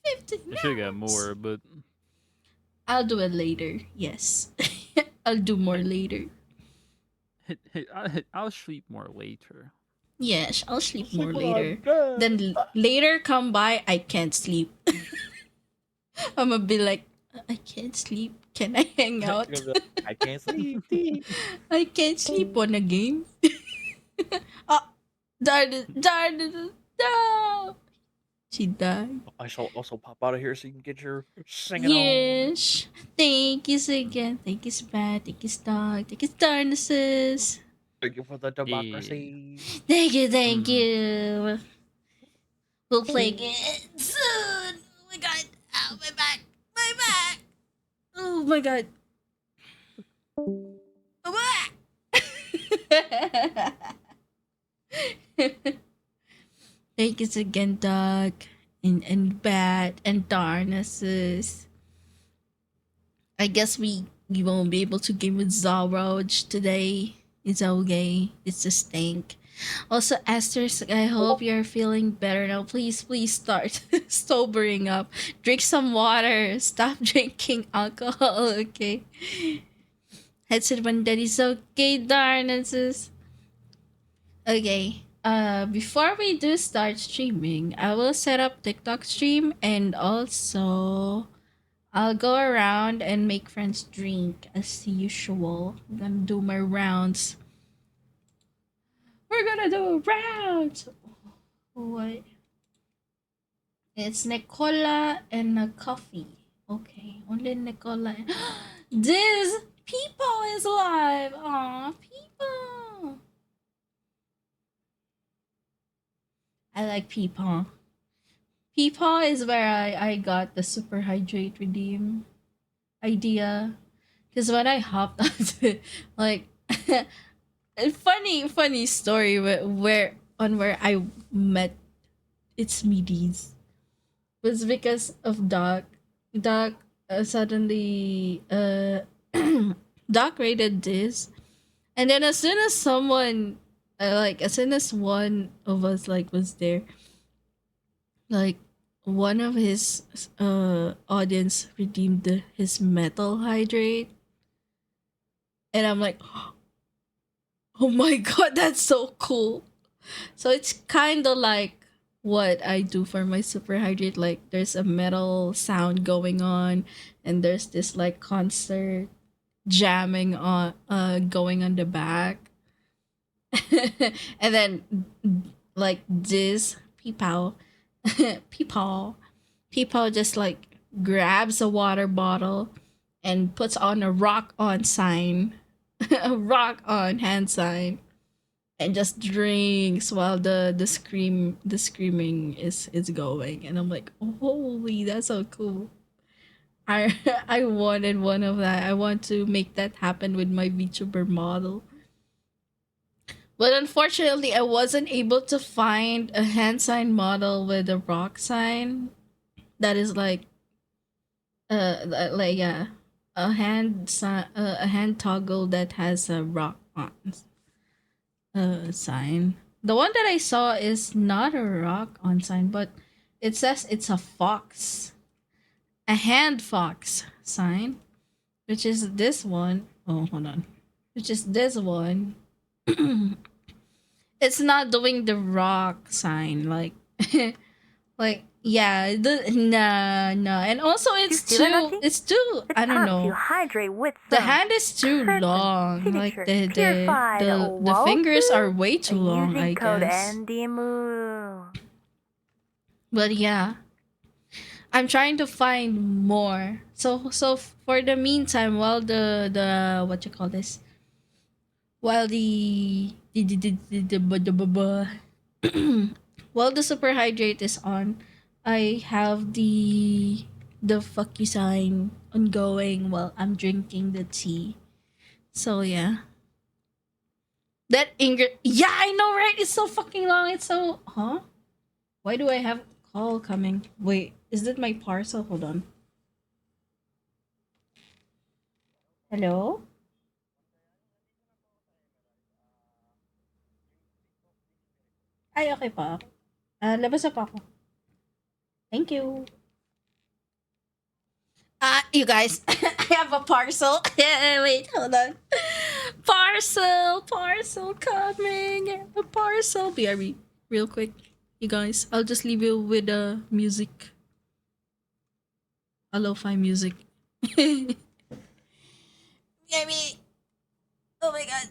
15 I should have got hours. more, but I'll do it later. Yes. I'll do more later. I'll sleep more later. Yes, I'll sleep more later. Then later come by, I can't sleep. I'm gonna be like, I can't sleep. Can I hang out? I can't sleep. I can't sleep on a game. Oh, darn it, darn it, no. She died. I shall also pop out of here so you can get your singing on. Yes. Thank you again. Thank you, Spat. Thank you, Dog. Thank you, Darnasis. Thank you for the democracy. Thank you, thank you. We'll play again soon. Oh my god. Ow, my back. My back. Oh my god. Oh my. Thank you again, Doug. And Bat and Darnasis. I guess we won't be able to game with Zaroj today. It's okay. It's a stink. Also, Esther, I hope you're feeling better now. Please start sobering up. Drink some water. Stop drinking alcohol, okay? Headset when daddy's okay, Darnasis. Okay. Before we do start streaming, I will set up TikTok stream and also I'll go around and make friends drink as usual. I'm gonna do my rounds. We're gonna do rounds. What? It's Nicola and a coffee. Okay, only Nicola. This Peepaw is alive. Aw, Peepaw. I like Peepaw. Peepaw is where I got the super hydrate redeem idea. Because when I hopped onto it, like, a funny story where I met its meaties was because of Doc. Doc suddenly Doc rated this, and then as soon as someone as soon as one of us like was there, like one of his audience redeemed his metal hydrate, and I'm like, oh my god, that's so cool. So it's kind of like what I do for my super hydrate. Like there's a metal sound going on, and there's this like concert jamming on going on the back. And then like this peepaw peepaw peepaw just like grabs a water bottle and puts on a rock on sign, a rock on hand sign, and just drinks while the screaming is going. And I'm like, holy, that's so cool. I I wanted one of that. I want to make that happen with my VTuber model. But unfortunately, I wasn't able to find a hand sign model with a rock sign that is like yeah, a hand toggle that has a rock on sign. The one that I saw is not a rock on sign, but it says it's a fox, a hand fox sign, which is this one. Oh, hold on, which is this one. It's not doing the rock sign like like yeah no, and also it's too I don't know, the hand is too long, like the fingers are way too long, I guess. But yeah, I'm trying to find more. So for the meantime, while the what you call this, while while the super hydrate is on, I have the fuck you sign ongoing while I'm drinking the tea. So yeah. That Ingrid, yeah, I know, right? It's so fucking long. It's so, huh? Why do I have a call coming? Wait, is that my parcel? Hold on. Hello? Ay, okay pa. Labas na pa ako. Thank you. You guys, I have a parcel. Wait, hold on. Parcel coming. A parcel. BRB, real quick. You guys, I'll just leave you with music. A lo-fi music. BRB. Oh my god.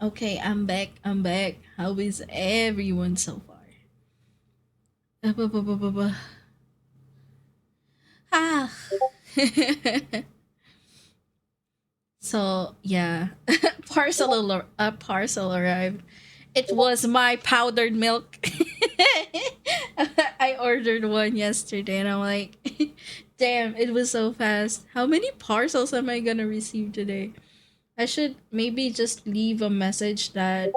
Okay, I'm back. How is everyone so far? Ah. So yeah, parcel arrived. It was my powdered milk. I ordered one yesterday, and I'm like, damn, it was so fast. How many parcels am I gonna receive today? I should maybe just leave a message that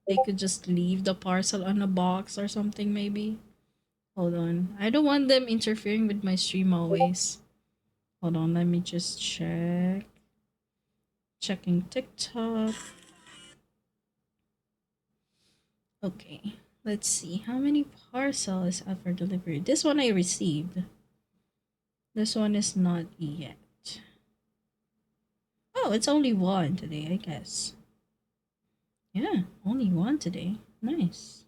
they could just leave the parcel on a box or something. Maybe. Hold on. I don't want them interfering with my stream always. Hold on, let me just check. Checking TikTok. Okay, let's see. How many parcels are for delivery? This one I received. This one is not yet. Oh, it's only one today, I guess. Yeah, only one today. Nice.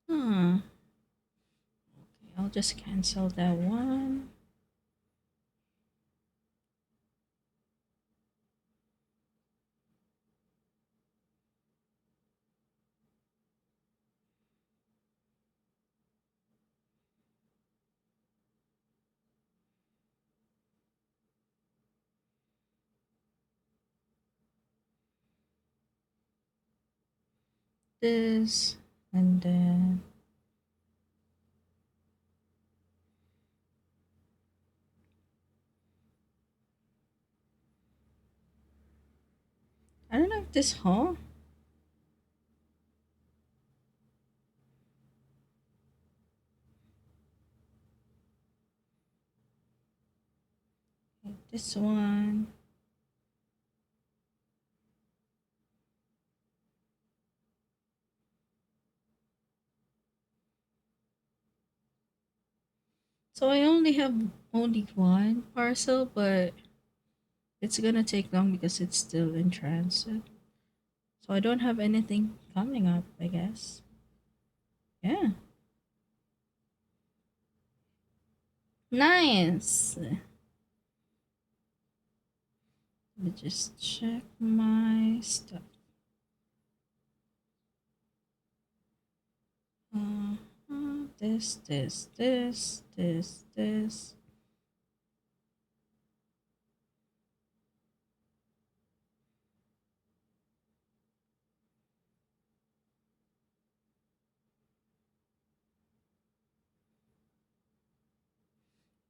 Okay, I'll just cancel that one. This and then I don't know if this this one. So I only have only one parcel, but it's gonna take long because it's still in transit. So I don't have anything coming up, I guess. Yeah. Nice. Let me just check my stuff. This.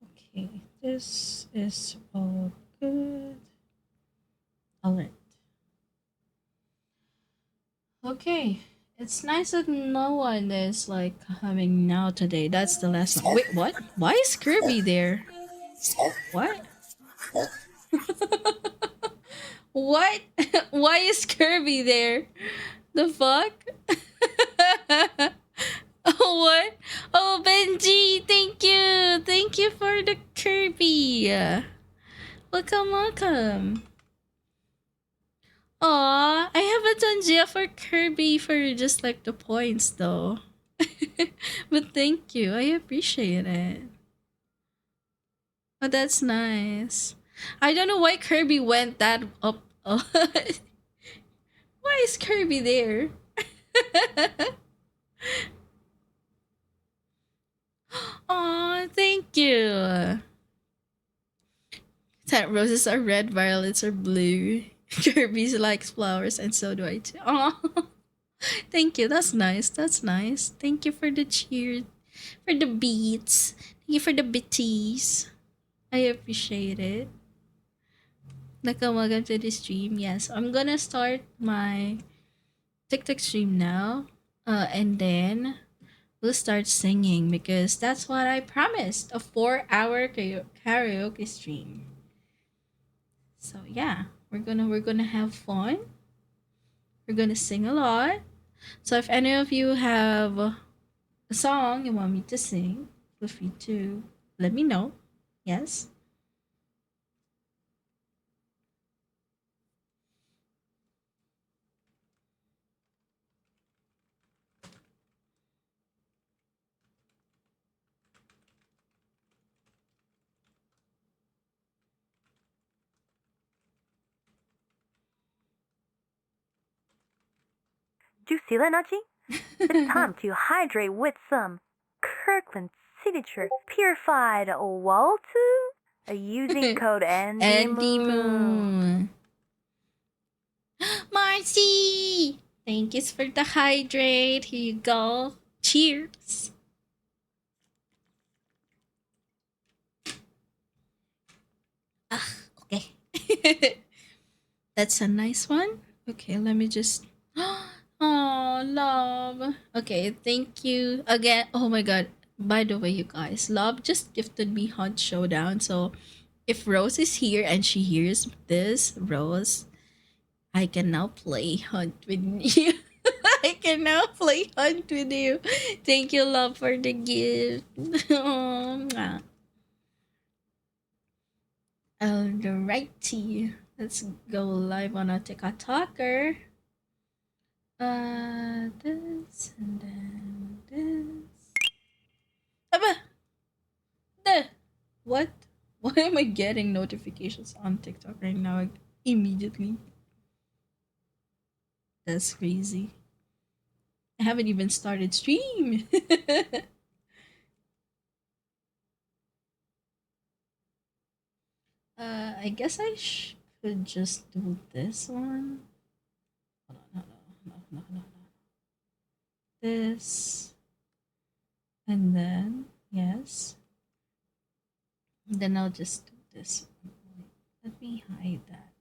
Okay, this is all good. Alright. Okay. It's nice that no one is like coming now today. That's the last one. Wait, what? Why is Kirby there? What? What? Why is Kirby there? The fuck? Oh, what? Oh, Benji, thank you. Thank you for the Kirby. Welcome. Aw, I have a Tangia for Kirby for just like the points though. But thank you. I appreciate it. Oh, that's nice. I don't know why Kirby went that up. Oh. Why is Kirby there? Aw, thank you. That roses are red, violets are blue. Kirby's likes flowers, and so do I too. Aw. Thank you. That's nice. Thank you for the cheer, for the beats. Thank you for the bitties. I appreciate it. Welcome to the stream. Yes, I'm gonna start my TikTok stream now. And then we'll start singing because that's what I promised. A 4-hour karaoke stream. So yeah, we're gonna have fun. We're gonna sing a lot. So if any of you have a song you want me to sing, feel free to let me know. Yes. you see that, Nachi? It's time to hydrate with some Kirkland Signature Purified Water using code Andy Moon. Marcy! Thank you for the hydrate. Here you go. Cheers. Okay. That's a nice one. Okay, let me just. Oh, love. Okay, thank you again. Oh my god. By the way, you guys, love just gifted me Hunt Showdown. So if Rose is here and she hears this, Rose, I can now play Hunt with you. I can now play Hunt with you. Thank you, love, for the gift. Oh, mwah. Alrighty, let's go live on a TikToker. This and then this. Aba! What? Why am I getting notifications on TikTok right now immediately? That's crazy. I haven't even started stream. I guess I could just do this one. Hold on, no. This. And then, yes. Then I'll just do this one. Let me hide that.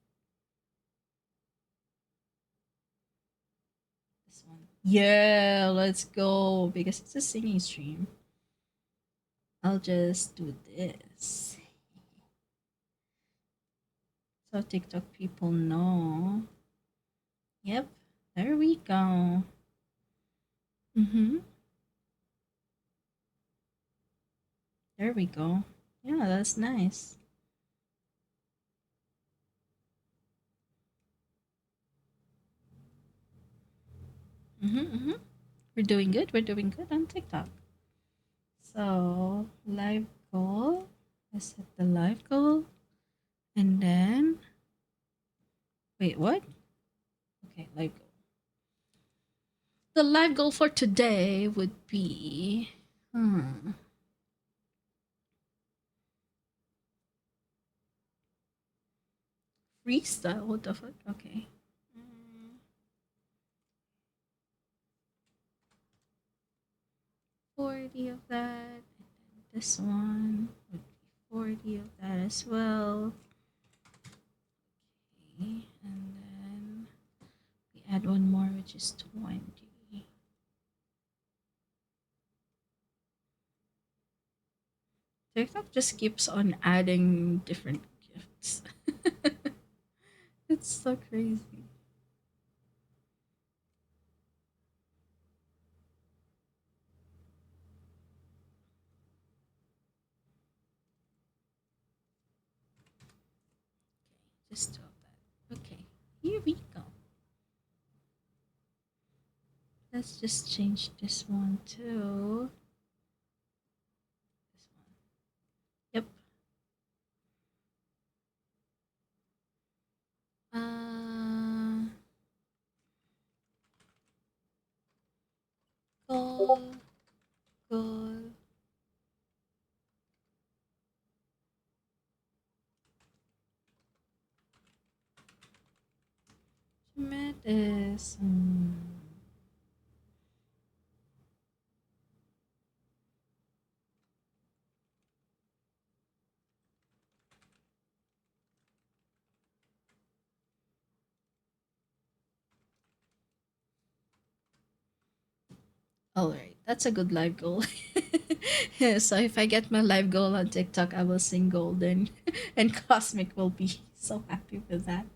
This one. Yeah, let's go. Because it's a singing stream. I'll just do this. So TikTok people know. Yep, there we go. There we go. Yeah, that's nice. We're doing good. We're doing good on TikTok. So live goal. I set the live goal. And then, wait, what? Okay, live goal. The live goal for today would be, freestyle. What the fuck? Okay. 40 of that. And this one would be 40 of that as well. Okay, and then we add one more, which is 20. TikTok just keeps on adding different gifts. It's so crazy. Just drop that. Okay, here we go. Let's just change this one to this one. Yep. Goal. Is Alright, that's a good live goal. So if I get my live goal on TikTok, I will sing Golden, and Cosmic will be so happy with that.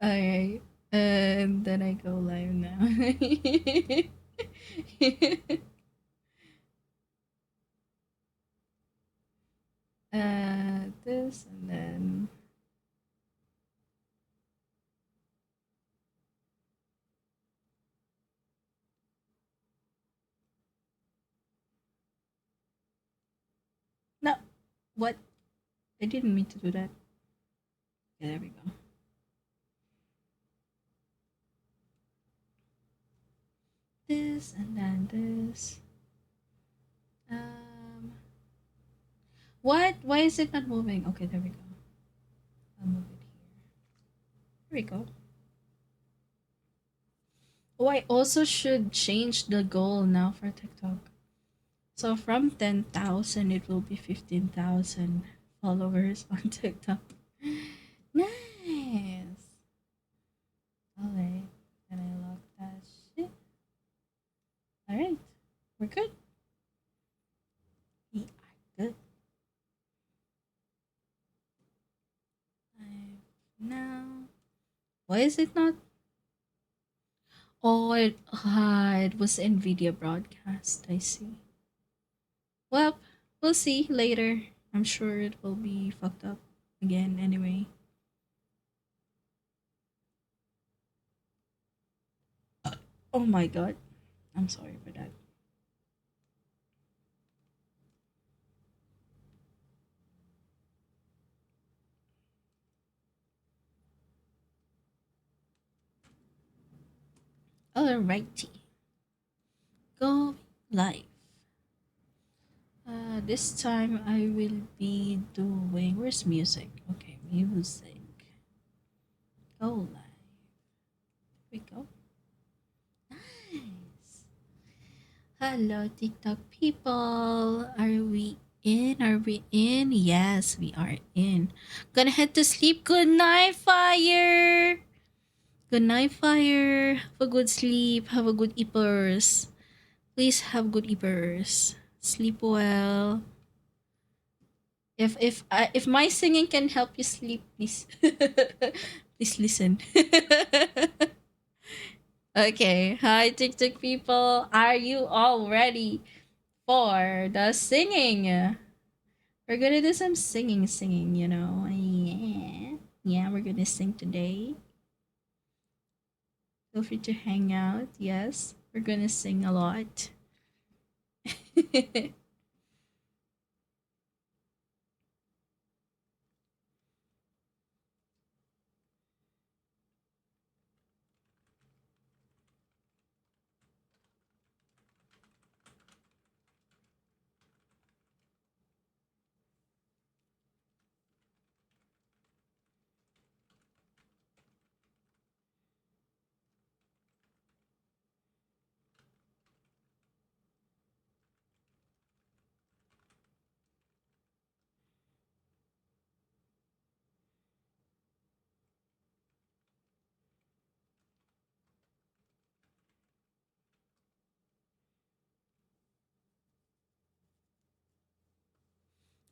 Alright, and then I go live now. This and then. No, what? I didn't mean to do that. Okay, there we go. This and then this. What? Why is it not moving? Okay, there we go. I'll move it here. There we go. Oh, I also should change the goal now for TikTok. So from 10,000, it will be 15,000 followers on TikTok. Nice. Alright. Can I lock that shit? Alright. We're good. We are good. Now. Why is it not? Oh, it was NVIDIA broadcast. I see. Well, we'll see later. I'm sure it will be fucked up again anyway. Oh my god. I'm sorry for that. Alrighty. Go live. This time I will be doing. Where's music? Okay, music. Go live. Here we go. Nice. Hello, TikTok people. Are we in? Are we in? Yes, we are in. Gonna head to sleep. Good night, Fire. Good night, Fire. Have a good sleep. Have a good eepers. Please have good eepers. Sleep well. If my singing can help you sleep, please please listen. Okay. Hi, TikTok people. Are you all ready for the singing? We're gonna do some singing, you know. Yeah, we're gonna sing today. Feel free to hang out. Yes, we're gonna sing a lot.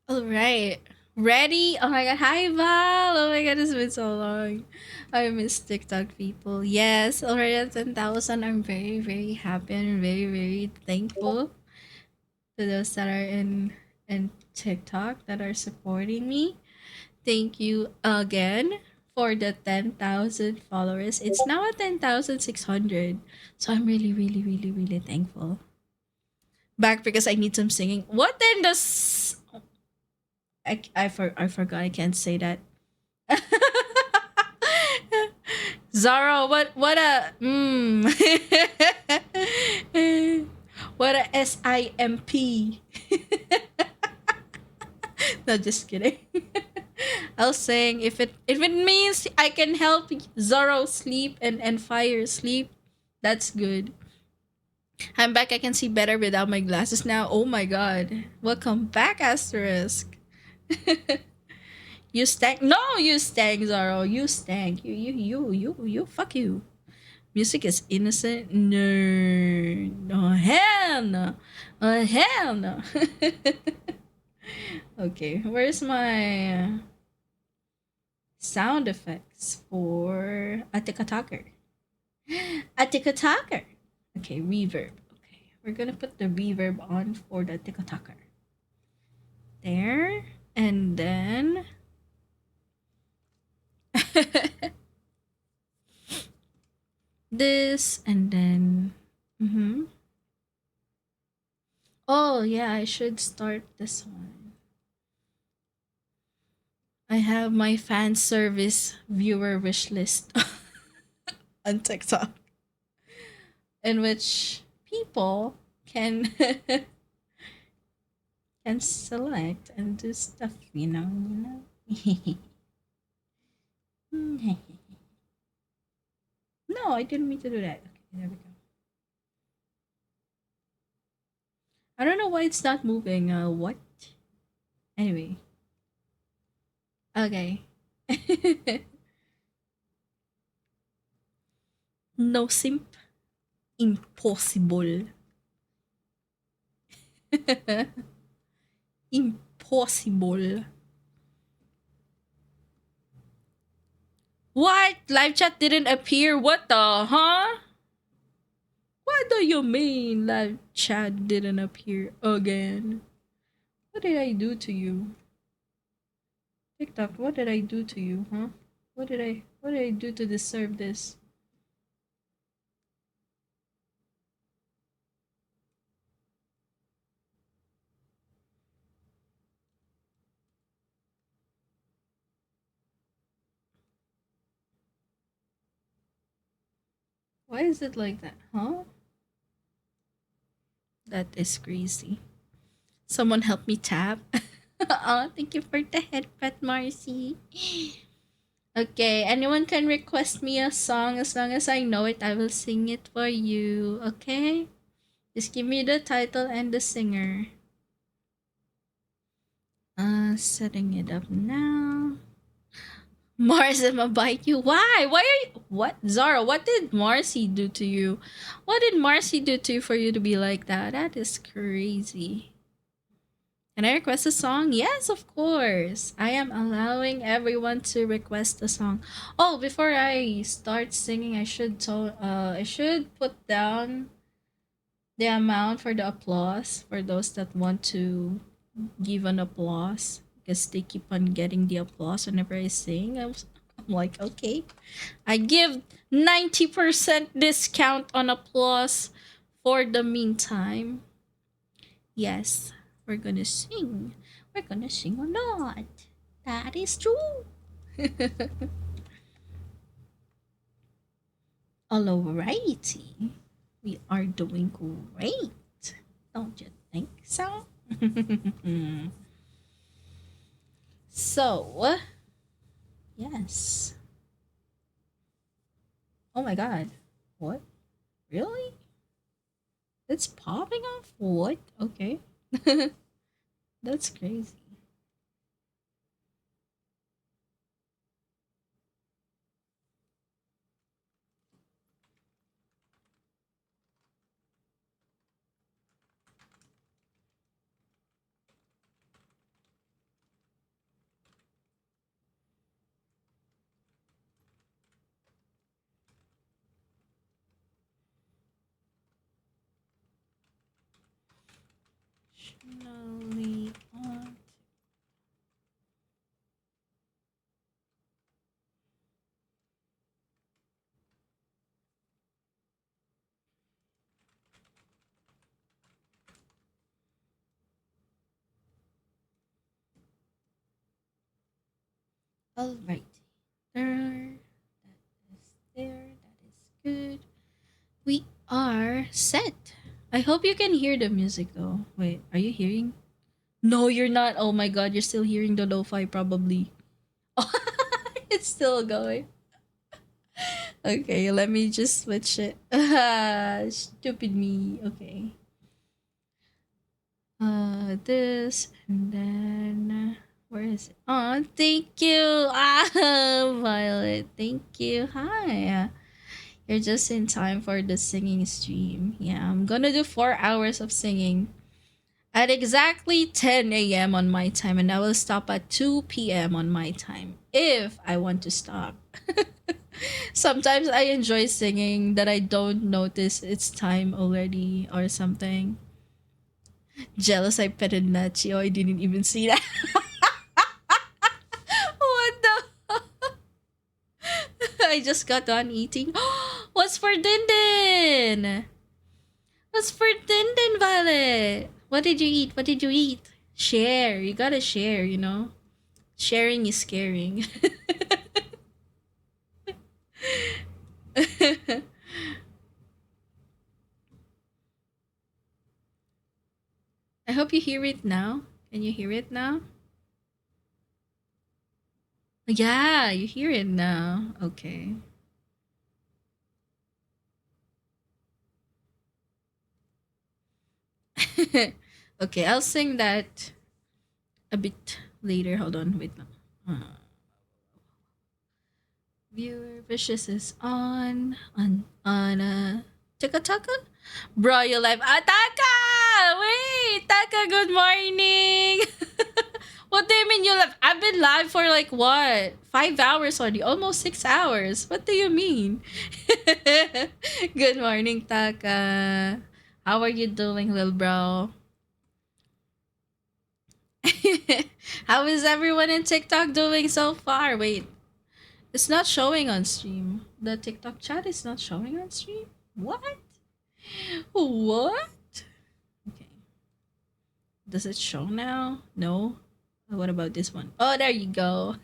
All right. Ready? Oh my god. Hi, Val. Oh my god, it's been so long. I miss TikTok people. Yes, already at 10,000. I'm very, very happy and very, very thankful to those that are in TikTok that are supporting me. Thank you again for the 10,000 followers. It's now at 10,600. So I'm really, really, really, really thankful. Back because I need some singing. What in the I forgot I can't say that. Zaro, what a what a SIMP. No, just kidding. I was saying if it means I can help Zoro sleep and Fire sleep, that's good. I'm back. I can see better without my glasses now. Oh my god. Welcome back, Asterisk. You stank. No, you stank, Zaro. You stank. You. Fuck you. Music is innocent. No. No, hell no. Hell no. Okay, where's my sound effects for Atikataker? Atikataker. Okay, reverb. Okay, we're gonna put the reverb on for the Atikataker. There, and then this, and then oh yeah, I should start this one. I have my fan service viewer wish list on TikTok. in which people can can select and do stuff, you know. No, I didn't mean to do that. Okay, there we go. I don't know why it's not moving. What? Anyway. Okay. No simp. Impossible. Impossible. What? Live chat didn't appear? What the, huh? What do you mean live chat didn't appear again? What did I do to you? TikTok, what did I do to you, huh? What did I do to deserve this? Why is it like that, huh? That is crazy. Someone help me tap. Oh, thank you for the headbutt, Marcy. Okay, anyone can request me a song. As long as I know it, I will sing it for you. Okay? Just give me the title and the singer. Setting it up now. Mars, I'ma bite you. Why? Why are you? What? Zara, what did Marcy do to you? What did Marcy do to you for you to be like that? That is crazy. Can I request a song? Yes, of course. I am allowing everyone to request a song. Oh, before I start singing, I should put down the amount for the applause for those that want to give an applause, because they keep on getting the applause whenever I sing. I'm like, okay, I give 90% discount on applause for the meantime. Yes, we're gonna sing. We're gonna sing or not. That is true. Alrighty. We are doing great. Don't you think so? So, yes. Oh my god. What? Really? It's popping off? What? Okay. That's crazy. Slowly on. Alright. There. That is there. That is good. We are set. I hope you can hear the music though. Wait, are you hearing? No, you're not. Oh my god, you're still hearing the lo-fi probably. It's still going. Okay, let me just switch it. Stupid me. Okay. This and then where is it? Oh, thank you. Violet. Thank you. Hi. You're just in time for the singing stream. Yeah, I'm gonna do 4 hours of singing at exactly 10 a.m. on my time, and I will stop at 2 p.m. on my time if I want to stop. Sometimes I enjoy singing that I don't notice it's time already or something. Jealous I petted Nachi. Oh, I didn't even see that. What the? I just got done eating. What's for Din? What's for Din, Violet? What did you eat? What did you eat? Share. You gotta share, you know? Sharing is caring. hope you hear it now. Can you hear it now? Yeah, you hear it now. Okay. Okay, I'll sing that a bit later. Hold on, wait. Viewer wishes is on Taka. Bro, you live. Taka! Wait, Taka, good morning. What do you mean you live? I've been live for like what? 5 hours already, almost 6 hours. What do you mean? Good morning, Taka. How are you doing, little bro? How is everyone in TikTok doing so far? Wait, it's not showing on stream. The TikTok chat is not showing on stream? What? What? Okay. Does it show now? No? What about this one? Oh, there you go.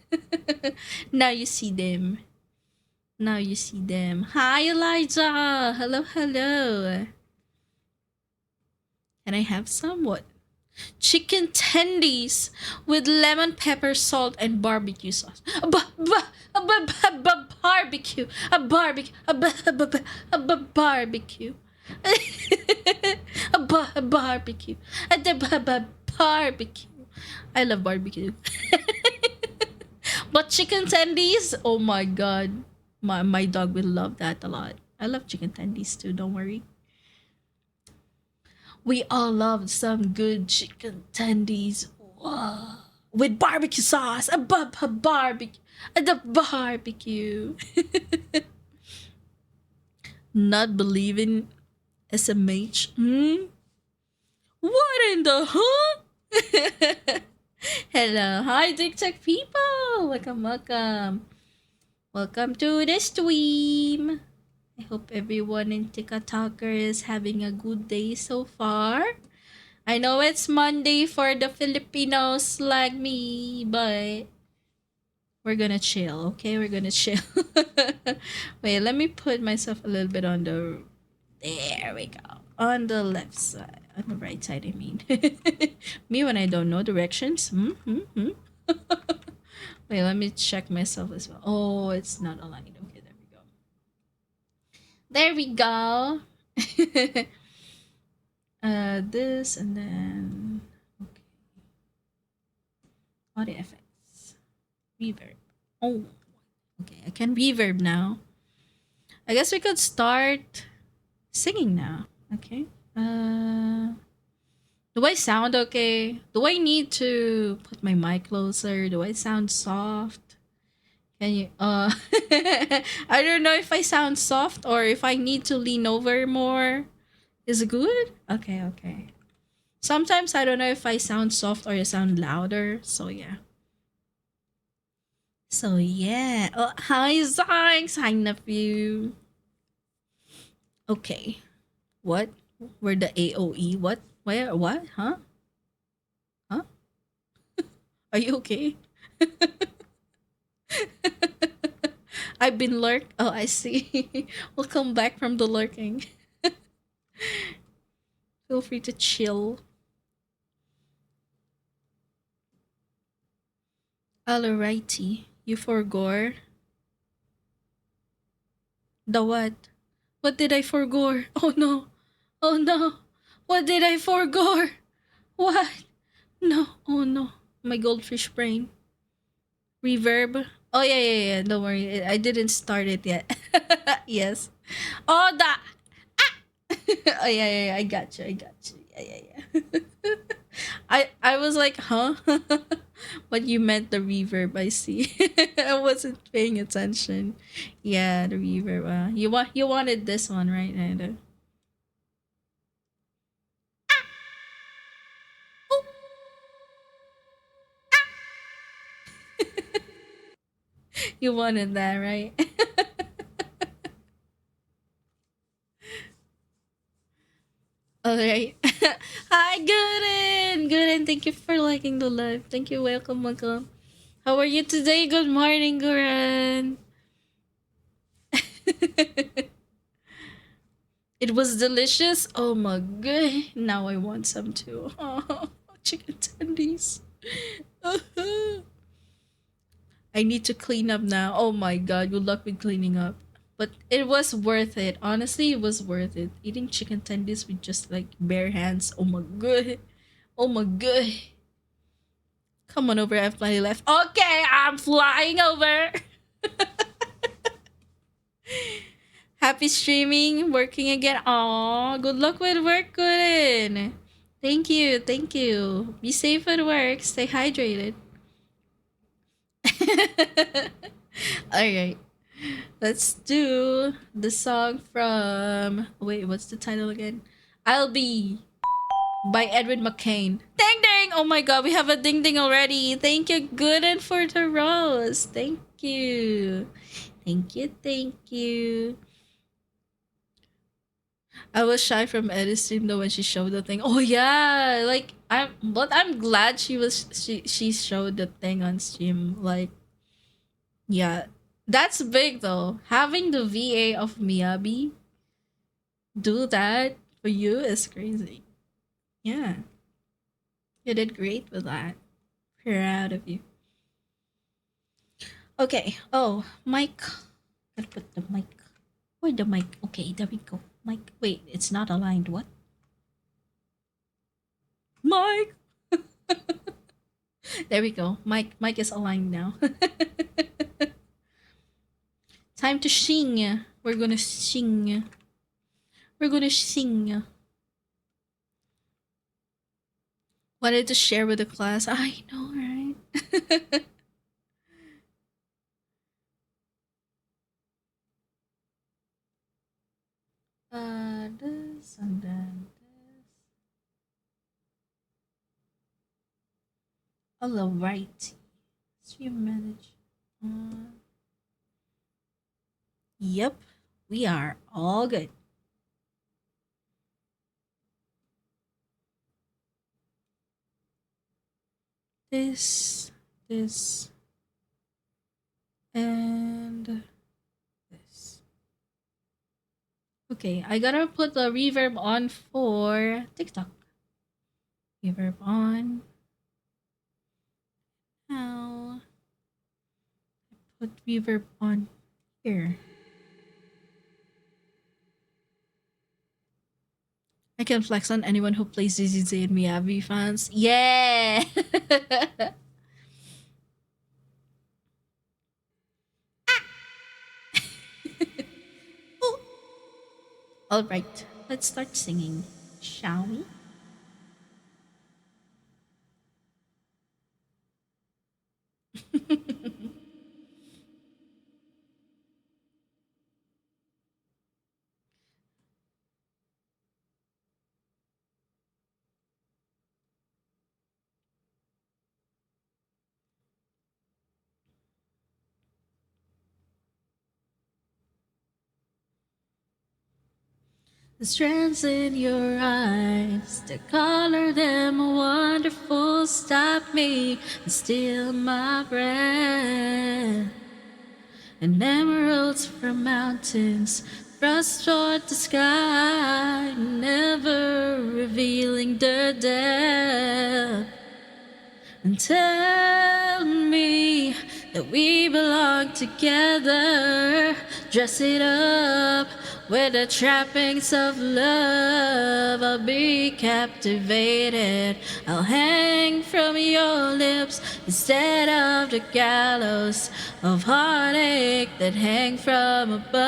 Now you see them. Now you see them. Hi, Elijah. Hello, hello. Can I have some? What? Chicken tendies with lemon, pepper, salt, and barbecue sauce. Barbecue. A barbecue. Barbecue. Barbecue. Barbecue. I love barbecue. But chicken tendies, oh my god. My dog will love that a lot. I love chicken tendies too, don't worry. We all love some good chicken tendies. Wow. With barbecue sauce. Barbecue. The barbecue. Not believing SMH. What in the huh? Hello. Hi, TikTok people. Welcome. Welcome to the stream. I hope everyone in TikToker is having a good day so far. I know it's Monday for the Filipinos like me, but we're gonna chill, okay? We're gonna chill. Wait, let me put myself a little bit on the... There we go. On the left side. On the right side, I mean. Me when I don't know directions. Wait, let me check myself as well. Oh, it's not aligned. Okay, there we go. This and then okay. Audio effects. Reverb. Oh, okay. I can reverb now. I guess we could start singing now. Okay. Do I sound okay? Do I need to put my mic closer? Do I sound soft? Can you I don't know if I sound soft or if I need to lean over more. Is it good? Okay. Sometimes I don't know if I sound soft or I sound louder. So yeah. Oh, hi Zyx. Hi nephew. Okay. What? Where the AOE? What? Where? What? Huh? Are you okay? I've been lurk. Oh, I see. Welcome back from the lurking. Feel free to chill. Alrighty. You forgore. The what? What did I forgore? Oh no. What did I forgore? What? No. Oh no. My goldfish brain. Reverb. Oh yeah. Don't worry. I didn't start it yet. Yes. Oh oh yeah. I got you. Yeah. I was like, huh? But you meant the reverb. I see. I wasn't paying attention. Yeah, the reverb. You wanted this one, right? You wanted that, right? Alright. Hi, Gooden. Thank you for liking the live. Thank you. Welcome. How are you today? Good morning, Guren. It was delicious. Oh my god. Now I want some too. Oh. chicken tendies. I need to clean up now. Oh my god, good luck with cleaning up. But it was worth it. Honestly, it was worth it. Eating chicken tendies with just like bare hands. Oh my god. Oh my god. Come on over, I have plenty left. Okay, I'm flying over. Happy streaming, working again. Aw, good luck with work, Gooden. Thank you, thank you. Be safe at work. Stay hydrated. Alright. Let's do the song from... Wait, what's the title again? I'll Be by Edwin McCain. Ding ding! Oh my god, we have a ding ding already. Thank you, Gooden, for the rose. Thank you. Thank you, thank you. I was shy from Eddie's stream though when she showed the thing. Oh yeah, like I'm glad she showed the thing on stream. Like, yeah, that's big though. Having the VA of Miyabi do that for you is crazy. Yeah, you did great with that. Proud of you. Okay. Oh, mic. Gotta put the mic. Where the mic? Okay, there we go. Mic. Wait, it's not aligned. What? Mic. There we go. Mic is aligned now. Time to sing. We're gonna sing. We're gonna sing. Wanted to share with the class. I know, right? This and then this. Alright. Stream manage. Yep, we are all good. This, and this. Okay, I gotta put the reverb on for TikTok. Reverb on. Now, put reverb on here. I can flex on anyone who plays ZZZ and Miyabi fans. Yeah! Alright, let's start singing, shall we? The strands in your eyes, the color them wonderful, stop me and steal my breath. And emeralds from mountains, frost toward the sky, never revealing their depth. And tell me that we belong together, dress it up with the trappings of love. I'll be captivated, I'll hang from your lips instead of the gallows of heartache that hang from above.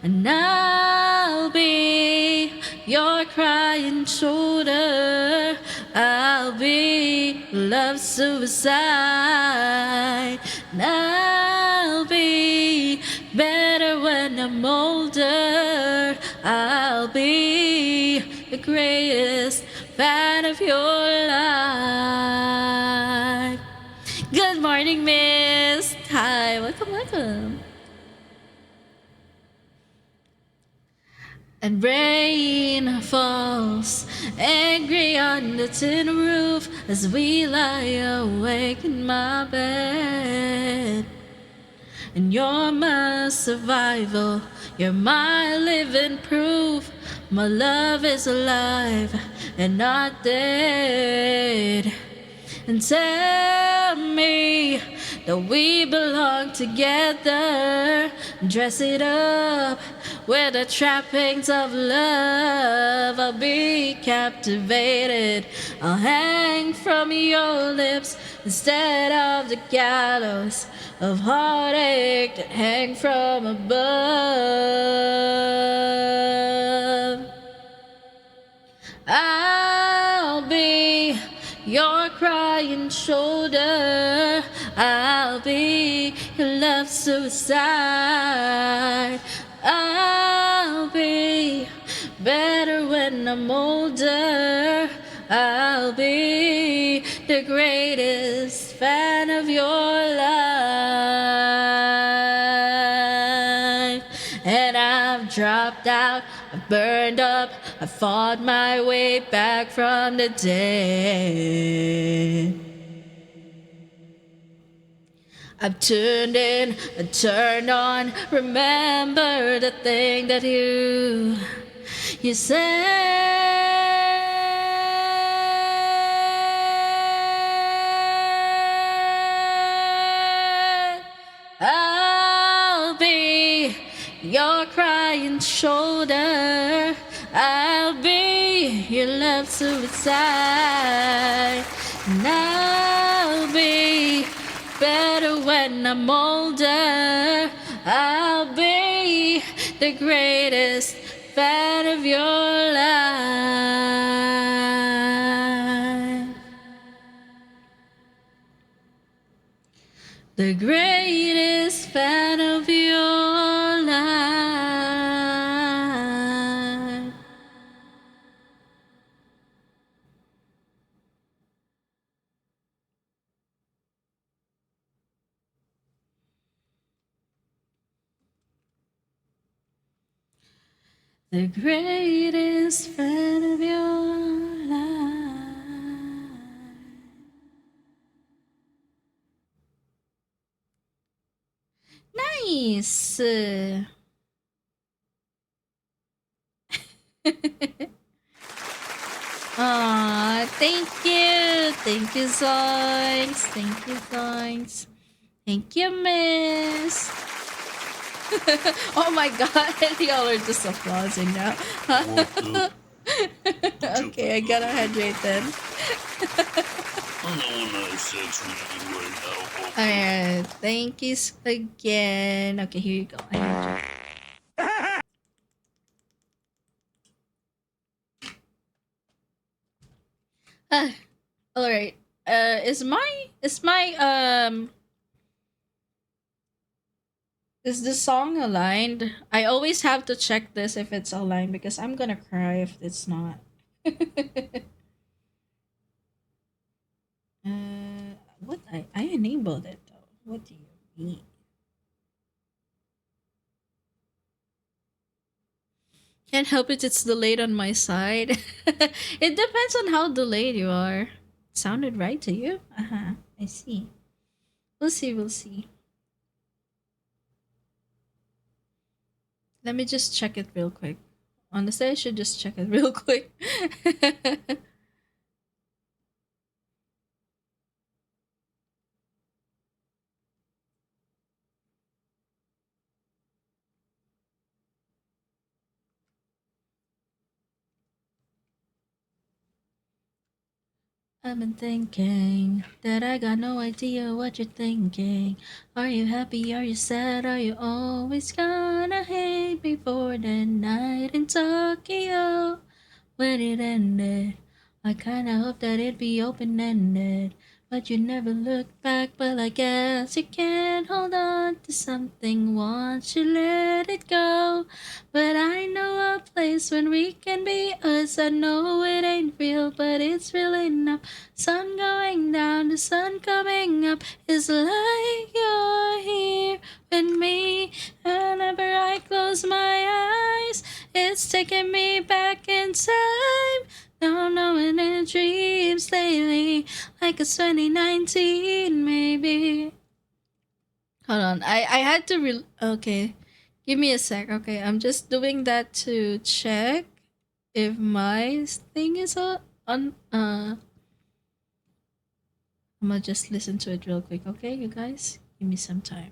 And I'll be your crying shoulder, I'll be love's suicide. And I'll be better when I'm older, I'll be the greatest fan of your life. Good morning, Miss. Hi, welcome, welcome. And rain falls angry on the tin roof as we lie awake in my bed. And you're my survival, you're my living proof. My love is alive and not dead. And tell me that we belong together. Dress it up with the trappings of love. I'll be captivated. I'll hang from your lips instead of the gallows of heartache that hang from above. I'll be your crying shoulder. I'll be your love suicide. I'll be better when I'm older. I'll be the greatest fan of your life. And I've dropped out, I've burned up, I fought my way back from the dead. I've tuned in and turned on. Remember the thing that you said. I'll be your crying shoulder. I'll be your love suicide. And I'll be better when I'm older. I'll be the greatest fan of your life. The greatest fan of your life. The greatest fan of your life. Nice. Aw, thank you. Thank you, Zoinks. Thank you, Zoinks. Thank you, miss. Oh my god, y'all are just applauding now. Okay, I gotta hydrate then. Alright, thank you again. Okay, here you go. I hydrate. Alright. Is the song aligned? I always have to check this if it's aligned because I'm gonna cry if it's not. What? I enabled it though. What do you mean? Can't help it, it's delayed on my side. It depends on how delayed you are. Sounded right to you? Uh-huh. I see. We'll see. Let me just check it real quick. Honestly, I should just check it real quick. I've been thinking that I got no idea what you're thinking. Are you happy? Are you sad? Are you always gonna hate me for the night in Tokyo? When it ended, I kinda hoped that it'd be open-ended. But you never look back, but I guess you can't hold on to something once you let it go. But I know a place when we can be us. I know it ain't real, but it's real enough. Sun going down, the sun coming up. It's like you're here with me. Whenever I close my eyes, it's taking me back in time. Now I'm knowing in dreams lately, like it's 2019 maybe. Hold on, I had to okay. Give me a sec. Okay, I'm just doing that to check if my thing is on I'm gonna just listen to it real quick, okay, you guys? Give me some time.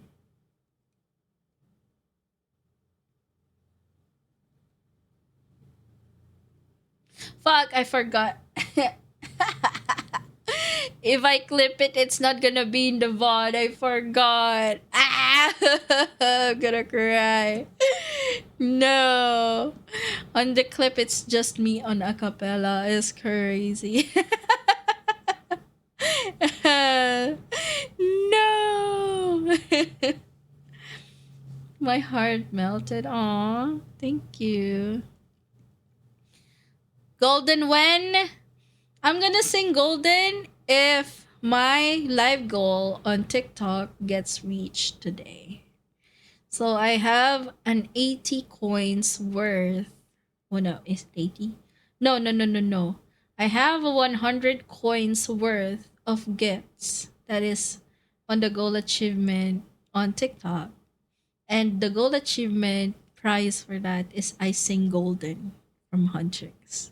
Fuck, I forgot. If I clip it, it's not gonna be in the VOD. I forgot. Ah! I'm gonna cry. No. On the clip, it's just me on a cappella. It's crazy. No. My heart melted. Aw, thank you. Golden when? I'm gonna sing Golden if my live goal on TikTok gets reached today. So I have an 80 coins worth. Oh no, is it 80? No. I have a 100 coins worth of gifts that is on the goal achievement on TikTok. And the goal achievement prize for that is I sing Golden from Huntrix.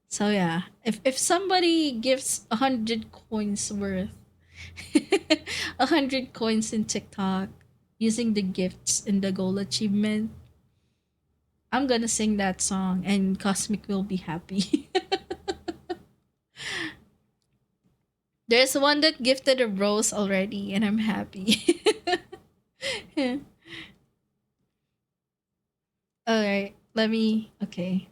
So yeah, if somebody gives 100 coins worth, 100 coins in TikTok using the gifts in the goal achievement, I'm gonna sing that song and Cosmic will be happy. There's one that gifted a rose already and I'm happy. Alright, okay.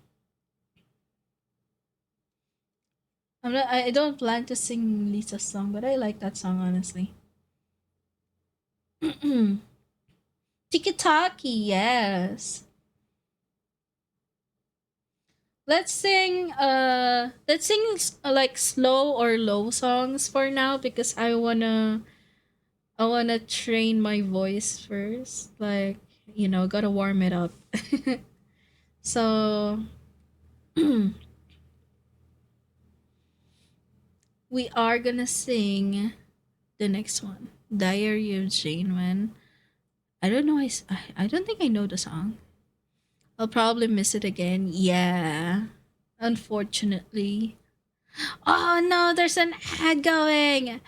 I don't plan to sing Lisa's song, but I like that song honestly. Tiki-taki, yes. Let's sing like slow or low songs for now because I wanna train my voice first. Like, you know, gotta warm it up. So we are gonna sing the next one, Diary of Jane Wen. I don't know. I don't think I know the song. I'll probably miss it again. Yeah, unfortunately. Oh no, there's an ad going.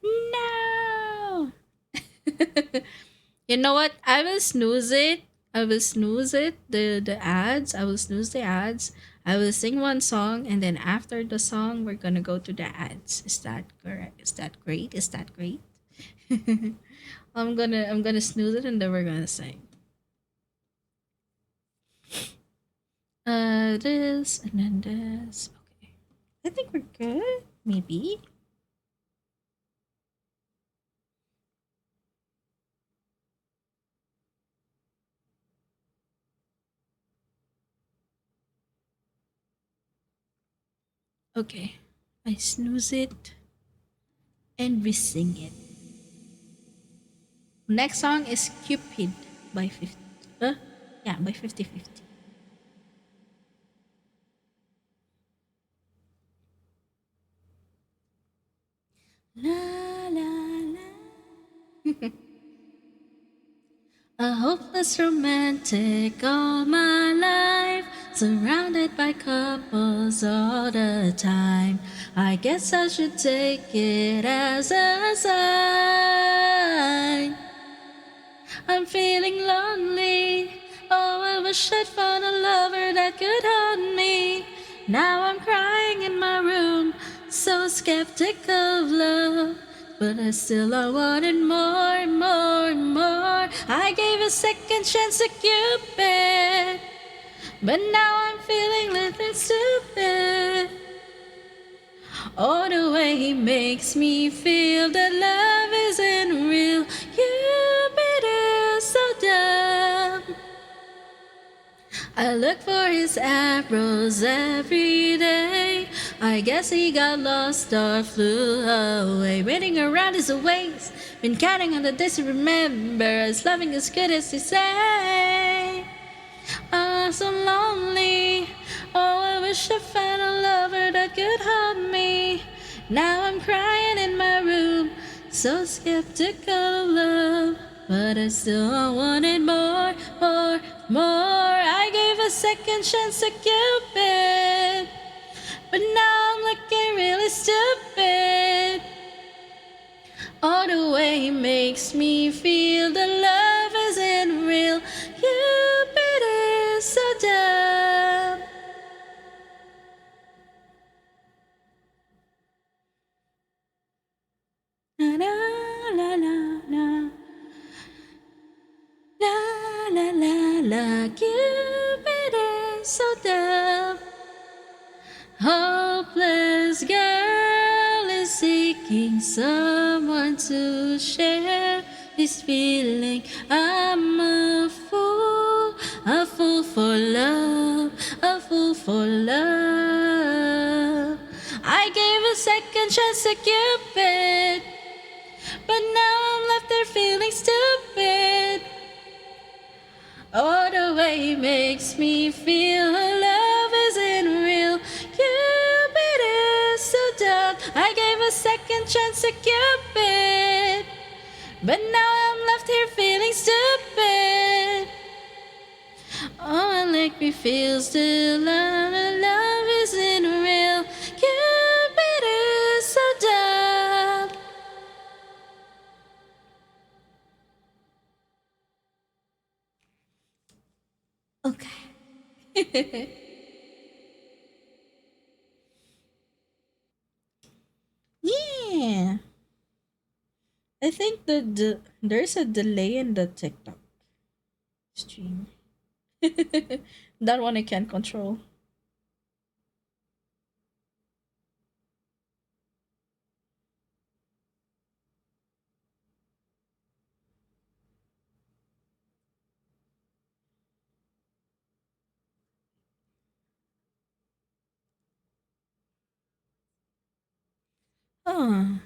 No. You know what? I will snooze it. The ads. I will snooze the ads. I will sing one song, and then after the song, we're gonna go to the ads. Is that correct? Is that great? I'm gonna snooze it, and then we're gonna sing. This and then this. Okay, I think we're good. Maybe. Okay, I snooze it and we sing it. Next song is Cupid by 50. By 50/50. La la la. A hopeless romantic all my life, surrounded by couples all the time. I guess I should take it as a sign. I'm feeling lonely. Oh, I wish I'd found a lover that could hold me. Now I'm crying in my room, so skeptical of love. But I wanted more, more, more. I gave a second chance to Cupid, but now I'm feeling little stupid. Oh, the way he makes me feel that love isn't real. Cupid is so dumb. I look for his arrows every day. I guess he got lost or flew away. Waiting around is a waste. Been counting on the days to remember. As loving as good as they say. I'm so lonely. Oh, I wish I found a lover that could hold me. Now I'm crying in my room, so skeptical of love. But I still wanted more, more, more. I gave a second chance at Cupid, but now I'm looking really stupid. All the way he makes me feel the love isn't real. Cupid is so dumb. Na na la la la. La la la la. Cupid is so dumb. Hopeless girl is seeking someone to share this feeling. I'm a fool for love, a fool for love. I gave a second chance to Cupid, but now I'm left there feeling stupid. Oh, the way he makes me feel love isn't real. Cupid is so dumb. I gave a second chance to Cupid, but now I'm left here feeling stupid. Oh, and make me feel still love isn't real. Cupid is so dumb. Okay. Yeah. I think there's a delay in the TikTok stream. That one I can't control. Oh.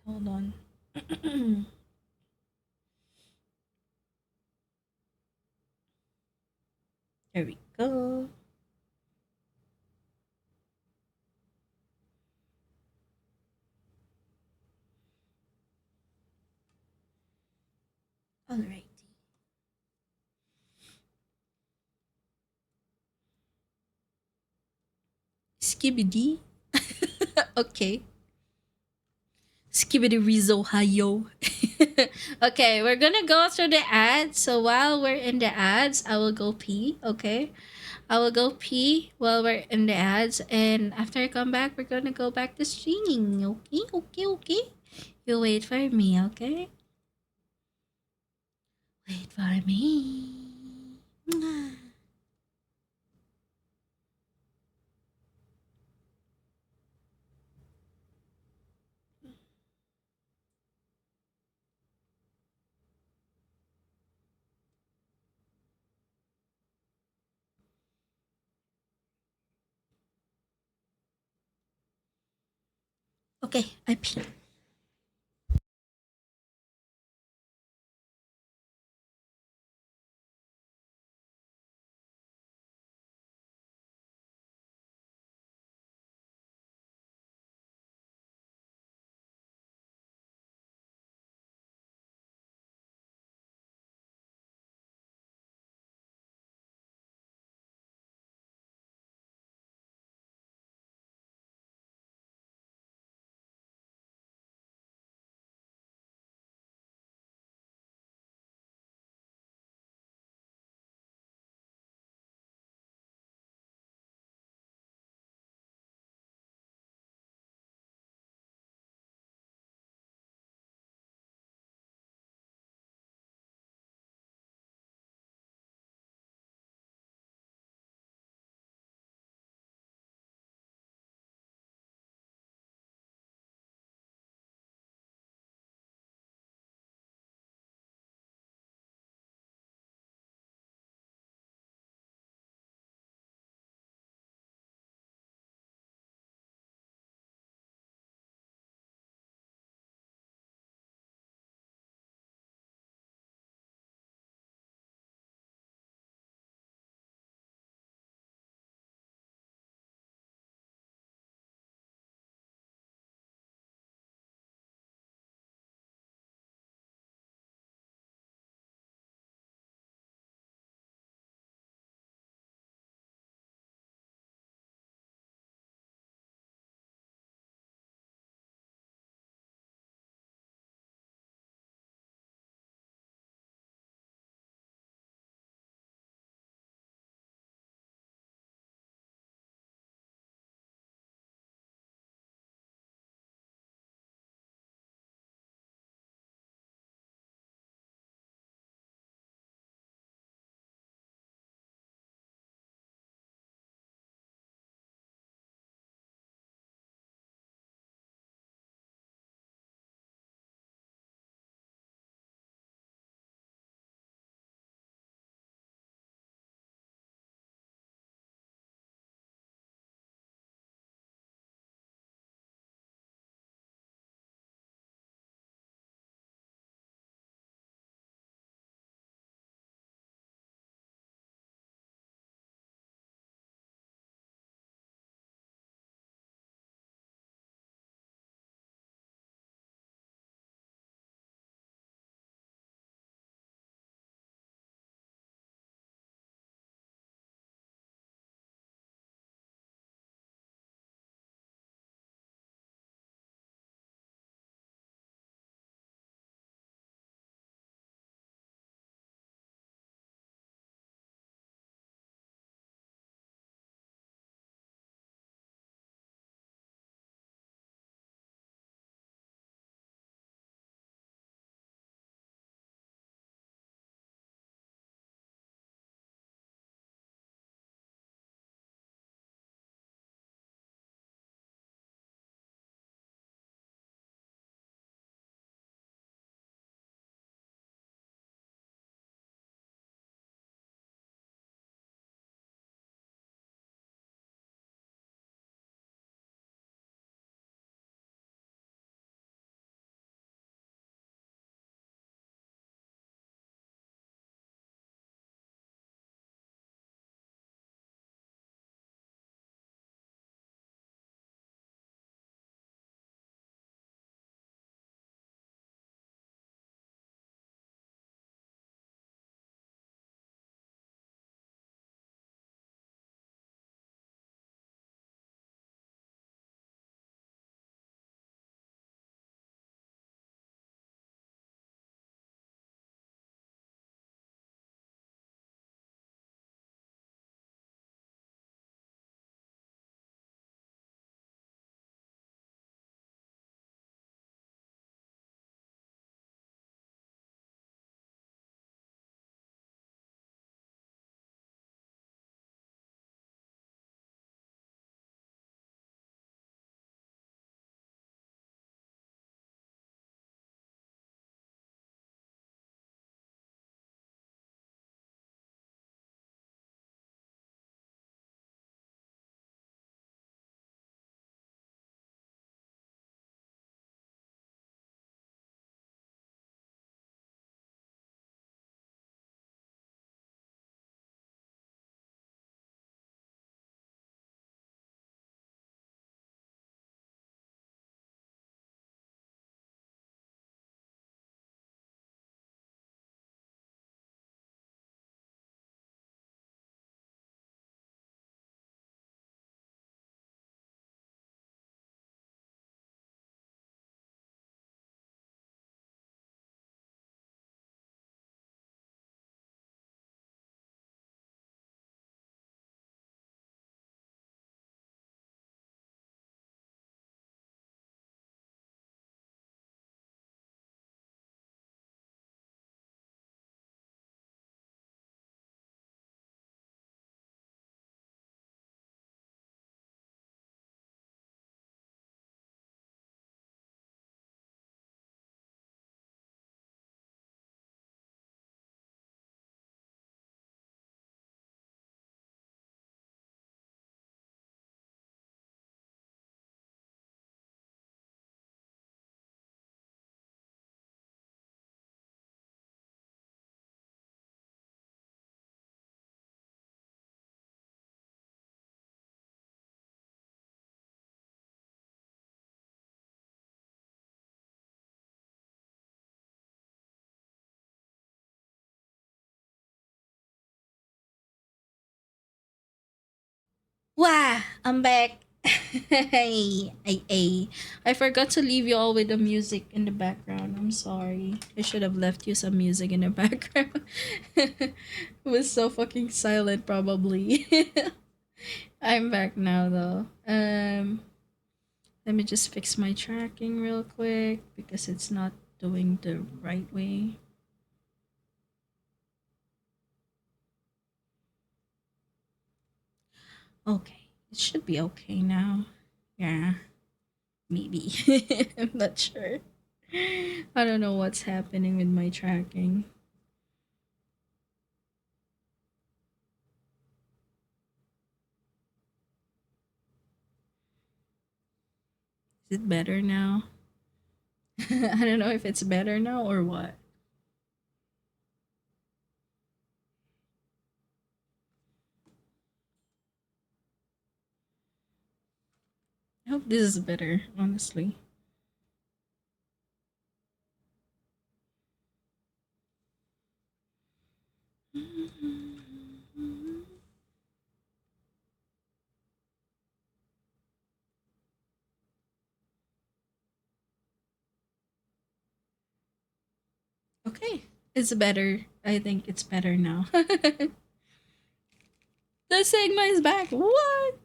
Hold on. Here we go. Alright. Skibidi. Okay. Skibidi Rizzo Hayo. Okay, we're gonna go through the ads. So while we're in the ads, I will go pee. Okay, I will go pee while we're in the ads, and after I come back, we're gonna go back to streaming. Okay, okay, okay. You wait for me, okay? Wait for me. Mwah. Okay, I pee. Wow, I'm back. Hey. I forgot to leave you all with the music in the background. I'm sorry. I should have left you some music in the background. It was so fucking silent, probably. I'm back now, though. Let me just fix my tracking real quick because it's not doing the right way. Okay, it should be okay now. Yeah, maybe. I'm not sure. I don't know what's happening with my tracking. Is it better now? I don't know if it's better now or what. I hope this is better, honestly. Okay, it's better. I think it's better now. The Sigma is back. What?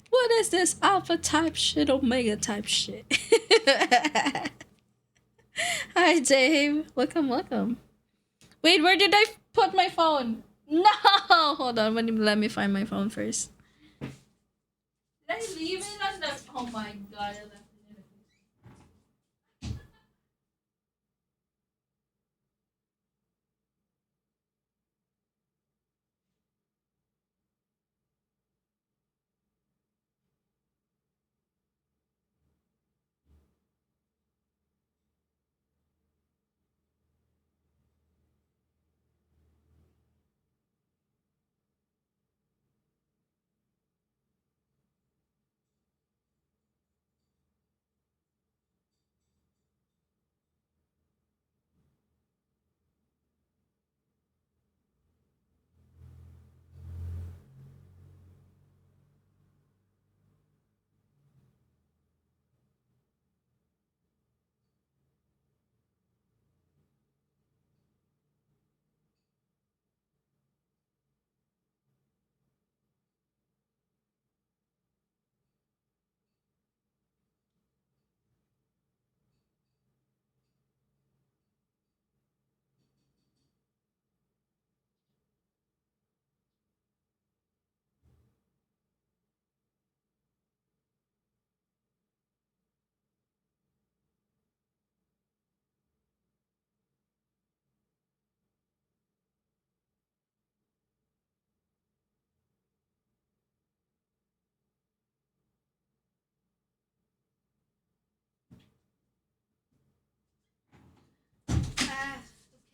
What is this alpha type shit, omega type shit? Hi, Dave. Welcome. Wait, where did I put my phone? No! Hold on, let me find my phone first. Did I leave it on the... Oh my god, I left it in the...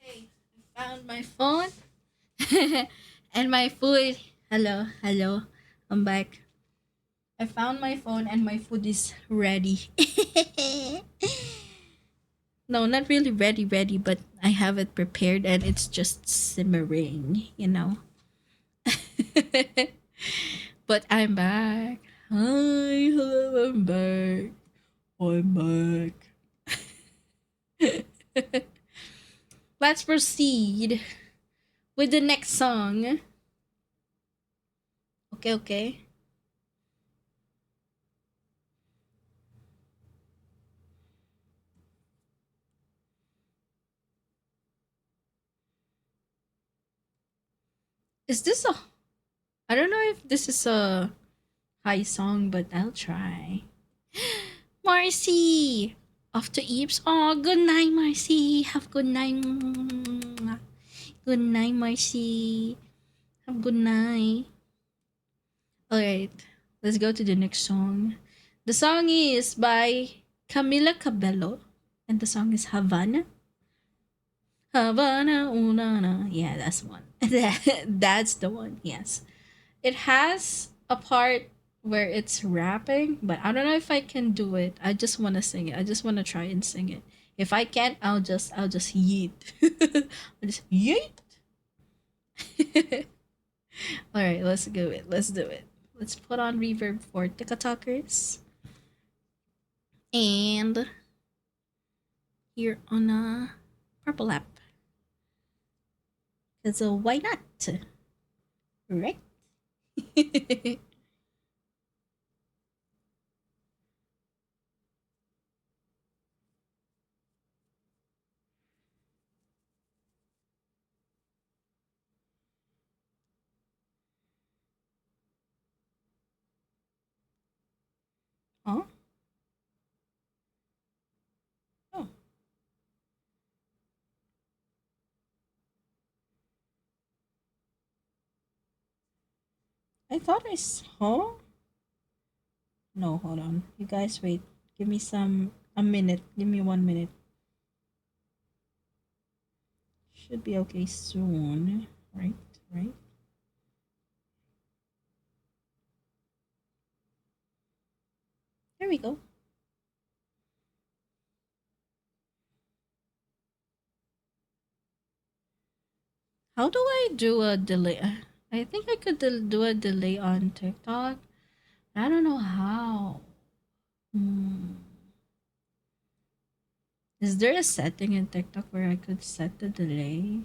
Okay. I found my phone and my food. Hello. I'm back. I found my phone and my food is ready. No, not really ready, but I have it prepared and it's just simmering, you know. But I'm back. Hi, hello, I'm back. Let's proceed with the next song. Okay. Is this a... I don't know if this is a high song, but I'll try. Marcy! Off to Eeps. Oh, good night, Marcy. Have good night. Good night, Marcy. Have good night. Alright, let's go to the next song. The song is by Camila Cabello, and the song is Havana. Havana, unana. Yeah, that's one. That's the one, yes. It has a part where it's rapping, but I don't know if I can do it. I just want to sing it. I just want to try and sing it. If I can't, I'll just yeet. I'll just yeet. All right, let's do it. Let's put on reverb for TikTokers. And here on a purple app. Because why not? Right? Huh? Oh. I thought I saw. No, hold on. You guys wait. Give me a minute. Give me 1 minute. Should be okay soon. Right? Right? There we go. How do I do a delay? I think I could do a delay on TikTok. I don't know how. Is there a setting in TikTok where I could set the delay?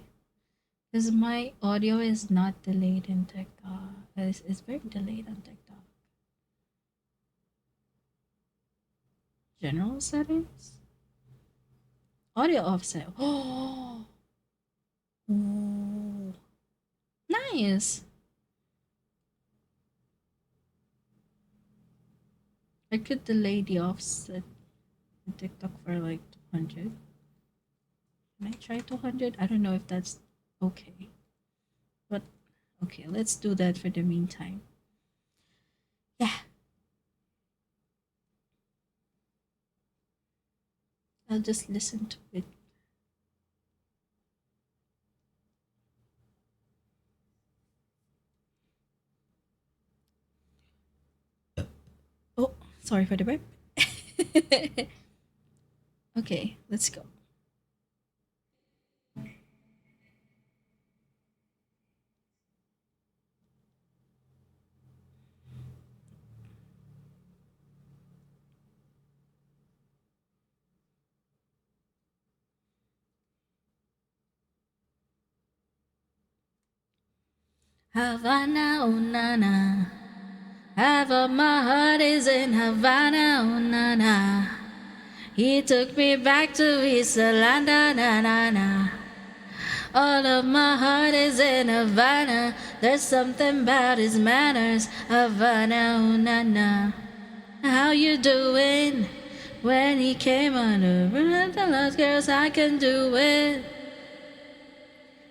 Because my audio is not delayed in TikTok. It's very delayed on TikTok. General settings? Audio offset. Oh! Ooh. Nice! I could delay the offset in TikTok for like 200. Can I try 200? I don't know if that's okay. But okay, let's do that for the meantime. Yeah. I'll just listen to it. Oh, sorry for the burp. Okay, let's go. Havana, oh nana. Half of my heart is in Havana, oh nana. He took me back to East Atlanta, na na na. All of my heart is in Havana. There's something about his manners, Havana, oh nana. How you doing? When he came on the lost girls, I can do it.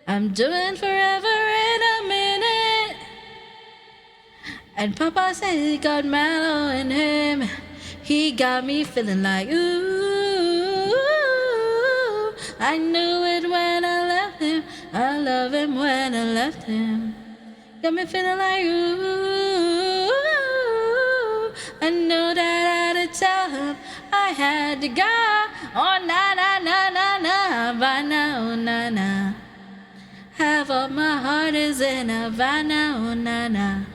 I'm doing forever in a minute. And Papa said he got mellow in him. He got me feeling like ooh. I knew it when I left him. I love him when I left him. Got me feeling like ooh. I knew that I had to tell him I had to go. Oh na na na na na, Havana, oh na na. Half of my heart is in Havana, oh na na.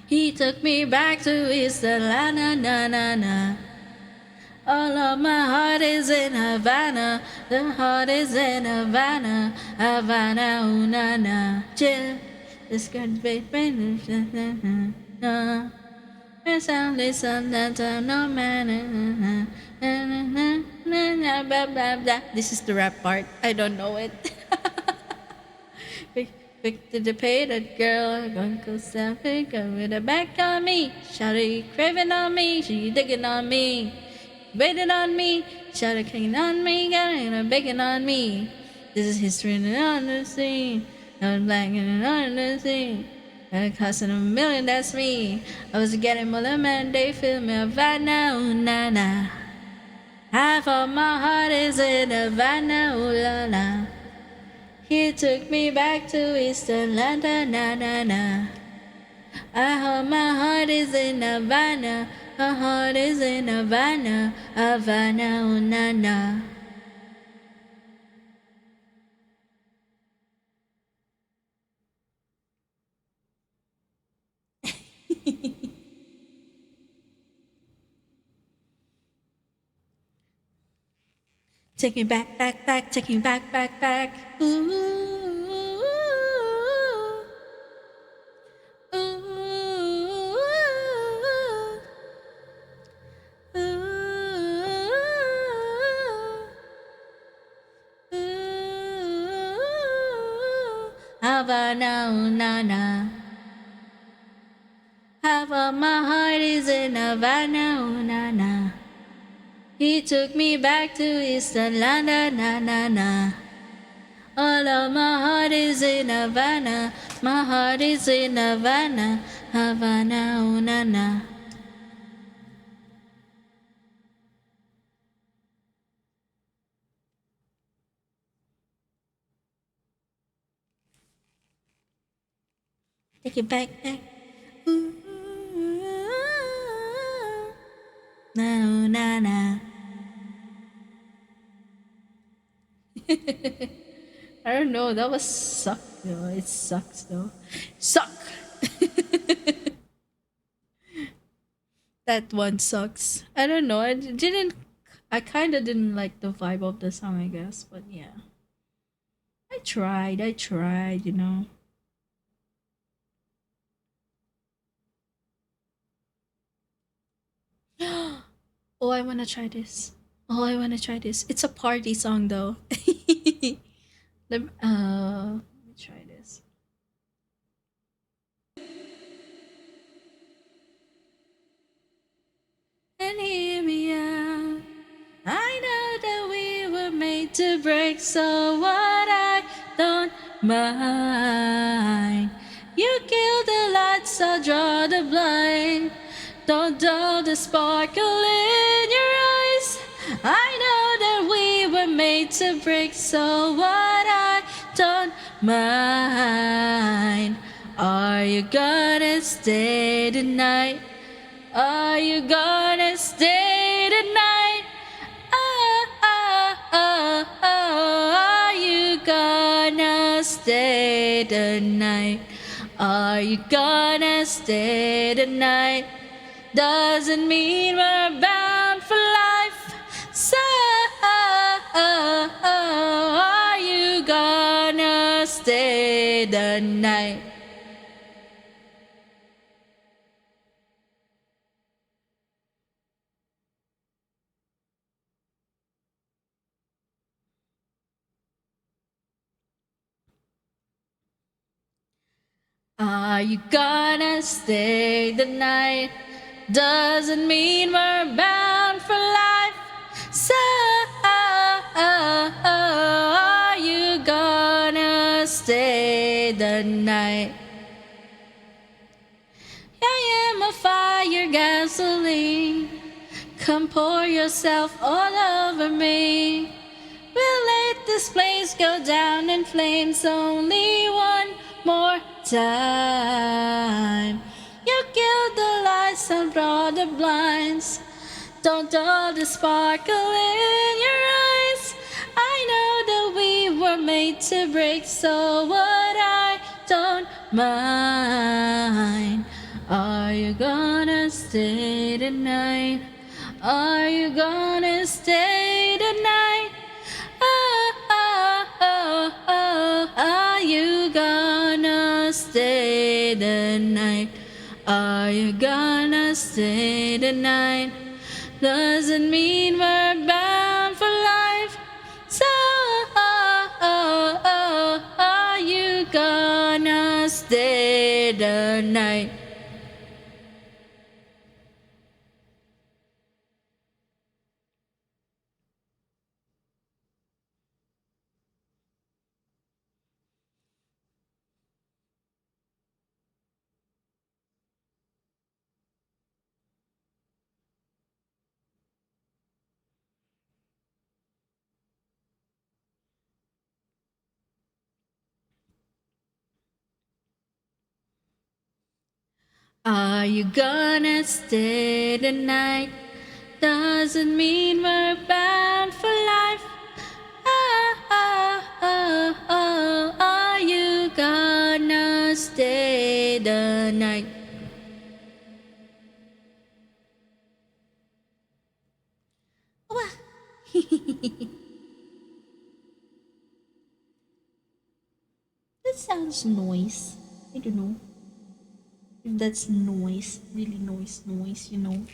He took me back to East Atlanta, na na na. All of my heart is in Havana. The heart is in Havana, Havana, oh na na. Chill, this could be no. Listen, no man. This is the rap part. I don't know it. Quick to the pay that girl, gonna go selfie, go with her back on me. Shawty craving on me, she digging on me, waiting on me. Shawty kicking on me, getting her begging on me. This is history and on the scene. I'm black and on the scene. And it costing $1 million, that's me. I was getting more than man, they feel me Havana, ooh na na. Half of my heart is in Havana, ooh la la. He took me back to East Atlanta, na na na. I hope my heart is in Havana. My heart is in Havana, Havana, oh na na. Take me back, back, back, take me back, back, back. Ooh, ooh, ooh, ooh, ooh. Havana, ooh, na, na. Half my heart is in Havana, ooh, na, na. He took me back to East Atlanta, na, na, na. All of my heart is in Havana. My heart is in Havana. Havana, ooh, na, na. Take it back, back. Ooh, na, ooh, na, na. I don't know. That was suck though. It sucks though. Suck. That one sucks. I don't know. I kind of didn't like the vibe of the song, I guess. But yeah. I tried, you know. Oh, I wanna try this. Oh, I wanna try this. It's a party song though. let me try this. And hear me out. I know that we were made to break, so what, I don't mind. You kill the lights, I'll draw the blind. Don't dull the sparkle in your eyes. I know that we were made to break, so what, I don't mind. Are you gonna stay tonight? Are you gonna stay tonight? Oh, oh, oh, oh. Are you gonna stay tonight? Are you gonna stay tonight? Doesn't mean we're bound for life. So, are you gonna stay the night? Are you gonna stay the night? Doesn't mean we're bound for life. So, are you gonna stay the night? I am a fire, gasoline. Come pour yourself all over me. We'll let this place go down in flames only one more time. You killed the lights and brought the blinds. Don't dull the sparkle in your eyes. I know that we were made to break, so what, I don't mind. Are you gonna stay tonight? Are you gonna stay tonight? Oh, oh, oh, oh. Are you gonna stay the night? Are you gonna stay the night? Doesn't mean we're bound for life. So, are you gonna stay the night? Are you gonna stay the night? Doesn't mean we're bound for life. Are you gonna stay the night? That's noise. I don't know if that's noise, really noise, you know.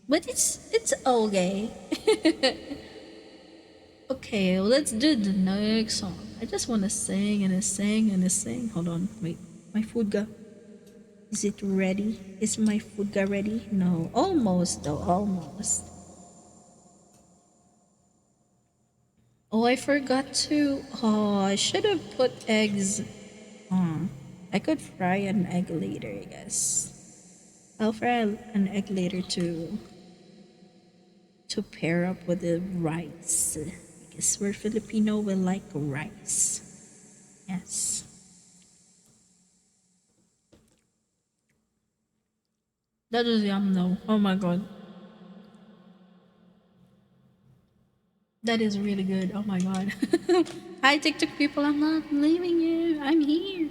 But it's okay. Okay, let's do the next song. I just wanna sing and sing and sing. Hold on, wait. My food got. Is it ready? Is my food got ready? No, almost though, almost. Oh, I forgot to. Oh, I should have put eggs. I could fry an egg later, I guess. I'll fry an egg later to pair up with the rice. Because we're Filipino, we like rice. Yes. That was yum though. Oh my god. That is really good. Oh my god. Hi TikTok people, I'm not leaving you. I'm here.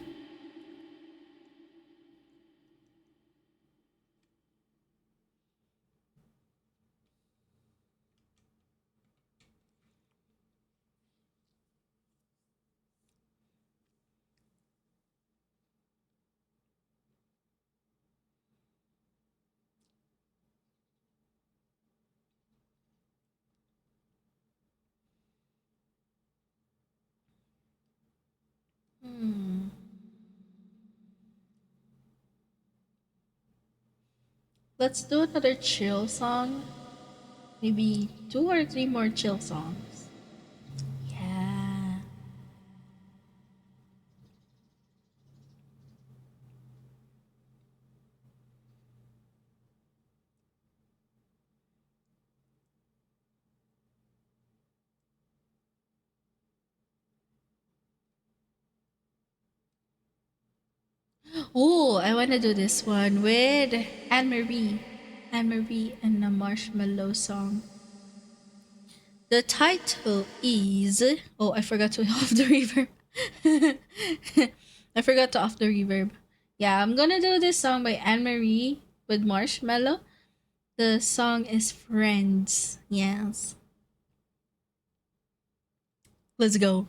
Let's do another chill song. Maybe 2 or 3 more chill songs. Yeah. Oh, I want to do this one with Anne Marie. Anne Marie and the Marshmallow song. The title is. Oh, I forgot to off the reverb. I forgot to off the reverb. Yeah, I'm gonna do this song by Anne Marie with Marshmallow. The song is Friends. Yes. Let's go.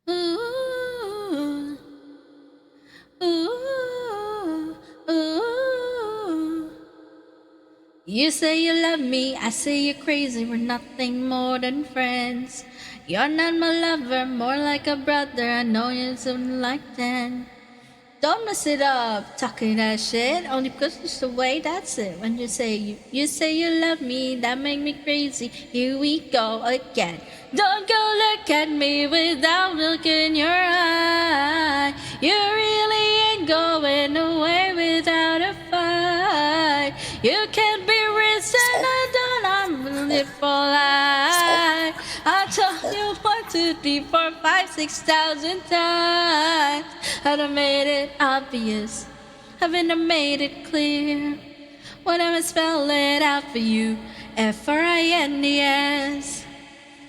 Ooh, ooh, ooh. You say you love me, I say you're crazy. We're nothing more than friends. You're not my lover, more like a brother. I know you don't like that. Don't mess it up, talking that shit. Only because it's the way that's it. When you say you love me, that make me crazy. Here we go again. Don't go look at me without looking in your eye. You really ain't going away without a fight. You can't be reasonable, I'm really polite. I told you 1, 2, 3, 4, 5, 6,000 times. Haven't I made it obvious? Haven't I made it clear? When I spell it out for you, Friends.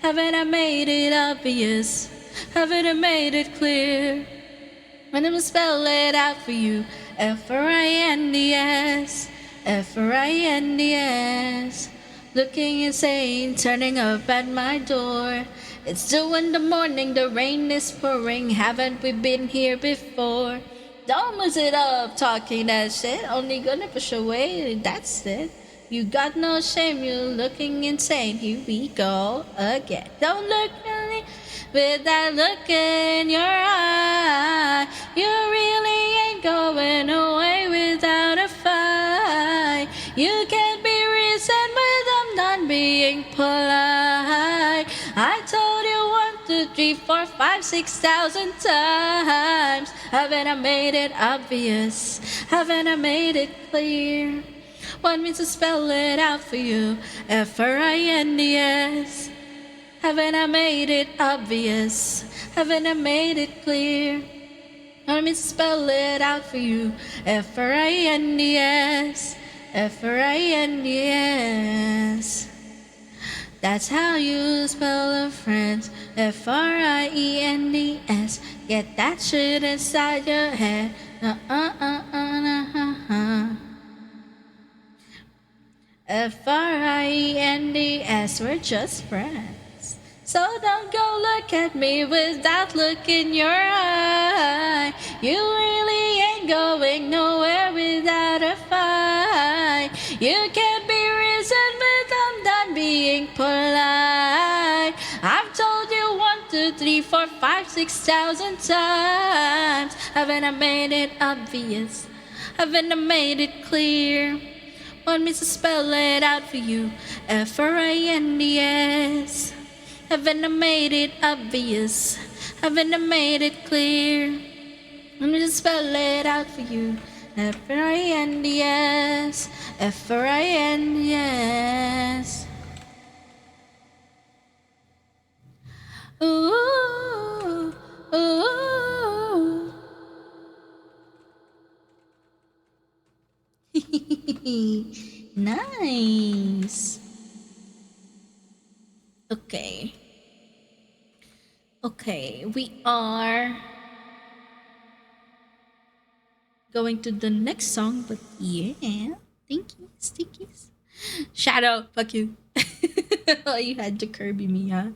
Haven't I made it obvious? Haven't I made it clear? When I spell it out for you, Friends. Friends. Looking insane, turning up at my door. It's 2 in the morning, the rain is pouring. Haven't we been here before? Don't mess it up, talking that shit. Only gonna push away, that's it. You got no shame, you're looking insane. Here we go again. Don't look at me with that look in your eye. You really ain't going away without a fight. You can't be reasoned with I'm not being polite. I told you 1, 2, 3, 4, 5, 6,000 times. Haven't I made it obvious? Haven't I made it clear? Want me to spell it out for you? Friends. Haven't I made it obvious? Haven't I made it clear? Want me to spell it out for you? Friends. Friends. That's how you spell a friend. Friends. Get that shit inside your head. Friends, we're just friends. So don't go look at me with that look in your eye. You really ain't going nowhere without a fight. You can't be reasoned with, I'm done being polite. I've told you 1, 2, 3, 4, 5, 6,000 times. Haven't I made it obvious? Haven't I made it clear? Want me to spell it out for you? Friends. Haven't I made it obvious? Haven't I made it clear? Want me to spell it out for you? Friends. Friends. Ooh, ooh. Nice. Okay. Okay, we are going to the next song, but yeah. Thinkies, thinkies. Shadow, fuck you. Oh, you had to Kirby me, huh?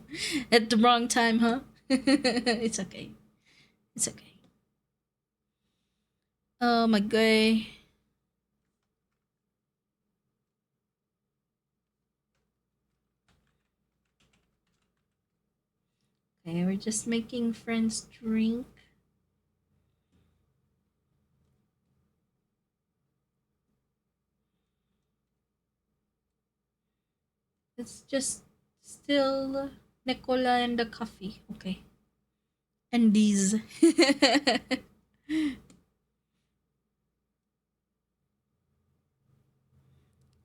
At the wrong time, huh? It's okay. It's okay. Oh my god. Okay, we're just making friends drink. It's just still Nicola and the coffee. Okay. And these.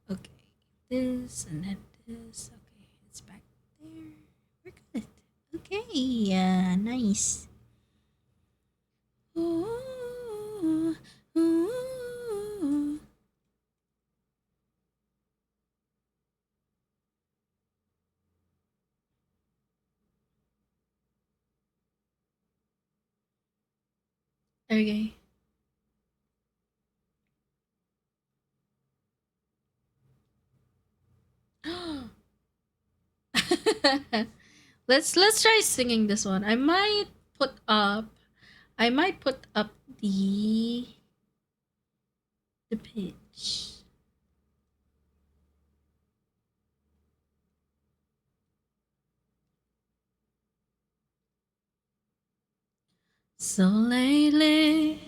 Okay. This and then this. Okay. It's back there. We're good. Okay. Nice. Ooh, ooh. Okay. let's try singing this one. I might put up the pitch. So lately,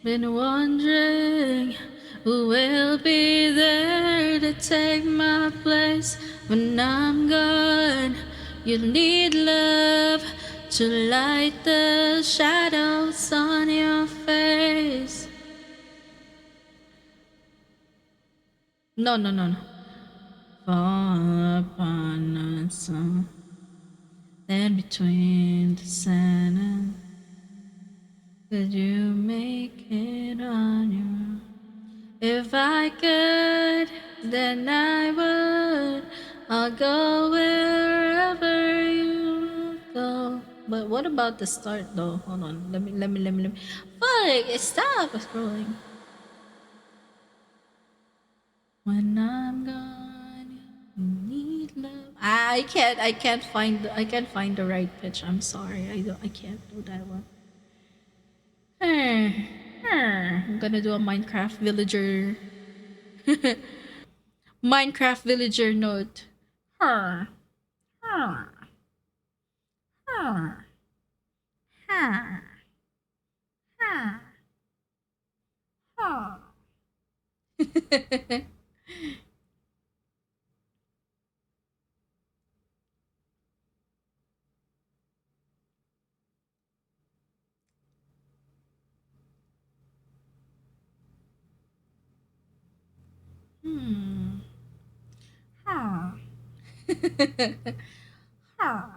been wondering who will be there to take my place when I'm gone. You need love to light the shadows on your face. No. Fall upon us all. Then between the sand, could you make it on your own? If I could, then I would. I'll go wherever you go. But what about the start though? Hold on. Let me. Fuck! Stop scrolling. When I'm gone, you need love. I can't find the right pitch. I'm sorry. I can't do that one. I'm gonna do a Minecraft villager. Minecraft villager note. Her. Her. Her. Her. Her. Her. Huh. Huh.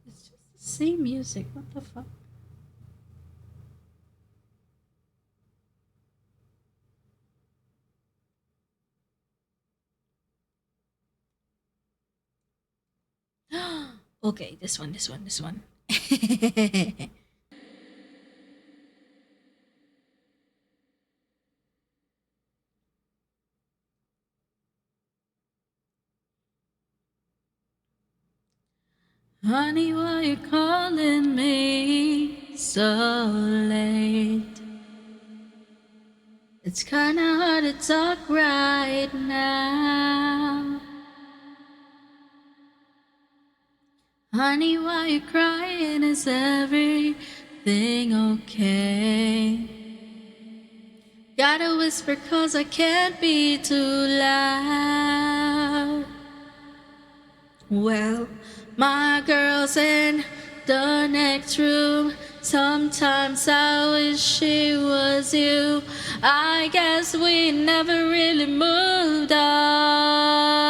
It's just the same music. What the fuck? Okay, this one. Honey, why you calling me so late? It's kinda hard to talk right now. Honey, why you crying? Is everything okay? Gotta whisper 'cause I can't be too loud. Well, my girl's in the next room. Sometimes I wish she was you. I guess we never really moved on.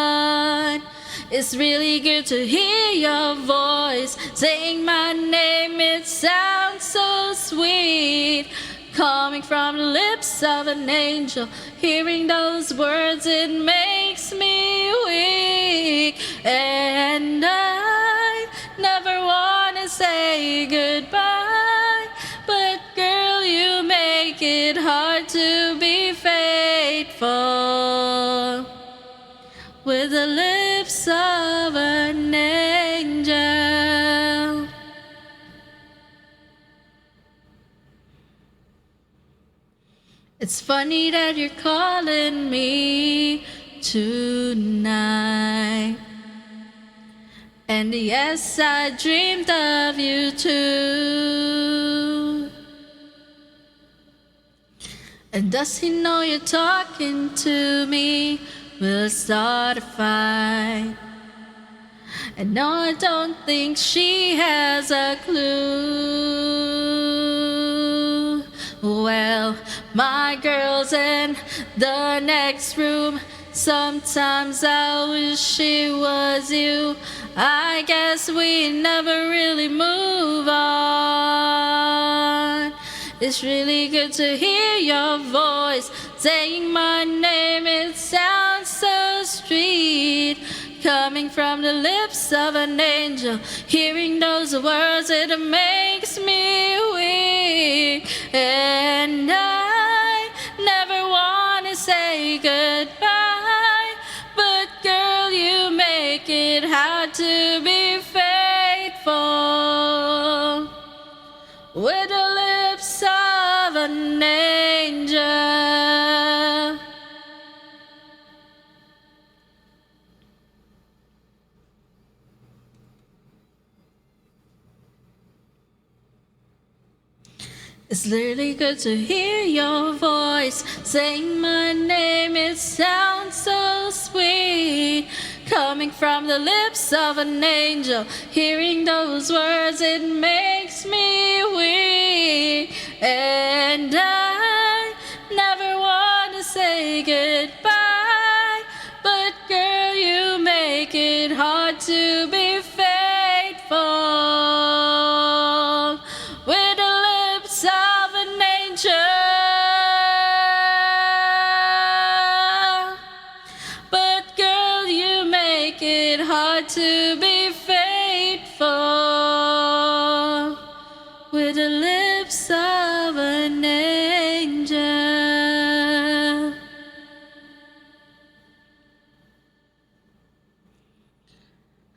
It's really good to hear your voice saying my name. It sounds so sweet, coming from the lips of an angel. Hearing those words, it makes me weak. And I never wanna say goodbye, but girl, you make it hard to be faithful with the lips of an angel. It's funny that you're calling me tonight. And yes, I dreamed of you too. And does he know you're talking to me? We'll start a fight. And no, I don't think she has a clue. Well, my girl's in the next room. Sometimes I wish she was you. I guess we never really move on. It's really good to hear your voice saying my name. It sounds so sweet, coming from the lips of an angel. Hearing those words, it makes me weak. And I never wanna say goodbye, but girl, you make it hard to be faithful with the lips of an angel. It's really good to hear your voice saying my name. It sounds so sweet, coming from the lips of an angel. Hearing those words, it makes me weak. And I never want to say goodbye, but girl, you make it hard to be faithful with the lips of an angel. But girl, you make it hard to be faithful with the lips of an angel.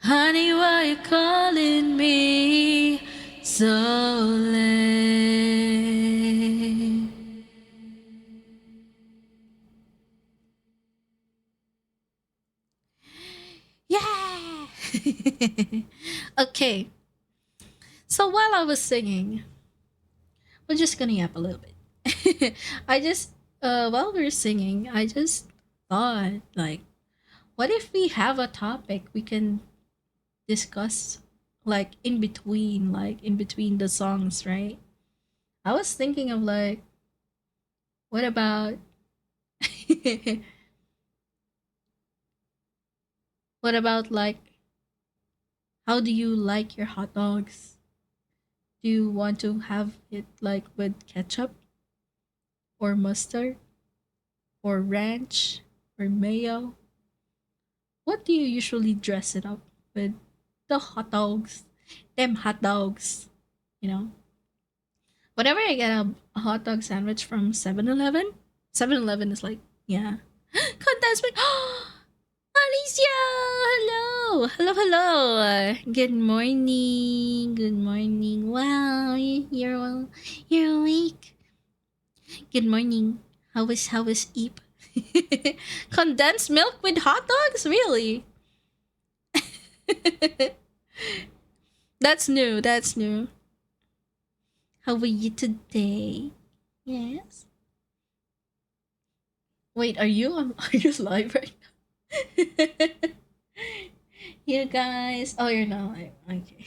Honey, why you calling me so late? Yeah! Okay. So while I was singing, we're just gonna yap a little bit. While we were singing, I just thought, like, what if we have a topic we can discuss, like, in between the songs, right? I was thinking of, like, what about what about, like, how do you like your hot dogs? Do you want to have it, like, with ketchup or mustard or ranch or mayo? What do you usually dress it up with? The hot dogs. Them hot dogs. you know. Whenever I get a hot dog sandwich from 7-Eleven, 7-Eleven is like, yeah. Condensed milk. Alicia! Hello! Hello, hello! Good morning. Good morning. Wow, you're awake. Good morning. How was Eep? Condensed milk with hot dogs? Really? That's new. That's new. How are you today? Yes. Wait, are you are you live right now? You guys. Oh, you're not live. Okay.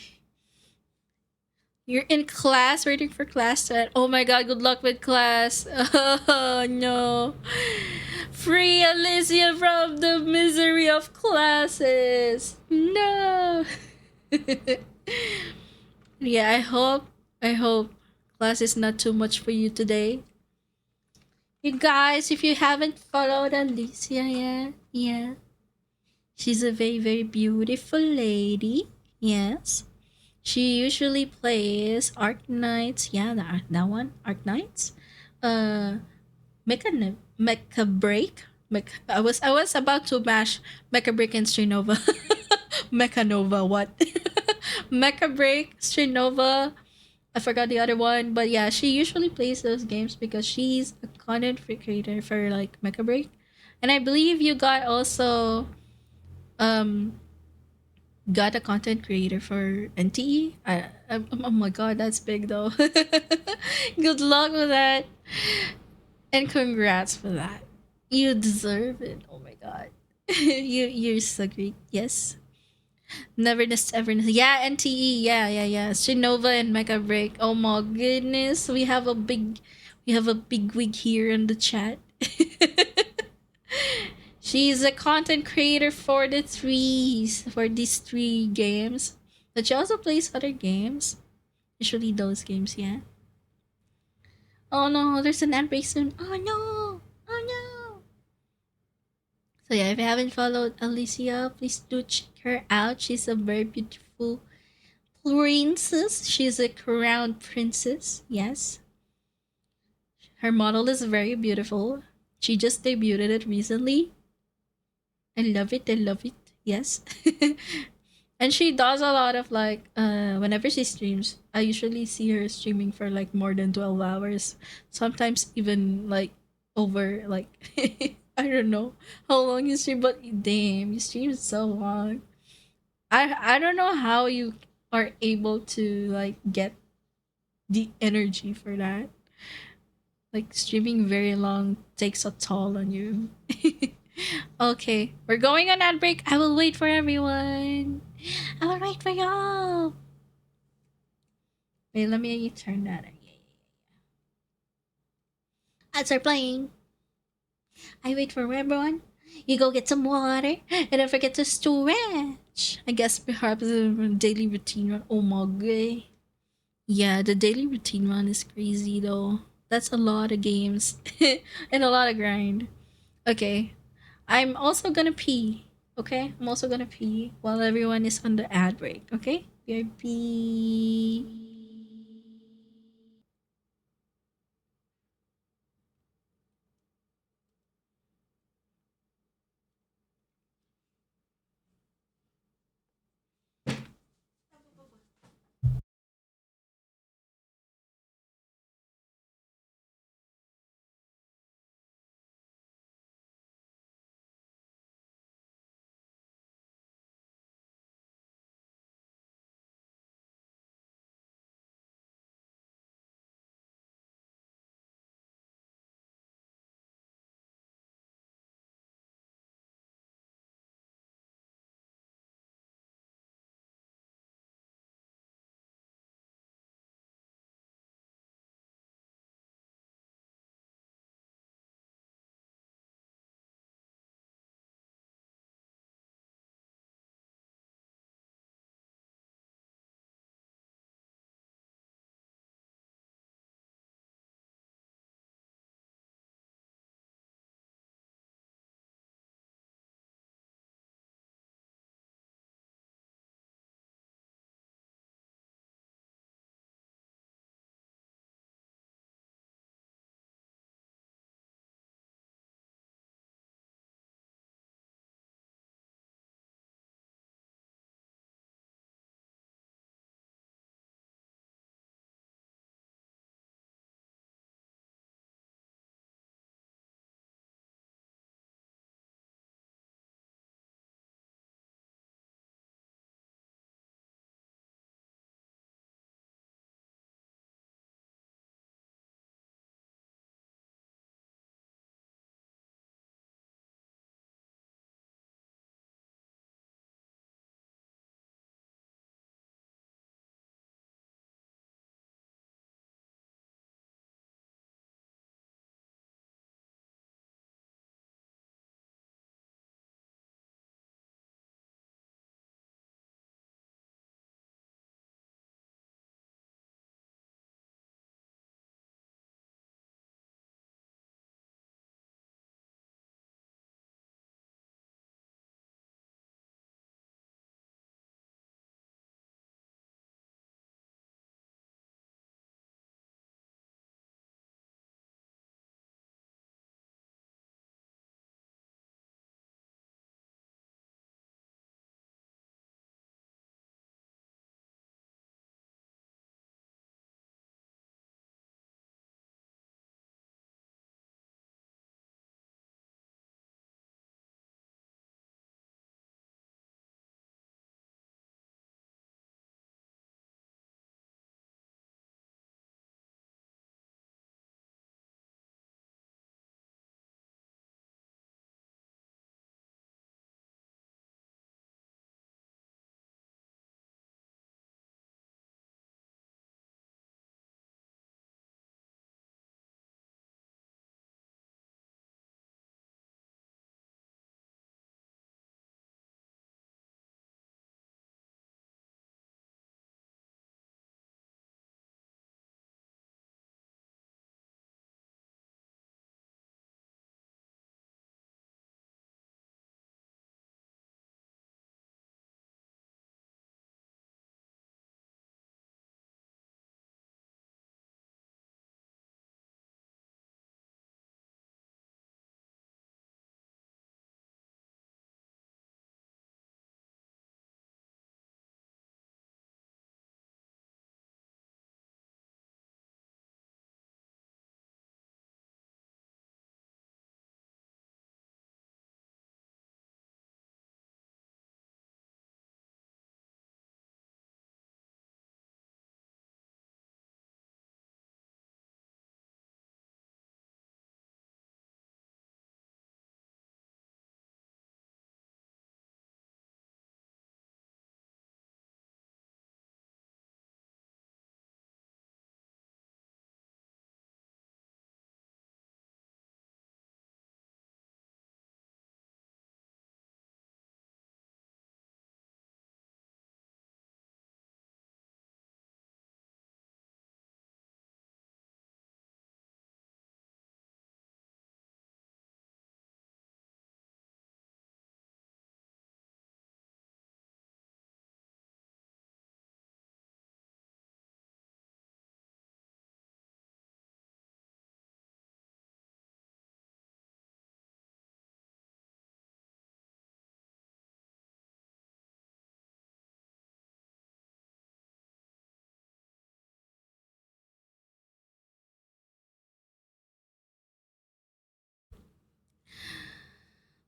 You're in class, waiting for class to. Oh my god, good luck with class. Oh no. Free Alicia from the misery of classes. No. Yeah, I hope class is not too much for you today. You guys, if you haven't followed Alicia yet, yeah. She's a very, very beautiful lady. Yes. She usually plays Arc Knights. Yeah, that one. Arc Knights. Mecha Break. I was about to mash Mecha Break and Strinova. Mecha Nova, what? Mecha Break, Strinova. I forgot the other one, but yeah, she usually plays those games because she's a content creator for like Mecha Break. And I believe you got also got a content creator for NTE. Oh my god, that's big though. Good luck with that. And congrats for that. You deserve it. Oh my god. You're so great. Yes. Neverness Everness. Yeah, NTE. Yeah. Shinova and Mecha Break. Oh my goodness. We have a big wig here in the chat. She's a content creator for these three games. But she also plays other games. Usually those games, yeah. Oh no, there's an ad break soon. Oh no! Oh no! So yeah, if you haven't followed Alicia, please do check her out. She's a very beautiful princess. She's a crowned princess, yes. Her model is very beautiful. She just debuted it recently. I love it. Yes. And she does a lot of like whenever she streams, I usually see her streaming for like more than 12 hours. Sometimes even like over like I don't know how long you stream, but damn, you stream so long. I don't know how you are able to like get the energy for that. Like streaming very long takes a toll on you. Okay, we're going on ad break. I will wait for everyone. I will wait for y'all. Wait, let me turn that on. Ads are playing. I wait for everyone. You go get some water and don't forget to stretch. I guess perhaps the daily routine run. Oh my god. Yeah, the daily routine run is crazy though. That's a lot of games and a lot of grind. Okay, I'm also gonna pee. Okay, I'm also gonna pee while everyone is on the ad break. Okay, BRB.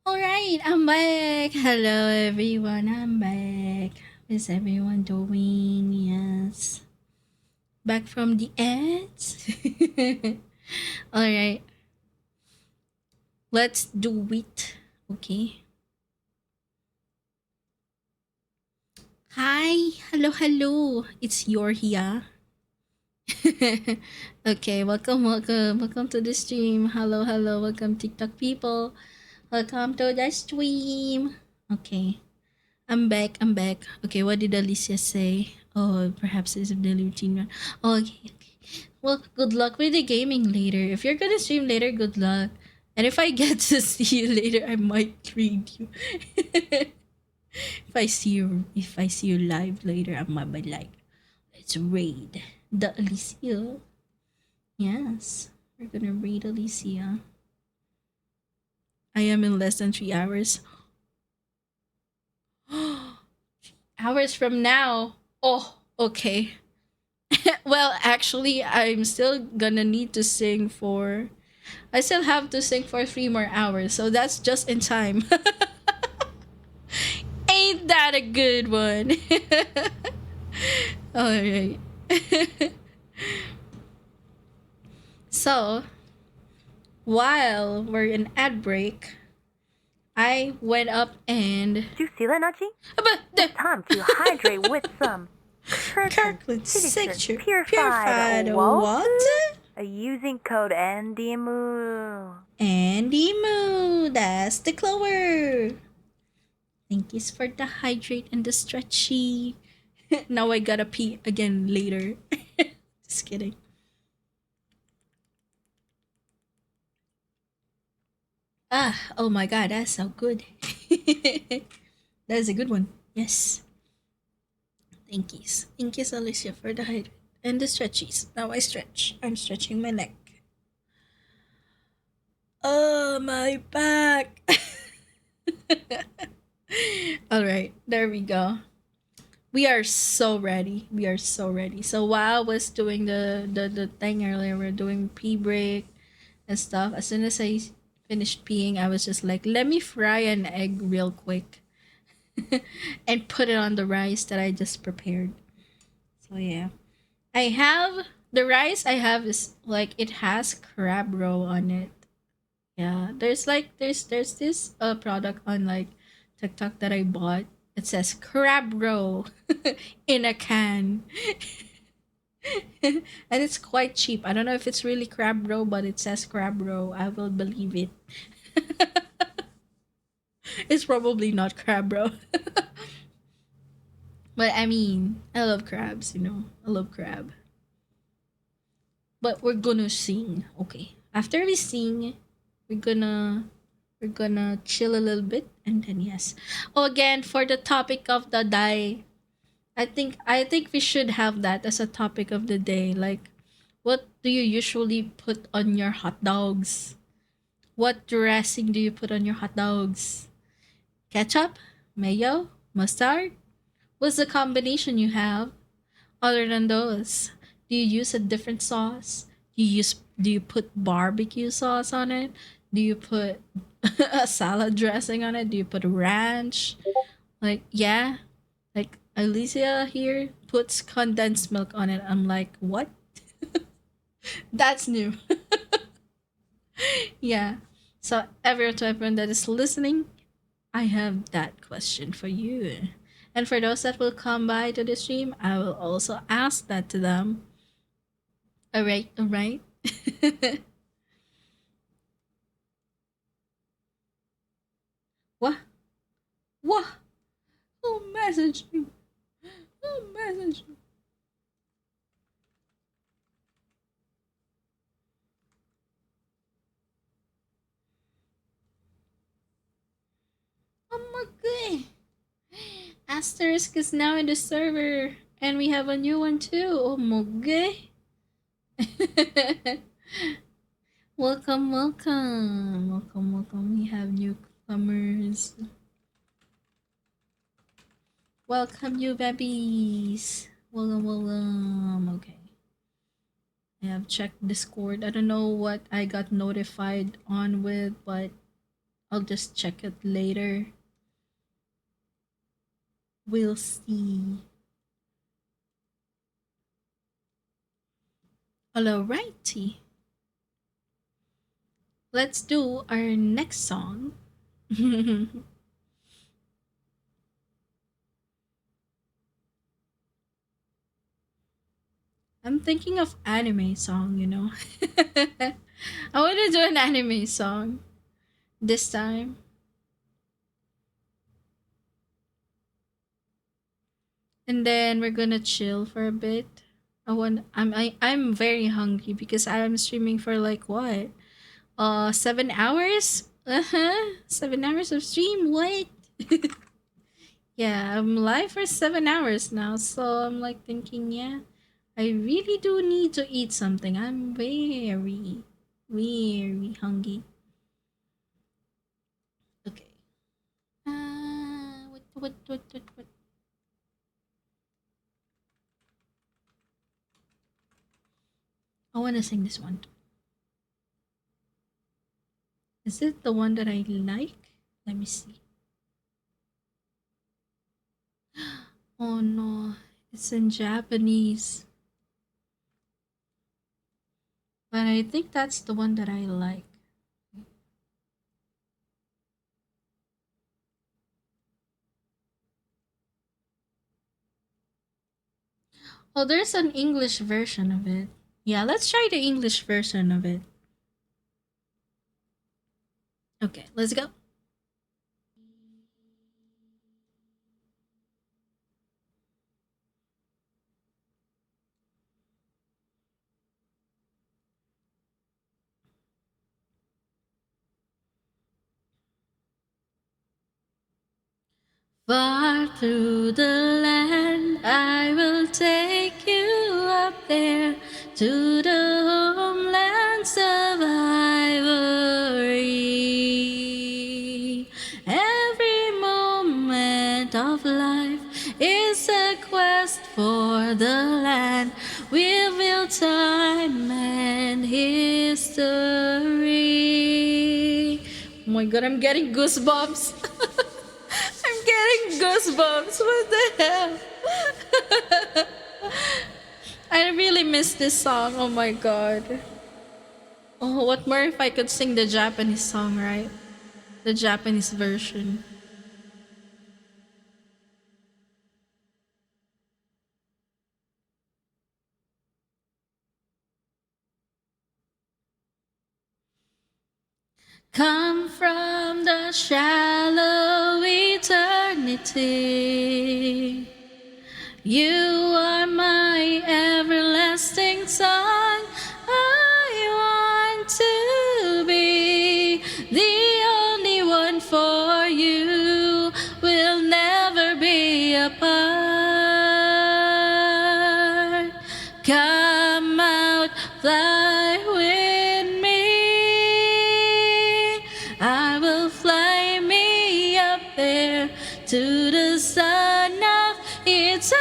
Alright, I'm back. Hello everyone, I'm back. How is everyone doing? Yes. Back from the ads. Alright. Let's do it. Okay. Hi. Hello. It's your here. Okay, welcome to the stream. Hello, welcome TikTok people. Welcome to the stream. Okay, I'm back. Okay, what did Alicia say? Oh, perhaps it's a daily routine. Oh, okay. Well, good luck with the gaming later. If you're gonna stream later, good luck. And if I get to see you later, I might read you. If I see you live later, I might be like, let's raid the Alicia. Yes, we're gonna raid Alicia. I am in less than 3 hours. Hours from now. Oh, okay. Well, actually, I'm still gonna need to sing for. I still have to sing for 3 more hours, so that's just in time. Ain't that a good one? Alright. So, while we're in ad break, I went up and... Did you see that, Nachi? It's time to hydrate with some Kirkland Signature Purified Water. Using code ANDYMOO. ANDYMOO, that's the clover. Thank you for the hydrate and the stretchy. Now I gotta pee again later. Just kidding. Oh my god, that's so good. That's a good one. Yes. Thank you, Alicia, for the hydrate and the stretchies. Now I stretch. I'm stretching my neck. Oh, my back. Alright, there we go. We are so ready. So while I was doing the thing earlier, we're doing pee break and stuff. As soon as I finished peeing, I was just like, let me fry an egg real quick. And put it on the rice that I just prepared. So yeah. I have the rice I have is like it has crab roe on it. Yeah. There's this product on like TikTok that I bought. It says crab roe in a can. And it's quite cheap. I don't know if it's really crab roe, but it says crab roe. I will believe it. It's probably not crab roe. But I mean, I love crabs, you know. I love crab. But we're gonna sing. Okay. After we sing, we're gonna chill a little bit and then yes. Oh, again, for the topic of the day, I think we should have that as a topic of the day. Like, what do you usually put on your hot dogs? What dressing do you put on your hot dogs? Ketchup? Mayo? Mustard? What's the combination you have? Other than those, do you use a different sauce? Do you put barbecue sauce on it? Do you put a salad dressing on it? Do you put ranch? Like, yeah. Like Alicia here puts condensed milk on it. I'm like, what? That's new. Yeah. So everyone that is listening, I have that question for you. And for those that will come by to the stream, I will also ask that to them. Alright. What? Who messaged me? Oh my god. Asterisk is now in the server. And we have a new one too. Oh my god. Welcome. We have newcomers. Welcome, you babies. Welcome. Okay. I have checked Discord. I don't know what I got notified on with, but I'll just check it later. We'll see. Alrighty. Let's do our next song. I'm thinking of anime song, you know. I want to do an anime song this time. And then we're gonna chill for a bit. I'm very hungry because I'm streaming for like what? 7 hours? Uh-huh. 7 hours of stream, what? Yeah, I'm live for 7 hours now, so I'm like thinking, yeah, I really do need to eat something. I'm very, very hungry. Okay. What? I want to sing this one. Is it the one that I like? Let me see. Oh no, it's in Japanese. But I think that's the one that I like. Oh, there's an English version of it. Yeah, let's try the English version of it. Okay, let's go. Far through the land, I will take you up there to the homelands of ivory. Every moment of life is a quest for the land. We will time and history. Oh my god, I'm getting goosebumps. I'm getting goosebumps. What the hell? I really miss this song. Oh my god. Oh, what more if I could sing the Japanese song, right? The Japanese version. Come from the shallow eternity. You are my everlasting song. I want to be the only one for you. We'll never be apart. Come out, fly with me. I will fly me up there to the sun of eternity.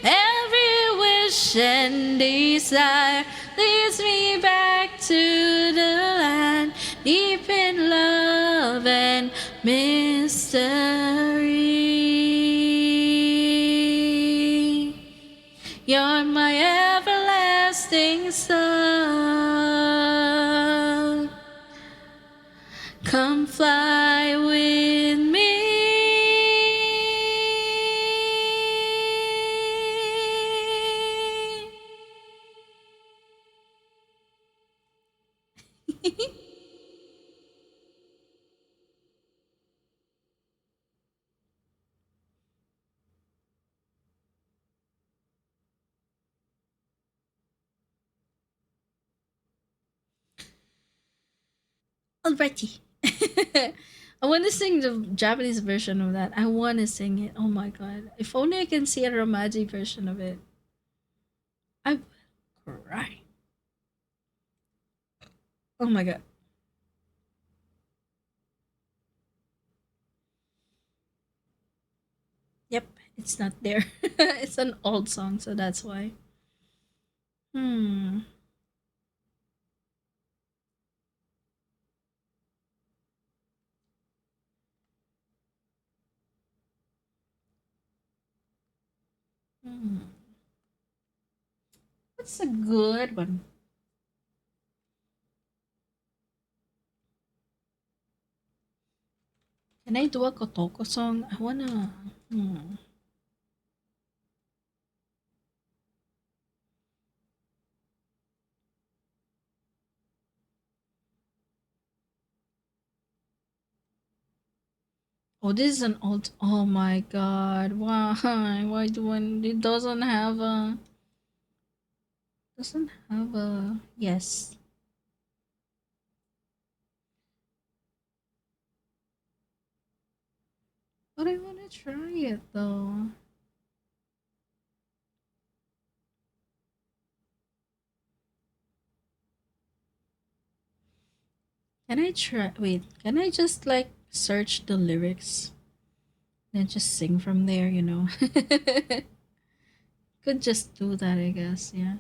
Every wish and desire leads me back to the land deep in love and mystery. You're my everlasting song. Come fly with me. Alrighty. I want to sing the Japanese version of that. I want to sing it. Oh my god. If only I can see a Romaji version of it. I will cry. Oh my god. Yep, it's not there. It's an old song, so that's why. Hmm. What's a good one? Can I do a Kotoko song? I wanna. Oh, this is an old. Oh my god! Why? Why do one? It doesn't have a. Doesn't have a. Yes. But I wanna try it though. Can I try? Wait, can I just like search the lyrics and just sing from there? You know, could just do that, I guess. Yeah.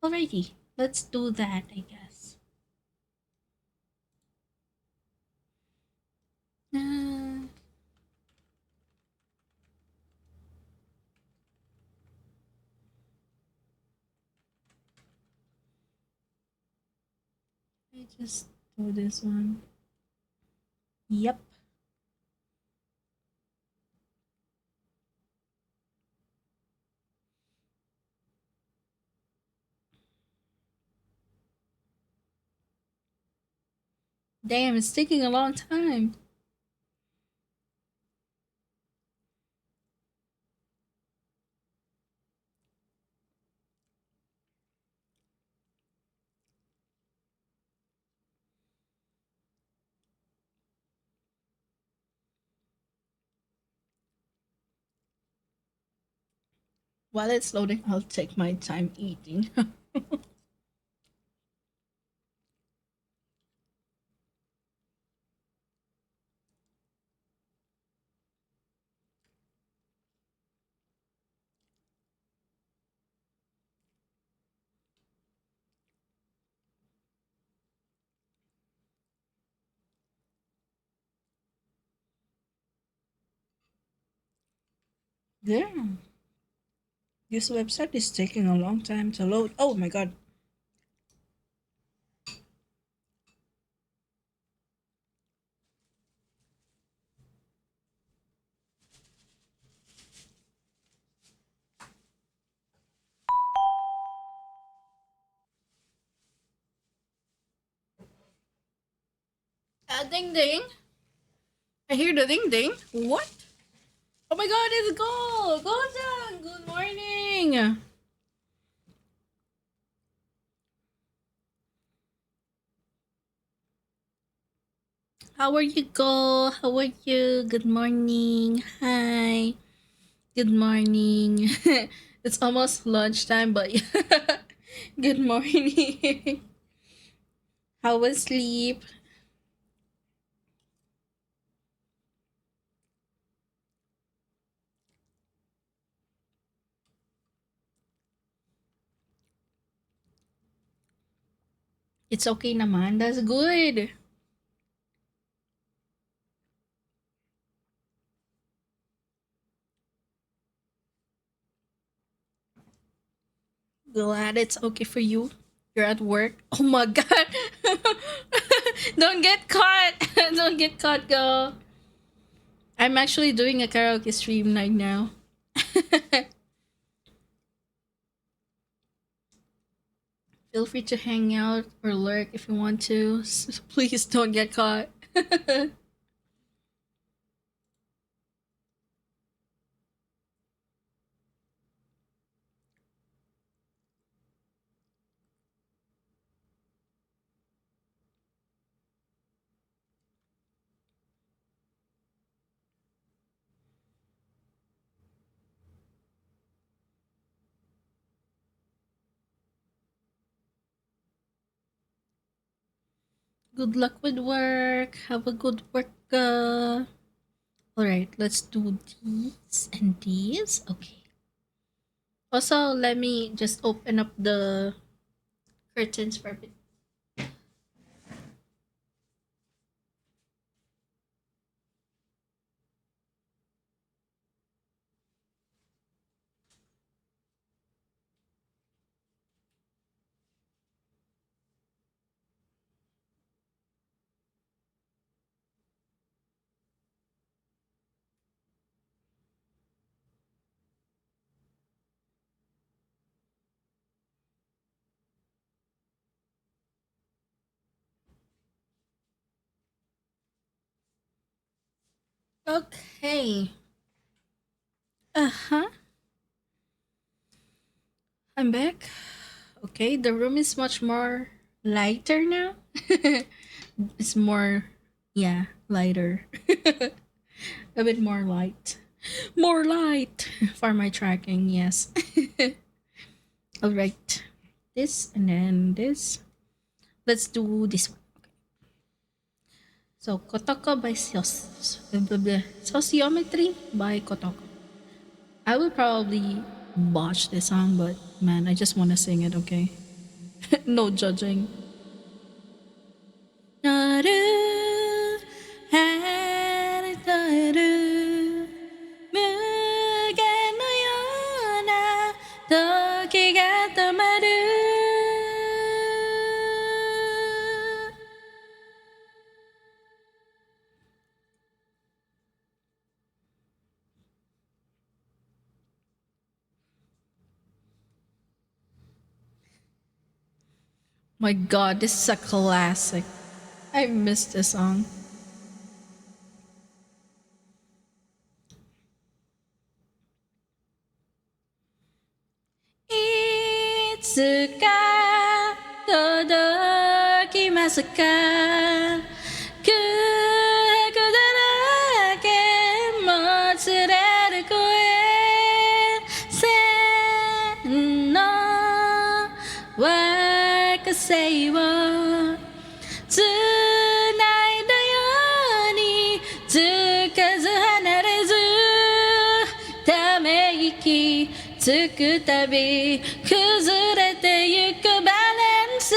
Alrighty, let's do that, I guess. I just do this one. Yep. Damn, it's taking a long time. While it's loading, I'll take my time eating. Damn. This website is taking a long time to load. Oh my god. Ding ding. I hear the ding ding. What? Oh my god, it's Gold! Goldang! Good morning! How are you, Go? How are you? Good morning. Hi. Good morning. It's almost lunchtime, but good morning. How was sleep? It's okay naman. That's good. Glad it's okay for you. You're at work. Oh my god. Don't get caught. Don't get caught, girl. I'm actually doing a karaoke stream right now. Feel free to hang out or lurk if you want to. Please don't get caught. Good luck with work. Have a good work. Alright, let's do these and these. Okay. Also, let me just open up the curtains for a bit. Okay. Uh-huh. I'm back. Okay, the room is much more lighter now. It's more, yeah, lighter. A bit more light. More light for my tracking, yes. Alright. This and then this. Let's do this one. So, Kotoko by Sociometry by Kotoko. I will probably botch this song, but man, I just want to sing it, okay? No judging. 너를 하루하루 무게 놓여나 도끼가 또 마루 My god, this is a classic. I miss this song. Itsuka todokimasu ka? Kuhaku darake motsureru koe sen no wakasei wo つないだようにつかず離れずため息つくたび崩れてゆくバランス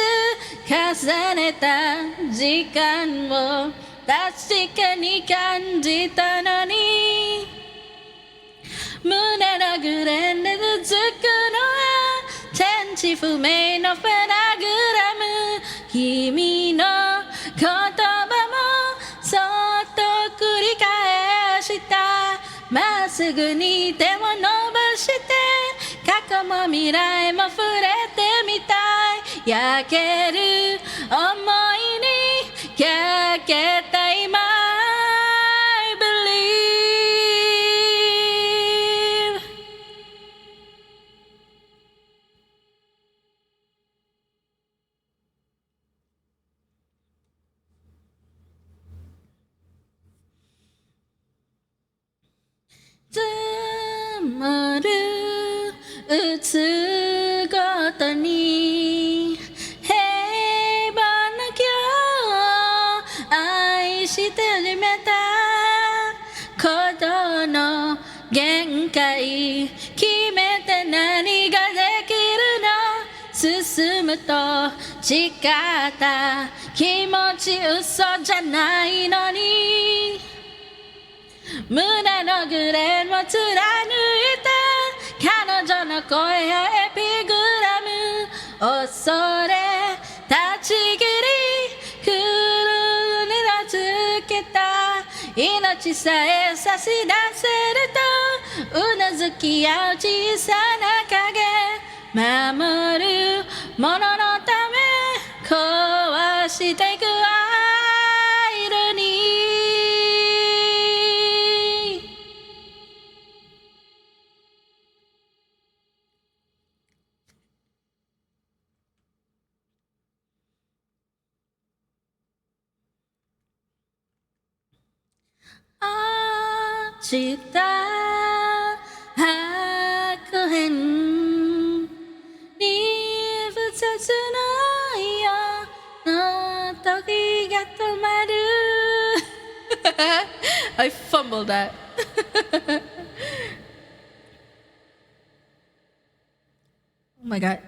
重ねた時間を確かに感じたのに胸のグレンで続くのは天地不明のフェラグラム君の言葉もそっと繰り返したまっすぐに手を伸ばして過去も未来も触れてみたい焼ける想いに焼けた今 I believe積もる打つごとに平凡な今日愛して始めた鼓動の限界決めて何ができるの進むと誓った気持ち嘘じゃないのに胸のグレンを貫いた彼女の声やエピグラム恐れ立ち切り狂うに名付けた命さえ差し出せるとうなずき合う小さな影守るもののため壊していくアイロニー落ちた白片に不切ないよの時が止まる I fumbled that Oh my god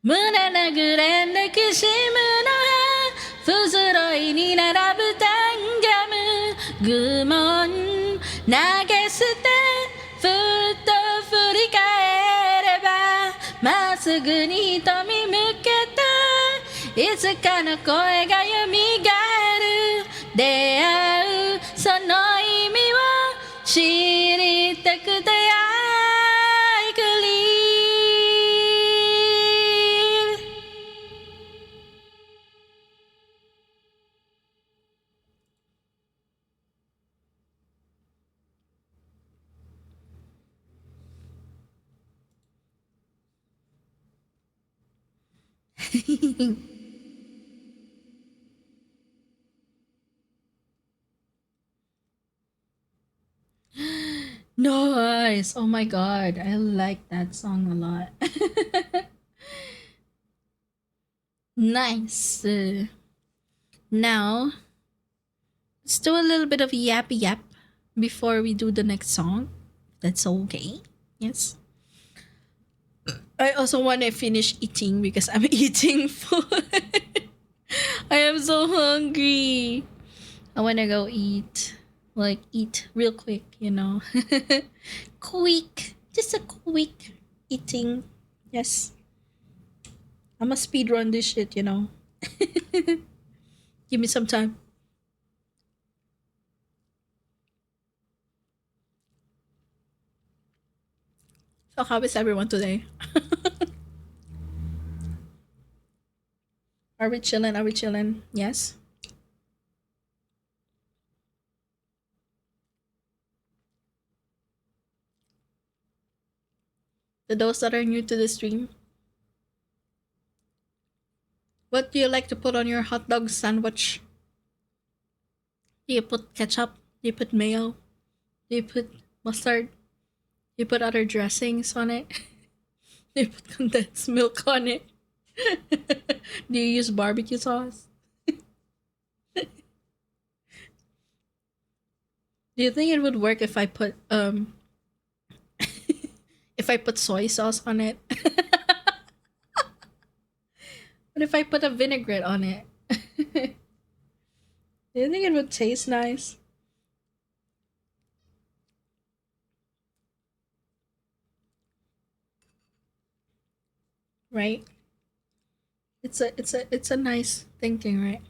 胸のグレンできしむのは不揃いに並ぶタンガム愚問投げ捨てふっと振り返ればまっすぐに瞳向けたいつかの声がよみがえる出会うその意味を知りたくてI believe Nice. Oh my god, I like that song a lot. Nice. Now, let's do a little bit of yappy yap before we do the next song. That's okay. Yes. I also want to finish eating because I'm eating food. I am so hungry. I want to go eat. Like, eat real quick, you know. Quick. Just a quick eating. Yes. I'm a speed run this shit, you know. Give me some time. So how is everyone today? Are we chilling? Are we chilling? Yes. To those that are new to the stream, what do you like to put on your hot dog sandwich? Do you put ketchup? Do you put mayo? Do you put mustard? Do you put other dressings on it? Do you put condensed milk on it? Do you use barbecue sauce? Do you think it would work if I put if I put soy sauce on it? What if I put a vinaigrette on it? Do you think it would taste nice? Right? It's a nice thinking, right?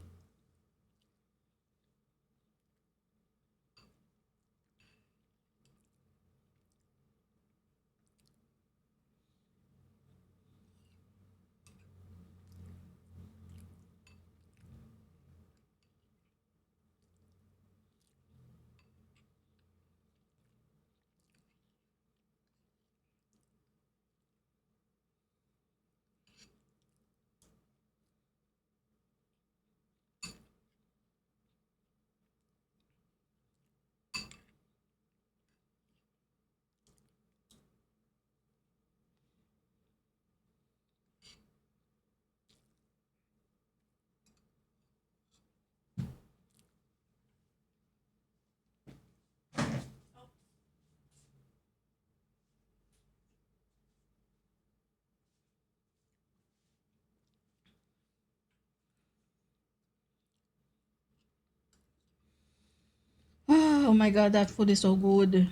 Oh my god, that food is so good.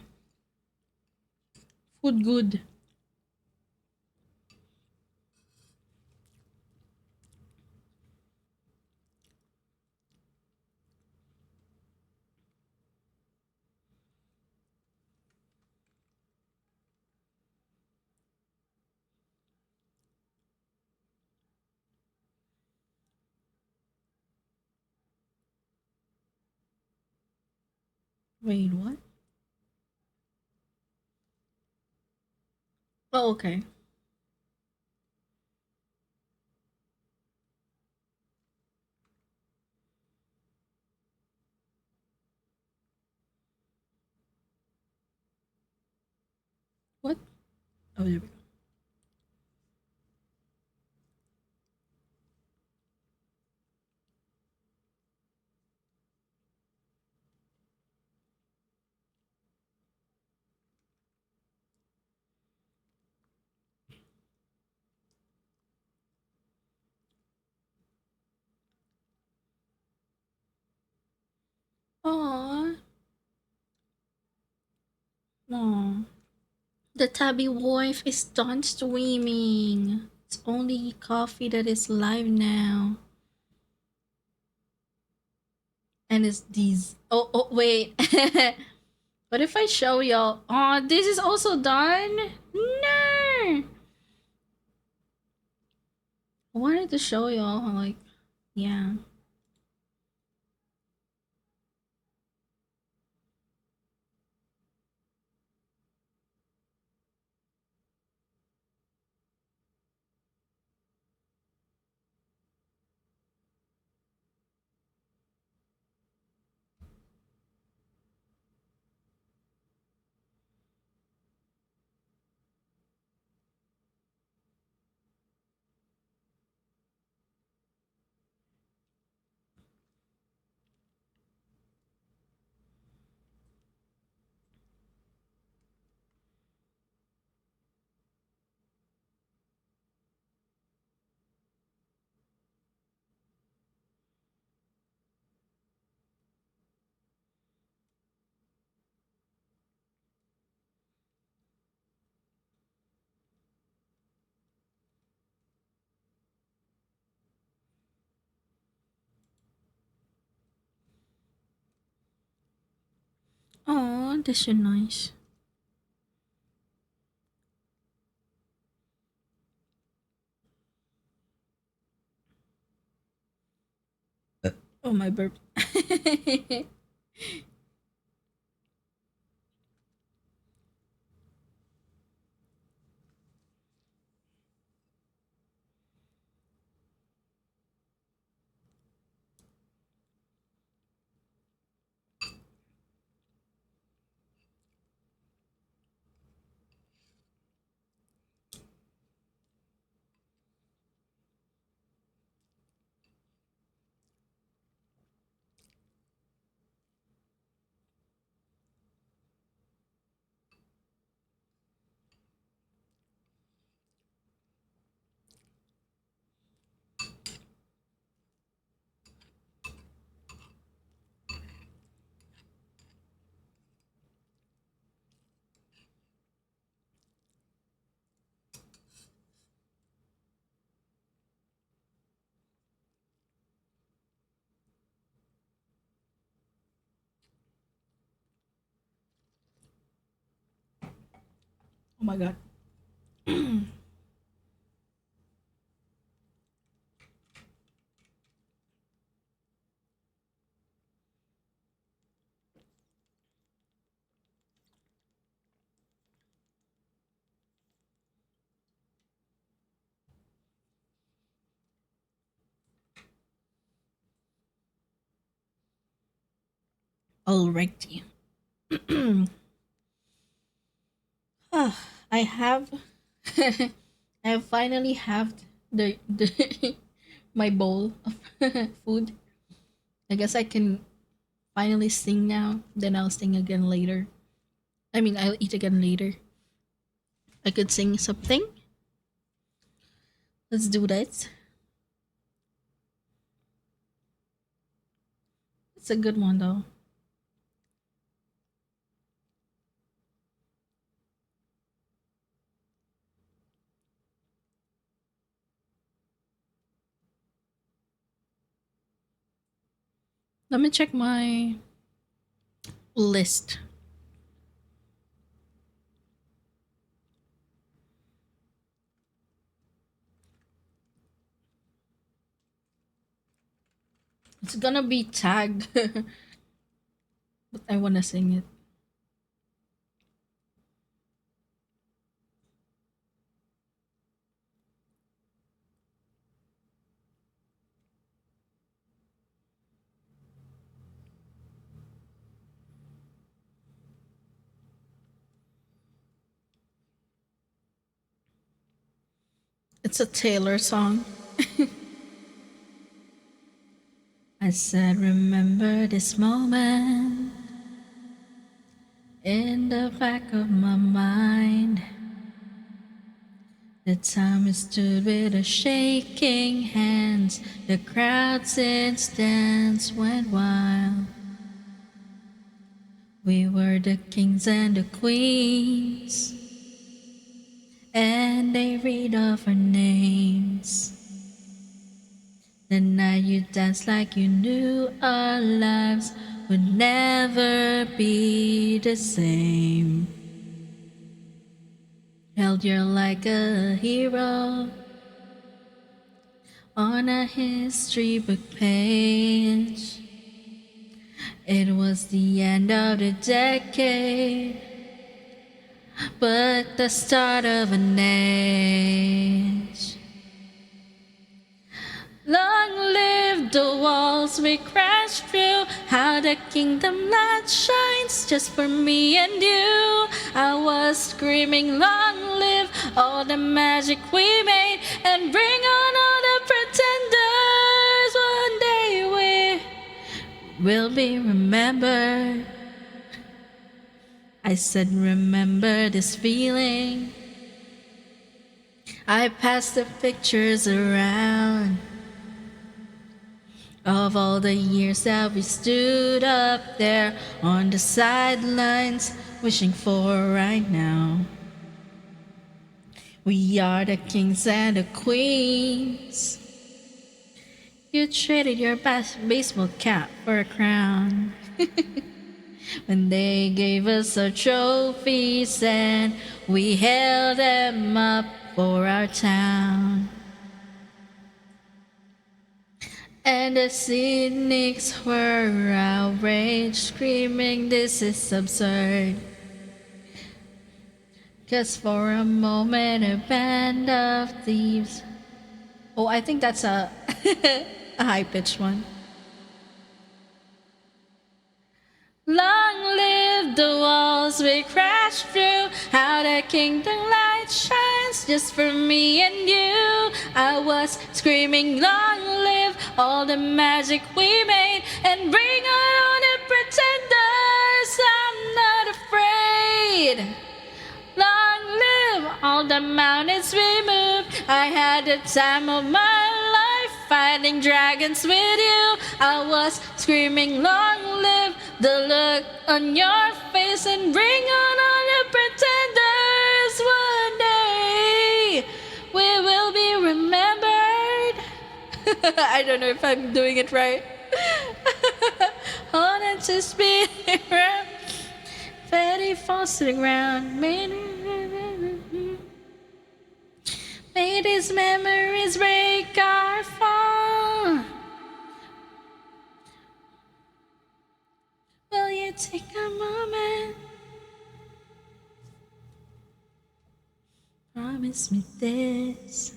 Food good. Wait, what? Oh, okay. What? Oh, there we go. Aww. Aww. The tabby wife is done streaming. It's only coffee that is live now. And it's these. Oh, wait. What if I show y'all? Oh, this is also done? No! I wanted to show y'all, like, yeah. That's so nice. Oh, my burp. Oh my god. Alrighty. I have I finally have the my bowl of food. I guess I can finally sing now. Then I'll sing again later. I mean, I'll eat again later. I could sing something. Let's do that. It's a good one though. Let me check my list. It's gonna be tagged, but I wanna sing it. It's a Taylor song. I said, remember this moment in the back of my mind. The time we stood with our shaking hands, the crowd's dance went wild. We were the kings and the queens, and they read off our names. The night you danced like you knew our lives would never be the same. Held you like a hero on a history book page. It was the end of the decade, but the start of an age. Long live the walls we crashed through, how the kingdom light shines just for me and you. I was screaming, long live all the magic we made, and bring on all the pretenders. One day we will be remembered. I said, remember this feeling. I passed the pictures around of all the years that we stood up there on the sidelines, wishing for right now. We are the kings and the queens. You traded your baseball cap for a crown. when they gave us our trophies and we held them up for our town. And the cynics were outraged, screaming, "This is absurd." 'Cause for a moment a band of thieves. Oh, I think that's a a high-pitched one. Long live the walls we crashed through, how the kingdom light shines just for me and you. I was screaming, long live all the magic we made, and bring on all the pretenders, I'm not afraid. Long live all the mountains we moved, I had the time of my life fighting dragons with you. I was screaming, long live the look on your face, and bring on all the pretenders. One day we will be remembered. I don't know if I'm doing it right. Hold on to speed around, Betty falling around. May these memories break our fall. Will you take a moment? Promise me this.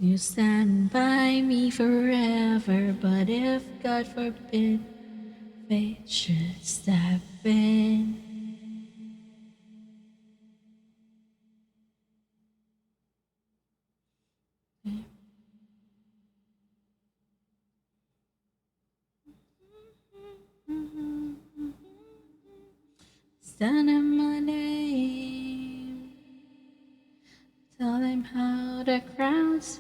You stand by me forever, but if God forbid fate should step in. Stand in my name. Tell them how the crowds.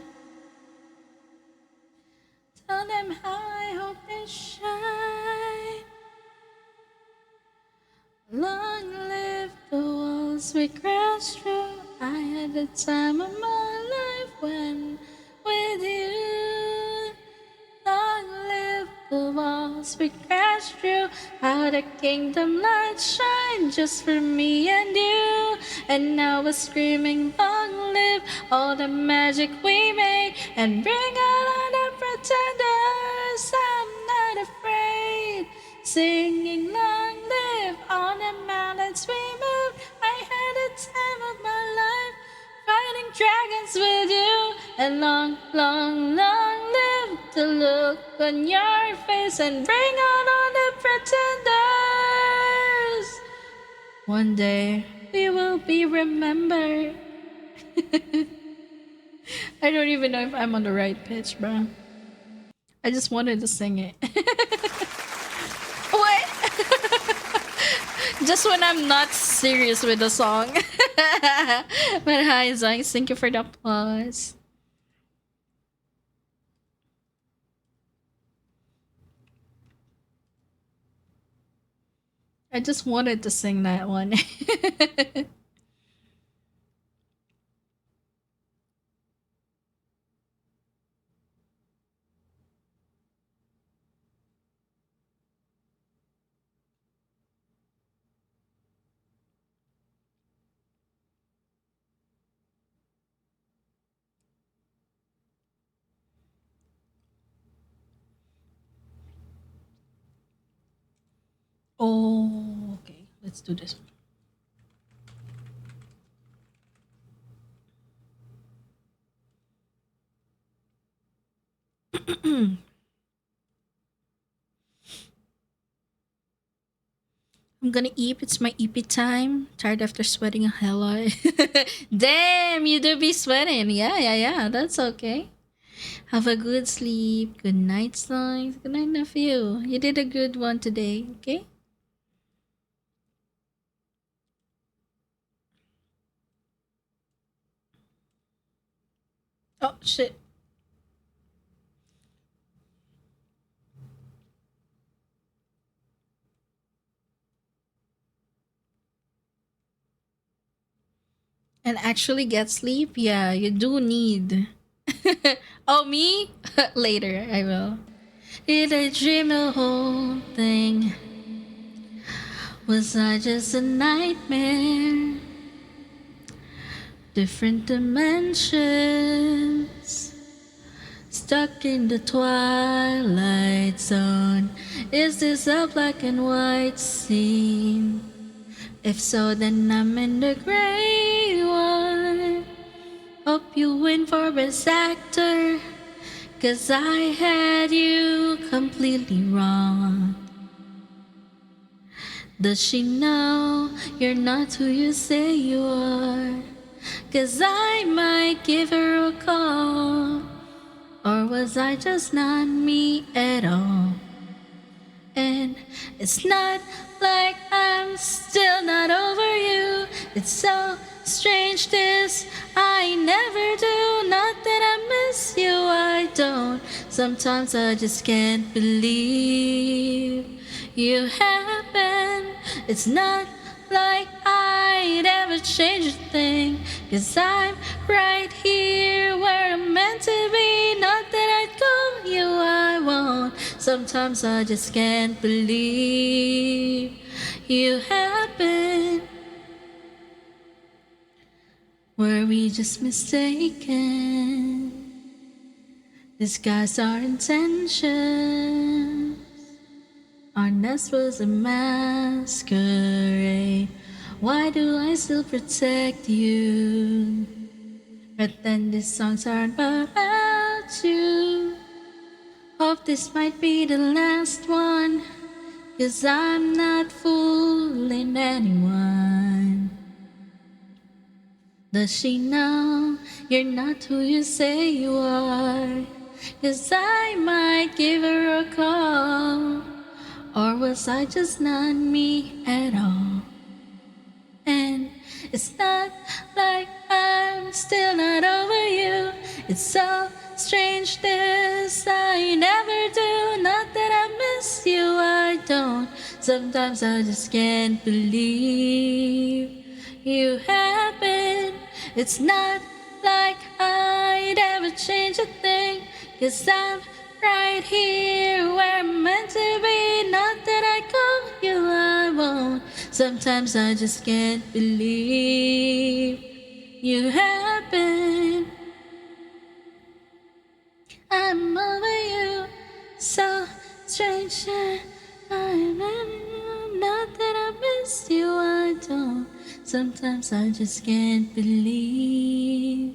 Tell them how I hope they shine. Long live the walls we crashed through. I had the time of my life when with you. Long live the walls we crashed through. How the kingdom lights shine just for me and you. And now we're screaming, long live all the magic we made, and bring out all the pretenders. I'm not afraid. Singing, long live on the mountains we moved. I had the time of my life fighting dragons with you. And long, long, long live the look on your face, and bring on all the pretenders. One day we will be remembered. I don't even know if I'm on the right pitch, bro. I just wanted to sing it. What? Just when I'm not serious with the song. But hi, Zai. Thank you for the applause. I just wanted to sing that one. Oh, okay. Let's do this one. I'm gonna eat. It's my EP time. Tired after sweating a hell lot. Damn, you do be sweating. Yeah. That's okay. Have a good sleep. Good night, songs. Good night, nephew. You did a good one today, okay? Oh, shit. And actually get sleep? Yeah, you do need. Oh, me? Later, I will. Did I dream the whole thing? Was I just a nightmare? Different dimensions, stuck in the twilight zone. Is this a black and white scene? If so, then I'm in the gray one. Hope you win for best actor, 'cause I had you completely wrong. Does she know you're not who you say you are? 'Cause I might give her a call. Or was I just not me at all? And it's not like I'm still not over you. It's so strange this I never do. Not that I miss you, I don't. Sometimes I just can't believe you happen. It's not like I'd ever change a thing, 'cause I'm right here where I'm meant to be. Not that I'd call you, I won't. Sometimes I just can't believe you happen. Were we just mistaken? Disguise our intentions. Our nest was a masquerade. Why do I still protect you? Pretend these songs aren't about you. Hope this might be the last one, 'cause I'm not fooling anyone. Does she know you're not who you say you are? 'Cause I might give her a call. Or was I just not me at all? And it's not like I'm still not over you. It's so strange this I never do. Not that I miss you, I don't. Sometimes I just can't believe you happen. It's not like I'd ever change a thing, 'cause I'm right here where I'm meant to be. Not that I call you, I won't. Sometimes I just can't believe you happen. I'm over you, so strange. I'm not that I miss you, I don't. Sometimes I just can't believe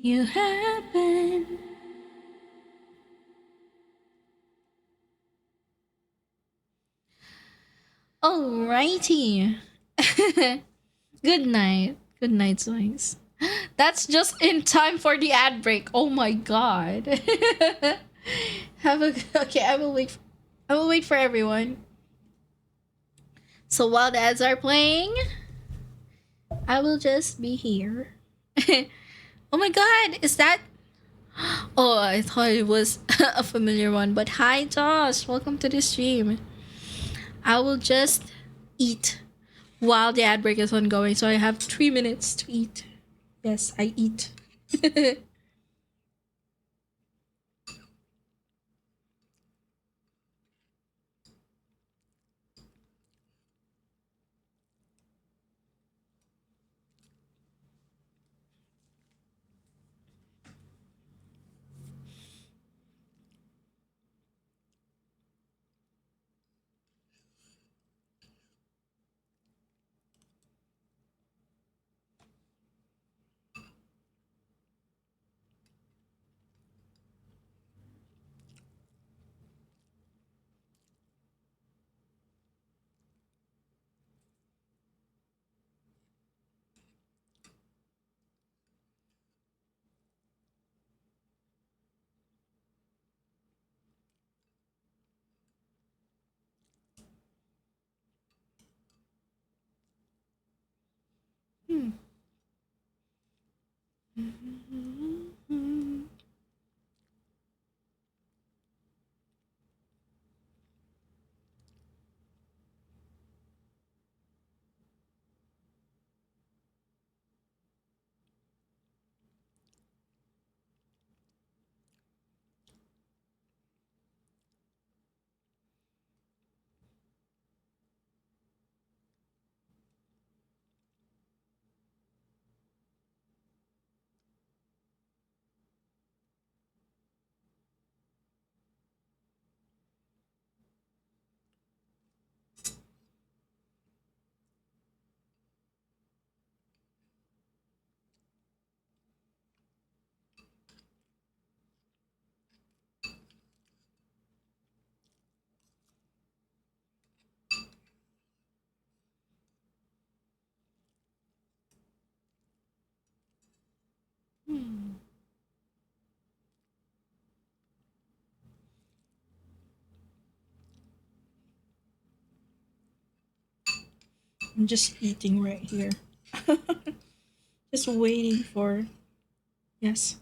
you happen. Alrighty. Good night. Good night, Swings. That's just in time for the ad break. Oh my god. Okay, I will wait. I will wait for everyone. So while the ads are playing, I will just be here. Oh my god, is that? Oh, I thought it was a familiar one. But hi, Josh. Welcome to the stream. I will just eat while the ad break is ongoing. So I have 3 minutes to eat. Yes, I eat. Hmm. I'm just eating right here. Just waiting for. Yes.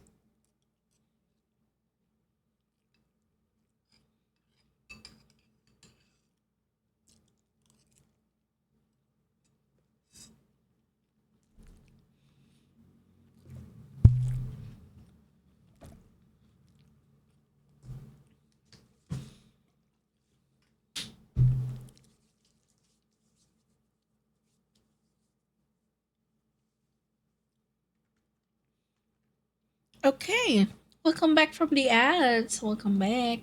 Okay. Welcome back from the ads. Welcome back.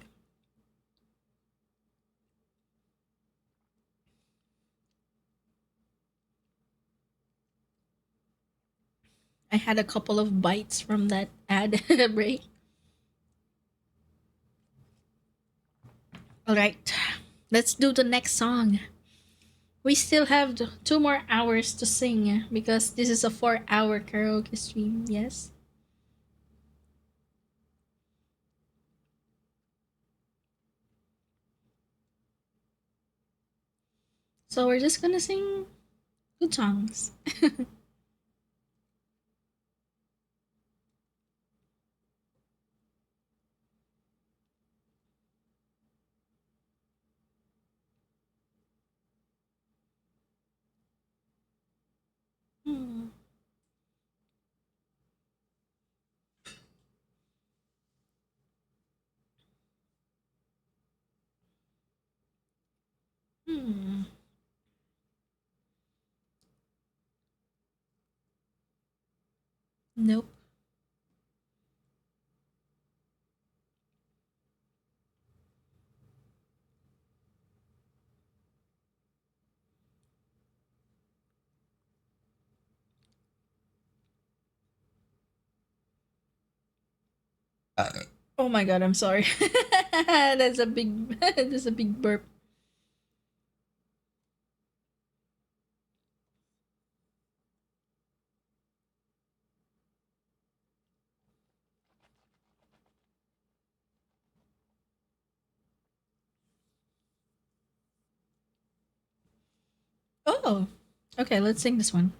I had a couple of bites from that ad break. All right. Let's do the next song. We still have 2 more hours to sing because this is a 4-hour karaoke stream. Yes. So we're just gonna sing good songs. Hmm. Hmm. Nope. Oh my god, I'm sorry. That's a big that's a big burp. Oh. Okay, let's sing this one.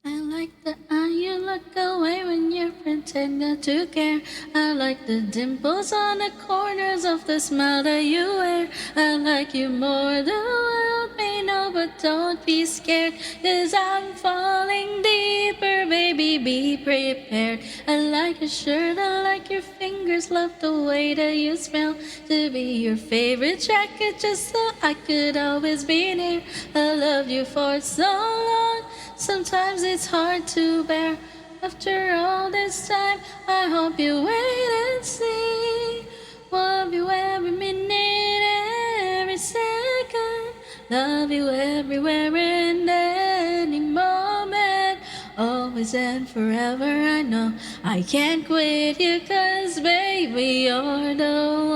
I like the eye you look away when you pretend not to care. I like the dimples on the corners of the smile that you wear. I like you more, the world may know, but don't be scared, 'cause I'm falling deeper, baby, be prepared. I like your shirt, I like your fingers, love the way that you smell. To be your favorite jacket, just so I could always be near. I loved you for so long, sometimes it's hard to bear. After all this time, I hope you wait and see. Love you every minute, every second. Love you everywhere and any moment. Always and forever, I know I can't quit you, 'cause baby, you're the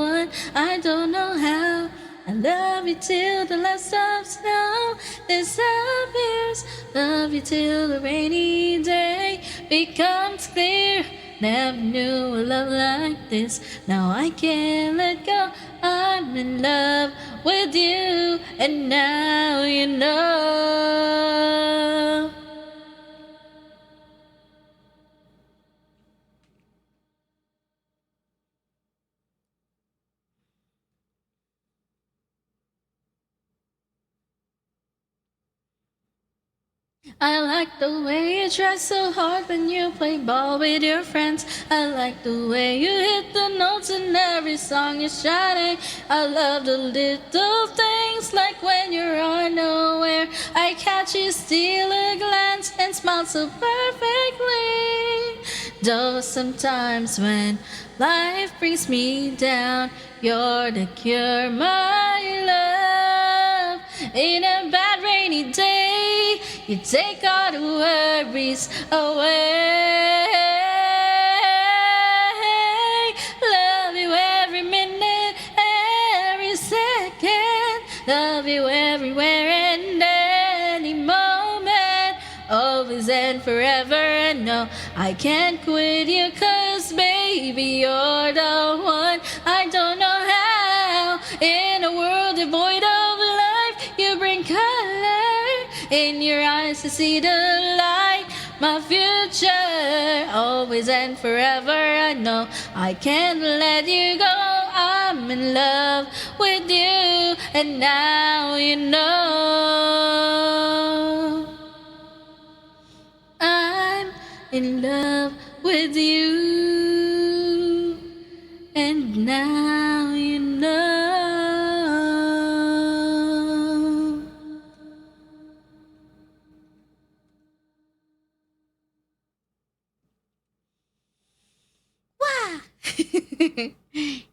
one. I don't know how I love you till the last of snow disappears. Love you till the rainy day becomes clear. Never knew a love like this. Now I can't let go. I'm in love with you, and now you know. I like the way you try so hard when you play ball with your friends. I like the way you hit the notes in every song you're shouting. I love the little things, like when you're unaware. I catch you steal a glance and smile so perfectly. Though sometimes when life brings me down, you're the cure, my love. in a bad rainy day. You take all the worries away. Love you every minute, every second. Love you everywhere and any moment. Always and forever. And no, I can't quit you, 'cause baby, you're the one. I don't know how. In a world devoid of life, you bring color. In your eyes to see the light. My future, always and forever. I know I can't let you go. I'm in love with you, and now you know. I'm in love with you, and now you know. Wow!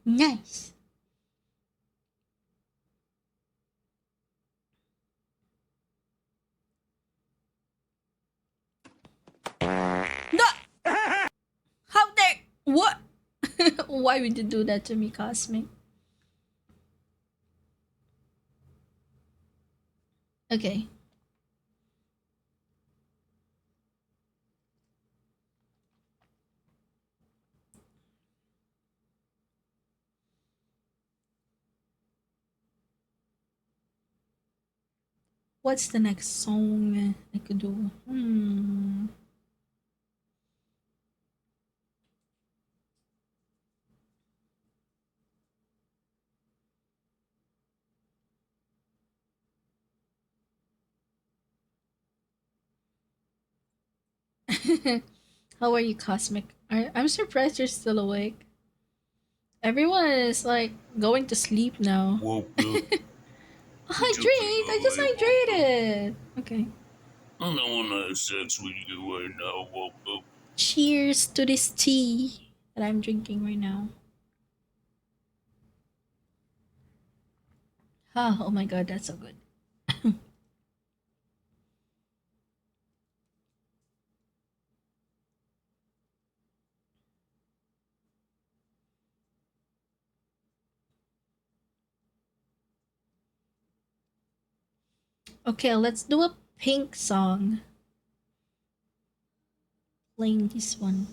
Nice. No! How dare? What? Why would you do that to me, Cosmic? Okay. What's the next song I could do? How are you, Cosmic? I'm surprised you're still awake. Everyone is like going to sleep now. Hydrate! I just hydrated! Okay. I don't want to have sex with you right now. Woke up. Cheers to this tea that I'm drinking right now. Oh my god, that's so good. Okay, let's do a Pink song. Playing this one.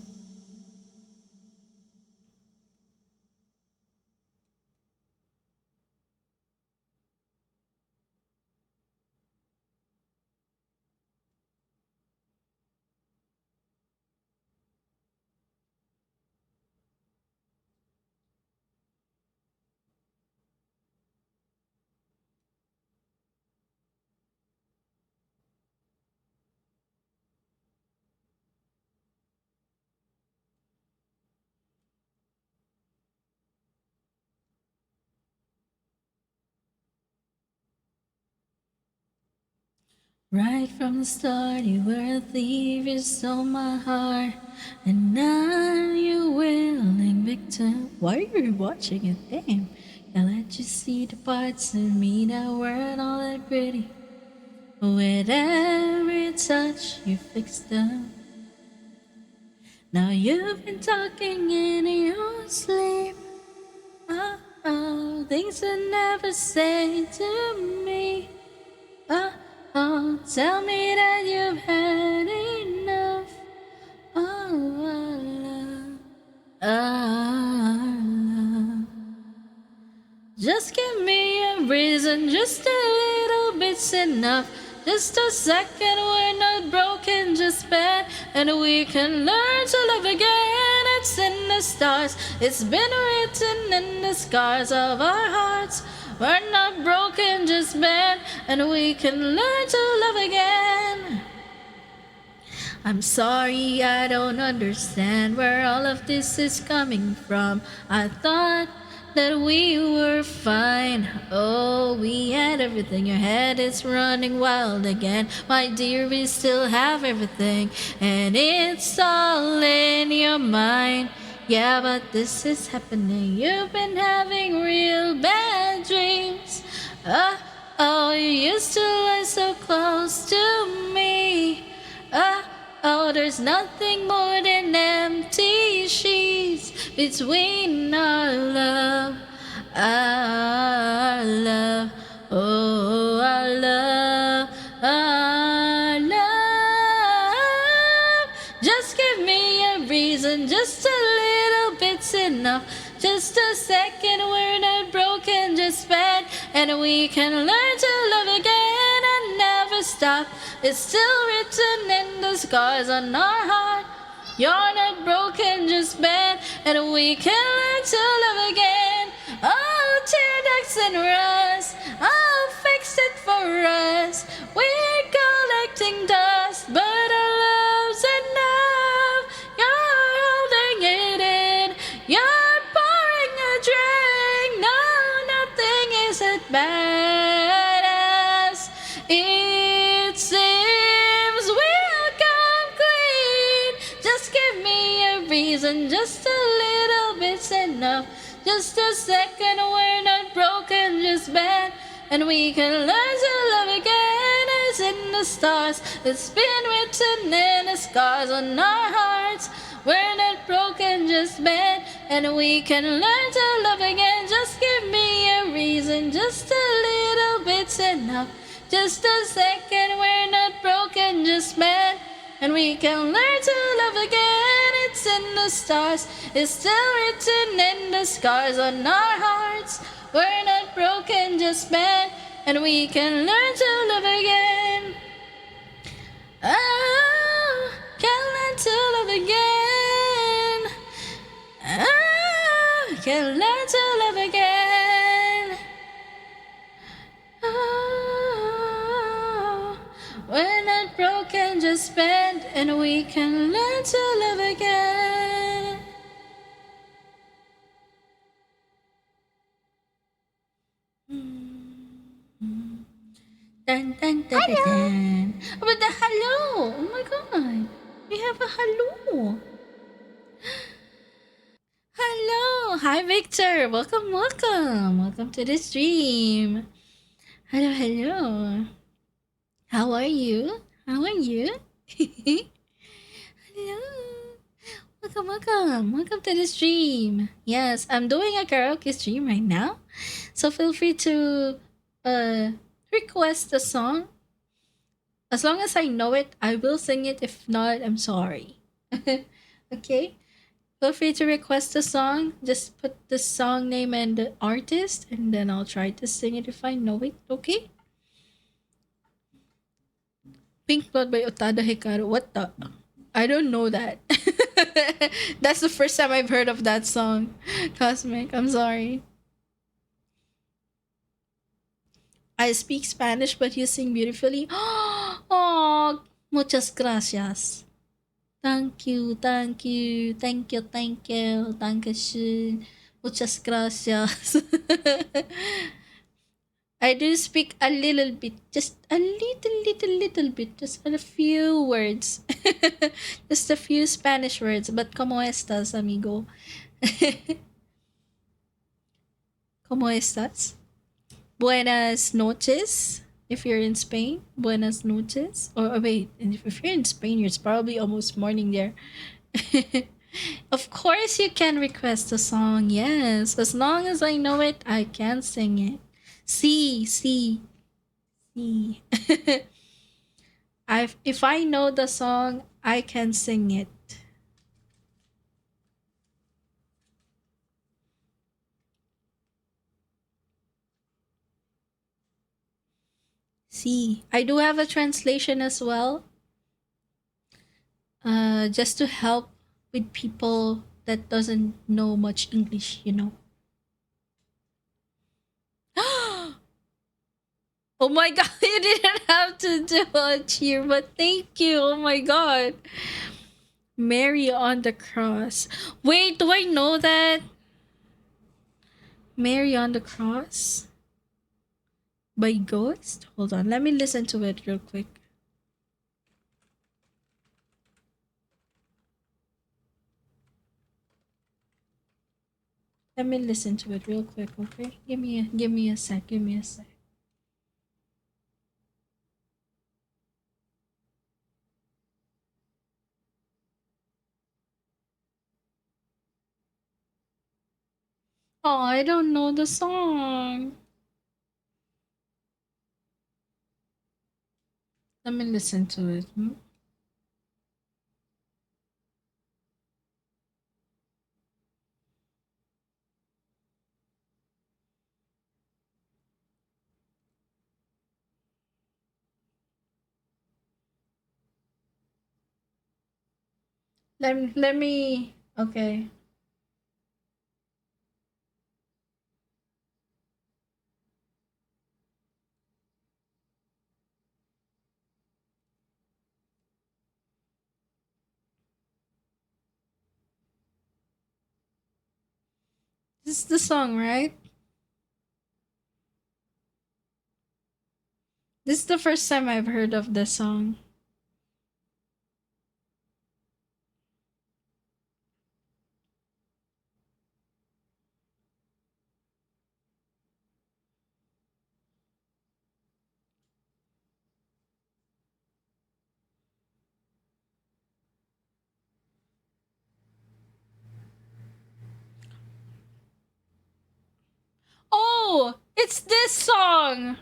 Right from the start, you were a thief, you stole my heart, and now you're willing victim. Why are you watching it? Damn. I let you see the parts of me that weren't all that pretty. With every touch, you fixed them. Now you've been talking in your sleep. Oh, things you never say to me. Oh, tell me that you've had enough. Oh, love. Just give me a reason, just a little bit's enough. Just a second, we're not broken, just bad, and we can learn to love again. It's in the stars, it's been written in the scars of our hearts. We're not broken, just bad, and we can learn to love again. I'm sorry, I don't understand where all of this is coming from. I thought that we were fine. Oh, we had everything. Your head is running wild again. My dear, we still have everything, and it's all in your mind. Yeah, but this is happening. You've been having real bad dreams. Oh, you used to lie so close to me. Oh, there's nothing more than empty sheets between our love. Our love. Oh, our love. Our love. Just give me a reason, just a little bit's enough. Just a second, we're not broken, just bad. And we can learn to love again and never stop. It's still written in the scars on our heart. You're not broken, just bad. And we can learn to love again. Oh, tear ducts and rust, I'll fix it for us. We're collecting dust, but our love's enough. You're holding it in, you're pouring a drink. No, nothing is as bad as it seems. We'll come clean. Just give me a reason, just a little bit's enough. Just a second, we're not broken, just bad. And we can learn to love again. It's in the stars, it's been written in the scars on our hearts. We're not broken, just bad. And we can learn to love again. Just give me a reason, just a little bit's enough. Just a second, we're not broken, just bad. And we can learn to love again. It's in the stars, it's still written in the scars on our hearts. We're not broken, just bad. And we can learn to love again. Oh, can learn to love again. Oh, can learn to love again. Oh, we're not broken, just bad. And we can learn to love again. Dun, dun, dun, dun, dun. Oh, but the hello! Oh my god! We have a hello! Hello! Hi, Victor! Welcome, welcome! Welcome to the stream! Hello, hello! How are you? How are you? Hello! Welcome, welcome! Welcome to the stream! Yes, I'm doing a karaoke stream right now. So feel free to request a song. As long as I know it, I will sing it. If not, I'm sorry. Okay? Feel free to request a song. Just put the song name and the artist, and then I'll try to sing it if I know it. Okay? Pink Blood by Otada Hikaru. What the? I don't know that. That's the first time I've heard of that song. Cosmic, I'm sorry. I speak Spanish, but you sing beautifully. Oh, muchas gracias. Thank you, thank you, thank you, thank you, dankeschön. Muchas gracias. I do speak a little bit, just a little bit, just a few words. Just a few Spanish words, but ¿cómo estás, amigo? ¿Cómo estás? Buenas noches. If you're in Spain, buenas noches. Or wait, if you're in Spain, it's probably almost morning there. Of course, you can request a song. Yes, as long as I know it, I can sing it. See. If I know the song, I can sing it. See, I do have a translation as well. Just to help with people that doesn't know much English, you know. Oh my god, you didn't have to do a cheer, but thank you. Oh my god. Mary on the Cross. Wait, do I know that? Mary on the Cross? By Ghost? Hold on, let me listen to it real quick. Let me listen to it real quick, okay? Give me a sec. Oh, I don't know the song. Let me listen to it. Let me. Okay. This is the song, right? This is the first time I've heard of this song. Oh, it's this song.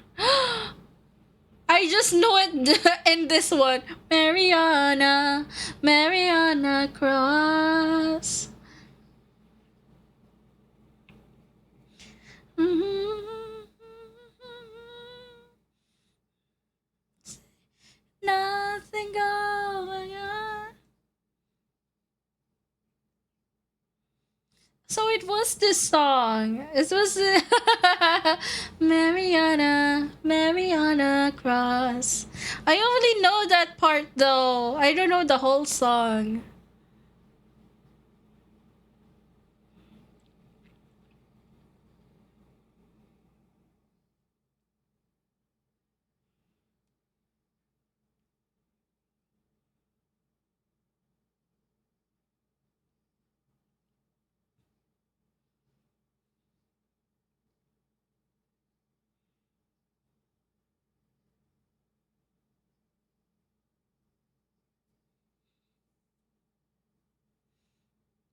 I just know it in this one. Mariana, Mariana Cross. Nothing going on. So it was this song. It was Mariana, Mariana Cross. I only know that part though. I don't know the whole song.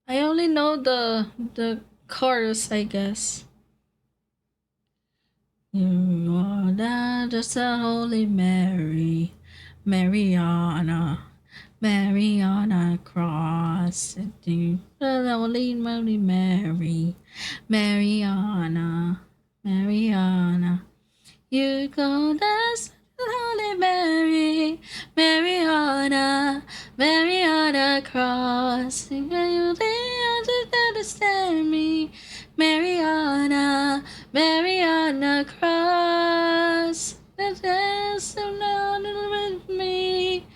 I only know the chorus, I guess. You are that just a Holy Mary, Mariana, Mariana Cross. The Holy Mary, Mariana, Mariana. You go that's Holy Mary, Mariana, Mariana Cross. You understand me, Mariana, Mariana Cross. There's another with me,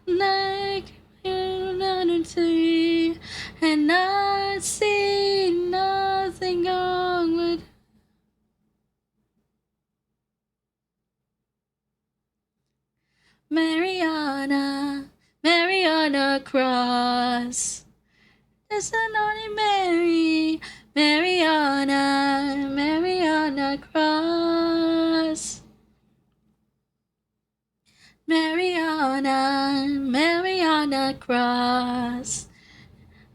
like humanity, and I see nothing wrong with. Mariana, Mariana Cross. There's an only Mary, Mariana, Mariana Cross. Mariana, Mariana Cross.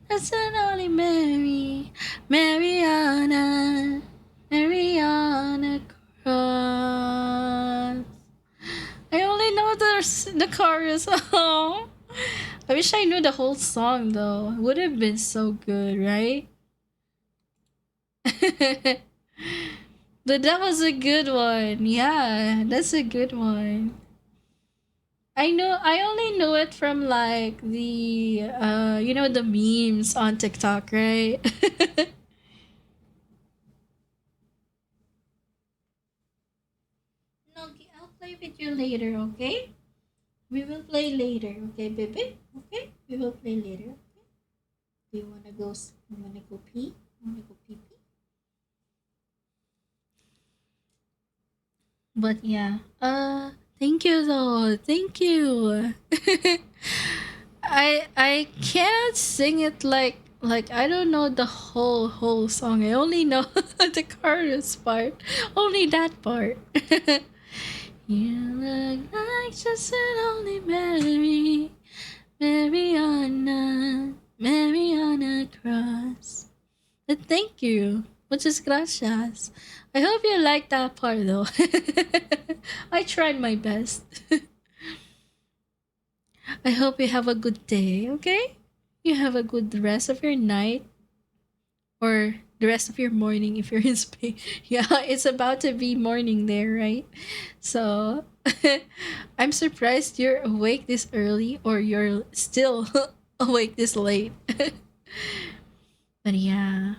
There's an only Mary, Mariana, Mariana Cross. I only know the chorus. Oh, I wish I knew the whole song though. It would have been so good, right? But that was a good one. Yeah, that's a good one. I only know it from like the the memes on TikTok, right? Okay, I'll play with you later, okay? We will play later, okay, baby? Okay? We will play later, okay? Do you wanna go pee? Wanna go pee pee? But yeah, thank you though. Thank you. I can't sing it like I don't know the whole song. I only know the chorus part. Only that part. You look like just an only Mary, Mariana, Mariana Cross. But thank you. Muchas gracias. I hope you liked that part though. I tried my best. I hope you have a good day, okay? You have a good rest of your night. Or the rest of your morning if you're in Spain. Yeah, it's about to be morning there, right? So I'm surprised you're awake this early or you're still awake this late. But yeah.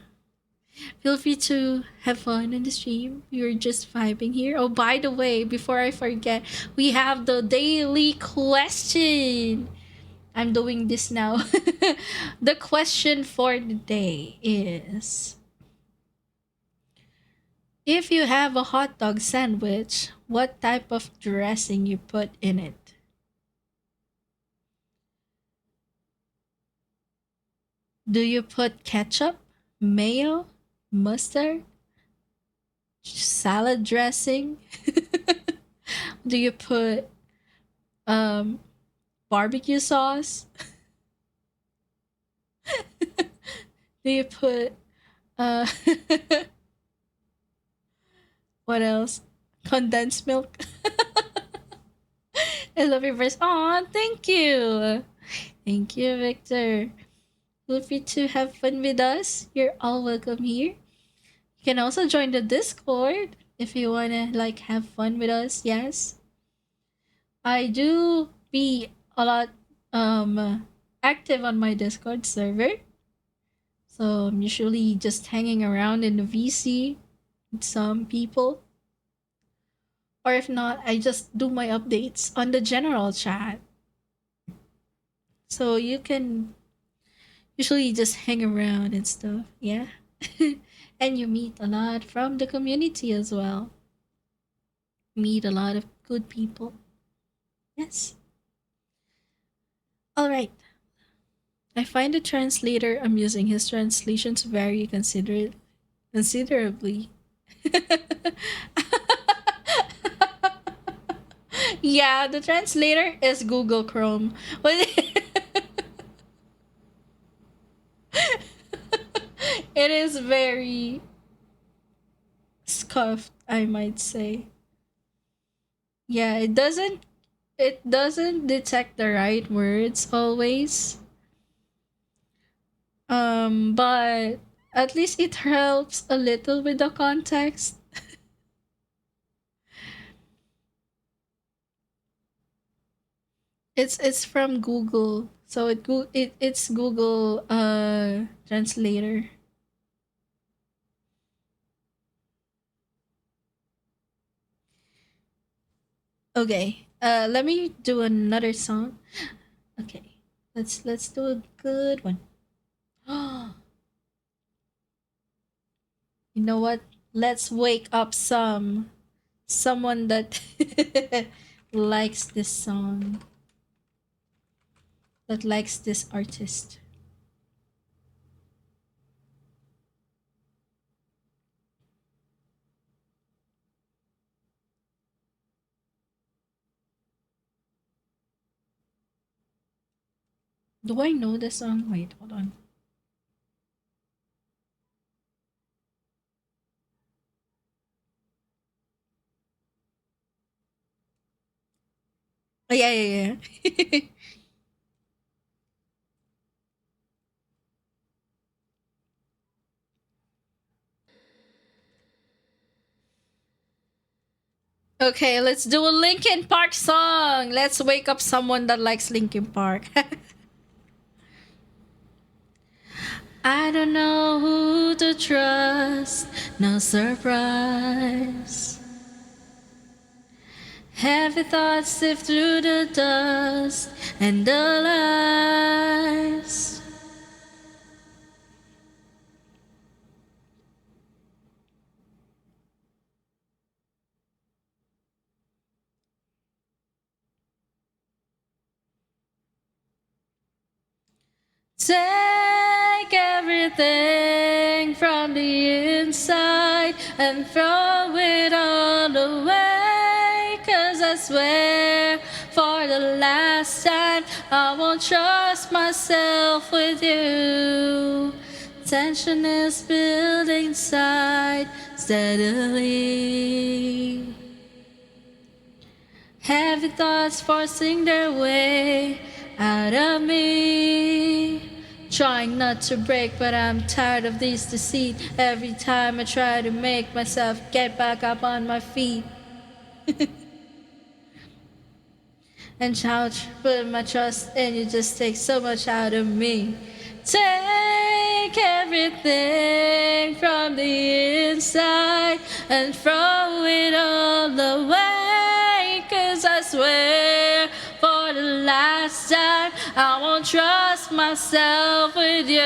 Feel free to have fun in the stream. You're just vibing here. Oh, by the way, before I forget, we have the daily question. I'm doing this now. The question for the day is: if you have a hot dog sandwich, what type of dressing you put in it? Do you put ketchup, mayo, mustard, salad dressing? Do you put barbecue sauce? Do you put what else? Condensed milk? I love your voice. Aw, thank you. Thank you, Victor. Feel free to have fun with us. You're all welcome here. You can also join the Discord if you wanna like have fun with us. Yes, I do be a lot active on my Discord server. So I'm usually just hanging around in the VC with some people. Or if not, I just do my updates on the general chat. So you can usually just hang around and stuff, yeah? And you meet a lot from the community as well. Meet a lot of good people. Yes. Alright. I find the translator amusing. His translations vary considerably. Yeah, the translator is Google Chrome. It is very scuffed, I might say. Yeah, it doesn't detect the right words always. But at least it helps a little with the context. It's from Google. So it's Google translator. Okay. Let me do another song. Okay. Let's do a good one. You know what? Let's wake up someone that likes this song. That likes this artist. Do I know the song? Wait, hold on. Oh, yeah. Okay, let's do a Linkin Park song. Let's wake up someone that likes Linkin Park. I don't know who to trust, no surprise. Heavy thoughts sift through the dust and the lies. Take everything from the inside and throw it all away. 'Cause I swear for the last time I won't trust myself with you. tension is building inside steadily. Heavy thoughts forcing their way out of me. Trying not to break, but I'm tired of this deceit. Every time I try to make myself get back up on my feet. And try to put my trust in you, just take so much out of me. Take everything from the inside and throw it all away. 'Cause I swear for the last time I won't trust myself with you.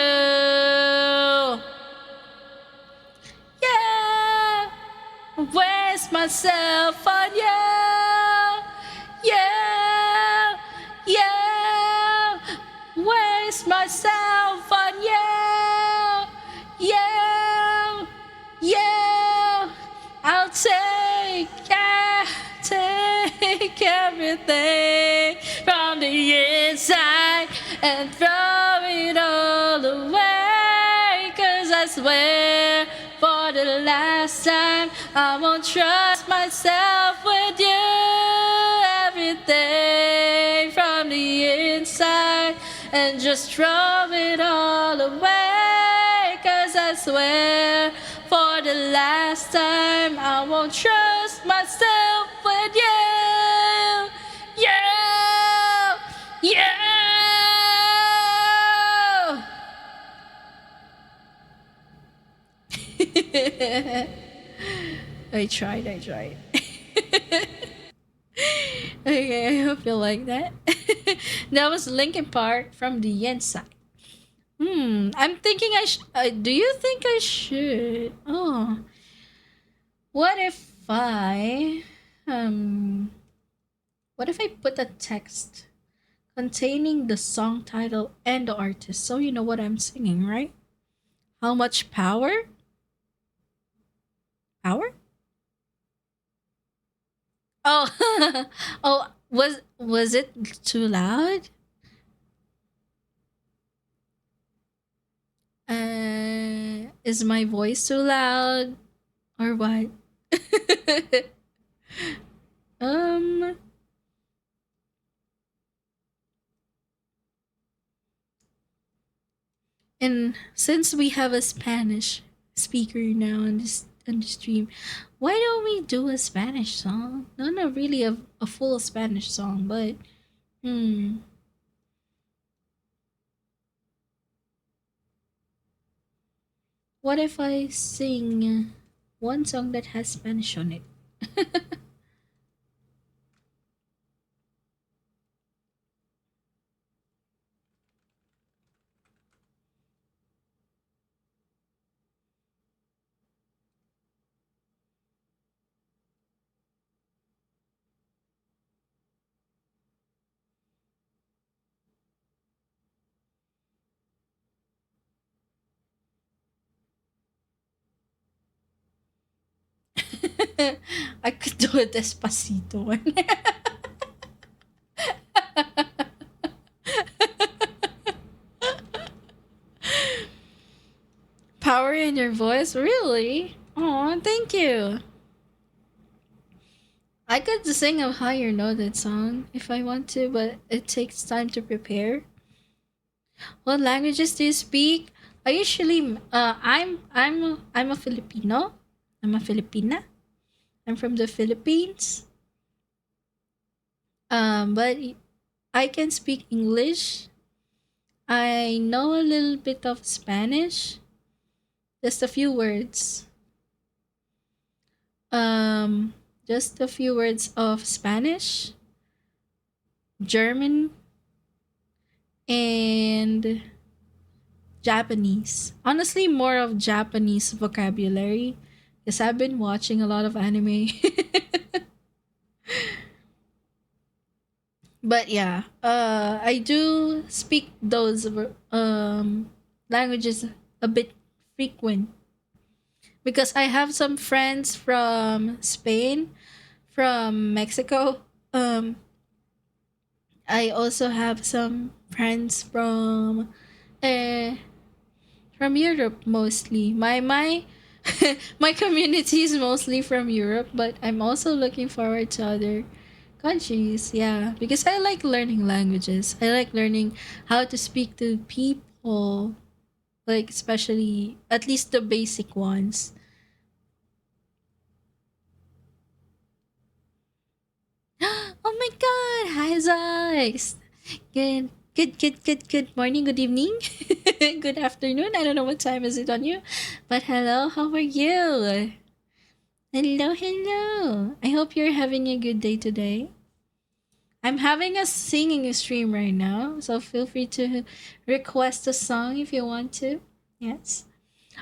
Yeah, waste myself on you. Yeah, yeah, waste myself on you. Yeah, yeah, I'll take everything from the inside and throw it all away. 'Cause I swear for the last time I won't trust myself with you. Everything from the inside and just throw it all away. 'Cause I swear for the last time I won't trust myself with you. Yeah, yeah. I tried. Okay, I hope you like that. That was Linkin Park from the inside. I'm thinking do you think I should? Oh, what if I put a text containing the song title and the artist, so you know what I'm singing, right? How much power? Power? Oh, oh, was it too loud? Is my voice too loud or what? And since we have a Spanish speaker now on the stream, why don't we do a Spanish song? No, not really a full Spanish song, but what if I sing one song that has Spanish on it? I could do a Despacito one. Power in your voice? Really? Oh, thank you. I could sing a higher noted song if I want to, but it takes time to prepare. What languages do you speak? I usually I'm a Filipino. I'm a Filipina. I'm from the Philippines. But I can speak English. I know a little bit of Spanish. Just a few words. Just a few words of Spanish, German, and Japanese. Honestly, more of Japanese vocabulary because I've been watching a lot of anime. But yeah, I do speak those languages a bit frequent because I have some friends from Spain, from Mexico. I also have some friends from From Europe mostly. My my community is mostly from Europe, but I'm also looking forward to other countries. Yeah, because I like learning languages. I like learning how to speak to people, like especially at least the basic ones. Oh my god! Hi Zox! Good morning, good evening, good afternoon. I don't know what time is it on you, but hello, how are you? Hello. I hope you're having a good day today. I'm having a singing stream right now, so feel free to request a song if you want to. Yes.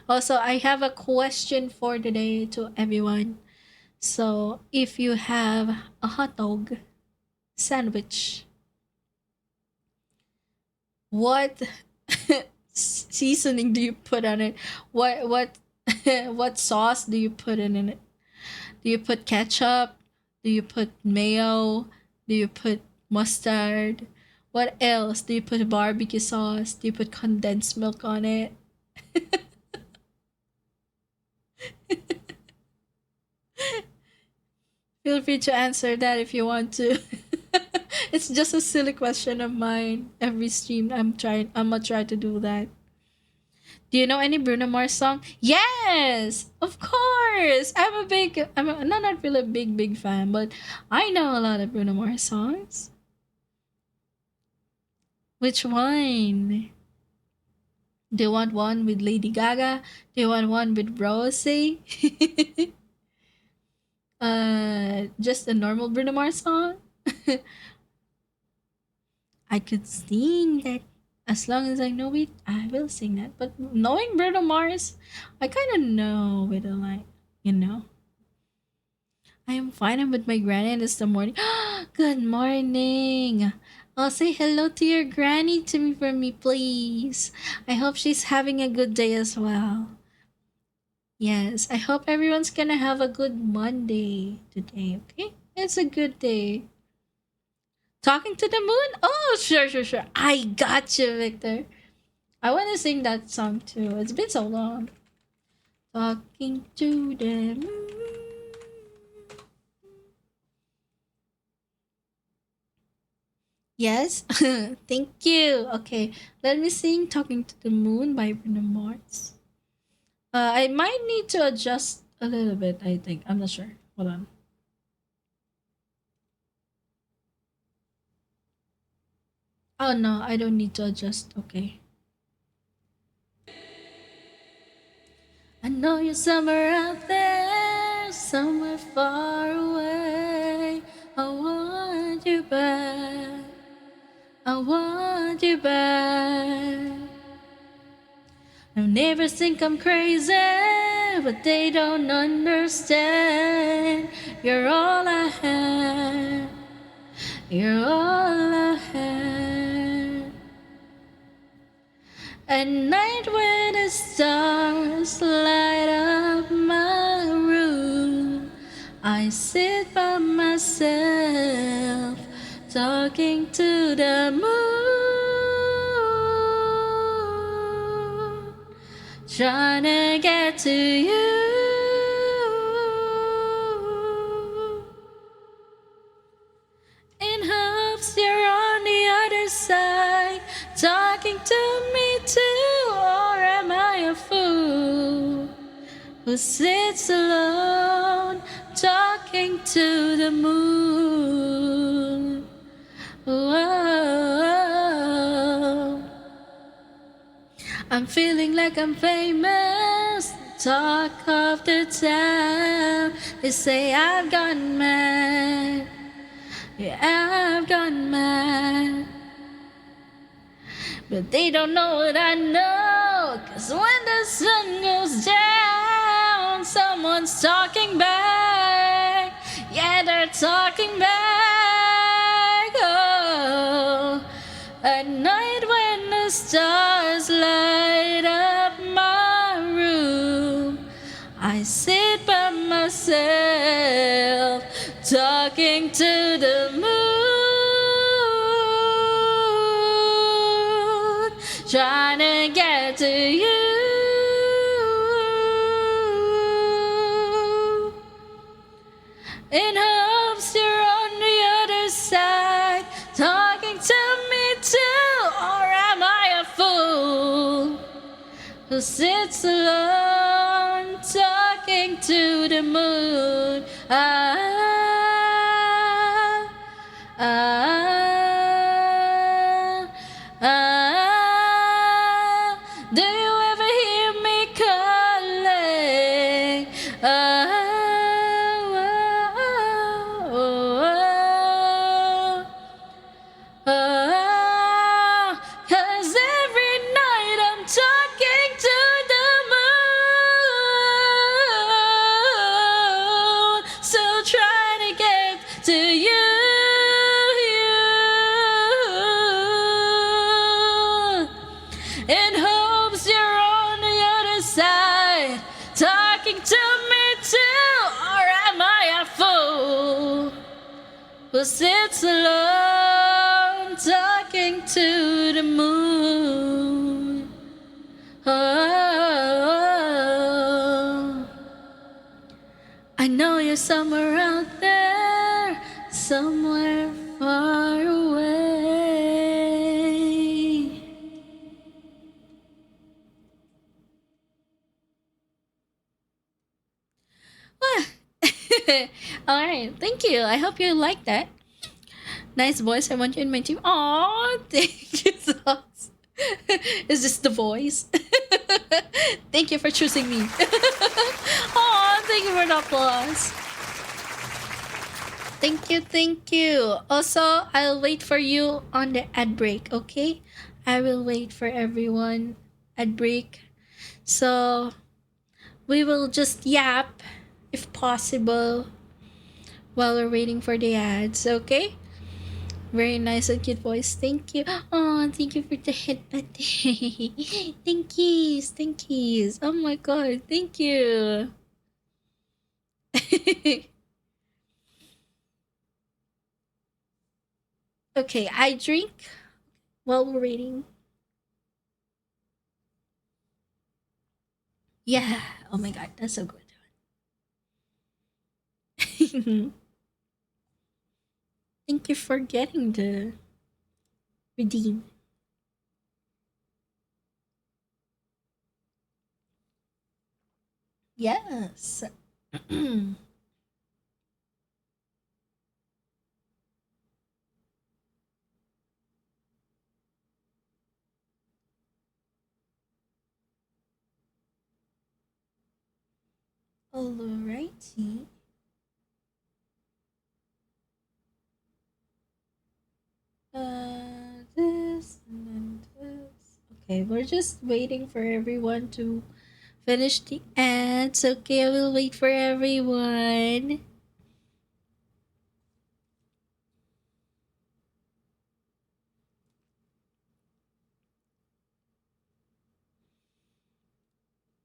Also, I have a question for today to everyone. So, if you have a hot dog sandwich, what seasoning do you put on it? What what sauce do you put in it? Do you put ketchup? Do you put mayo? Do you put mustard? What else? Do you put barbecue sauce? Do you put condensed milk on it? Feel free to answer that if you want to. It's just a silly question of mine. Every stream I'm gonna try to do that. Do you know any Bruno Mars song? Yes, of course. I'm not really a big fan, but I know a lot of Bruno Mars songs. Which one? Do you want one with Lady Gaga? Do you want one with Rose? Just a normal Bruno Mars song? I could sing that. As long as I know it, I will sing that. But knowing Bruno Mars, I kind of know with a like, you know. I am fine. I'm with my granny and it's the morning. Good morning. Oh, say hello to your granny to me for me, please. I hope she's having a good day as well. Yes, I hope everyone's gonna have a good Monday today, okay? It's a good day. Talking to the moon? Oh, sure. I got you, Victor. I want to sing that song too. It's been so long. Talking to the moon. Yes? Thank you. Okay, let me sing Talking to the Moon by Bruno Mars. I might need to adjust a little bit, I think. I'm not sure. Hold on. Oh no, I don't need to adjust. Okay. I know you're somewhere out there, somewhere far away. I want you back. I want you back. My neighbors think I'm crazy, but they don't understand. You're all I have. You're all I have. At night when the stars light up my room, I sit by myself, talking to the moon, trying to get to you. In hopes you're on the other side, talking to me too, or am I a fool who sits alone, talking to the moon? Whoa. I'm feeling like I'm famous, talk of the town. They say I've gone mad. Yeah, I've gone mad. But they don't know what I know, 'cause when the sun goes down, someone's talking back. Yeah, they're talking back. Oh, at night when the stars light up my room, I sit by myself, talking to the moon, trying to get to you. who sits alone talking to the moon. Do you ever hear me calling? Cause every night I'm talking to the moon, still trying to get to you. In hopes you're on the other side, talking to me too, or am I a fool who sits alone talking to the moon? Oh, I know you're somewhere out there, somewhere far away. All right, thank you. I hope you like that. Nice voice. I want you in my team. Oh, thank you, Socks. Is this the voice? Thank you for choosing me. Oh, thank you for the applause. Thank you, thank you. Also, I'll wait for you on the ad break, okay? I will wait for everyone ad break. So, we will just yap if possible while we're waiting for the ads, okay? Very nice and cute voice. Thank you. Oh, thank you for the headband. Thank yous. Thank yous. Oh my god. Thank you. Okay, I drink while we're waiting. Yeah. Oh my god, that's so good. Thank you for getting the redeem. Yes. Alrighty. This and then this. Okay, we're just waiting for everyone to finish the ads. Okay, I will wait for everyone.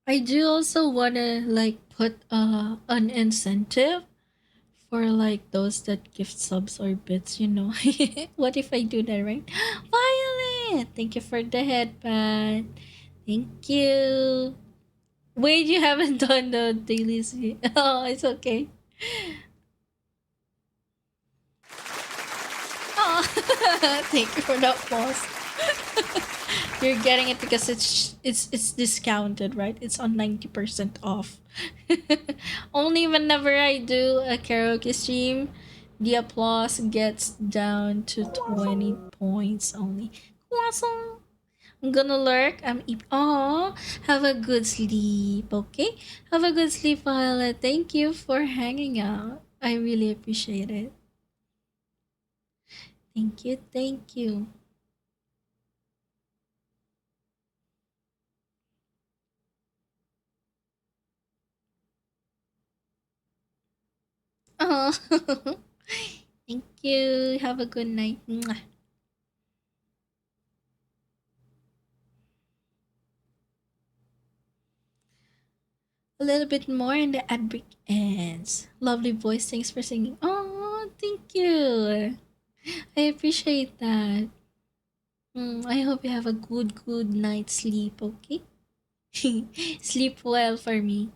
I do also wanna like put an incentive for like those that gift subs or bits, you know. What if I do that, right? Violet! Thank you for the headband. Thank you. Wait, you haven't done the dailies yet. Oh, it's okay. Oh, thank you for the applause. You're getting it because it's discounted, right? It's on 90% off. Only whenever I do a karaoke stream, the applause gets down to 20 points only. Awesome. I'm gonna lurk. Oh, have a good sleep, okay? Have a good sleep, Violet. Thank you for hanging out. I really appreciate it. Thank you, thank you. Oh, thank you. Have a good night. Mwah. A little bit more and the ad break ends. Lovely voice. Thanks for singing. Oh, thank you. I appreciate that. I hope you have a good night's sleep, okay? Sleep well for me.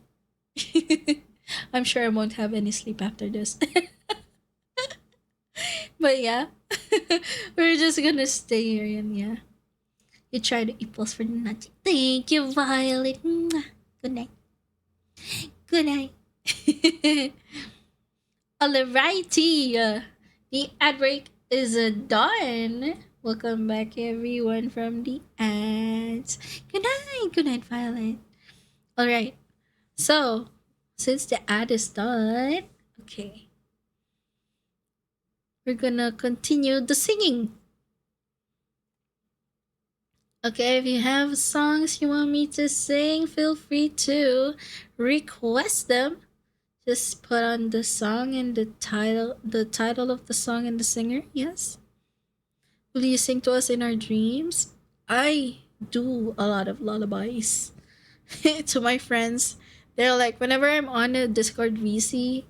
I'm sure I won't have any sleep after this. But yeah, we're just gonna stay here and yeah. You try to equals for the Nachi. Thank you, Violet. Mwah. Good night. Good night. Alrighty. The ad break is done. Welcome back, everyone, from the ads. Good night. Good night, Violet. Alright. So, since the ad is done, okay. We're gonna continue the singing. Okay, if you have songs you want me to sing, feel free to request them. Just put on the song and the title of the song and the singer. Yes. Will you sing to us in our dreams? I do a lot of lullabies to my friends. They're like, whenever I'm on a Discord VC,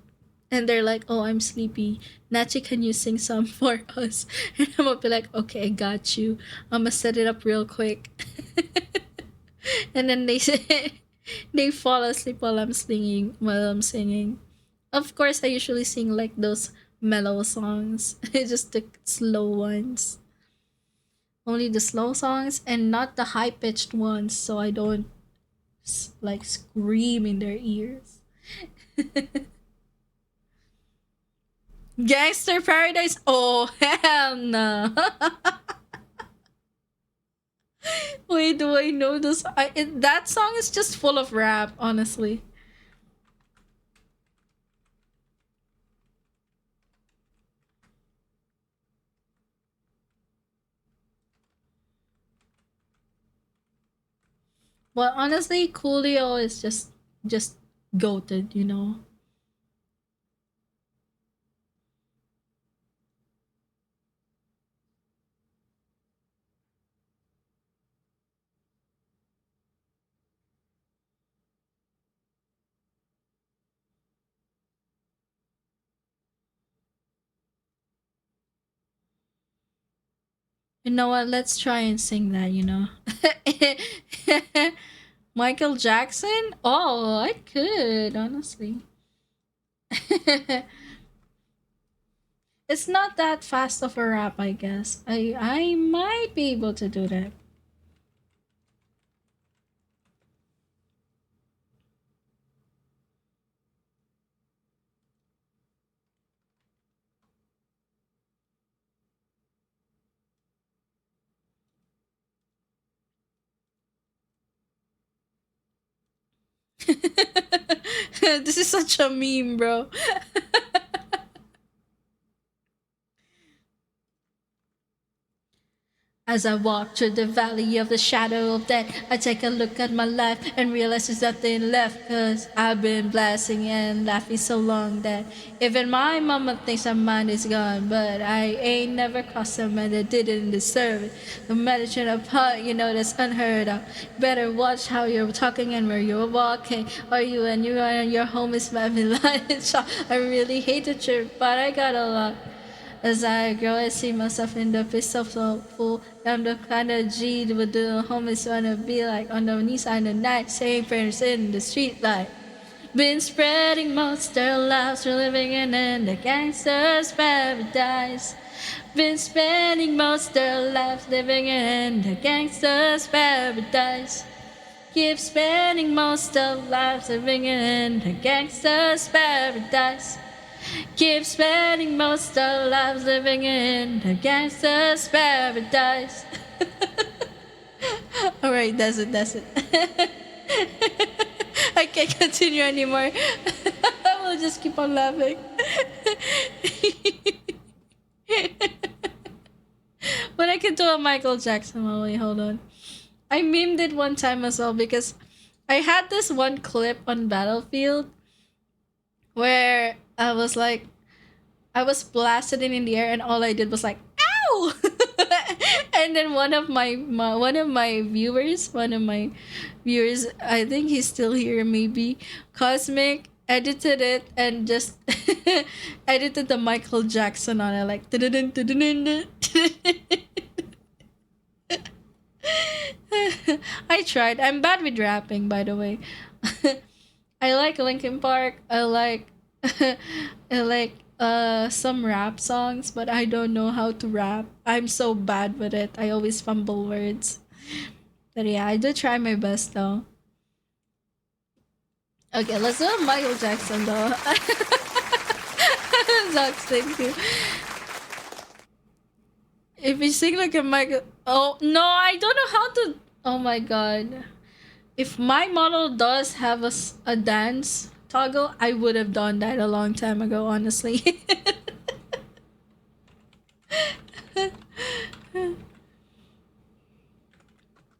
and they're like, oh, I'm sleepy. Nachi, can you sing some for us? And I'm gonna be like, okay, I got you. I'm gonna set it up real quick. And then they say, they fall asleep while I'm singing. Of course, I usually sing like those mellow songs. Just the slow ones. Only the slow songs and not the high-pitched ones, so I don't like scream in their ears. Gangster Paradise? Oh, hell no. Wait, do I know this? That song is just full of rap, honestly. Well, honestly, Coolio is just goated, you know? You know what? Let's try and sing that, you know? Michael Jackson? Oh, I could, honestly. It's not that fast of a rap, I guess. I might be able to do that. This is such a meme, bro. As I walk through the valley of the shadow of death, I take a look at my life and realize there's nothing left. Cause I've been blasting and laughing so long that even my mama thinks my mind is gone. But I ain't never crossed a man that didn't deserve it. The medicine apart, you know that's unheard of. Better watch how you're talking and where you're walking. Or you and your home is my line. I really hate the trip, but I got a lot. As I grow, I see myself in the face of so full. I'm the kind of G with the homies wanna be like on the knees on the night, saying prayers in the street light. Been spreading most their lives, we're living in the gangster's paradise. Been spending most their lives living in the gangster's paradise. Keep spending most of lives living in the gangster's paradise. Keep spending most of lives living in the gangster's paradise. Alright, that's it. I can't continue anymore. I will just keep on laughing. But I can do a Michael Jackson. Oh, wait, hold on. I memed it one time as well because I had this one clip on Battlefield where I was blasted in the air and all I did was like, ow! And then one of my viewers, I think he's still here maybe, Cosmic, edited it and just edited the Michael Jackson on it, like I tried. I'm bad with rapping, by the way. I like Linkin Park. I like some rap songs, but I don't know how to rap. I'm so bad with it. I always fumble words. But yeah, I do try my best though. Okay, let's do Michael Jackson though. Sucks, thank you. If you sing like a Michael, oh no, I don't know how to. Oh my god! If my model does have a dance toggle, I would have done that a long time ago. Honestly.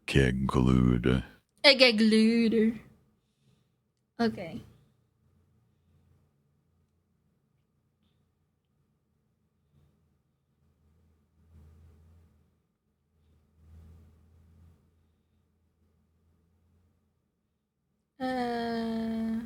Get glued. I get glued. Okay. Uh...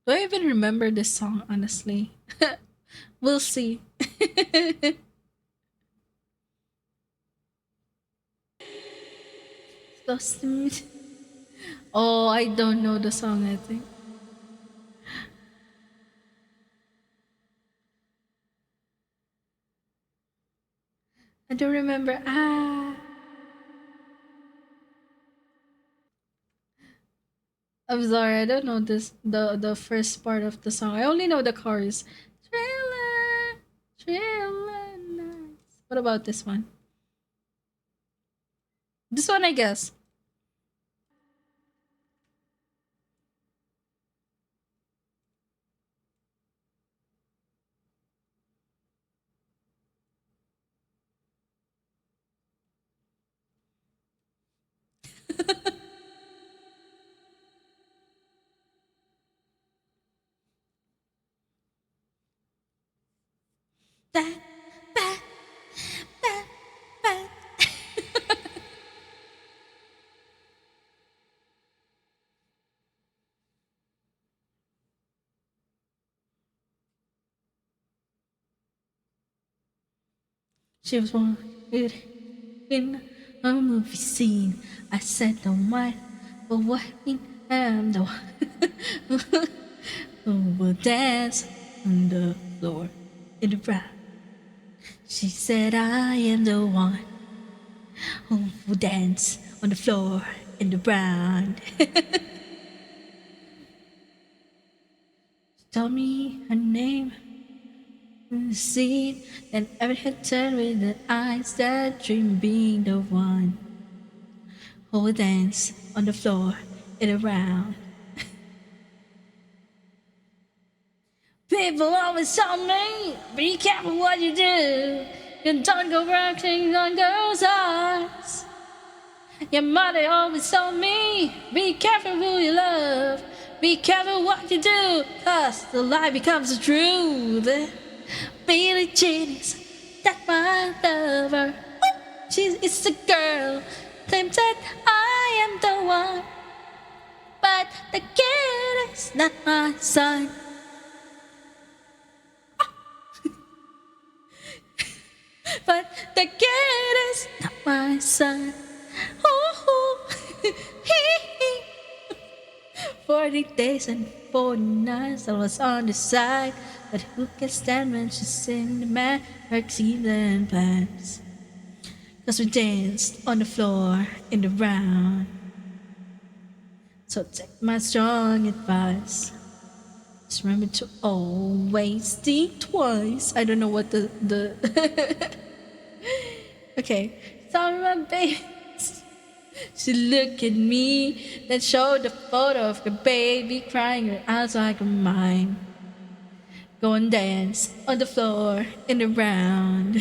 Do I even remember this song, honestly? We'll see. Oh, I don't know the song, I think. I don't remember. I'm sorry, I don't know the first part of the song. I only know the chorus. Thriller, thriller, nice. What about this one? This one, I guess. She was wanted in a movie scene. I said no what, but what I'm the one who will dance on the floor in the brown. She said I am the one who will dance on the floor in the brown. Tell me her name. The scene and every head turned with the eyes that dream being the one who will dance on the floor in a round. People always tell me, be careful what you do. You don't go working on girls' hearts. Your mother always told me, be careful who you love. Be careful what you do, 'cause the lie becomes the truth. Billie Jean is that my lover. She is the girl, claims that I am the one. But the kid is not my son. But the kid is not my son. Ooh, 40 days and 40 nights I was on the side. But who can stand when she's in the Mexican pants? 'Cause we danced on the floor in the round. So take my strong advice. Just remember to always think twice. I don't know what the Okay. Sorry, my baby. She looked at me, then showed the photo of the baby crying her eyes like mine. Go and dance on the floor in the round.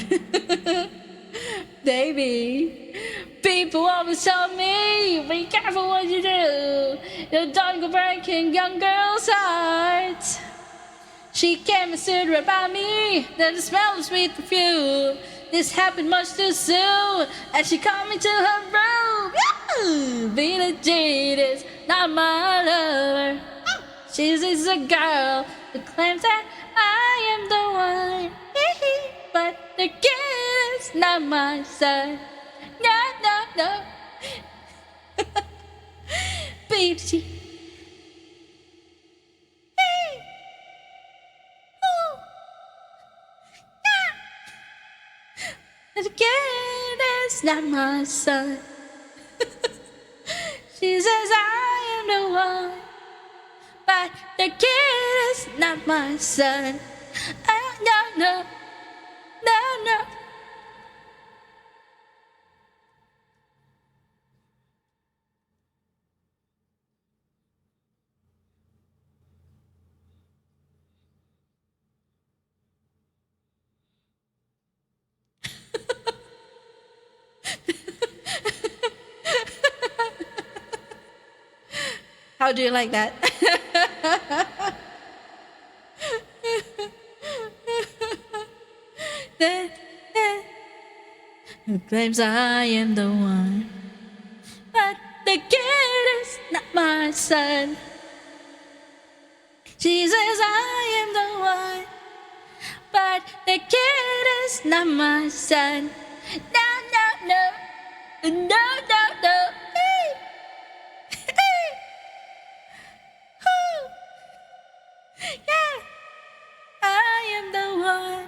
Baby, people always tell me, be careful what you do. You don't go breaking young girls' hearts. She came and stood right by me, then the smell of sweet perfume. This happened much too soon, and she called me to her room. Billie Jean is not my lover. She's just a girl who claims that I am the one. But the kid is not my son. No, no, no. Bitchy. The kid is not my son. She says I am the one, but the kid is not my son. No, no, no, no. How do you like that? Who claims I am the one, but the kid is not my son. She says I am the one, but the kid is not my son. No, no, no, no, no, no. Yeah, I am the one.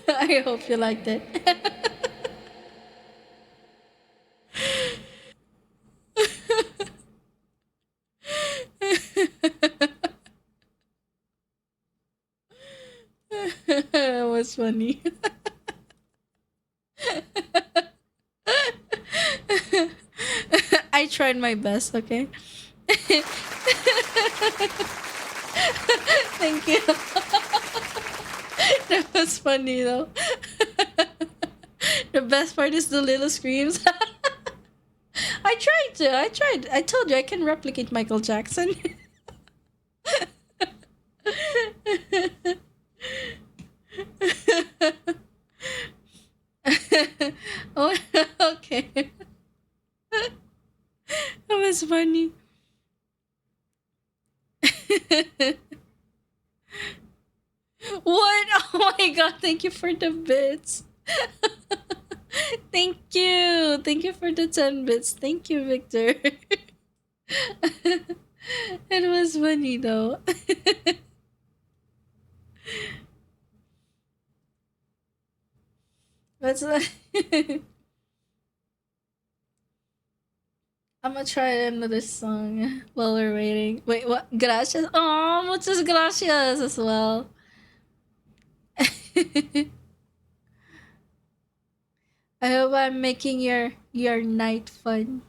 I hope you liked it. That was funny. I tried my best, okay? Thank you. That was funny though. The best part is the little screams. I tried. I told you I can replicate Michael Jackson. Oh, okay. That was funny. What? Oh my god, thank you for the bits. Thank you. Thank you for the 10 bits. Thank you, Victor. It was funny though. What's that? I'm gonna try another song while we're waiting. Wait, what? Gracias. Oh, muchas gracias as well. I hope I'm making your night fun.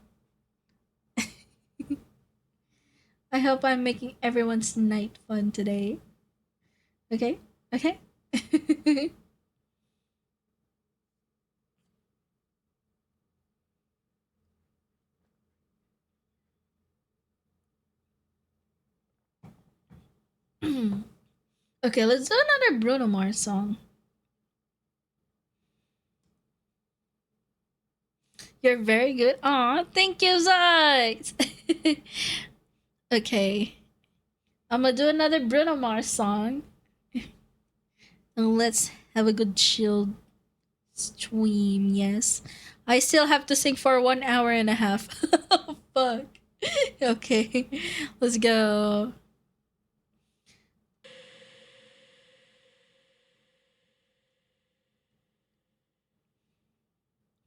I hope I'm making everyone's night fun today. Okay? Okay? Okay, let's do another Bruno Mars song. You're very good. Aw, thank you, Zayt. Okay. I'm gonna do another Bruno Mars song. And let's have a good chilled stream, yes. I still have to sing for 1 hour and a half. Oh, fuck. Okay, let's go.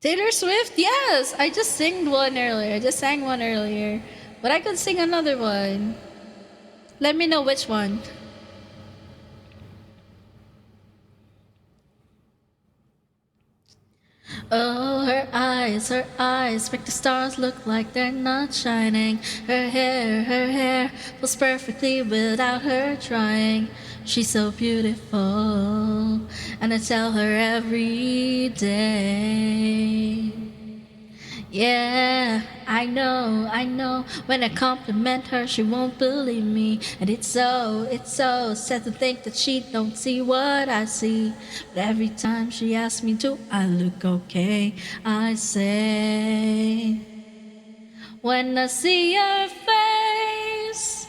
Taylor Swift, yes! I just sang one earlier. But I could sing another one. Let me know which one. Oh, her eyes make the stars look like they're not shining. Her hair was perfectly without her trying. She's so beautiful, and I tell her every day. Yeah, I know. When I compliment her, she won't believe me. And it's so sad to think that she don't see what I see. But every time she asks me to, I look okay. I say, when I see your face,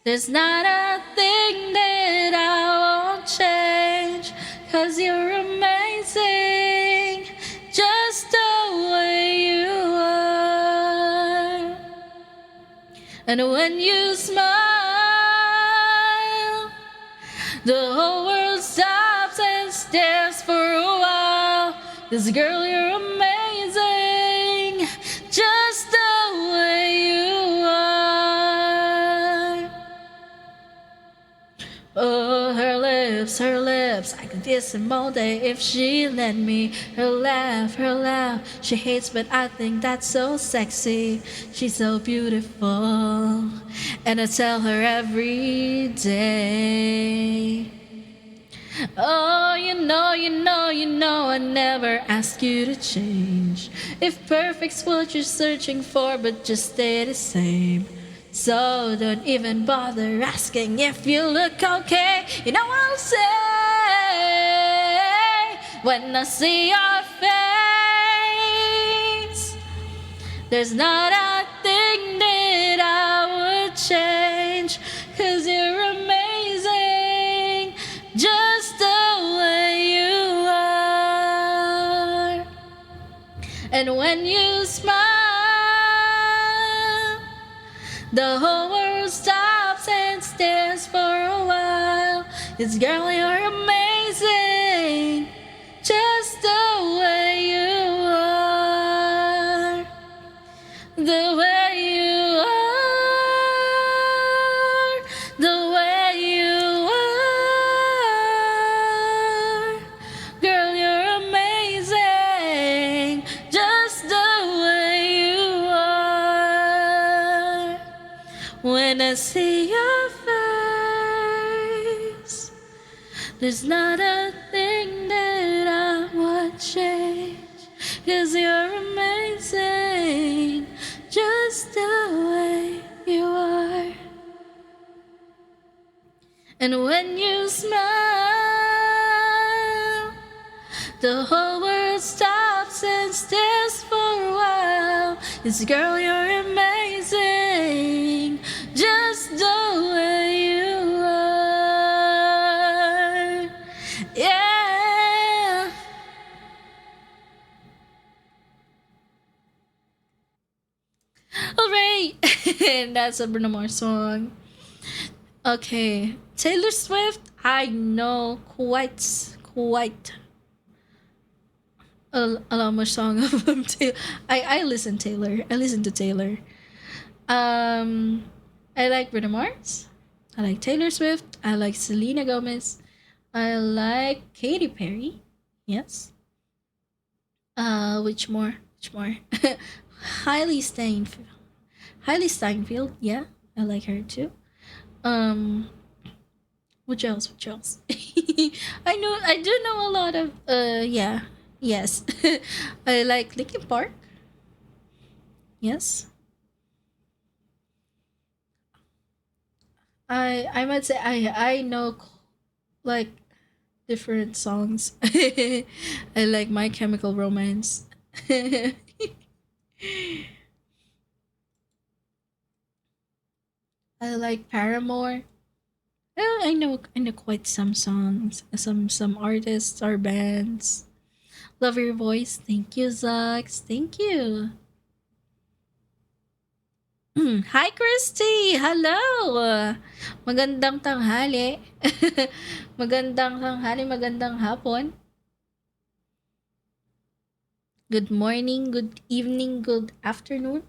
there's not a thing that I won't change. 'Cause you're amazing, just the way you are. And when you smile, the whole world stops and stares for a while. 'Cause girl, you're amazing, just the way you are. Oh, her lips, I could kiss them all day if she let me. Her laugh, she hates, but I think that's so sexy. She's so beautiful, and I tell her every day. Oh, you know, I never ask you to change. If perfect's what you're searching for, but just stay the same. So don't even bother asking if you look okay. You know I'll say, when I see your face, there's not a thing that I would change. 'Cause you're amazing, just the way you are. And when you smile, the whole world stops and stares for a while. It's girl, you're amazing, just the way you are. The way you are. The way you are. Girl, you're amazing, just the way you are. When I see your face, there's not a thing that I would change. 'Cause you're amazing, just the way you are. And when you smile, the whole world stops and stares for a while. It's girl, you're amazing, just the way you are. Yeah. Alright, that's a Bruno Mars song. Okay, Taylor Swift. I know quite a lot more song of Taylor. I listen Taylor. I listen to Taylor. I like Bruno Mars. I like Taylor Swift. I like Selena Gomez. I like Katy Perry. Yes. Which more? Hailey Steinfeld. Yeah, I like her too. Which else? I do know a lot of yeah. Yes. I like Linkin Park. Yes. I might say I know like different songs. I like My Chemical Romance. I like Paramore. Well, I know quite some songs, some artists or bands. Love your voice. Thank you, Zax. Thank you. Hi, Christy. Hello. Magandang tanghali. Magandang tanghali, magandang hapon. Good morning, good evening, good afternoon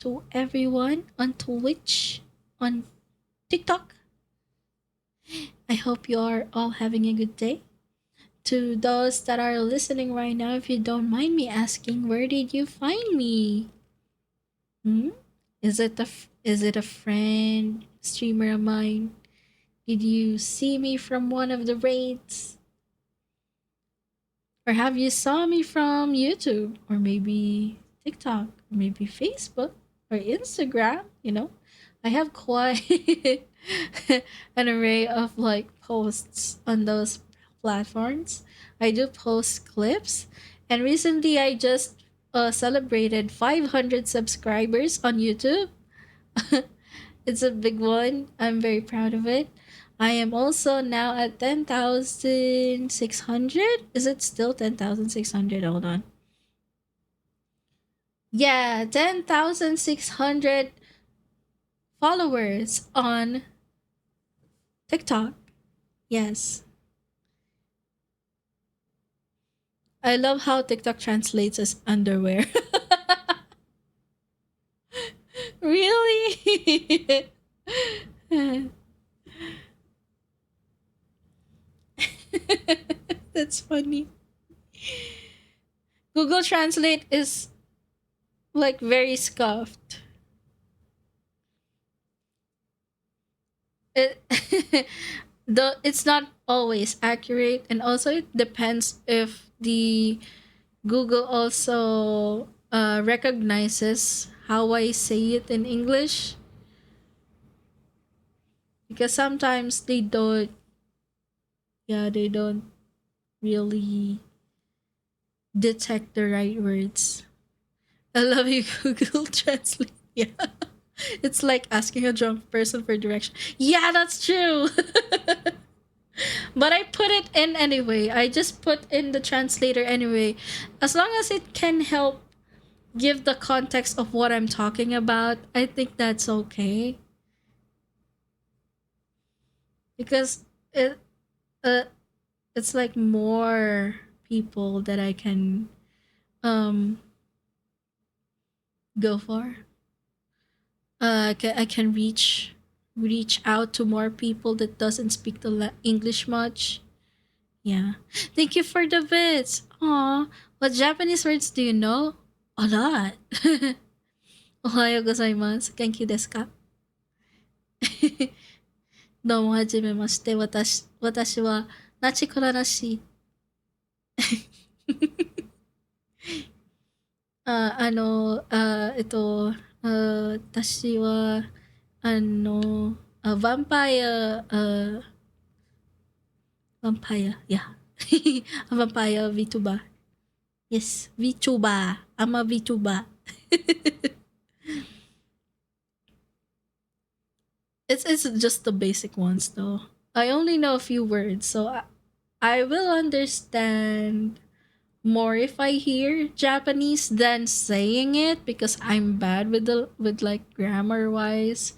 to everyone on Twitch, on TikTok. I hope you are all having a good day. To those that are listening right now, if you don't mind me asking, where did you find me? Is it a friend, streamer of mine? Did you see me from one of the raids? Or have you saw me from YouTube or maybe TikTok or maybe Facebook or Instagram, you know? I have quite an array of like posts on those platforms. I do post clips, and recently I just celebrated 500 subscribers on YouTube. It's a big one. I'm very proud of it. I am also now at 10,600. Is it still 10,600? Hold on. Yeah, 10,600 followers on TikTok. Yes. I love how TikTok translates as underwear. Really? That's funny. Google Translate is like very scuffed. It it's not always accurate, and also it depends if the Google also recognizes how I say it in English, because sometimes they don't really detect the right words. I love you, Google Translate. Yeah. It's like asking a drunk person for direction. Yeah, that's true. But I put it in anyway. I just put in the translator anyway. As long as it can help give the context of what I'm talking about, I think that's okay. Because it's like more people that I can go for. I can reach out to more people that doesn't speak the English much. Yeah. Thank you for the bits. Aw, what Japanese words do you know? A lot. Ohayo gozaimasu. Genki desu ka? どうもはじめまして。私はナチコラらしい。私は、vampire, yeah. A vampire VTuber. Yes, VTuber. I'm a VTuber. It's just the basic ones though. I only know a few words, so I will understand more if I hear Japanese than saying it, because I'm bad with like grammar wise,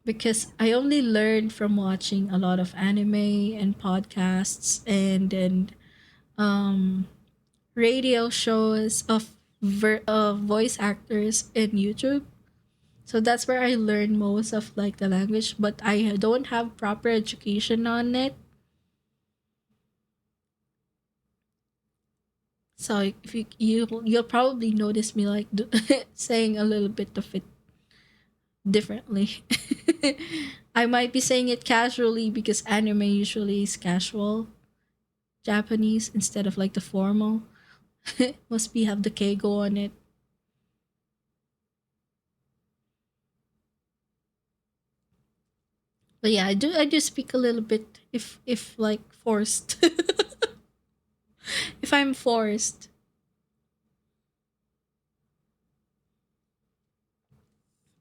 because I only learned from watching a lot of anime and podcasts and radio shows of voice actors in YouTube. So that's where I learn most of like the language, but I don't have proper education on it. So if you'll probably notice me like saying a little bit of it differently. I might be saying it casually because anime usually is casual Japanese instead of like the formal. Must be have the keigo on it. But yeah, I do speak a little bit if like forced. If I'm forced.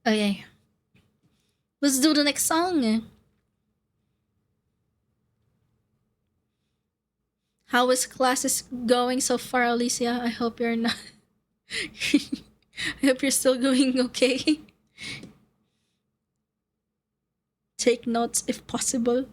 Okay. Let's do the next song. How is classes going so far, Alicia? I hope you're not. I hope you're still going okay. Take notes if possible.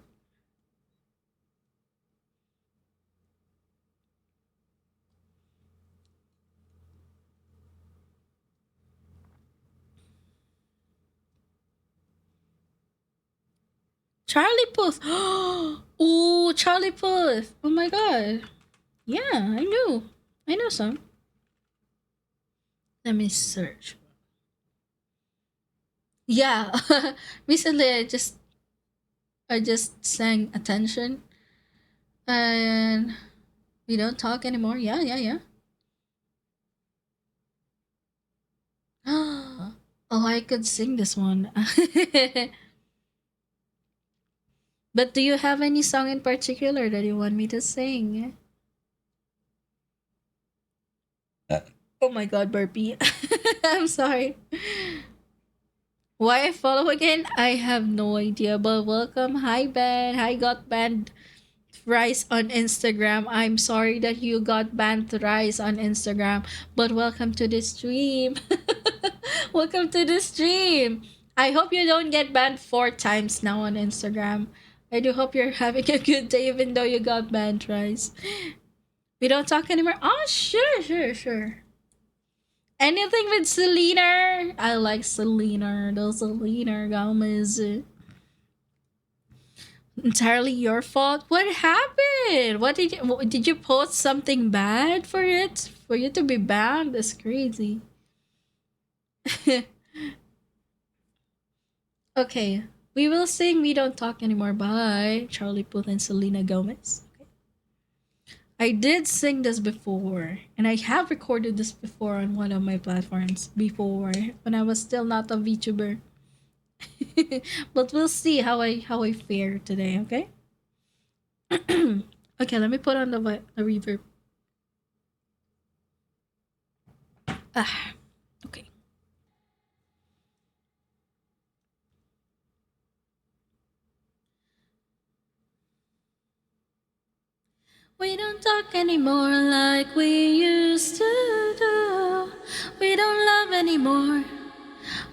Charlie Puth. Ooh, Charlie Puth. Oh my god. Yeah, I know. I know some. Let me search. Yeah. Recently I just sang Attention. And We don't talk anymore. Yeah, yeah, yeah. Oh, I could sing this one. But do you have any song in particular that you want me to sing? Oh my god, burpee. I'm sorry. Why I follow again? I have no idea. But welcome. Hi, Ben. Hi, got banned thrice on Instagram. I'm sorry that you got banned thrice on Instagram. But welcome to the stream. Welcome to the stream. I hope you don't get banned 4 times now on Instagram. I do hope you're having a good day even though you got banned twice. We don't talk anymore. Oh, sure. Anything with Selena. I like Selena. Those Selena Gomez. Entirely your fault. What happened? Did you post something bad for it? For you to be banned? That's crazy. Okay. We will sing We Don't Talk Anymore by Charlie Puth and Selena Gomez. I did sing this before, and I have recorded this before on one of my platforms before when I was still not a VTuber. But we'll see how I fare today, okay? Okay, let me put on the reverb. Okay. We don't talk anymore like we used to do. We don't love anymore.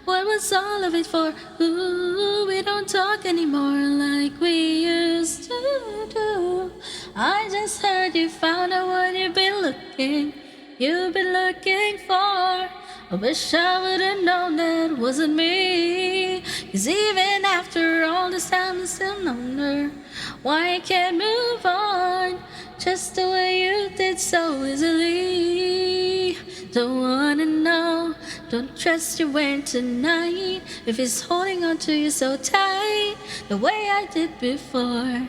What was all of it for? Ooh, we don't talk anymore like we used to do. I just heard you found out what you've been looking for. I wish I would've known that wasn't me. 'Cause even after all this time I still wonder why I can't move on just the way you did so easily. Don't wanna know, don't trust your word tonight if he's holding on to you so tight the way I did before.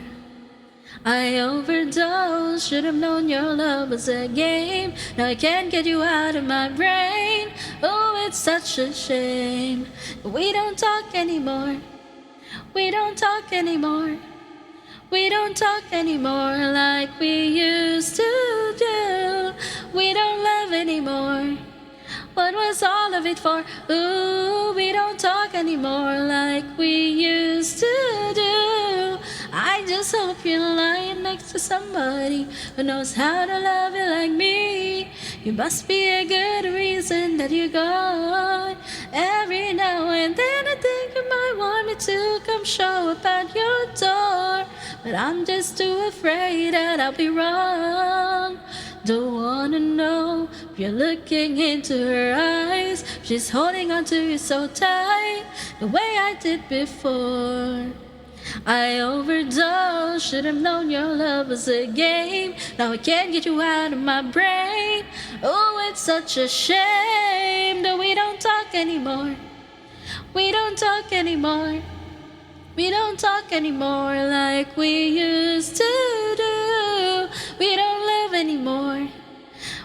I overdosed, should have known your love was a game. Now I can't get you out of my brain. Oh, it's such a shame. But we don't talk anymore. We don't talk anymore. We don't talk anymore like we used to do. We don't love anymore. What was all of it for? Ooh, we don't talk anymore like we used to do. I just hope you're lying next to somebody who knows how to love you like me. You must be a good reason that you're gone. Every now and then I think you might want me to come show up at your door, but I'm just too afraid that I'll be wrong. Don't wanna know if you're looking into her eyes. She's holding on to you so tight, the way I did before. I overdosed, should have known your love was a game. Now I can't get you out of my brain. Oh, it's such a shame that we don't talk anymore. We don't talk anymore. We don't talk anymore like we used to do. We don't live anymore.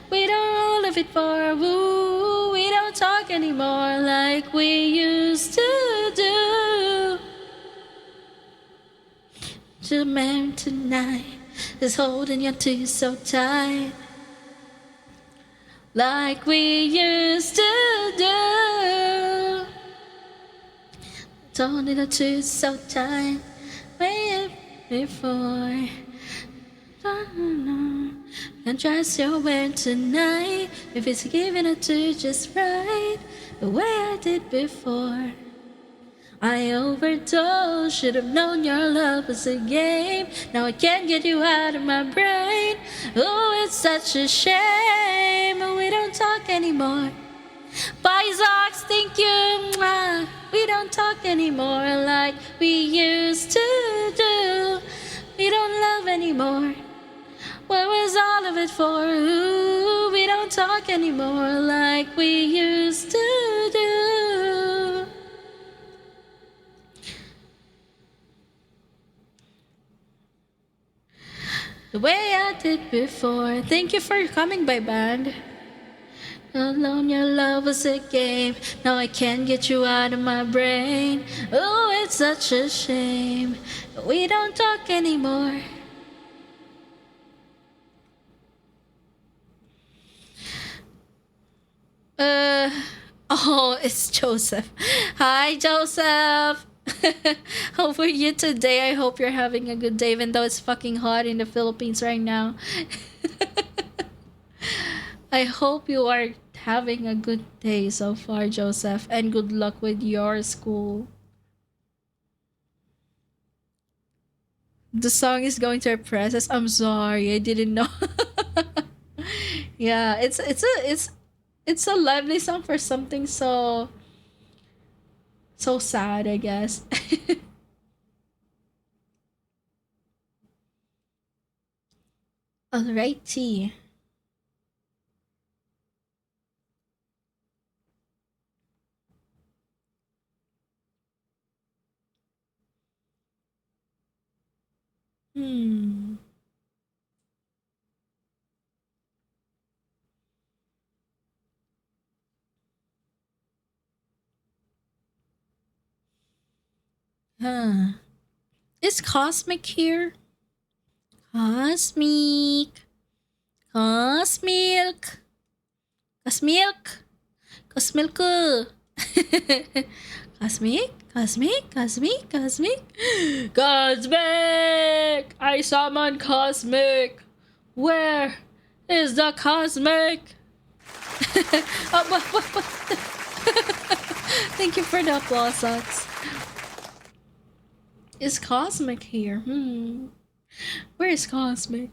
We don't live it for woo. We don't talk anymore like we used to do. The man tonight is holding you to you so tight, like we used to do. Holding you to you so tight, way before. Can't trust your word tonight if it's giving it to you just right, the way I did before. I overdosed, should have known your love was a game. Now I can't get you out of my brain. Oh, it's such a shame, but we don't talk anymore. Bye, Zox, thank you. Mwah. We don't talk anymore like we used to do. We don't love anymore. What was all of it for? Ooh, we don't talk anymore like we used to do. the way I did before. Thank you for coming by, band. Alone, your love was a game. Now I can't get you out of my brain. Oh, it's such a shame. We don't talk anymore. Oh, it's Joseph. Hi, Joseph. How are you today? I hope you're having a good day, even though it's fucking hot in the Philippines right now. I hope you are having a good day so far, Joseph, and good luck with your school. The song is going to impress us. I'm sorry, I didn't know. Yeah, it's a lively song for something so sad, I guess. Alrighty. Hmm. Huh. Is Cosmic here? Cosmic. Cosmilk. Cosmilk. Cosmilk. Cosmic? Cosmic? Cosmic? Cosmic? Cosmic! I summon Cosmic! Where is the Cosmic? Thank you for the applause, Socks. Is Cosmic here? Where is Cosmic?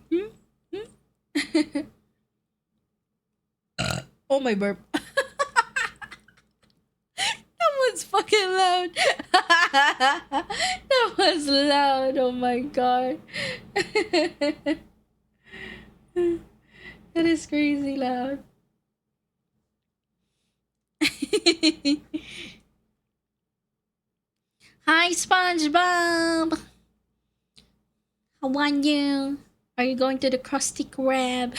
Oh, my burp. That was fucking loud. That was loud. Oh my god. That is crazy loud. Hi, SpongeBob. How are you? Are you going to the Krusty Krab?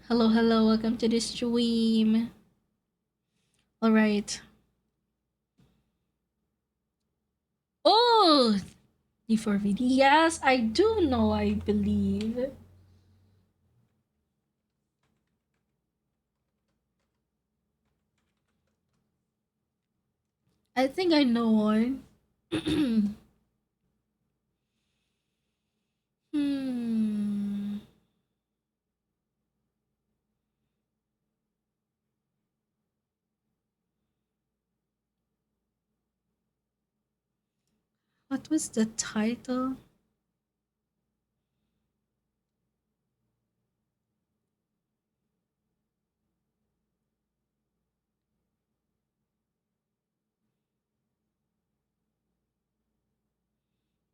Hello, hello. Welcome to the stream. All right. Oh, D4VD. Yes, I do know, I believe. I think I know one. Hmm. What was the title?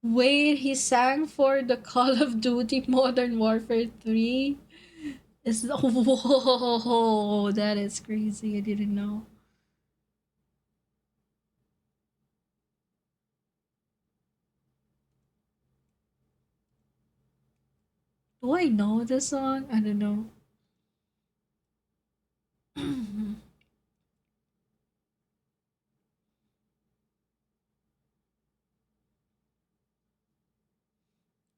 Wait, he sang for the Call of Duty Modern Warfare 3? Is whoa, that is crazy. I didn't know. Do I know the song? I don't know.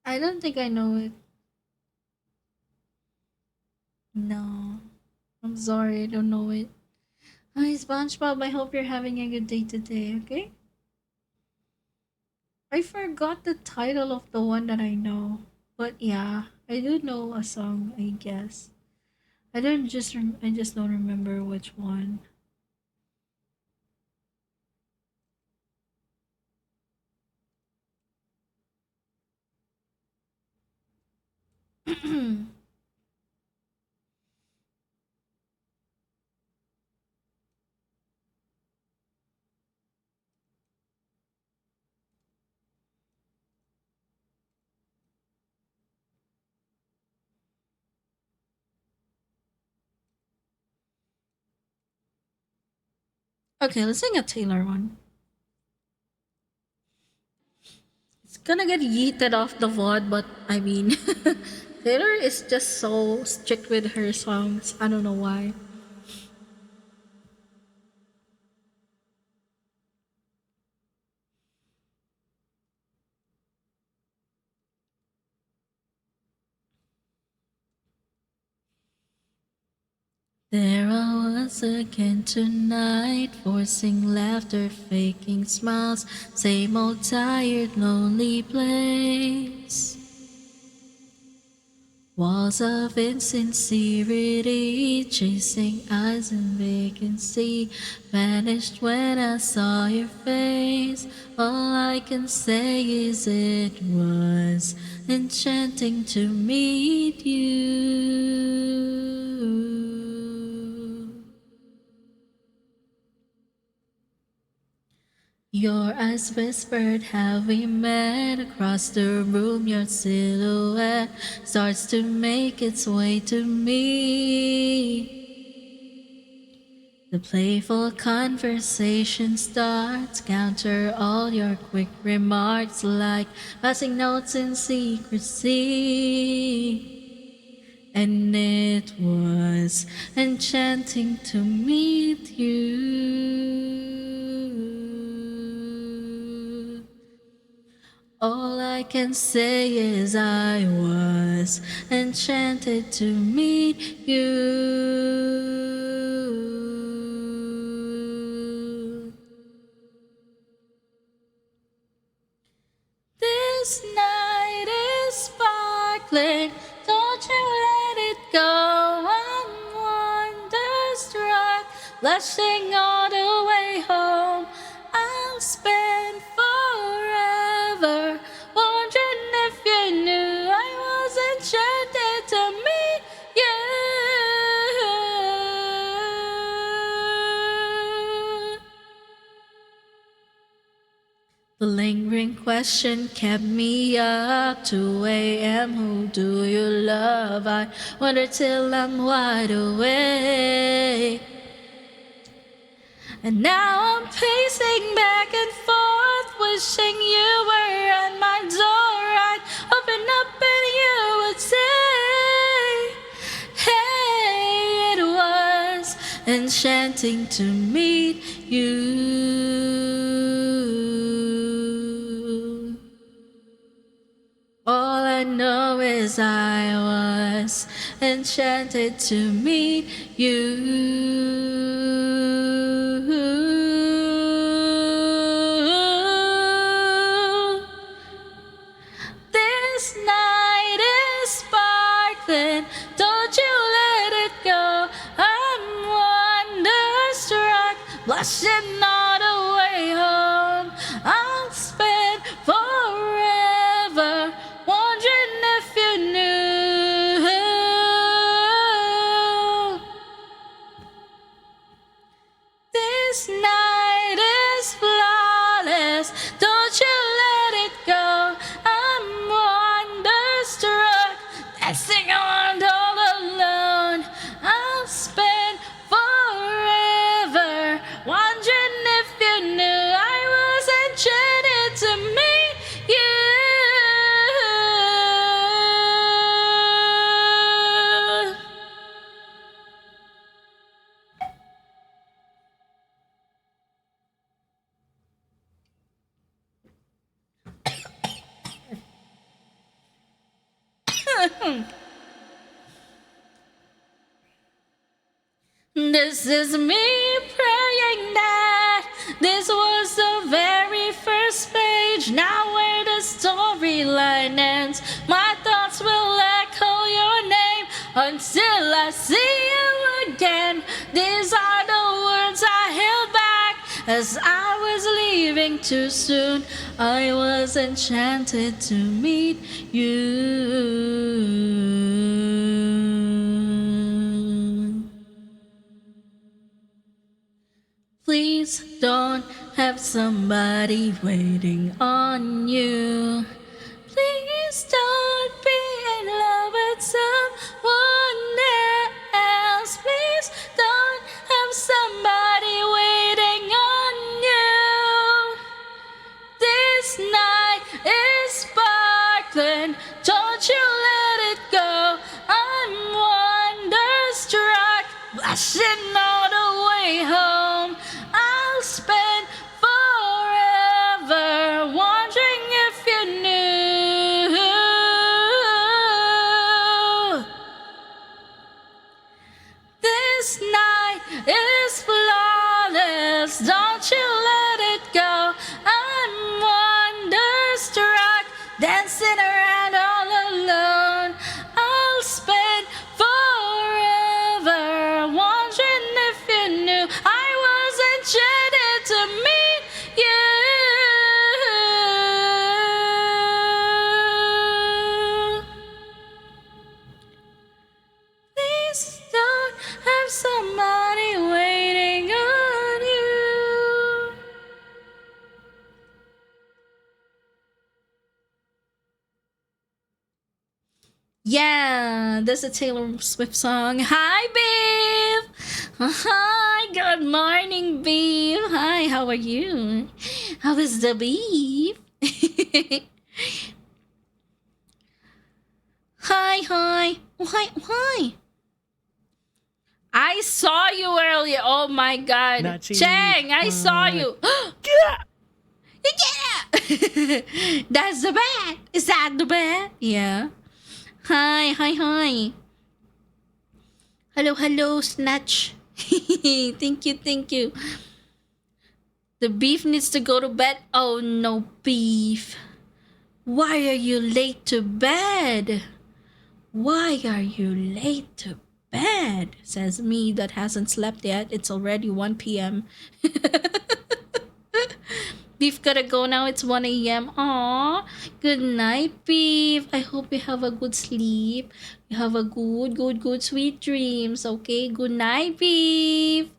I don't think I know it. No. I'm sorry, I don't know it. Hi, SpongeBob. I hope you're having a good day today, okay? I forgot the title of the one that I know. But yeah, I do know a song, I guess. I just don't remember which one. Okay, let's sing a Taylor one. It's gonna get yeeted off the VOD, but I mean, Taylor is just so strict with her songs. I don't know why. There I was again tonight, forcing laughter, faking smiles, same old tired, lonely place. Walls of insincerity, chasing eyes and vacancy, vanished when I saw your face. All I can say is it was enchanting to meet you. Your eyes whispered how we met across the room. Your silhouette starts to make its way to me. The playful conversation starts, counter all your quick remarks like passing notes in secrecy. And it was enchanting to meet you. All I can say is I was enchanted to meet you. This night is sparkling, don't you let it go. I'm wonderstruck, blushing all the way home. I'll spend forever wondering if you knew I was enchanted to meet you. The lingering question kept me up 2 a.m. Who do you love? I wonder till I'm wide awake. And now I'm pacing back and forth, wishing you were at my door. I'd open up and you would say, hey, it was enchanting to meet you. All I know is I was enchanted to meet you. This night is sparkling, don't you let it go. I'm wonderstruck, blushing all the way home. I'll spend forever wondering if you knew. This night is flawless, don't you let it go. I'm wonderstruck, dancing around all alone. I'll spend forever wondering if you knew I was enchanted to meet you. This is me praying that this was the very first page. Now where the storyline ends, my thoughts will echo your name until I see you again. These are the words I held back as I was leaving too soon. I was enchanted to meet you. Please don't have somebody waiting on you. Please don't be in love with someone else. Please don't have somebody waiting on you. This night is Flashing all the way home. I'll spend forever wondering if you knew. This night is flawless. Don't you let it go. I'm wonderstruck, dancing around all alone. I'll spend forever wondering if you knew I was enchanted to meet you. Please don't have somebody waiting on you. Yeah, that's a Taylor Swift song. Hi, babe. Hi, good morning, babe. Hi, how are you? How is the babe? Hi, hi. Oh, hi, hi. I saw you earlier. Oh my god. Nachi, Chang, I saw you. Yeah. That's the bat. Is that the bat? Yeah. Hi, hi, hi. Hello, hello, Snatch. Thank you, thank you. The beef needs to go to bed. Oh no, beef. Why are you late to bed? Why are you late to bed? Says me that hasn't slept yet. It's already 1 p.m. Beef gotta go now. It's 1 a.m. Aw. Good night, Beef. I hope you have a good sleep. You have a good sweet dreams. Okay? Good night, Beef.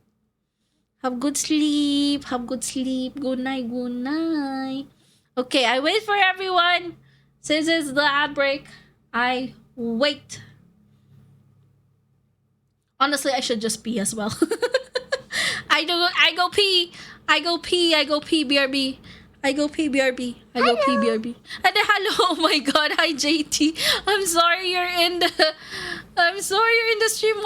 Have good sleep. Have good sleep. Good night. Good night. Okay, I wait for everyone. Since it's the ad break, I wait. Honestly, I should just pee as well. I go pee. I go pee, BRB. I go pee, BRB. I go pee, BRB. And hello, oh my god, hi JT. I'm sorry you're in the stream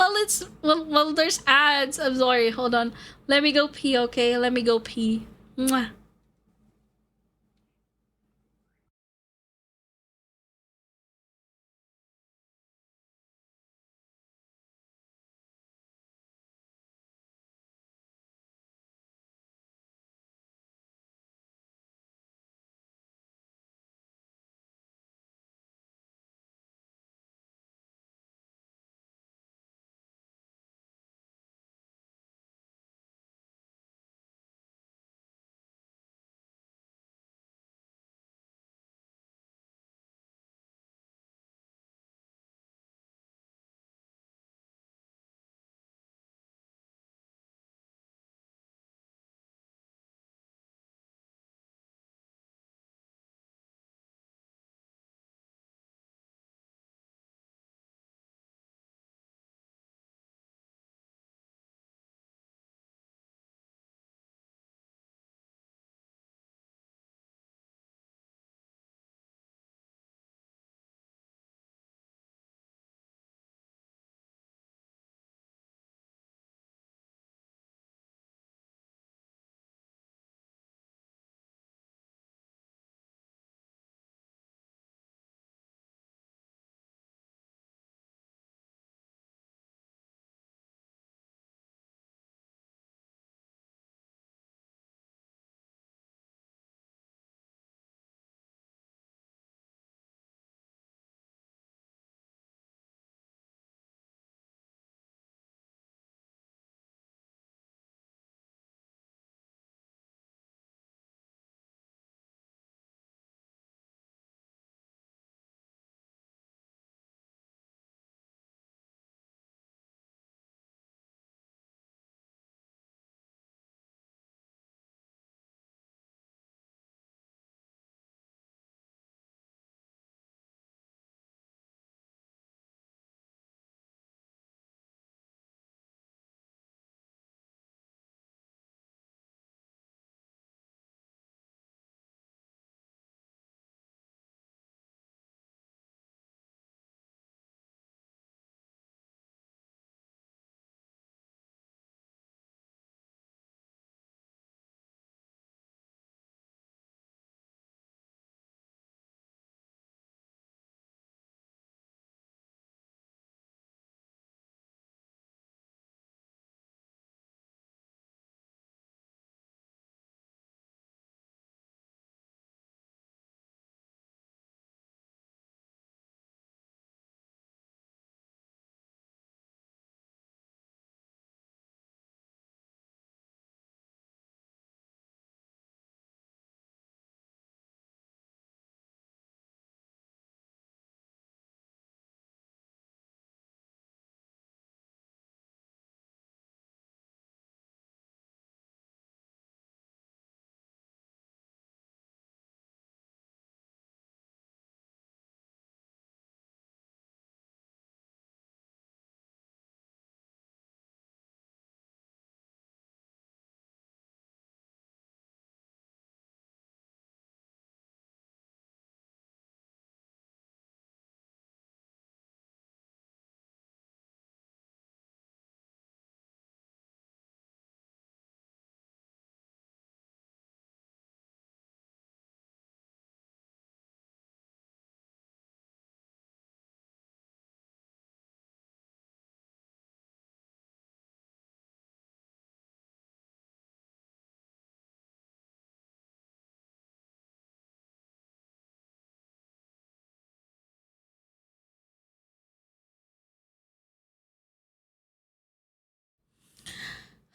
while there's ads. I'm sorry, hold on. Let me go pee, okay? Let me go pee. Mwah.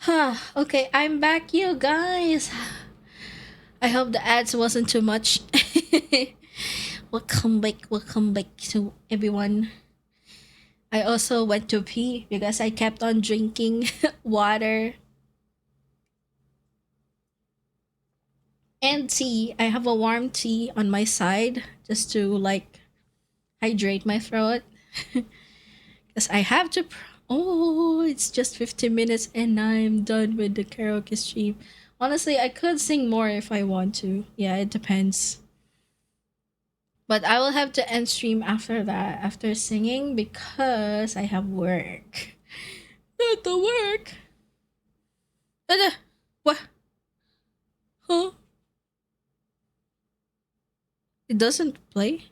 Okay, I'm back, you guys. I hope the ads wasn't too much. Welcome back to everyone. I also went to pee because I kept on drinking water and tea. I have a warm tea on my side just to like hydrate my throat. Because I have to. Oh, it's just 15 minutes and I'm done with the karaoke stream. Honestly, I could sing more if I want to. Yeah, it depends. But I will have to end stream after that, after singing, because I have work. Not the work. What? Huh? It doesn't play?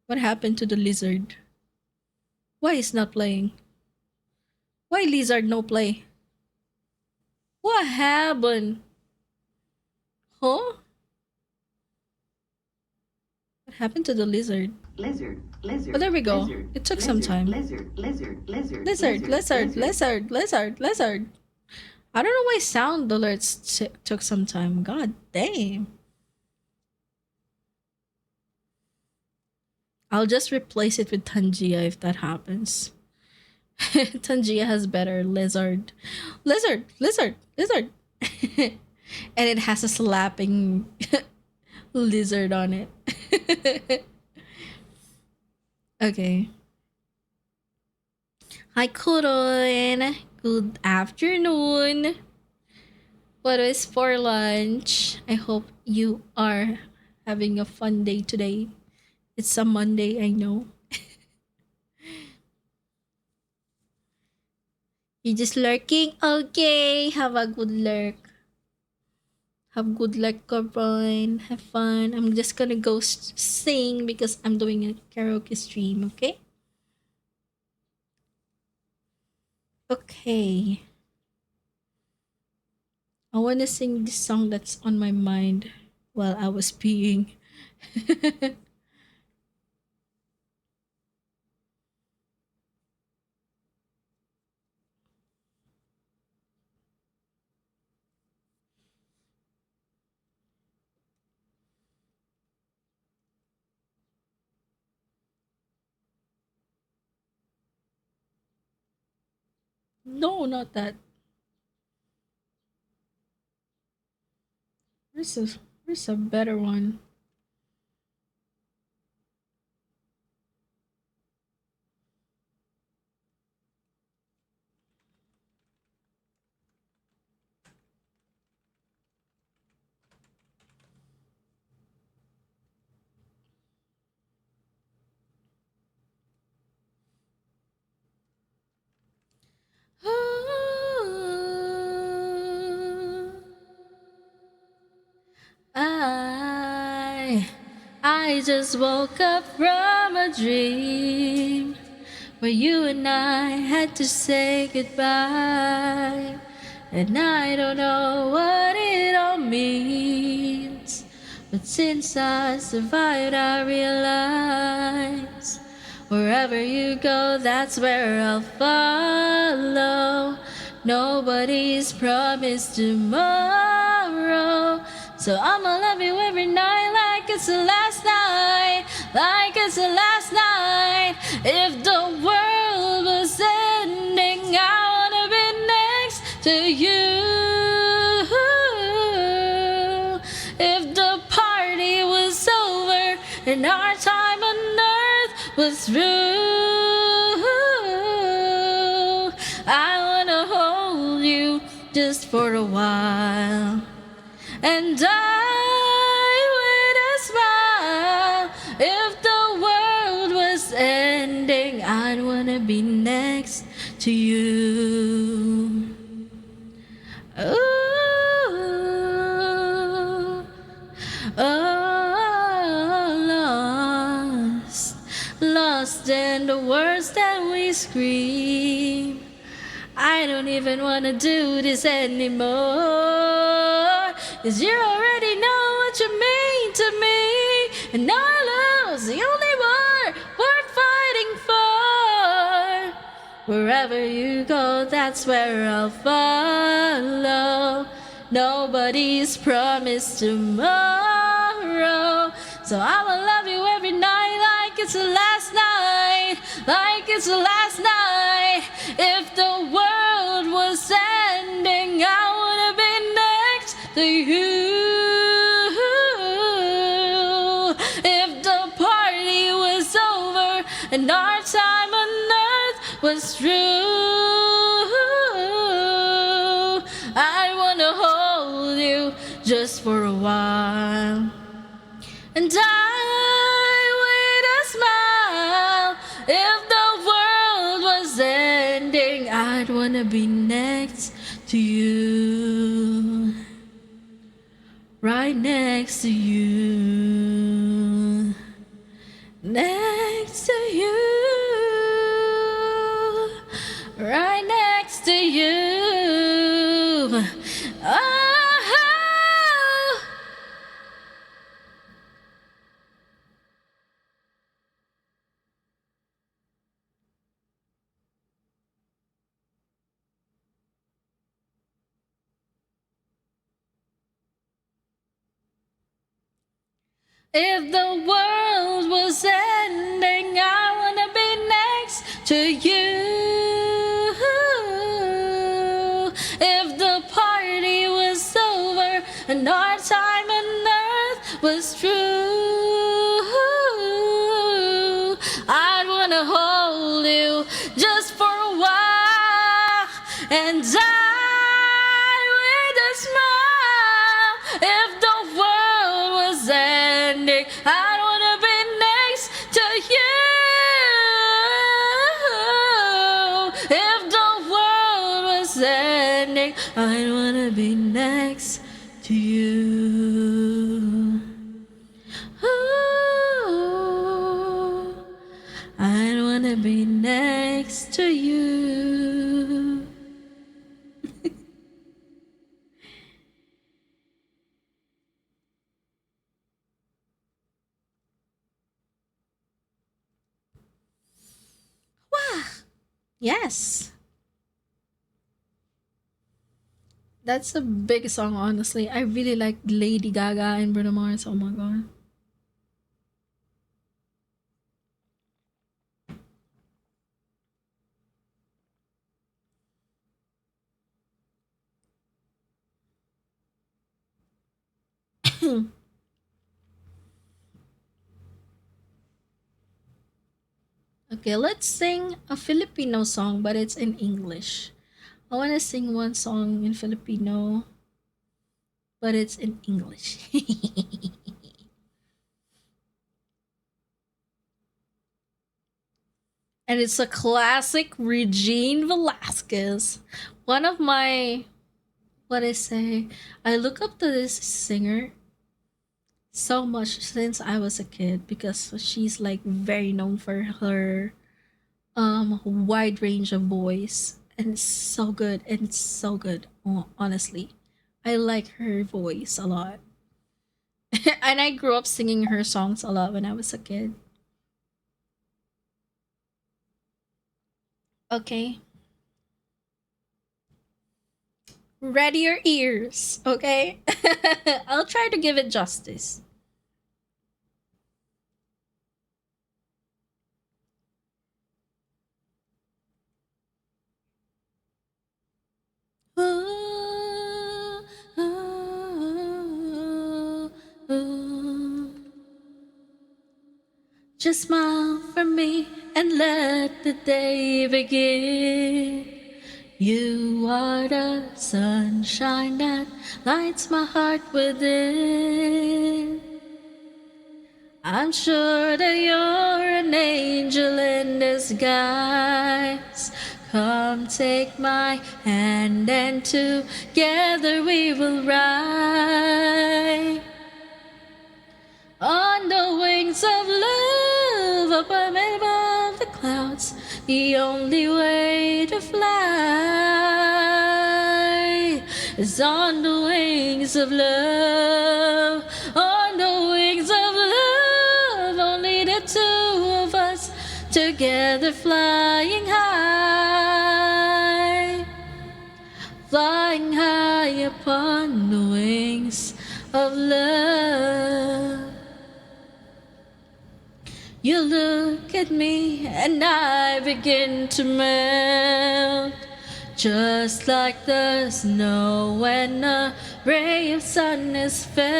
What happened to the lizard? Why is not playing? Why lizard no play? What happened? Huh? What happened to the lizard? Lizard. Oh, there we go. It took some time. Lizard. I don't know why sound alerts took some time. God damn. I'll just replace it with Tangia if that happens. Tangia has better lizard. And it has a slapping lizard on it. Okay. Hi, Kuron. Good afternoon. What is for lunch? I hope you are having a fun day today. It's a Monday, I know. You're just lurking? Okay, have a good lurk. Have good luck, Corbin. Have fun. I'm just gonna go sing because I'm doing a karaoke stream, okay? Okay. I wanna sing this song that's on my mind while I was peeing. No, not that. Where's a better one? I just woke up from a dream where you and I had to say goodbye, and I don't know what it all means, but since I survived I realize wherever you go, that's where I'll follow. Nobody's promised tomorrow, so I'ma love you every night like it's the last night, like it's the last night. If the world was ending, I wanna be next to you. If the party was over and our time on earth was through, I wanna hold you just for a while and die with a smile. If the world was ending, I'd wanna be next to you. Ooh, oh, lost in the words that we scream. I don't even wanna do this anymore, 'cause you already know what you mean to me, and our love's the only war worth fighting for. Wherever you go, that's where I'll follow. Nobody's promised tomorrow, so I will love you every night like it's the last night, like it's the last night. If the world was ending, I would have been next to you. If the party was over and our time on earth was through, I wanna hold you just for a while and die with a smile. If the world was ending, I'd wanna be next to you, right next to you, next to you, right next to you. Oh. If the world was ending, I wanna be next to you. If the party was over and our time on earth was through, I'd wanna hold you just for a while and die with a smile. If the world was ending, I wanna be next to you. If the world was ending, I wanna be next to you. Ooh, I wanna be next to you. Wow. Yes. That's a big song, honestly. I really like Lady Gaga and Bruno Mars. Oh my god. Okay, let's sing a Filipino song, but it's in English. I want to sing one song in Filipino, but it's in English. And it's a classic Regine Velasquez. One of my, what I say, I look up to this singer so much since I was a kid because she's like very known for her wide range of voice, and it's so good, and it's so good. Honestly, I like her voice a lot. And I grew up singing her songs a lot when I was a kid. Okay, ready your ears, okay? I'll try to give it justice. Just smile for me and let the day begin. You are the sunshine that lights my heart within. I'm sure that you're an angel in disguise. Come take my hand and together we will ride on the wings of love up above the clouds. The only way to fly is on the wings of love. On the wings of love, only the two of us together flying high, flying high upon the wings of love. You look at me and I begin to melt, just like the snow when a ray of sun is fell.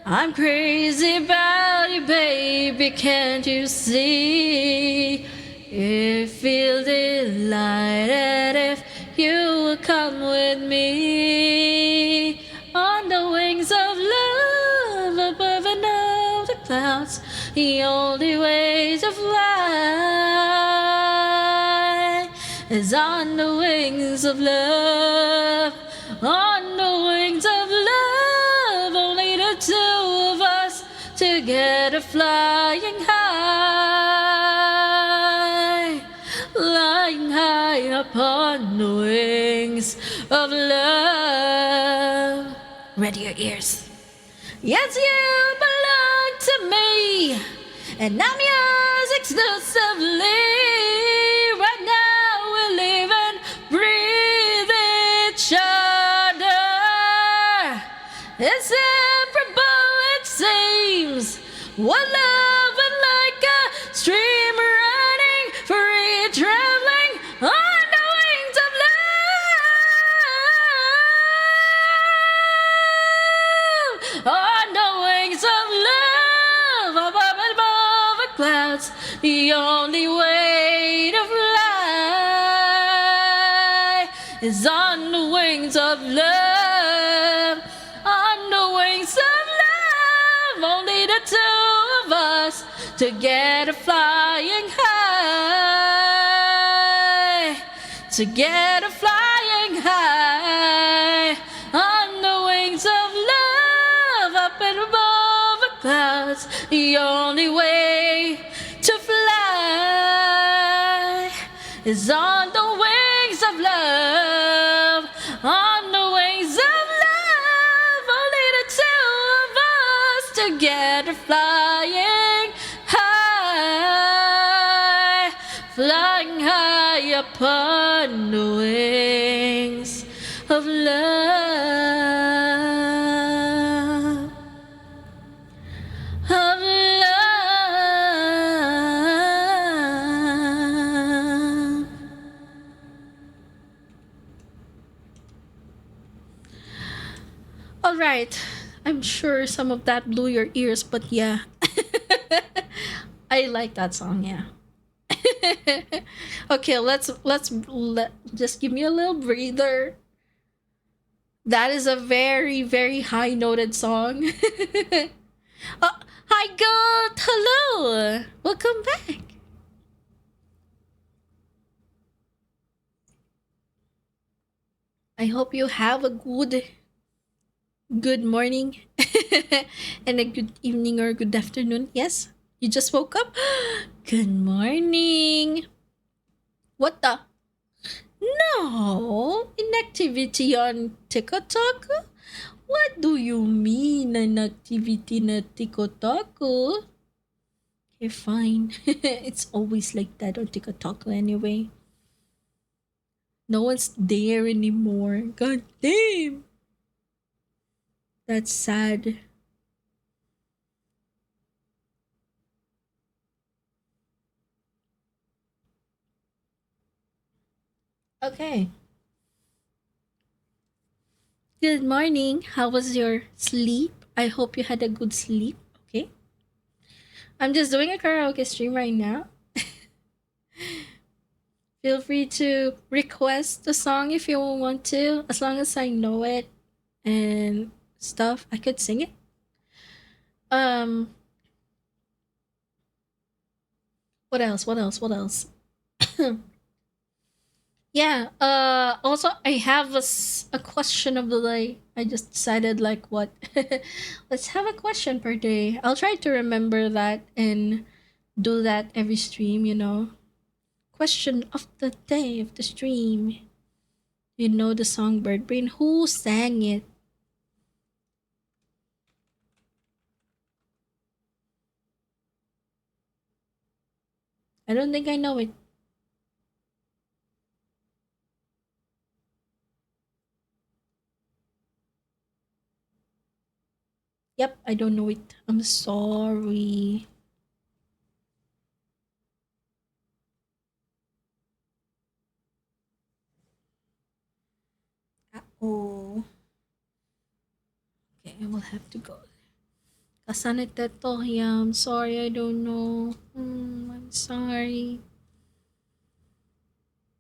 I'm crazy about you, baby, can't you see? You feel delighted if you will come with me on the wings of love above and over the clouds. The only way to fly is on the wings of love, on the wings of love. Only the two of us together flying high, flying high upon the wings of love. Ready your ears. Yes, you belong to me, and I'm yours exclusively. Right now we live and breathe each other. Inseparable it seems. One love and like a stream running free, traveling on the wings of love, on the wings of love, above and above the clouds. The only way to fly is on the wings of love, on the wings of love. Only the two of us together flying high, together flying high, on the wings of love, up and above the clouds. The only way to fly is on the wings of love, on the wings of love. Only the two of us together flying high, flying high upon the wings of love, of love. All right, I'm sure some of that blew your ears, but yeah, I like that song. Yeah. Okay, just give me a little breather. That is a very, very high noted song. Hi, God. Hello. Welcome back. I hope you have a good morning and a good evening or good afternoon. Yes, you just woke up. Good morning. What the? No, inactivity on TikTok? What do you mean inactivity na TikTok? Okay, fine. It's always like that on TikTok anyway. No one's there anymore. God damn. That's sad. Okay. Good morning. How was your sleep? I hope you had a good sleep. Okay. I'm just doing a karaoke stream right now. Feel free to request a song if you want to, as long as I know it and stuff. I could sing it. What else? Yeah, also I have a question of the day. I just decided like what let's have a question per day. I'll try to remember that and do that every stream, you know. Question of the day of the stream. You know the song Bird Brain. Who sang it? I don't think I know it. Yep, I don't know it. I'm sorry. Oh. Okay, I will have to go. Kasaniteto, yeah, I'm sorry, I don't know. I'm sorry.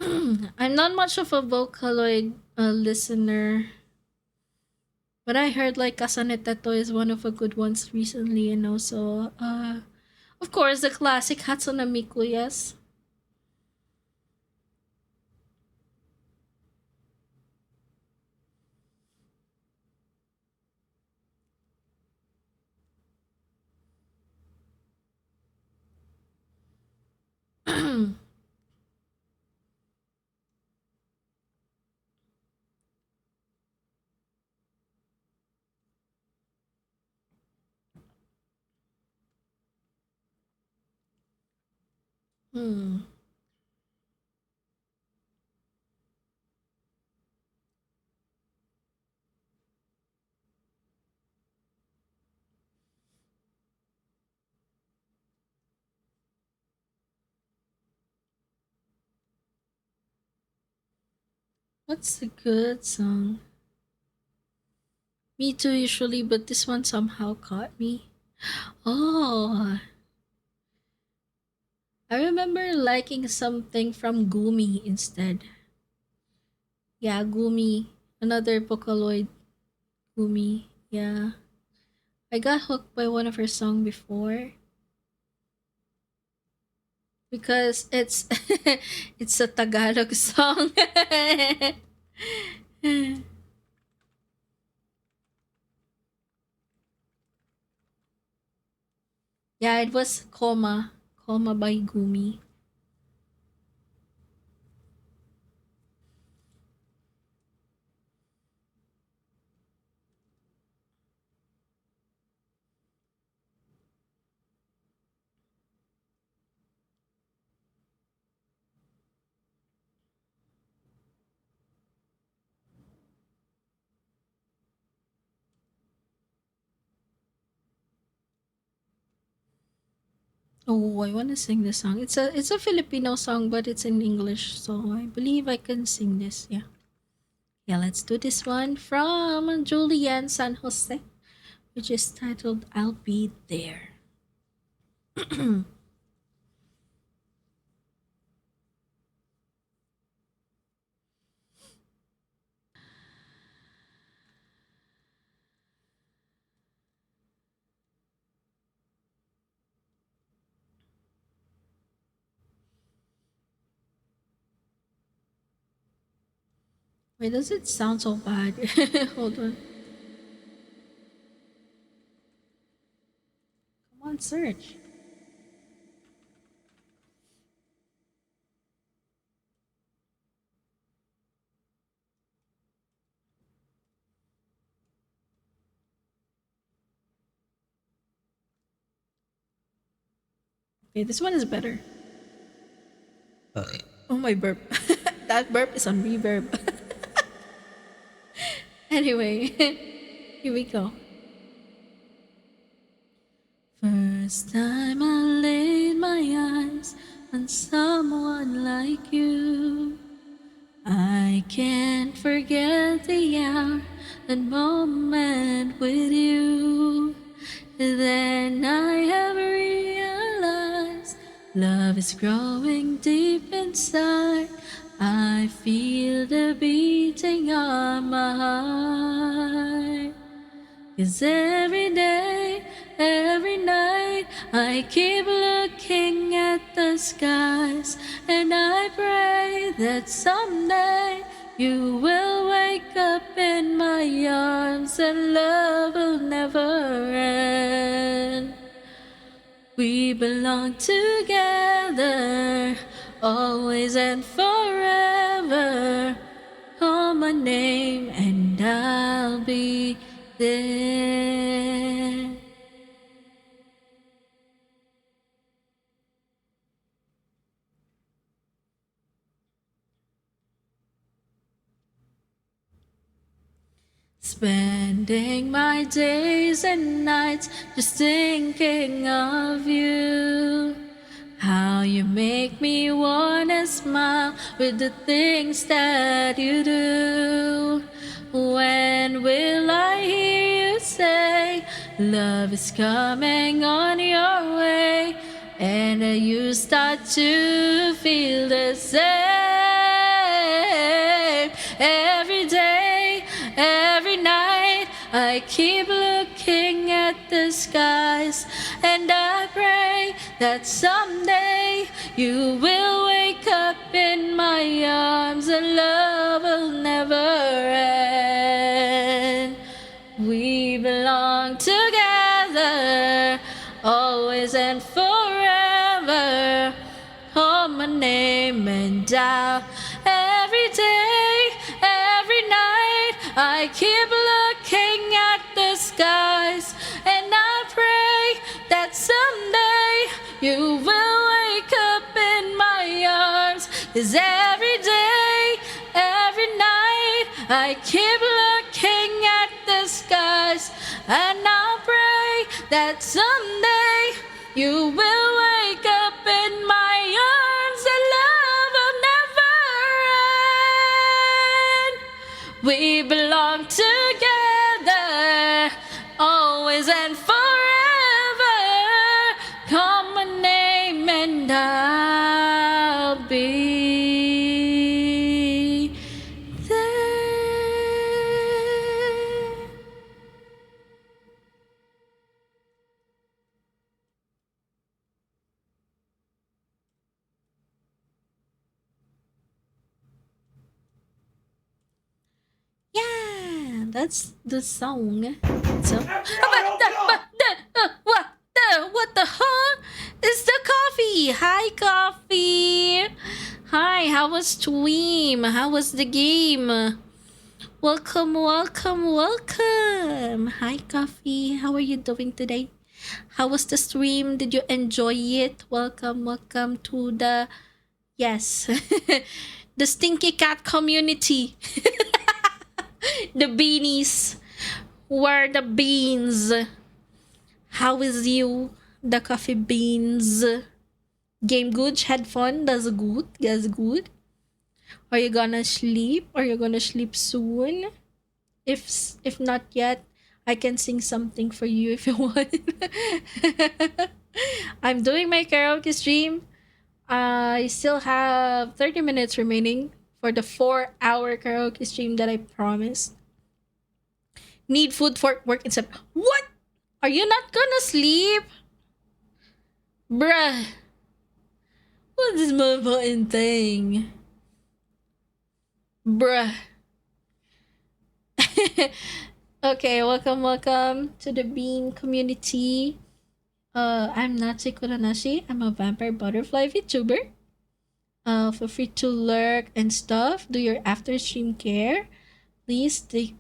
I'm not much of a Vocaloid listener. But I heard like Kasaniteto is one of the good ones recently, and also, of course, the classic Hatsune Miku, yes. Hmm. What's a good song? Me too, usually, but this one somehow caught me. Oh, I remember liking something from Gumi instead. Yeah, Gumi. Another Vocaloid. Gumi. Yeah. I got hooked by one of her songs before. Because it's it's a Tagalog song. Yeah, it was Coma. Coma by Gumi. Oh, I want to sing this song. It's a Filipino song, but it's in English, so I believe I can sing this. Yeah. Yeah, let's do this one from Julian San Jose, which is titled I'll Be There. Why does it sound so bad? Hold on. Come on, search. Okay, this one is better. Oh, my burp. That burp is on reverb. Anyway, here we go. First time I laid my eyes on someone like you, I can't forget the hour and moment with you. Then I have realized love is growing deep inside. I feel the beating of my heart. 'Cause every day, every night, I keep looking at the skies, and I pray that someday you will wake up in my arms and love will never end. We belong together, always and forever. Call my name and I'll be there. Spending my days and nights just thinking of you. How you make me wanna smile with the things that you do. When will I hear you say love is coming on your way? And you start to feel the same. Every day, every night, I keep looking at the skies, and I pray that someday you will wake up in my arms and love will never end. We belong together, always and forever. Call my name and dial. Every day, every night, I keep looking at the skies, and I pray that someday you will wake up in my arms. 'Cause every day, every night, I keep looking at the skies, and I'll pray that someday you will wake up in my arms and love will never end. We belong together, always and forever. Call my name and I'll be there. Yeah, that's the song. So, what the huh? It's the coffee. Hi, coffee. Hi, how was stream? How was the game? Welcome, welcome, welcome. Hi, coffee. How are you doing today? How was the stream? Did you enjoy it? Welcome, welcome to the yes, the Stinky Cat community. The beanies. Where the beans? How is you? The coffee beans. Game good? Had fun? That's good. That's good. Are you gonna sleep? Are you gonna sleep soon? If not yet, I can sing something for you if you want. I'm doing my karaoke stream. I still have 30 minutes remaining for the 4-hour karaoke stream that I promised. Need food for work in September. What? Are you not gonna sleep? Bruh. What is my fucking thing? Bruh. Okay, welcome to the Bean community. I'm Natsu Kuranashi. I'm a vampire butterfly VTuber. Feel free to lurk and stuff. Do your after stream care. Please take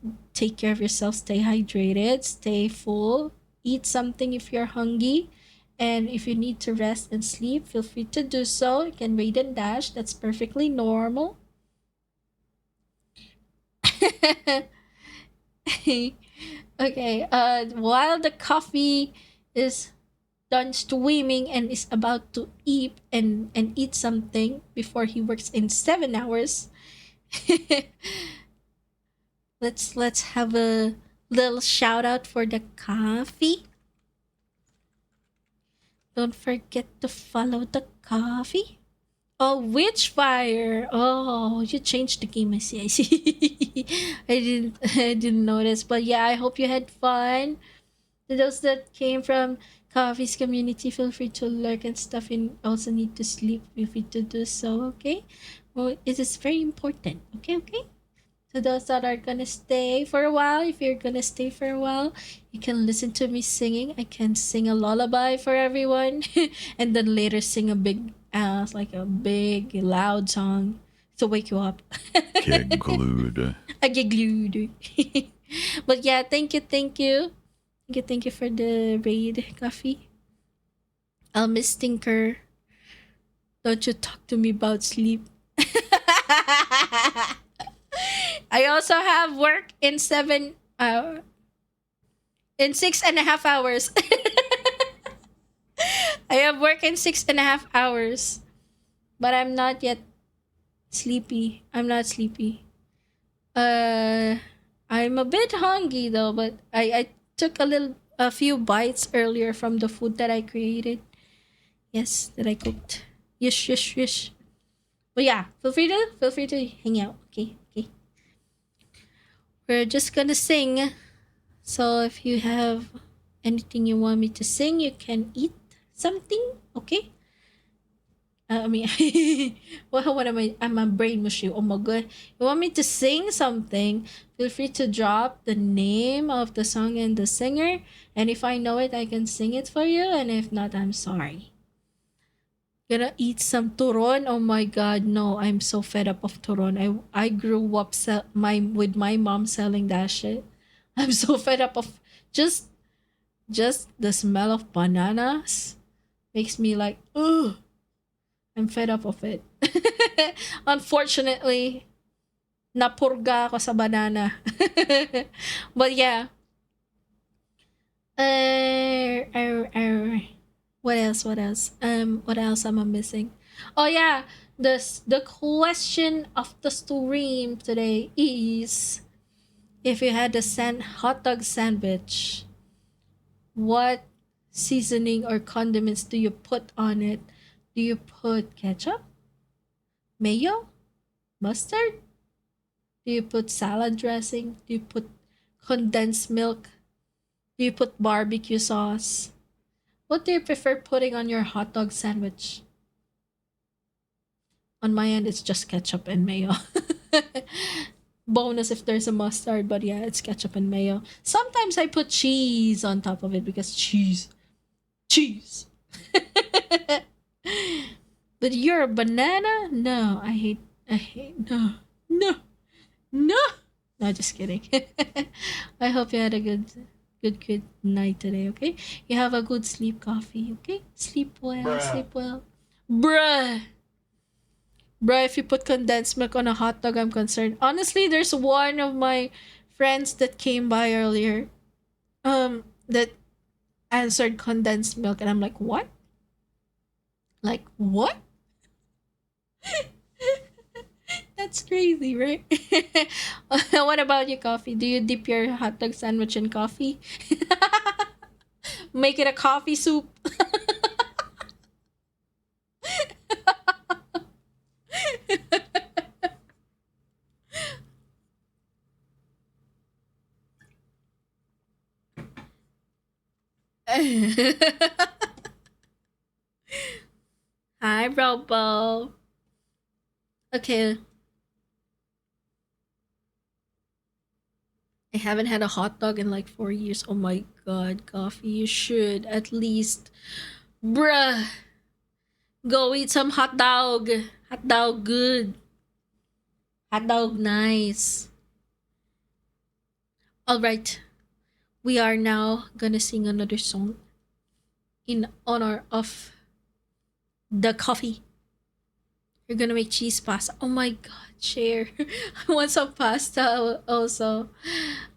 care of yourself. Stay hydrated. Stay full. Eat something if you're hungry. And if you need to rest and sleep, feel free to do so. You can raid and dash. That's perfectly normal. Okay. While the coffee is done streaming and is about to eat and eat something before he works in 7 hours. let's have a little shout out for the coffee. Don't forget to follow the coffee. Oh, Witchfire! Oh, you changed the game. I see. I didn't notice, but yeah, I hope you had fun. To those that came from Coffee's community, feel free to lurk and stuff, and also need to sleep. Feel free to do so. Okay. Well, it is very important. Okay. So those that are gonna stay for a while, if you're gonna stay for a while, you can listen to me singing. I can sing a lullaby for everyone, and then later sing a big, like a big loud song to wake you up. Keg glued. I get glued. But yeah, thank you for the raid, Coffee. I'll miss Tinker. Don't you talk to me about sleep. I also have work in 7 in 6.5 hours. I have work in 6.5 hours. But I'm not yet sleepy. I'm not sleepy. I'm a bit hungry though, but I took a few bites earlier from the food that I created. Yes, that I cooked. Yes. But yeah, feel free to hang out. Okay. We're just gonna sing. So if you have anything you want me to sing, you can eat something. Okay. I mean, what am I? I'm a brain mushy. Oh my god! You want me to sing something? Feel free to drop the name of the song and the singer, and if I know it, I can sing it for you. And if not, I'm sorry. Gonna eat some turon? Oh my god, no! I'm so fed up of turon. I grew up with my mom selling that shit. I'm so fed up of just the smell of bananas makes me like ugh. I'm fed up of it. Unfortunately, napurga ako sa banana. But yeah. What else? What else am I missing? Oh yeah, the question of the stream today is, if you had a hot dog sandwich, what seasoning or condiments do you put on it? Do you put ketchup? Mayo? Mustard? Do you put salad dressing? Do you put condensed milk? Do you put barbecue sauce? What do you prefer putting on your hot dog sandwich? On my end, it's just ketchup and mayo. Bonus if there's a mustard, but yeah, it's ketchup and mayo. Sometimes I put cheese on top of it because cheese. But you're a banana? No, I hate, no. No, just kidding. I hope you had a good night today, okay? You have a good sleep, Coffee, okay? Sleep well. Bruh, if you put condensed milk on a hot dog, I'm concerned. Honestly, there's one of my friends that came by earlier, that answered condensed milk, and I'm like, what? Like, what? That's crazy, right? What about you, Coffee? Do you dip your hot dog sandwich in coffee? Make it a coffee soup? Hi, Robo. Okay. I haven't had a hot dog in like 4 years. Oh my god, Coffee, you should at least. Bruh. Go eat some hot dog. Hot dog good. Hot dog nice. Alright. We are now gonna sing another song in honor of the coffee. You're gonna make cheese pasta. Oh my god, share. I want some pasta also.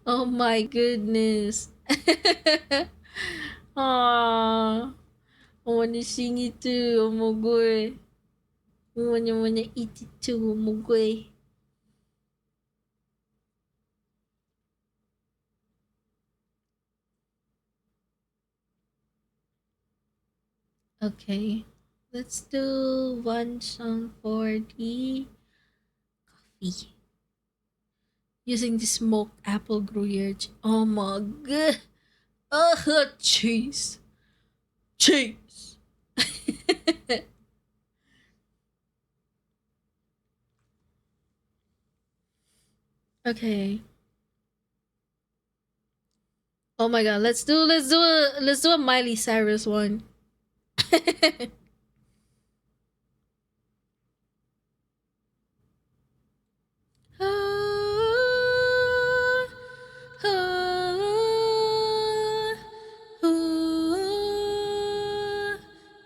Oh my goodness. Aww. I wanna sing it too. Oh my god. I wanna eat it too. Oh my god. Okay. Let's do one song for the coffee. Using the smoked apple Gruyere. Oh my god. Oh, cheese. Cheese. Okay. Oh my god, let's do a Miley Cyrus one.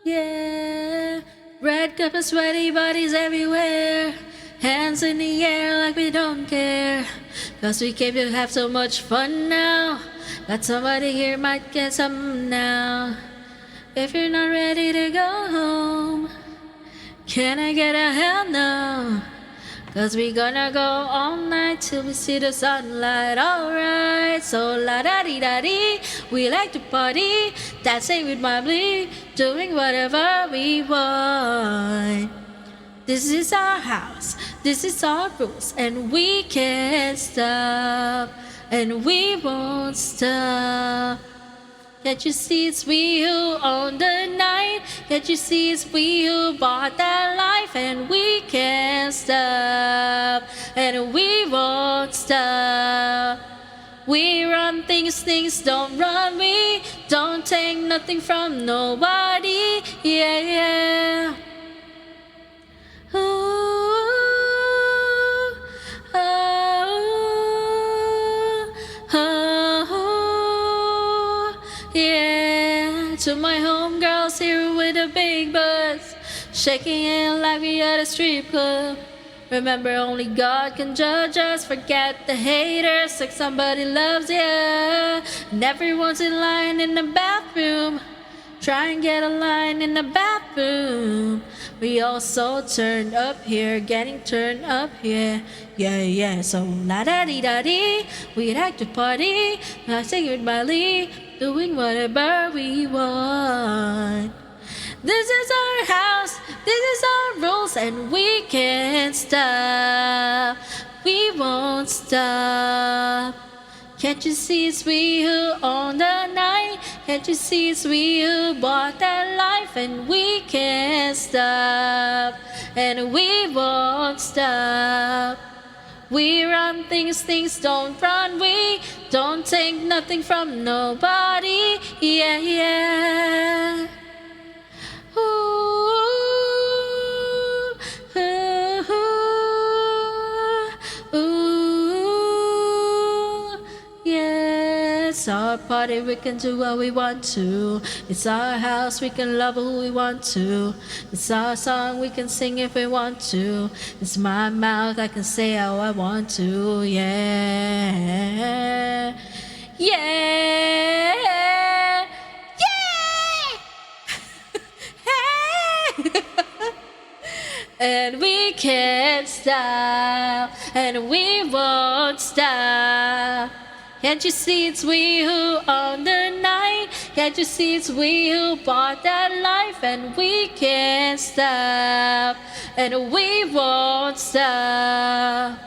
Yeah, red cup and sweaty bodies everywhere. Hands in the air like we don't care. Cause we came to have so much fun now. Got somebody here might get some now. If you're not ready to go home, can I get a hell no? Cause we gonna go all night till we see the sunlight. Alright, so la da dee da dee. We like to party, dancing with my blee, doing whatever we want. This is our house, this is our rules, and we can't stop, and we won't stop. Can't you see it's we who own the night? Can't you see it's we who bought that life? And we can't stop, and we won't stop. We run things, things don't run. We don't take nothing from nobody. Yeah, yeah. Ooh, yeah. To my homegirls here with the big butts, shaking it like we at a strip club. Remember, only God can judge us. Forget the haters, like somebody loves you. And everyone's in line in the bathroom. Try and get a line in the bathroom. We all so turned up here, getting turned up here. Yeah, yeah, so la da dee da dee. We like to party, I sing with Miley, doing whatever we want. This is our house, this is our rules, and we can't stop. We won't stop. Can't you see it's we who own the night? Can't you see it's we who bought that life? And we can't stop, and we won't stop. We run things, things don't run. We don't take nothing from nobody. Yeah, yeah. Ooh, ooh, ooh, ooh. Yeah, it's our party, we can do what we want to. It's our house, we can love who we want to. It's our song, we can sing if we want to. It's my mouth, I can say how I want to. Yeah, yeah, yeah. And we can't stop, and we won't stop. Can't you see it's we who own the night? Can't you see it's we who bought that life? And we can't stop, and we won't stop.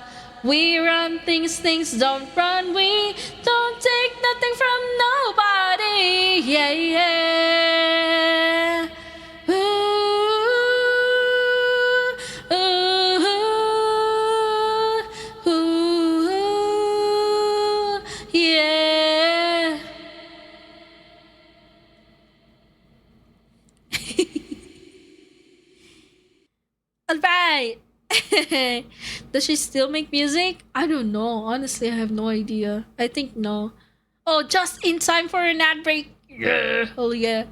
We run things, things don't run. We don't take nothing from nobody. Yeah, yeah. Yeah. Alright. Does she still make music? I don't know. Honestly, I have no idea. I think no. Oh, just in time for an ad break. Yeah. Oh, yeah.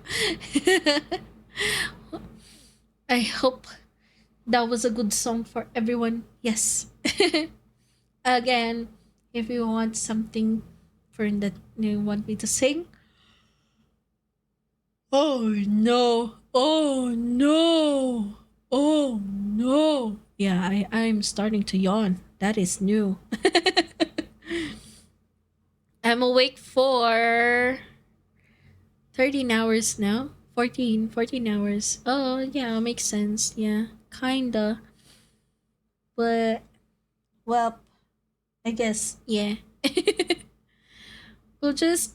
I hope that was a good song for everyone. Yes. Again, if you want something for that you want me to sing. Oh no. Oh no. Oh no. Yeah, I'm starting to yawn. That is new. I'm awake for 13 hours now. 14 hours. Oh, yeah, makes sense. Yeah, kinda. But, well, I guess, yeah. We'll just,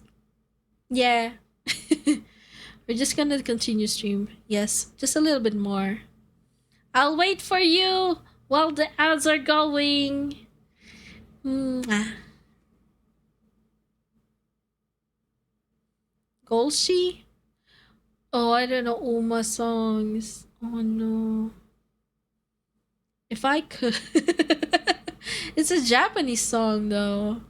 yeah. We're just gonna continue stream. Yes, just a little bit more. I'll wait for you while the ads are going. Golshi? Oh, I don't know Uma songs. Oh no. If I could. It's a Japanese song though.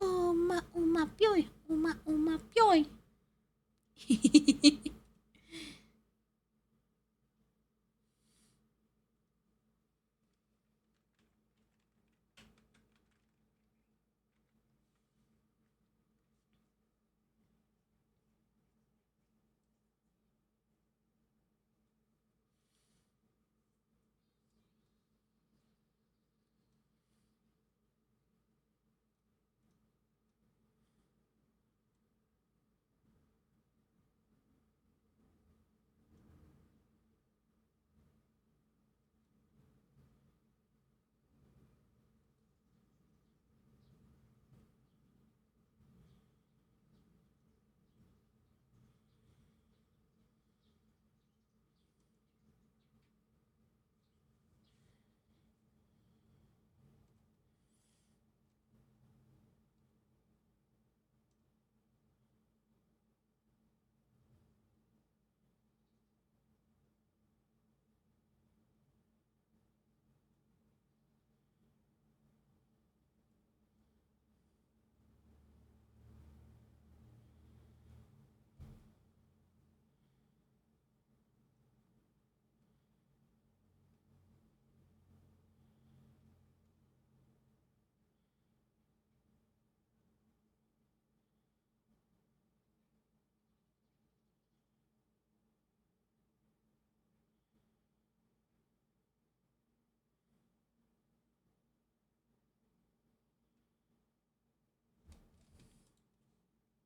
Uma, uma, pyoy. Uma, uma, pyoy.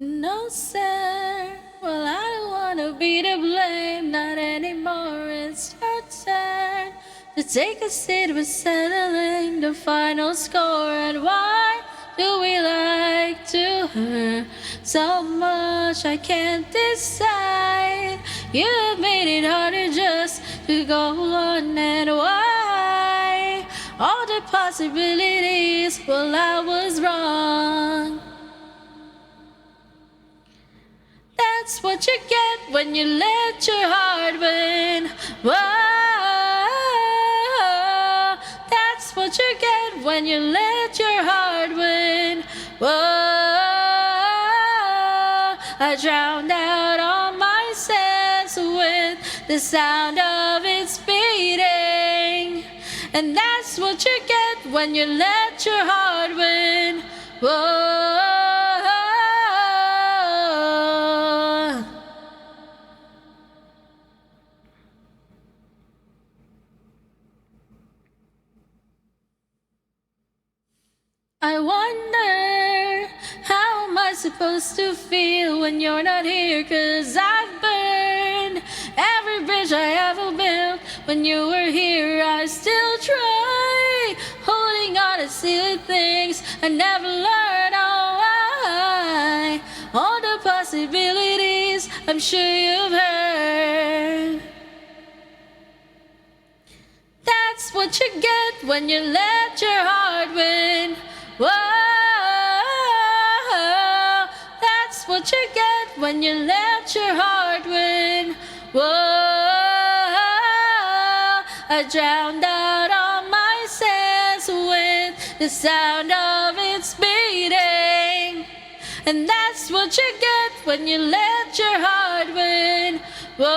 No, sir. Well, I don't wanna be to blame, not anymore. It's your turn to take a seat. We're settling the final score. And why do we like to hurt so much? I can't decide. You have made it harder just to go on. And why? All the possibilities, well, I was wrong. That's what you get when you let your heart win. Whoa, that's what you get when you let your heart win. Whoa, I drowned out all my sense with the sound of its beating. And that's what you get when you let your heart win. Whoa. I wonder, how am I supposed to feel when you're not here? 'Cause I've burned every bridge I ever built. When you were here, I still try holding on to silly things I never learned. Oh, why? All the possibilities I'm sure you've heard. That's what you get when you let your heart win. Whoa, that's what you get when you let your heart win. Whoa, I drowned out all my sense with the sound of its beating. And that's what you get when you let your heart win. Whoa,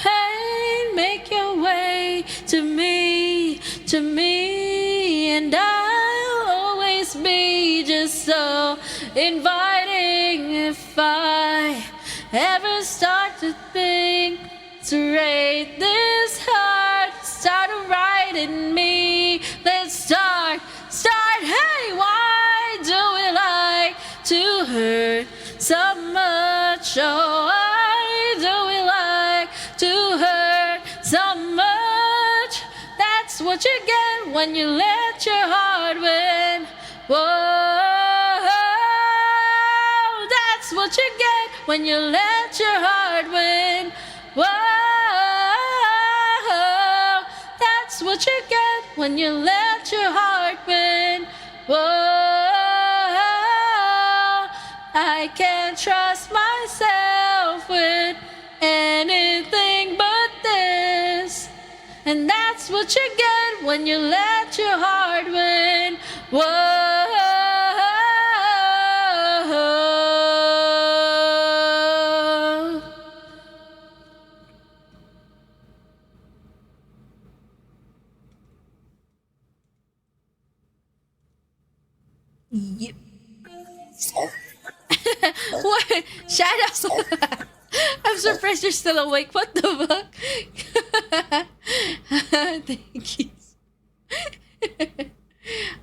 pain, make your way to me, and I'll always be just so inviting. If I ever start to think to rate this heart, start writing me, let's start. Hey, why do we like to hurt so much? Oh, why do we like to hurt so much? That's what you get when you let your heart win. Whoa, that's what you get when you let your heart win. Whoa, that's what you get when you let your heart win. Whoa, I can't trust myself with anything but this. And that's what you get when you let your heart win. Whoa. Yep. What? Shut up. I'm surprised you're still awake. What the fuck? Thank you.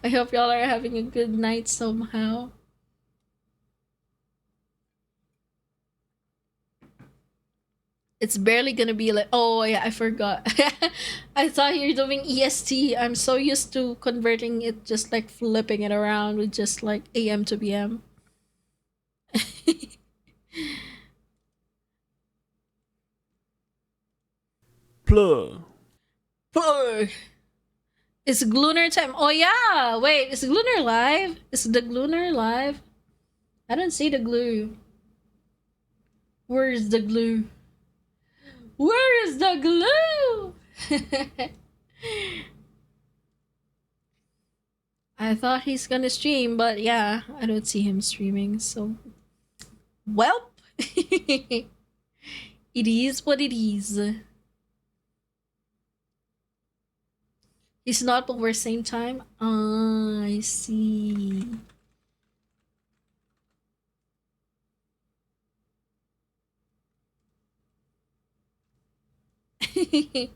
I hope y'all are having a good night somehow. It's barely gonna be like, oh yeah, I forgot. I thought you're doing EST. I'm so used to converting it, just like flipping it around with just like AM to PM. Plug. Plug. It's Glooner time. Oh yeah, wait, is Glooner live? Is the Glooner live? I don't see the glue. Where is the glue? Where is the glue? I thought he's gonna stream, but yeah, I don't see him streaming, so... Welp! It is what it is. He's not, but we're same time? Ah, I see. I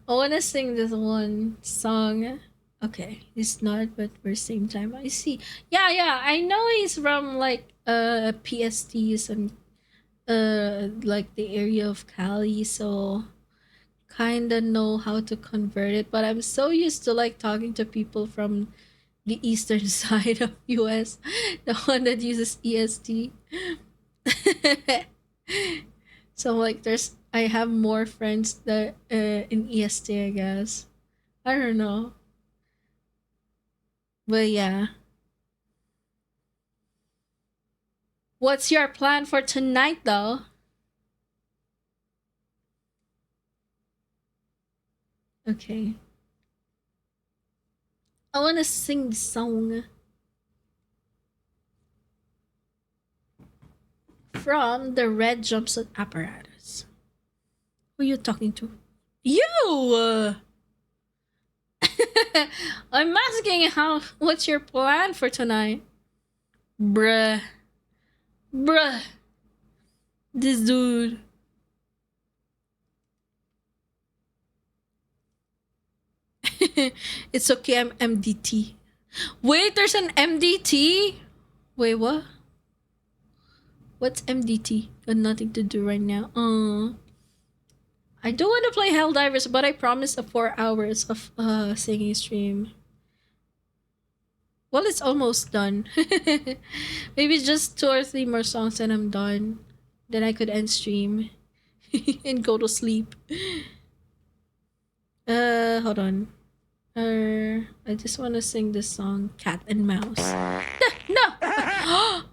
wanna sing this one song Okay, he's not, but we're same time. I see. Yeah, yeah. I know he's from like PSTs and like the area of Cali, so kinda know how to convert it. But I'm so used to like talking to people from the eastern side of US, the one that uses EST. So like I have more friends that in EST, I guess. I don't know. But yeah. What's your plan for tonight though? Okay. I wanna sing the song from the Red Jumpsuit Apparatus. Who are you talking to? You! I'm asking what's your plan for tonight? Bruh. Bruh. This dude. It's okay, I'm MDT. Wait, there's an MDT? Wait, what? What's MDT? Got nothing to do right now. I do want to play Helldivers, but I promised a 4 hours of singing stream. Well, it's almost done. Maybe just 2 or 3 more songs and I'm done. Then I could end stream and go to sleep. Hold on. I just want to sing this song, Cat and Mouse. No!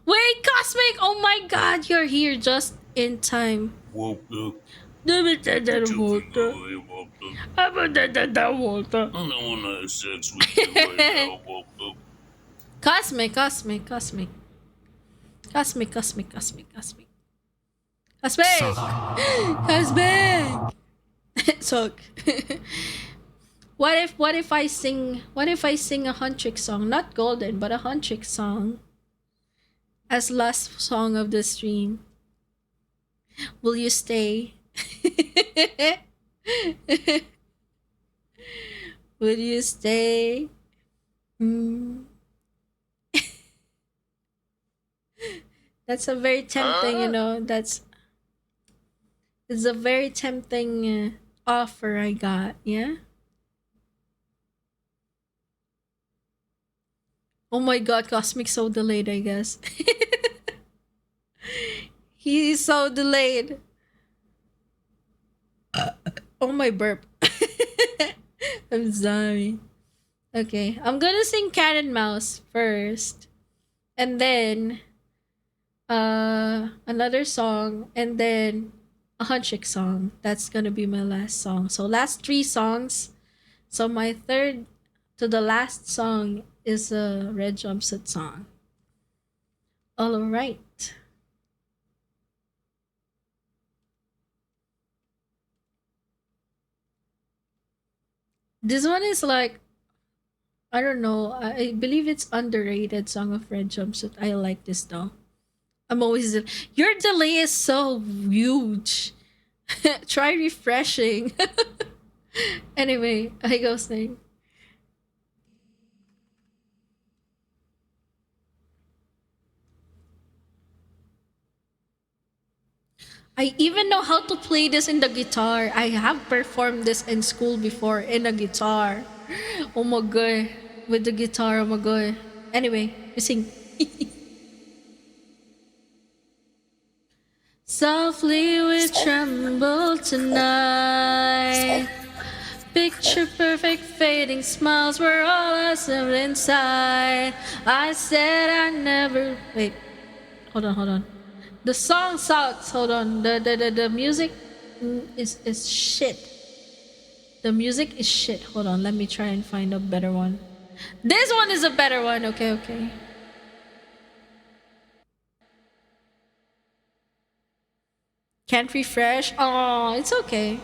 Wait, Cosmic! Oh my god, you're here just in time. Woke up. Cosmic. Cosmic! Sok. What if I sing a Huntrick song? Not Golden, but a Huntrick song. As last song of the stream. Will you stay? Will you stay? That's a very tempting, it's a very tempting offer I got, yeah? Oh my god, Cosmic so delayed, I guess. He's so delayed. Oh my burp. I'm sorry. Okay, I'm gonna sing Cat and Mouse first. And then another song, and then a Huntrick song. That's gonna be my last song. So last 3 songs. So my third to the last song is a Red Jumpsuit song. All right. This one is like, I don't know. I believe it's underrated song of Red Jumpsuit. I like this though. I'm always your delay is so huge. Try refreshing. Anyway, I go sing. I even know how to play this in the guitar. I have performed this in school before in a guitar. Oh my god. With the guitar, oh my god. Anyway, we sing. Softly we tremble tonight. Picture perfect fading smiles were all assembled inside. I said I never... Wait. Hold on. The song sucks. Hold on. The music is shit. The music is shit. Hold on. Let me try and find a better one. This one is a better one. Okay. Can't refresh. Oh, it's okay.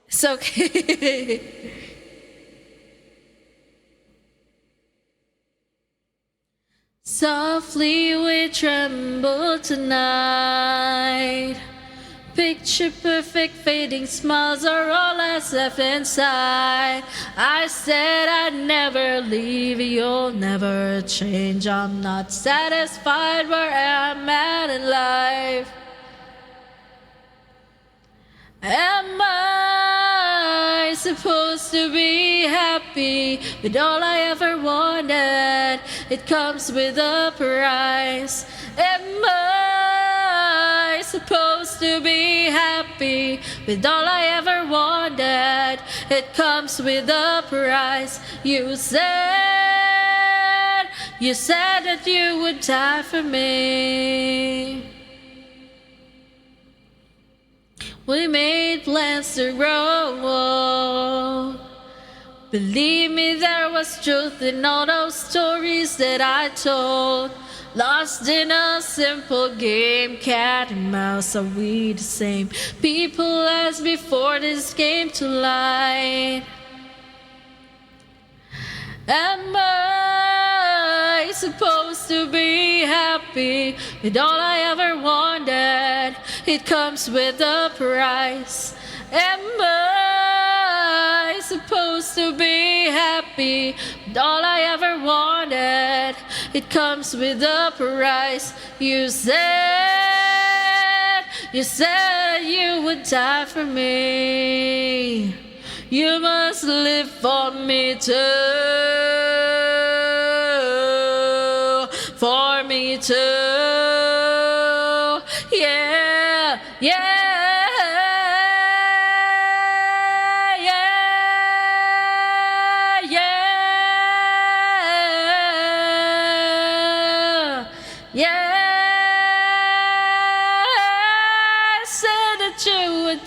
It's okay. Softly we tremble tonight. Picture perfect fading smiles are all that's left inside. I said I'd never leave, you'll never change. I'm not satisfied where I'm at in life. Am I supposed to be happy with all I ever wanted? It comes with a price. Am I supposed to be happy with all I ever wanted? It comes with a price. You said that you would die for me. We made plans to grow. Believe me, there was truth in all those stories that I told. Lost in a simple game, cat and mouse, are we the same people as before this came to light? Am I supposed to be happy with all I ever wanted? It comes with a price. Am I supposed to be happy with all I ever wanted? It comes with a price. You said you would die for me. You must live for me too. For me too. Yeah, yeah.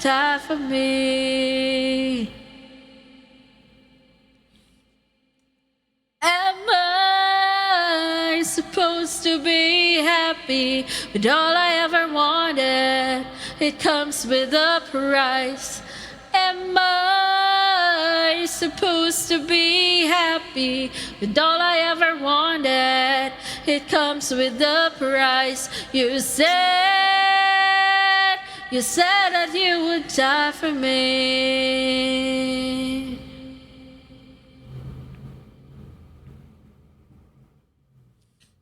Die for me. Am I supposed to be happy with all I ever wanted? It comes with a price. Am I supposed to be happy with all I ever wanted? It comes with a price. You said that you would die for me.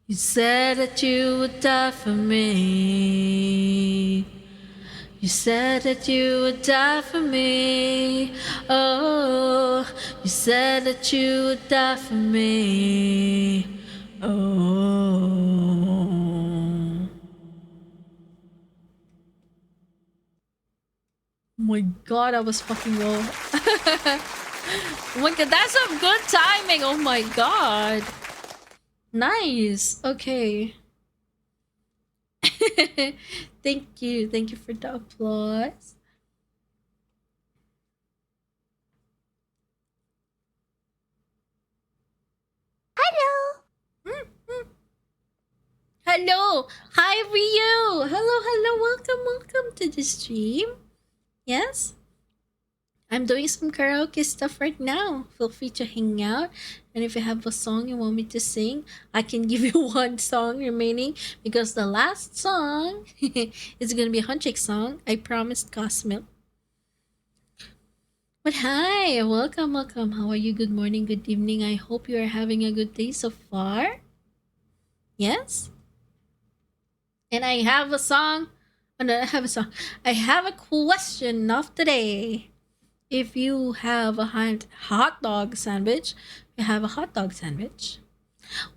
You said that you would die for me. You said that you would die for me. Oh, you said that you would die for me. Oh. Oh my god, I was fucking low. Oh my god, that's some good timing. Oh my god. Nice. Okay. Thank you. Thank you for the applause. Hello. Hello. Hi, Ryu. Hello. Welcome to the stream. Yes? I'm doing some karaoke stuff right now. Feel free to hang out. And if you have a song you want me to sing, I can give you one song remaining because the last song is going to be a Hunchik song. I promised Cosmil. But hi, welcome. How are you? Good morning, good evening. I hope you are having a good day so far. Yes? And I have a song. Oh, no, I have a question of today. If you have a hot dog sandwich,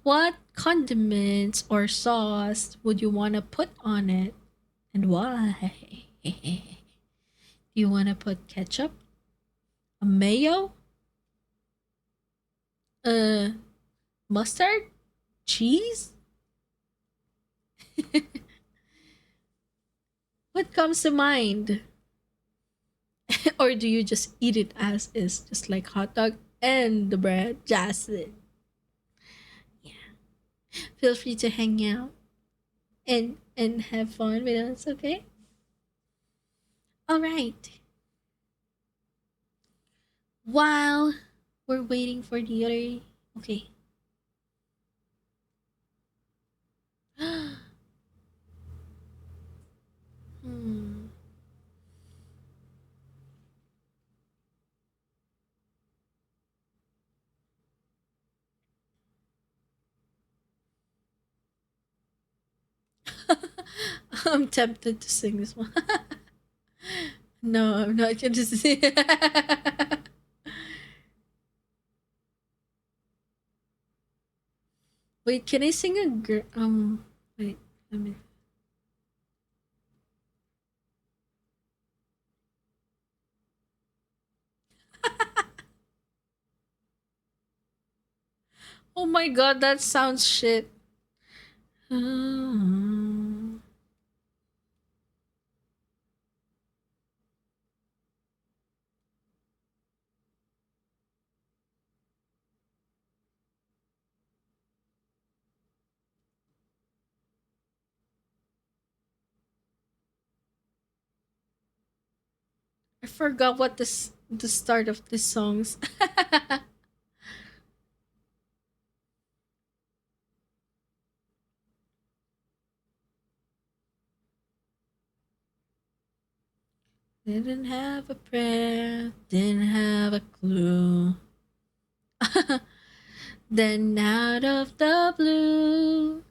what condiments or sauce would you want to put on it and why? Do you want to put ketchup? A mayo? Mustard? Cheese? What comes to mind? Or do you just eat it as is, just like hot dog and the bread? Just it. Yeah. Feel free to hang out and have fun with us, okay? All right. While we're waiting for the other, okay. I'm tempted to sing this one. No, I'm not gonna sing. Wait, can I sing a girl? Wait, let me. Oh my god, that sounds shit. I forgot what the start of this songs. Didn't have a prayer, didn't have a clue. Then out of the blue,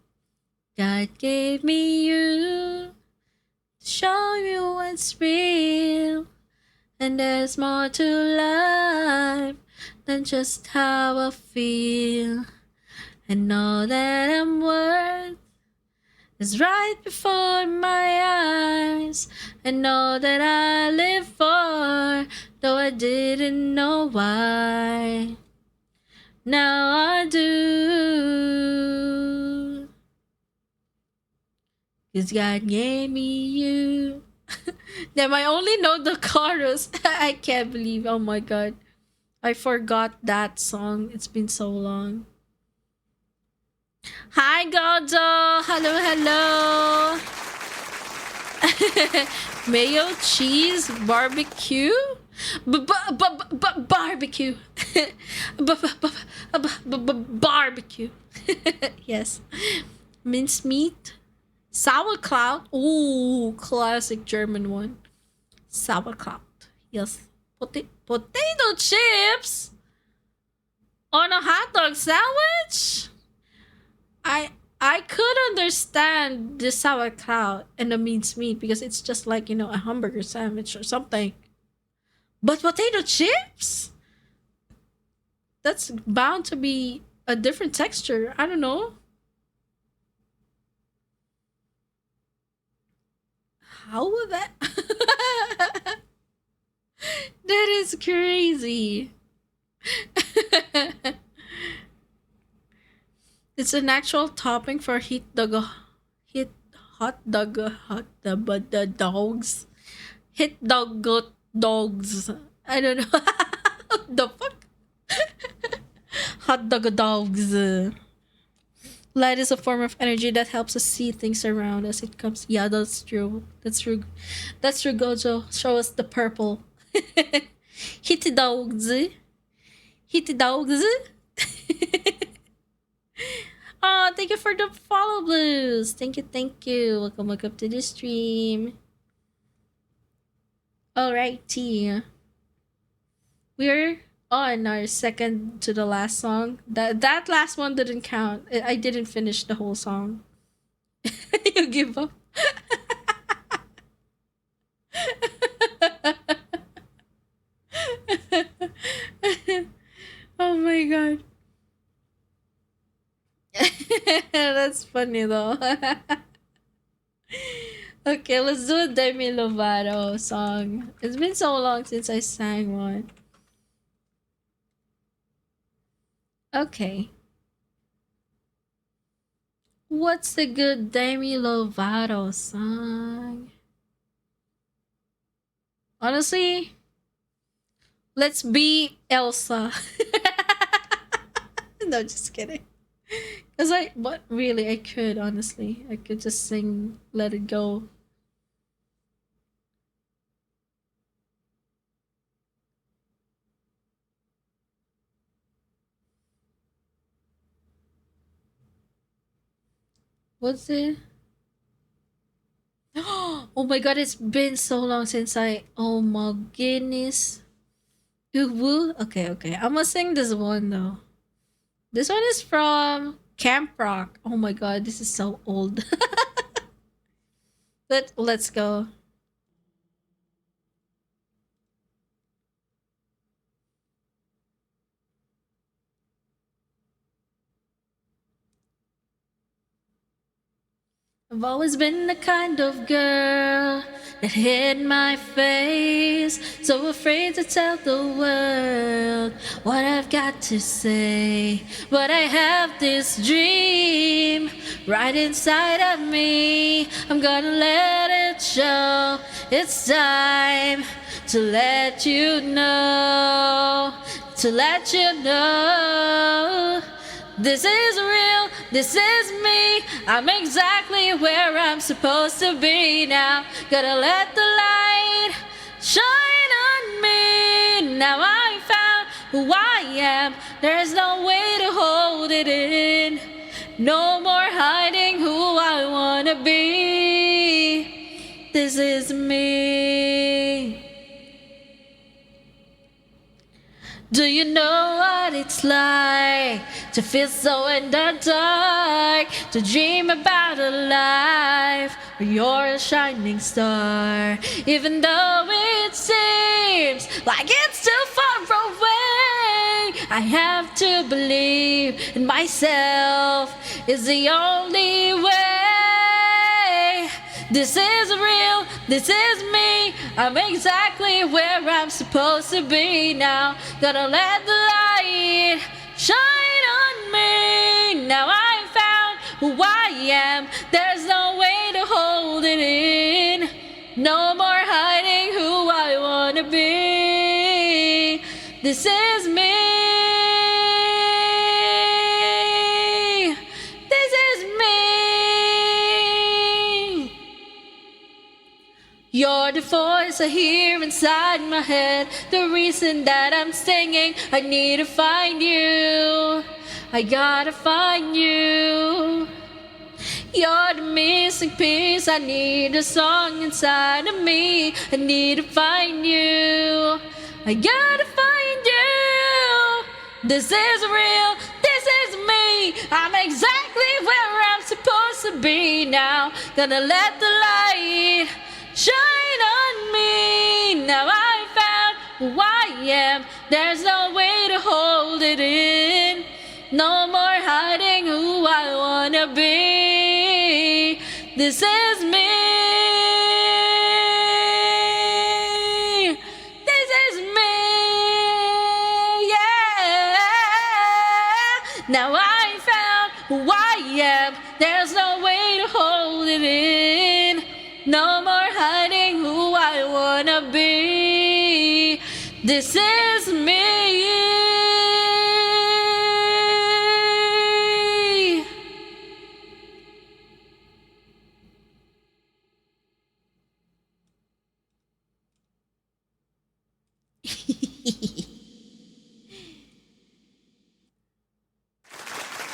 God gave me you to show you what's real. And there's more to life than just how I feel. And all that I'm worth is right before my eyes. And all that I live for, though I didn't know why. Now I do. 'Cause God gave me you. Damn, I only know the chorus. I can't believe. Oh my god. I forgot that song. It's been so long. Hi, Godo. Hello, hello. Mayo, cheese, barbecue? Barbecue. Barbecue. Yes. Mincemeat. Sauerkraut. Ooh, classic German one. Sauerkraut. Yes. Potato chips on a hot dog sandwich? I could understand the sauerkraut and the mincemeat because it's just like, you know, a hamburger sandwich or something. But potato chips? That's bound to be a different texture. I don't know. How would that? That is crazy. It's an actual topping for hot dog dogs. Hit dog dogs. I don't know. What the fuck? Hot dog dogs. Light is a form of energy that helps us see things around us. It comes. Yeah, that's true. That's true. That's true, Gojo. Show us the purple. Hitty dogs. Hitty dogs. Oh, thank you for the follow, Blues. Thank you, thank you. Welcome to the stream. Alrighty. We're on our second to the last song. That last one didn't count. I didn't finish the whole song. You give up. Oh my god. That's funny though. Okay, let's do a Demi Lovato song. It's been so long since I sang one. Okay. What's the good Demi Lovato song? Honestly, let's be Elsa. No, just kidding. Cause I could, honestly. I could just sing Let It Go. What's it? Oh my god, it's been so long since oh my goodness. Woo. Okay. I'm gonna sing this one though. This one is from Camp Rock. Oh my god, this is so old. Let's go. I've always been the kind of girl that hid my face, so afraid to tell the world what I've got to say. But I have this dream right inside of me. I'm gonna let it show. It's time to let you know, to let you know. This is real, this is me. I'm exactly where I'm supposed to be now. Gotta let the light shine on me. Now I found who I am. There's no way to hold it in. No more hiding who I wanna be. This is me. Do you know what it's like to feel so in the dark? To dream about a life where you're a shining star. Even though it seems like it's too far away, I have to believe in myself is the only way. This is real, this is me. I'm exactly where I'm supposed to be now. Gotta let the light shine on me. Now I found who I am. There's no way to hold it in. No more hiding who I wanna be. This is me. This is me. You're the voice I hear inside my head, the reason that I'm singing. I need to find you, I gotta find you. You're the missing piece, I need a song inside of me. I need to find you, I gotta find you. This is real, this is me. I'm exactly where I'm supposed to be now. Gonna let the light shine on me. Now I found who I am. There's no way to hold it in. No more hiding who I wanna be. This is me. This is me. Yeah. Now I found who I am. There's no way to hold it in. No more hiding who I wanna be. This is me.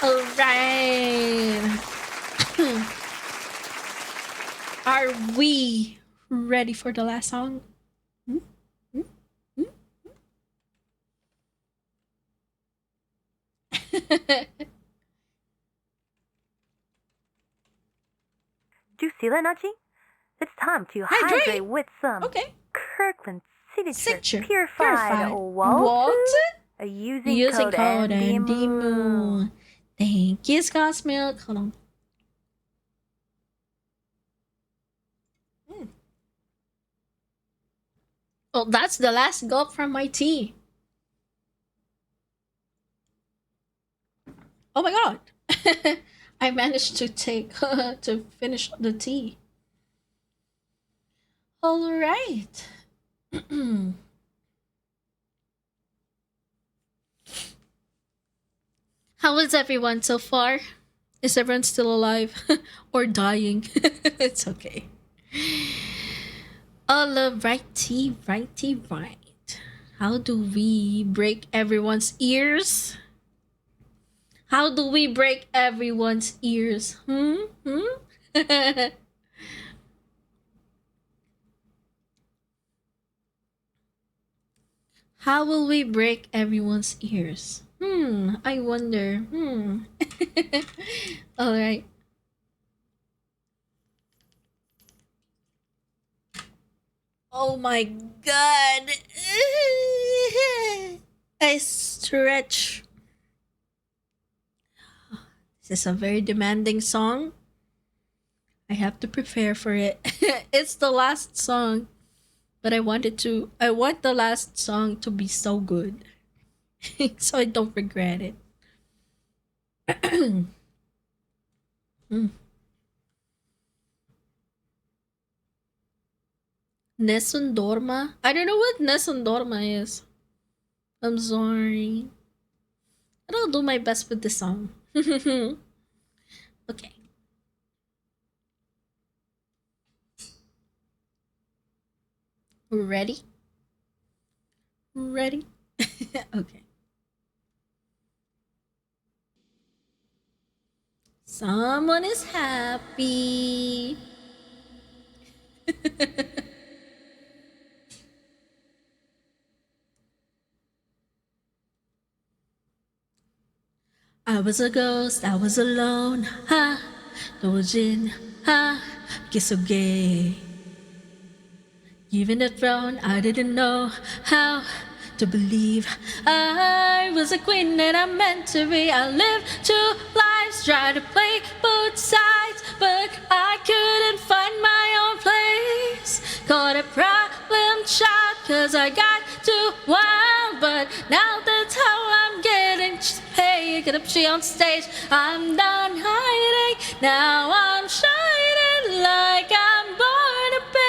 All right. Are we ready for the last song? Do you see that, Nachi? It's time to hydrate with some Kirkland Signature Purified Water. Using code Andy Moon. Thank you, Scott's Milk. Hold on. Oh, that's the last gulp from my tea. Oh my god. I managed to take to finish the tea. All right. How is everyone so far? Is everyone still alive or dying? It's okay. Righty. How do we break everyone's ears? How do we break everyone's ears? How will we break everyone's ears? I wonder. All right. Oh my god. I stretch. This is a very demanding song. I have to prepare for it. It's the last song. But I want the last song to be so good. So I don't regret it. Nessun Dorma? I don't know what Nessun Dorma is. I'm sorry. But I'll do my best with the song. Okay. Ready? Ready? Okay. Someone is happy. I was a ghost, I was alone. Ha, dojin, ha, kisoge. Given the throne, I didn't know how to believe I was a queen and I'm meant to be. I lived 2 lives, tried to play both sides, but I couldn't find my own place. Caught a problem child, cause I got too wild, but now that's how I'm getting paid. Get up, she on stage, I'm done hiding, now I'm shining like I'm born to be.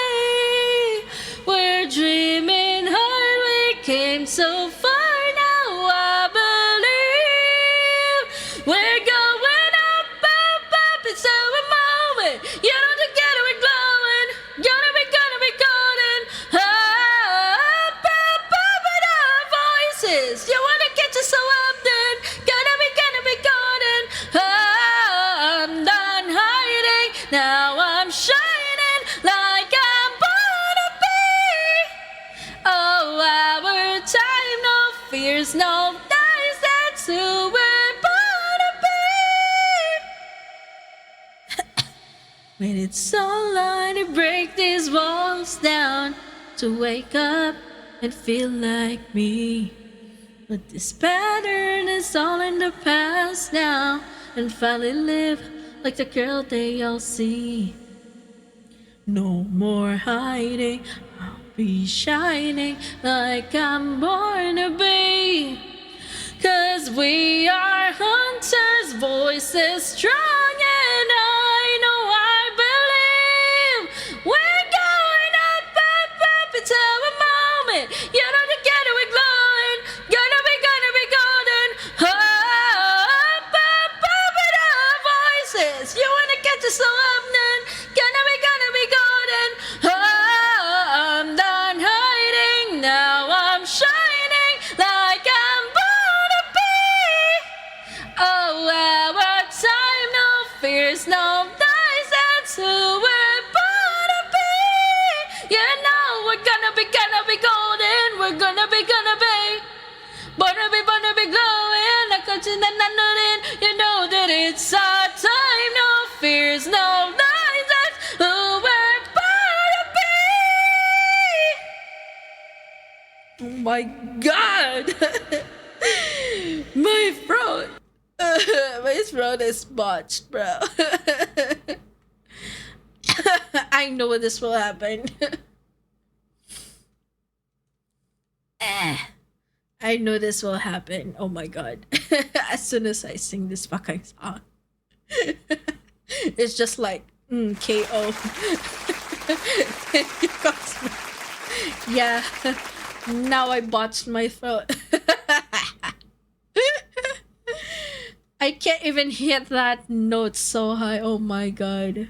We're dreaming hard, we came so far, now I believe we're going up, up, up. It's our moment. You know, together we're glowing. Gonna be golden. Up, up, up in our voices. You wanna get you so up then. Gonna be golden. I'm done hiding. Now I'm shining like I'm born to be. Oh, our time, no fears, no dies. That's who we're born to be. When it's all on to break these walls down, to wake up and feel like me. But this pattern is all in the past now, and finally live like the girl they all see. No more hiding, I'll be shining like I'm born to be. Cause we are hunters, voices strong, and I know I believe we're going up, up, up. It's our moment. You know, together we're glowing. Gonna be golden. Up, up, up in our voices. You wanna catch us so up then. Gonna be golden. I'm done hiding. Now I'm shining like I'm born to be. Oh, our time, no fears, no dies. That's who we're born to be. You know we're gonna be golden. We're gonna be born to be glowing. Like a chin and nothing. You know that it's our time, no fears, no dies. That's who we're born to be. Oh my god. My throat. My throat is botched, bro. I know this will happen. I know this will happen. Oh my god. As soon as I sing this fucking song. It's just like KO. Thank you, Cosmo. Yeah. Now I botched my throat. I can't even hit that note so high. Oh my god.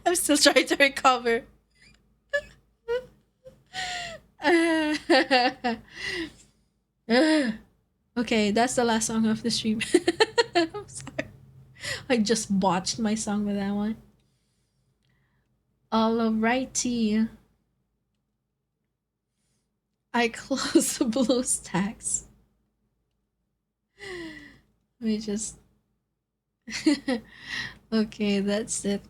I'm still trying to recover. Okay, that's the last song of the stream. I'm sorry. I just botched my song with that one. Alrighty. I close the BlueStacks. Let me just. Okay, that's it.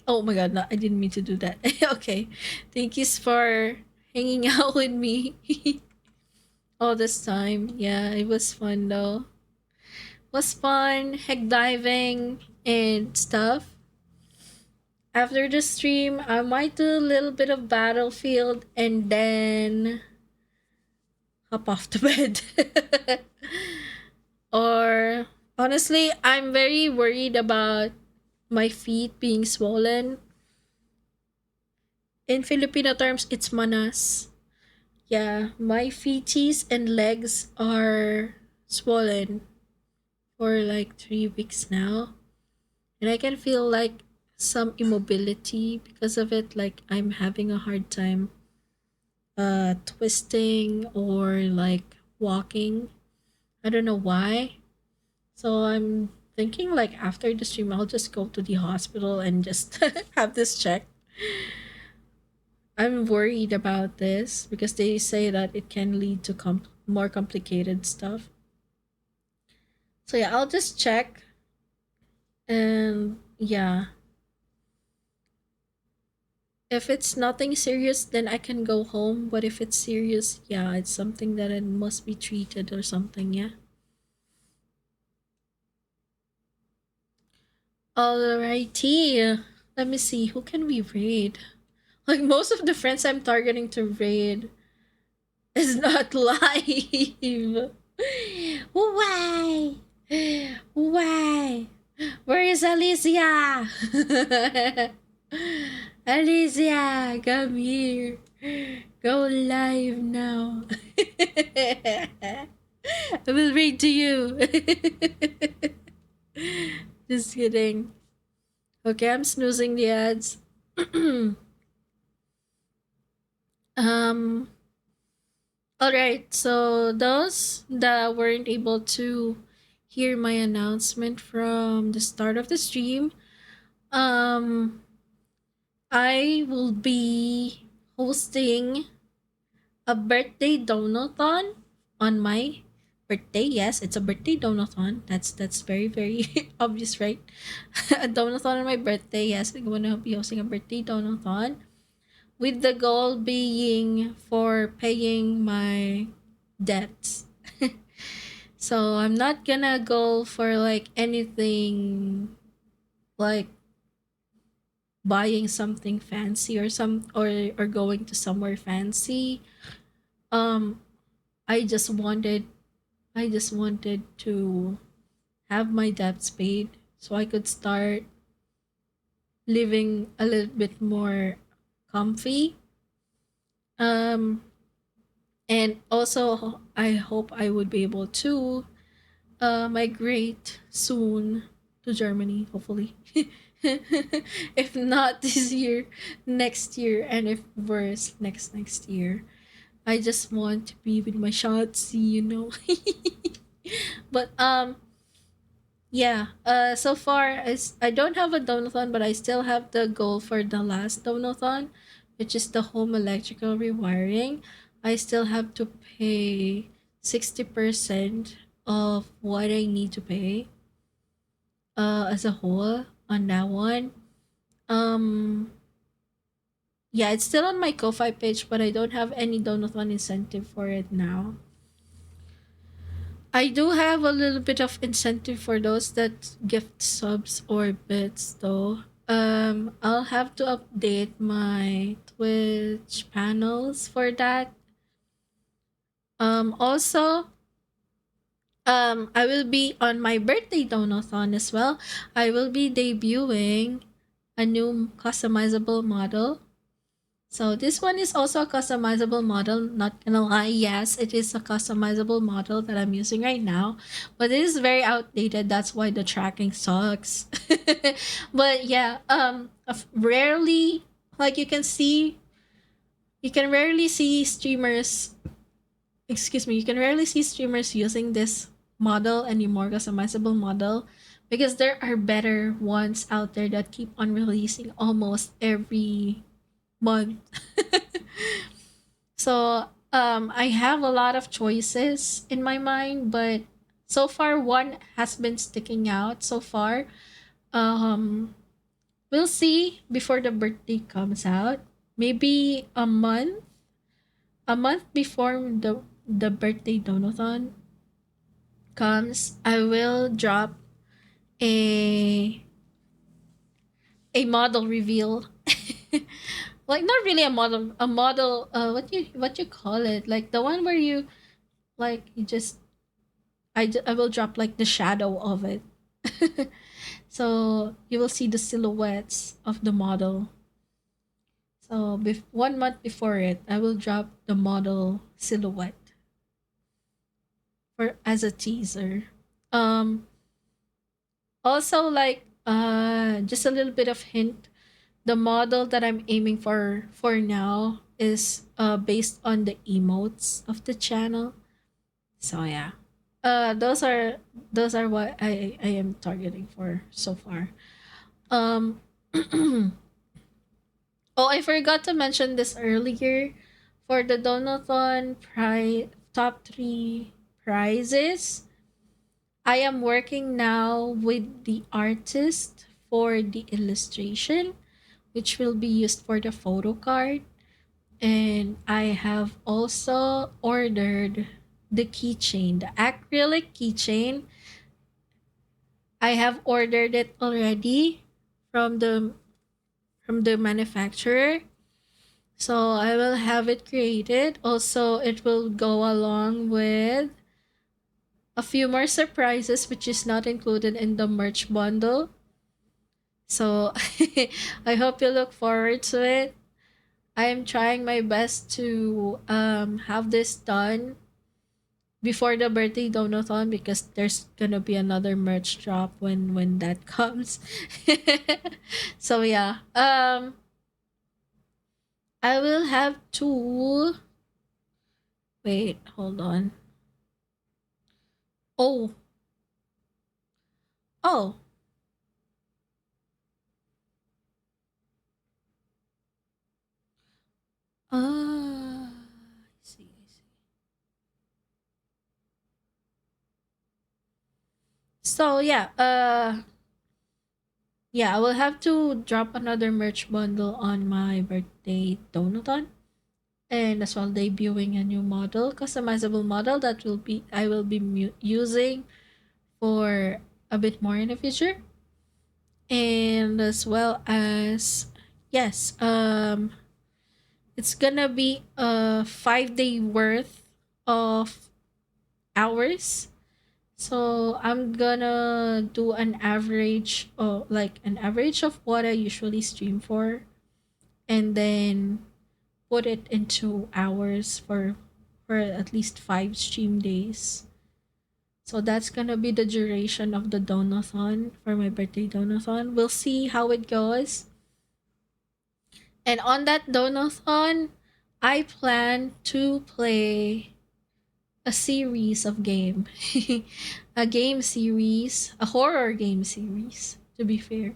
Oh my god, no, I didn't mean to do that. Okay. Thank you for hanging out with me all this time. Yeah, it was fun though. Was fun, heck diving and stuff. After the stream, I might do a little bit of Battlefield and then hop off to bed. Or honestly, I'm very worried about my feet being swollen. In Filipino terms, it's manas. Yeah, my feeties and legs are swollen for like 3 weeks now. And I can feel like some immobility because of it. Like I'm having a hard time twisting or like walking. I don't know why. So I'm thinking like after the stream I'll just go to the hospital and just have this checked. I'm worried about this because they say that it can lead to more complicated stuff. So yeah, I'll just check. And yeah. If it's nothing serious, then I can go home. But if it's serious, yeah, it's something that it must be treated or something, yeah. Alrighty. Let me see. Who can we raid? Like, most of the friends I'm targeting to raid is not live. Why? Why? Where is Alicia? Alicia, come here. Go live now. I will read to you. Just kidding. Okay, I'm snoozing the ads. Alright, so those that weren't able to hear my announcement from the start of the stream, I will be hosting a birthday donathon on my birthday. Yes, it's a birthday donathon. That's very, very obvious, right? A donathon on my birthday. Yes, I'm gonna be hosting a birthday donathon, with the goal being for paying my debts. So I'm not gonna go for like anything like buying something fancy or going to somewhere fancy. I just wanted to have my debts paid so I could start living a little bit more comfy. And also I hope I would be able to migrate soon to Germany, hopefully. If not this year, next year, and if worse, next year. I just want to be with my Shotzi, you know. But yeah, so far as I don't have a donathon, but I still have the goal for the last donathon, which is the home electrical rewiring. I still have to pay 60% of what I need to pay as a whole on that one. Yeah, it's still on my Ko-Fi page, but I don't have any donathon incentive for it now. I do have a little bit of incentive for those that gift subs or bits though. I'll have to update my Twitch panels for that. Also, I will be on my birthday donathon as well. I will be debuting a new customizable model. So this one is also a customizable model, not gonna lie. Yes, it is a customizable model that I'm using right now, but it is very outdated. That's why the tracking sucks. But yeah, rarely, like you can rarely see streamers, you can rarely see streamers using this model anymore, customizable model, because there are better ones out there that keep on releasing almost every month. So I have a lot of choices in my mind, but so far one has been sticking out so far. Um we'll see before the birthday comes out. Maybe a month before the birthday donathon comes, I will drop a model reveal. Like not really a model what you call it? Like the one where you like you just I will drop like the shadow of it. So you will see the silhouettes of the model. So 1 month before it, I will drop the model silhouette for as a teaser. Also like just a little bit of hint. The model that I'm aiming for now is based on the emotes of the channel. So yeah. Those are what I am targeting for so far. Oh, I forgot to mention this earlier. For the Donathon top 3 prizes, I am working now with the artist for the illustration, which will be used for the photo card. And I have also ordered the keychain, the acrylic keychain. I have ordered it already from the manufacturer. So I will have it created. Also, it will go along with a few more surprises, which is not included in the merch bundle. So I hope you look forward to it. I am trying my best to have this done before the birthday donathon because there's gonna be another merch drop when that comes. So yeah. I will have to wait, hold on. Oh. Oh. I see. So yeah, yeah, I will have to drop another merch bundle on my birthday donathon, and as well debuting a new model, customizable model that I will be using for a bit more in the future, and as well as yes, it's gonna be a 5-day worth of hours. So I'm gonna do an average of what I usually stream for, and then put it into hours for at least 5 stream days. So that's gonna be the duration of the donathon for my birthday donathon. We'll see how it goes. And on that donathon, I plan to play a series of game. A game series, a horror game series, to be fair.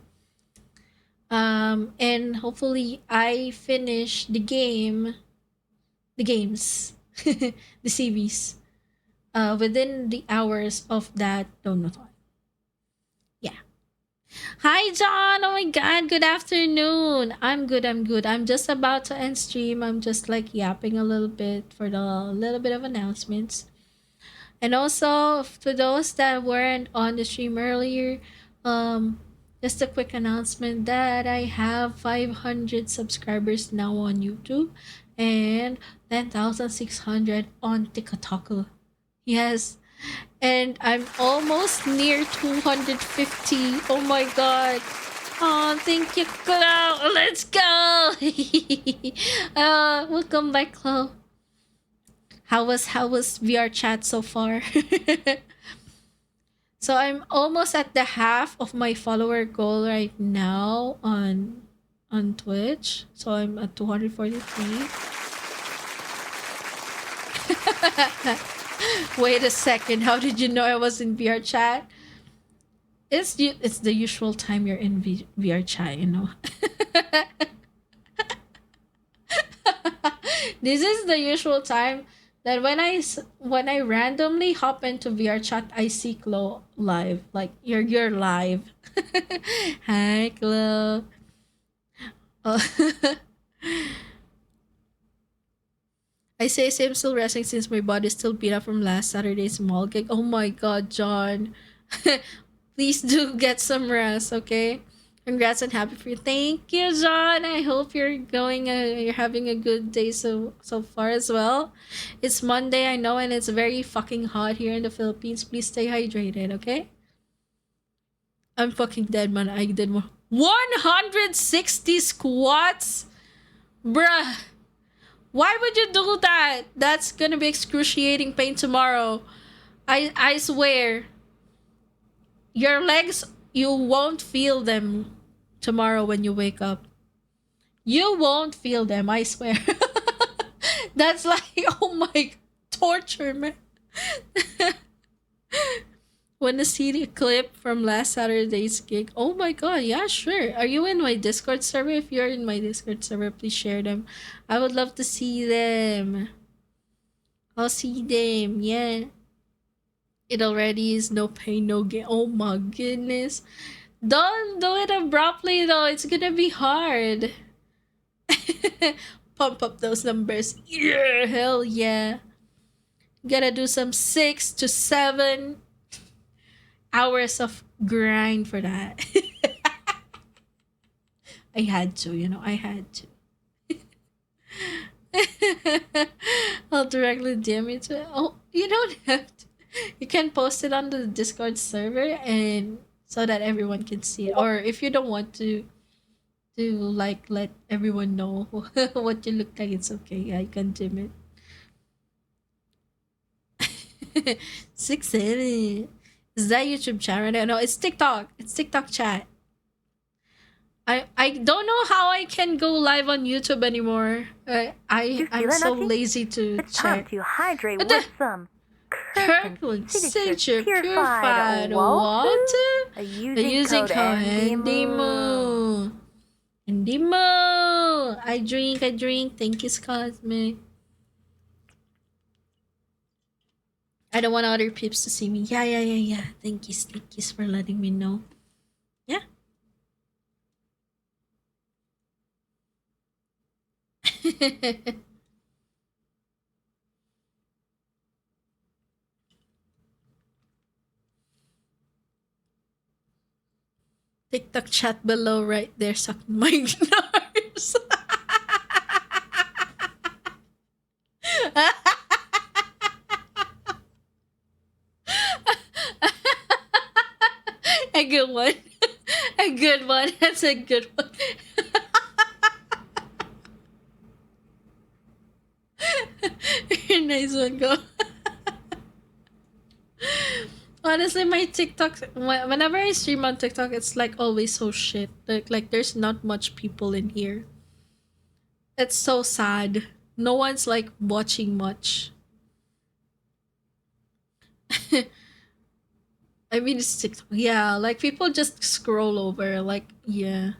And hopefully I finish the games, the series, within the hours of that donathon. Yeah. Hi, John. Oh my God. Good afternoon. I'm good. I'm just about to end stream. I'm just like yapping a little bit for the little bit of announcements. And also, to those that weren't on the stream earlier, just a quick announcement that I have 500 subscribers now on YouTube and 10,600 on TikTok. Yes. And I'm almost near 250. Oh my God. Oh, thank you, Chloe. Let's go. Welcome back, Chloe. How was VR chat so far? So I'm almost at the half of my follower goal right now on Twitch. So I'm at 243. Wait a second. How did you know I was in VR chat? It's the usual time you're in VR chat, you know. This is the usual time that when I randomly hop into VR chat, I see Chloe live. Like you're live. Hi, Chloe. Oh. I say I'm still resting since my body's still beat up from last Saturday's mall gig. Oh my god, John. Please do get some rest, okay? Congrats and happy for you. Thank you, John. I hope you're you're having a good day so far as well. It's Monday, I know, and it's very fucking hot here in the Philippines. Please stay hydrated, okay? I'm fucking dead, man. I did 160 squats? Bruh. Why would you do that? That's gonna be excruciating pain tomorrow. I swear. Your legs, you won't feel them tomorrow when you wake up. You won't feel them, I swear. That's like, oh my, torture, man. Wanna see the clip from last Saturday's gig? Oh my god, yeah, sure. Are you in my Discord server? If you're in my Discord server, please share them. I would love to see them. I'll see them, yeah. It already is no pain, no gain. Oh my goodness. Don't do it abruptly though. It's gonna be hard. Pump up those numbers. Yeah, hell yeah. Gotta do some 6 to 7 hours of grind for that. I had to, I had to. I'll directly DM it to it. Oh, you don't have to. You can post it on the Discord server and so that everyone can see it. Or if you don't want to like let everyone know what you look like, it's okay. Yeah, you can dim it. 6-7. Is that YouTube chat right now? No, it's TikTok. It's TikTok chat. I don't know how I can go live on YouTube anymore. I'm so lazy to it's check. Time to hydrate with some Kirkland Signature Purified Water using code Andymoo. Andymoo. I drink. Thank you, Cosmic. I don't want other peeps to see me. Yeah. Thank you for letting me know. Yeah. TikTok chat below right there sucking my nose. A good one. A good one. That's a good one. Nice one, go. Honestly, my TikTok, whenever I stream on TikTok, it's like always so shit. Like there's not much people in here. It's so sad. No one's like watching much. I mean, it's TikTok. Yeah, like people just scroll over. Like, yeah.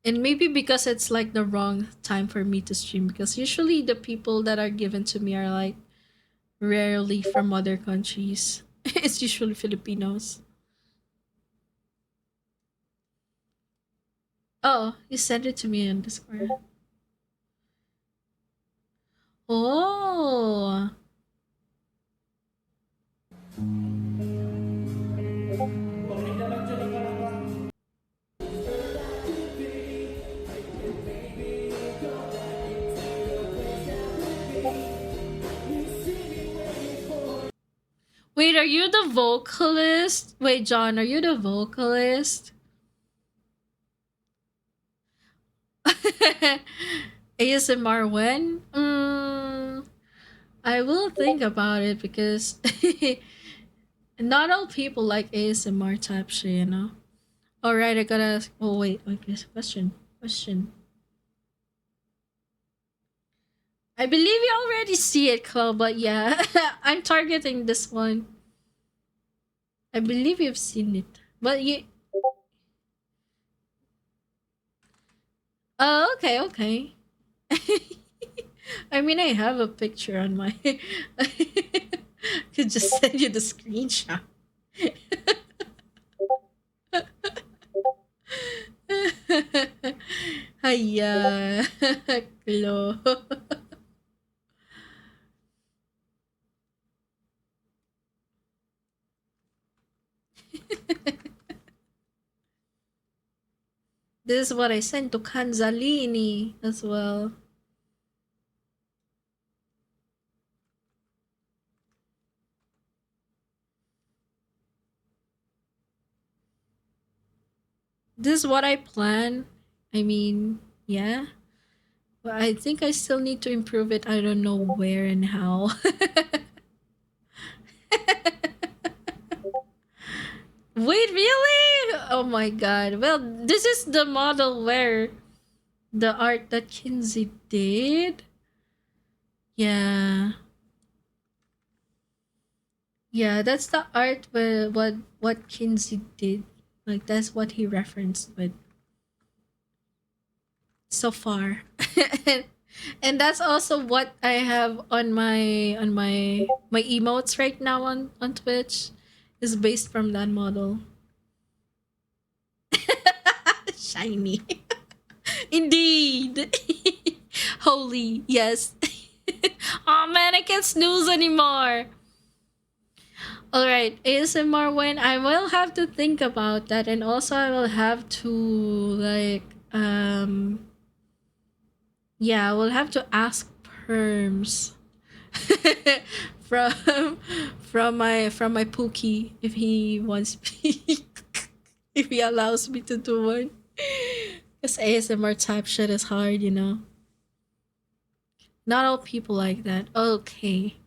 And maybe because it's like the wrong time for me to stream, because usually the people that are given to me are like rarely from other countries. It's usually Filipinos. Oh, you sent it to me on Discord. Oh. Wait, are you the vocalist? Wait, John, are you the vocalist? ASMR when? I will think about it because not all people like ASMR type shit, you know? Alright, I gotta ask. Oh, wait, question. I believe you already see it, Chloe, but yeah, I'm targeting this one. I believe you've seen it, but you... Oh, okay. I mean, I have a picture on my. Could just send you the screenshot. Hiya, Chloe. This is what I sent to Kanzalini as well. This is what I plan. I mean, yeah. But I think I still need to improve it. I don't know where and how. Wait, really? Oh my god. Well, this is the model where the art that Kinsey did. Yeah. Yeah, that's the art where what Kinsey did. Like that's what he referenced with so far. And that's also what I have on my emotes right now on Twitch is based from that model. Shiny. Indeed. Holy, yes. Oh man, I can't snooze anymore. Alright, ASMR when I will have to think about that, and also I will have to like yeah, I will have to ask perms from my Pookie if he wants me if he allows me to do one. Because ASMR type shit is hard, you know. Not all people like that. Okay.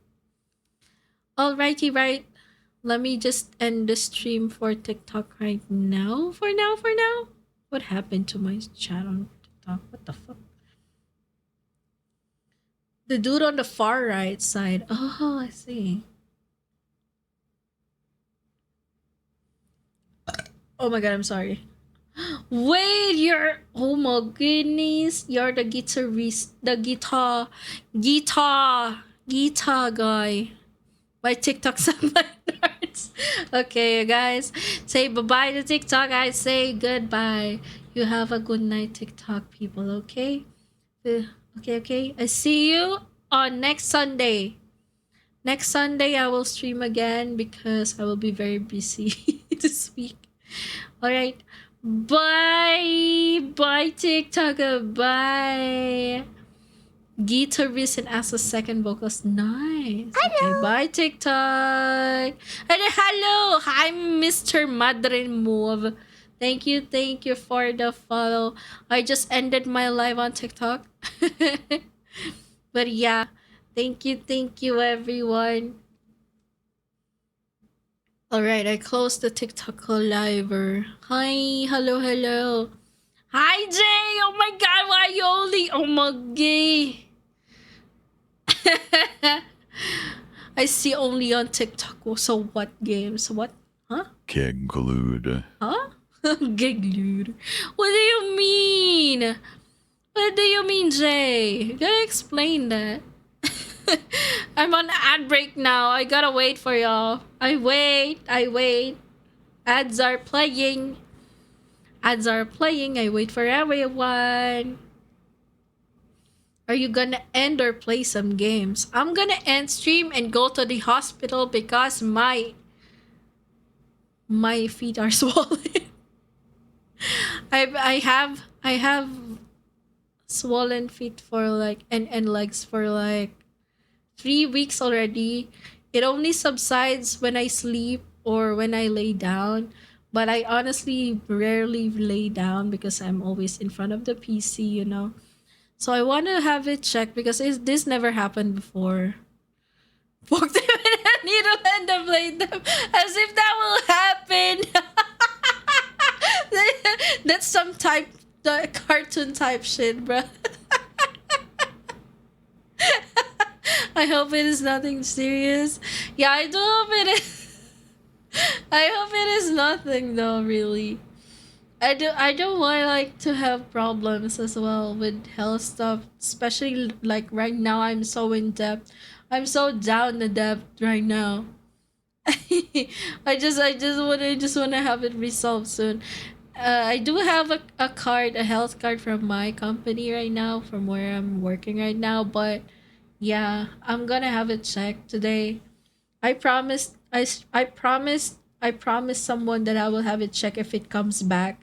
Alrighty, right. Let me just end the stream for TikTok right now. For now. What happened to my chat on TikTok? What the fuck? The dude on the far right side. Oh, I see. Oh my god, I'm sorry. Wait, you're... Oh my goodness. You're the guitarist. The guitar guy. My TikTok subliners. Okay, guys. Say bye-bye to TikTok. I say goodbye. You have a good night, TikTok people, okay? Okay. I see you on next Sunday. Next Sunday, I will stream again because I will be very busy this week. Alright. Bye. Bye, TikTok. Bye. Guitarist and as a second vocalist. Nice. Hello. Okay, bye, TikTok. And hello. Hi, Mr. Madre Move. Thank you for the follow. I just ended my live on TikTok. But yeah, thank you, everyone. Alright, I closed the TikTok live. Hi, hello. Hi, Jay. Oh my god, why you only... Oh my god. I see only on TikTok. So what games? What? Huh? Keglude. Huh? Giglude. What do you mean? What do you mean, Jay? You gotta explain that. I'm on ad break now. I gotta wait for y'all. I wait. Ads are playing. I wait for everyone. Are you gonna end or play some games? I'm gonna end stream and go to the hospital because my feet are swollen. I have swollen feet for like and legs for like 3 weeks already. It only subsides when I sleep or when I lay down. But I honestly rarely lay down because I'm always in front of the PC, you know. So I want to have it checked because this never happened before. Poke them in a needle and ablate them as if that will happen. That's some type, the cartoon type shit, bro. I hope it is nothing serious. Yeah, I do hope it is. I hope it is nothing though, really. I don't want like to have problems as well with health stuff, especially like right now. I'm so in debt. I'm so down the debt right now. I just wanna have it resolved soon. I do have a card, a health card from my company right now, from where I'm working right now. But yeah, I'm gonna have it checked today. I promised. I promised someone that I will have it checked if it comes back.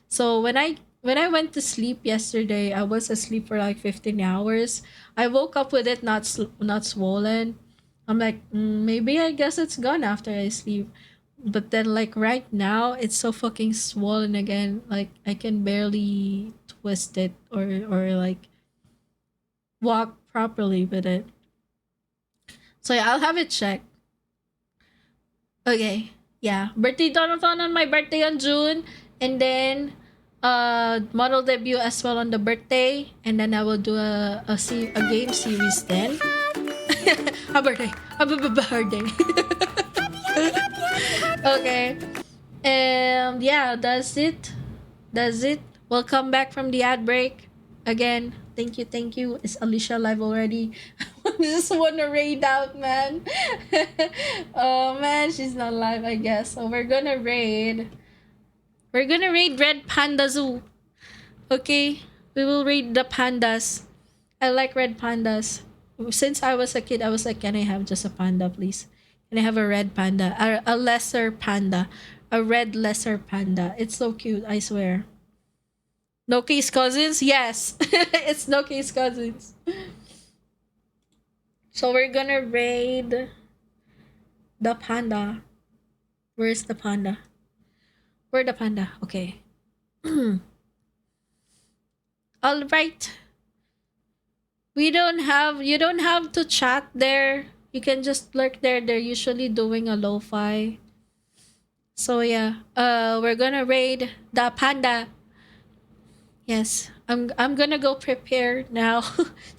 So when I went to sleep yesterday, I was asleep for like 15 hours. I woke up with it not swollen. I'm like, maybe I guess it's gone after I sleep. But then like right now, it's so fucking swollen again. Like I can barely twist it or like walk properly with it. So yeah, I'll have it checked. Okay. Yeah. Birthday Donathon on my birthday on June. And then model debut as well on the birthday. And then I will do a game series then. A birthday. A birthday. Okay. And yeah, that's it. That's it. We'll come back from the ad break. Again, thank you. Is Alicia live already? I just want to raid out, man. Oh man, she's not live, I guess. So we're gonna raid. We're gonna raid Red Panda Zoo. Okay? We will raid the pandas. I like red pandas. Since I was a kid, I was like, can I have just a panda, please? Can I have a red panda? A lesser panda. A red lesser panda. It's so cute, I swear. No Case Cousins? Yes. It's No Case Cousins. So we're gonna raid the panda. Where's the panda? Where the panda? Okay. All right. You don't have to chat there. You can just lurk there. They're usually doing a lo-fi. So yeah, we're gonna raid the panda. Yes, I'm gonna go prepare now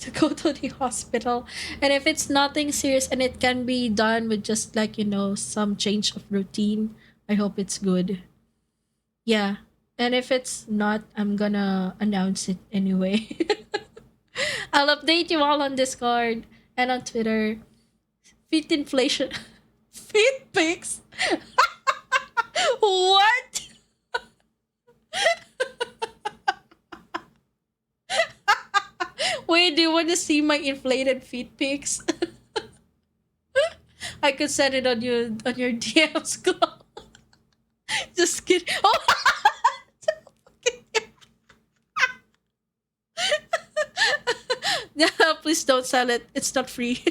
to go to the hospital. And if it's nothing serious and it can be done with just like, some change of routine, I hope it's good. Yeah. And if it's not, I'm gonna announce it anyway. I'll update you all on Discord and on Twitter. Feet inflation. Feet pics. What? Wait, do you want to see my inflated feet pics? I could send it on your DMs. Just kidding. Oh! No, please don't sell it. It's not free.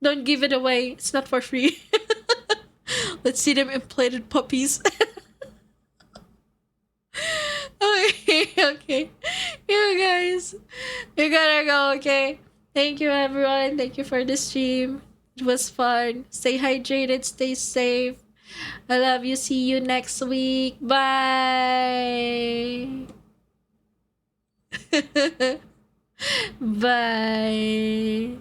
Don't give it away. It's not for free. Let's see them inflated puppies. Okay. You guys, you gotta go, okay? Thank you, everyone. Thank you for the stream. It was fun. Stay hydrated. Stay safe. I love you. See you next week. Bye. Bye.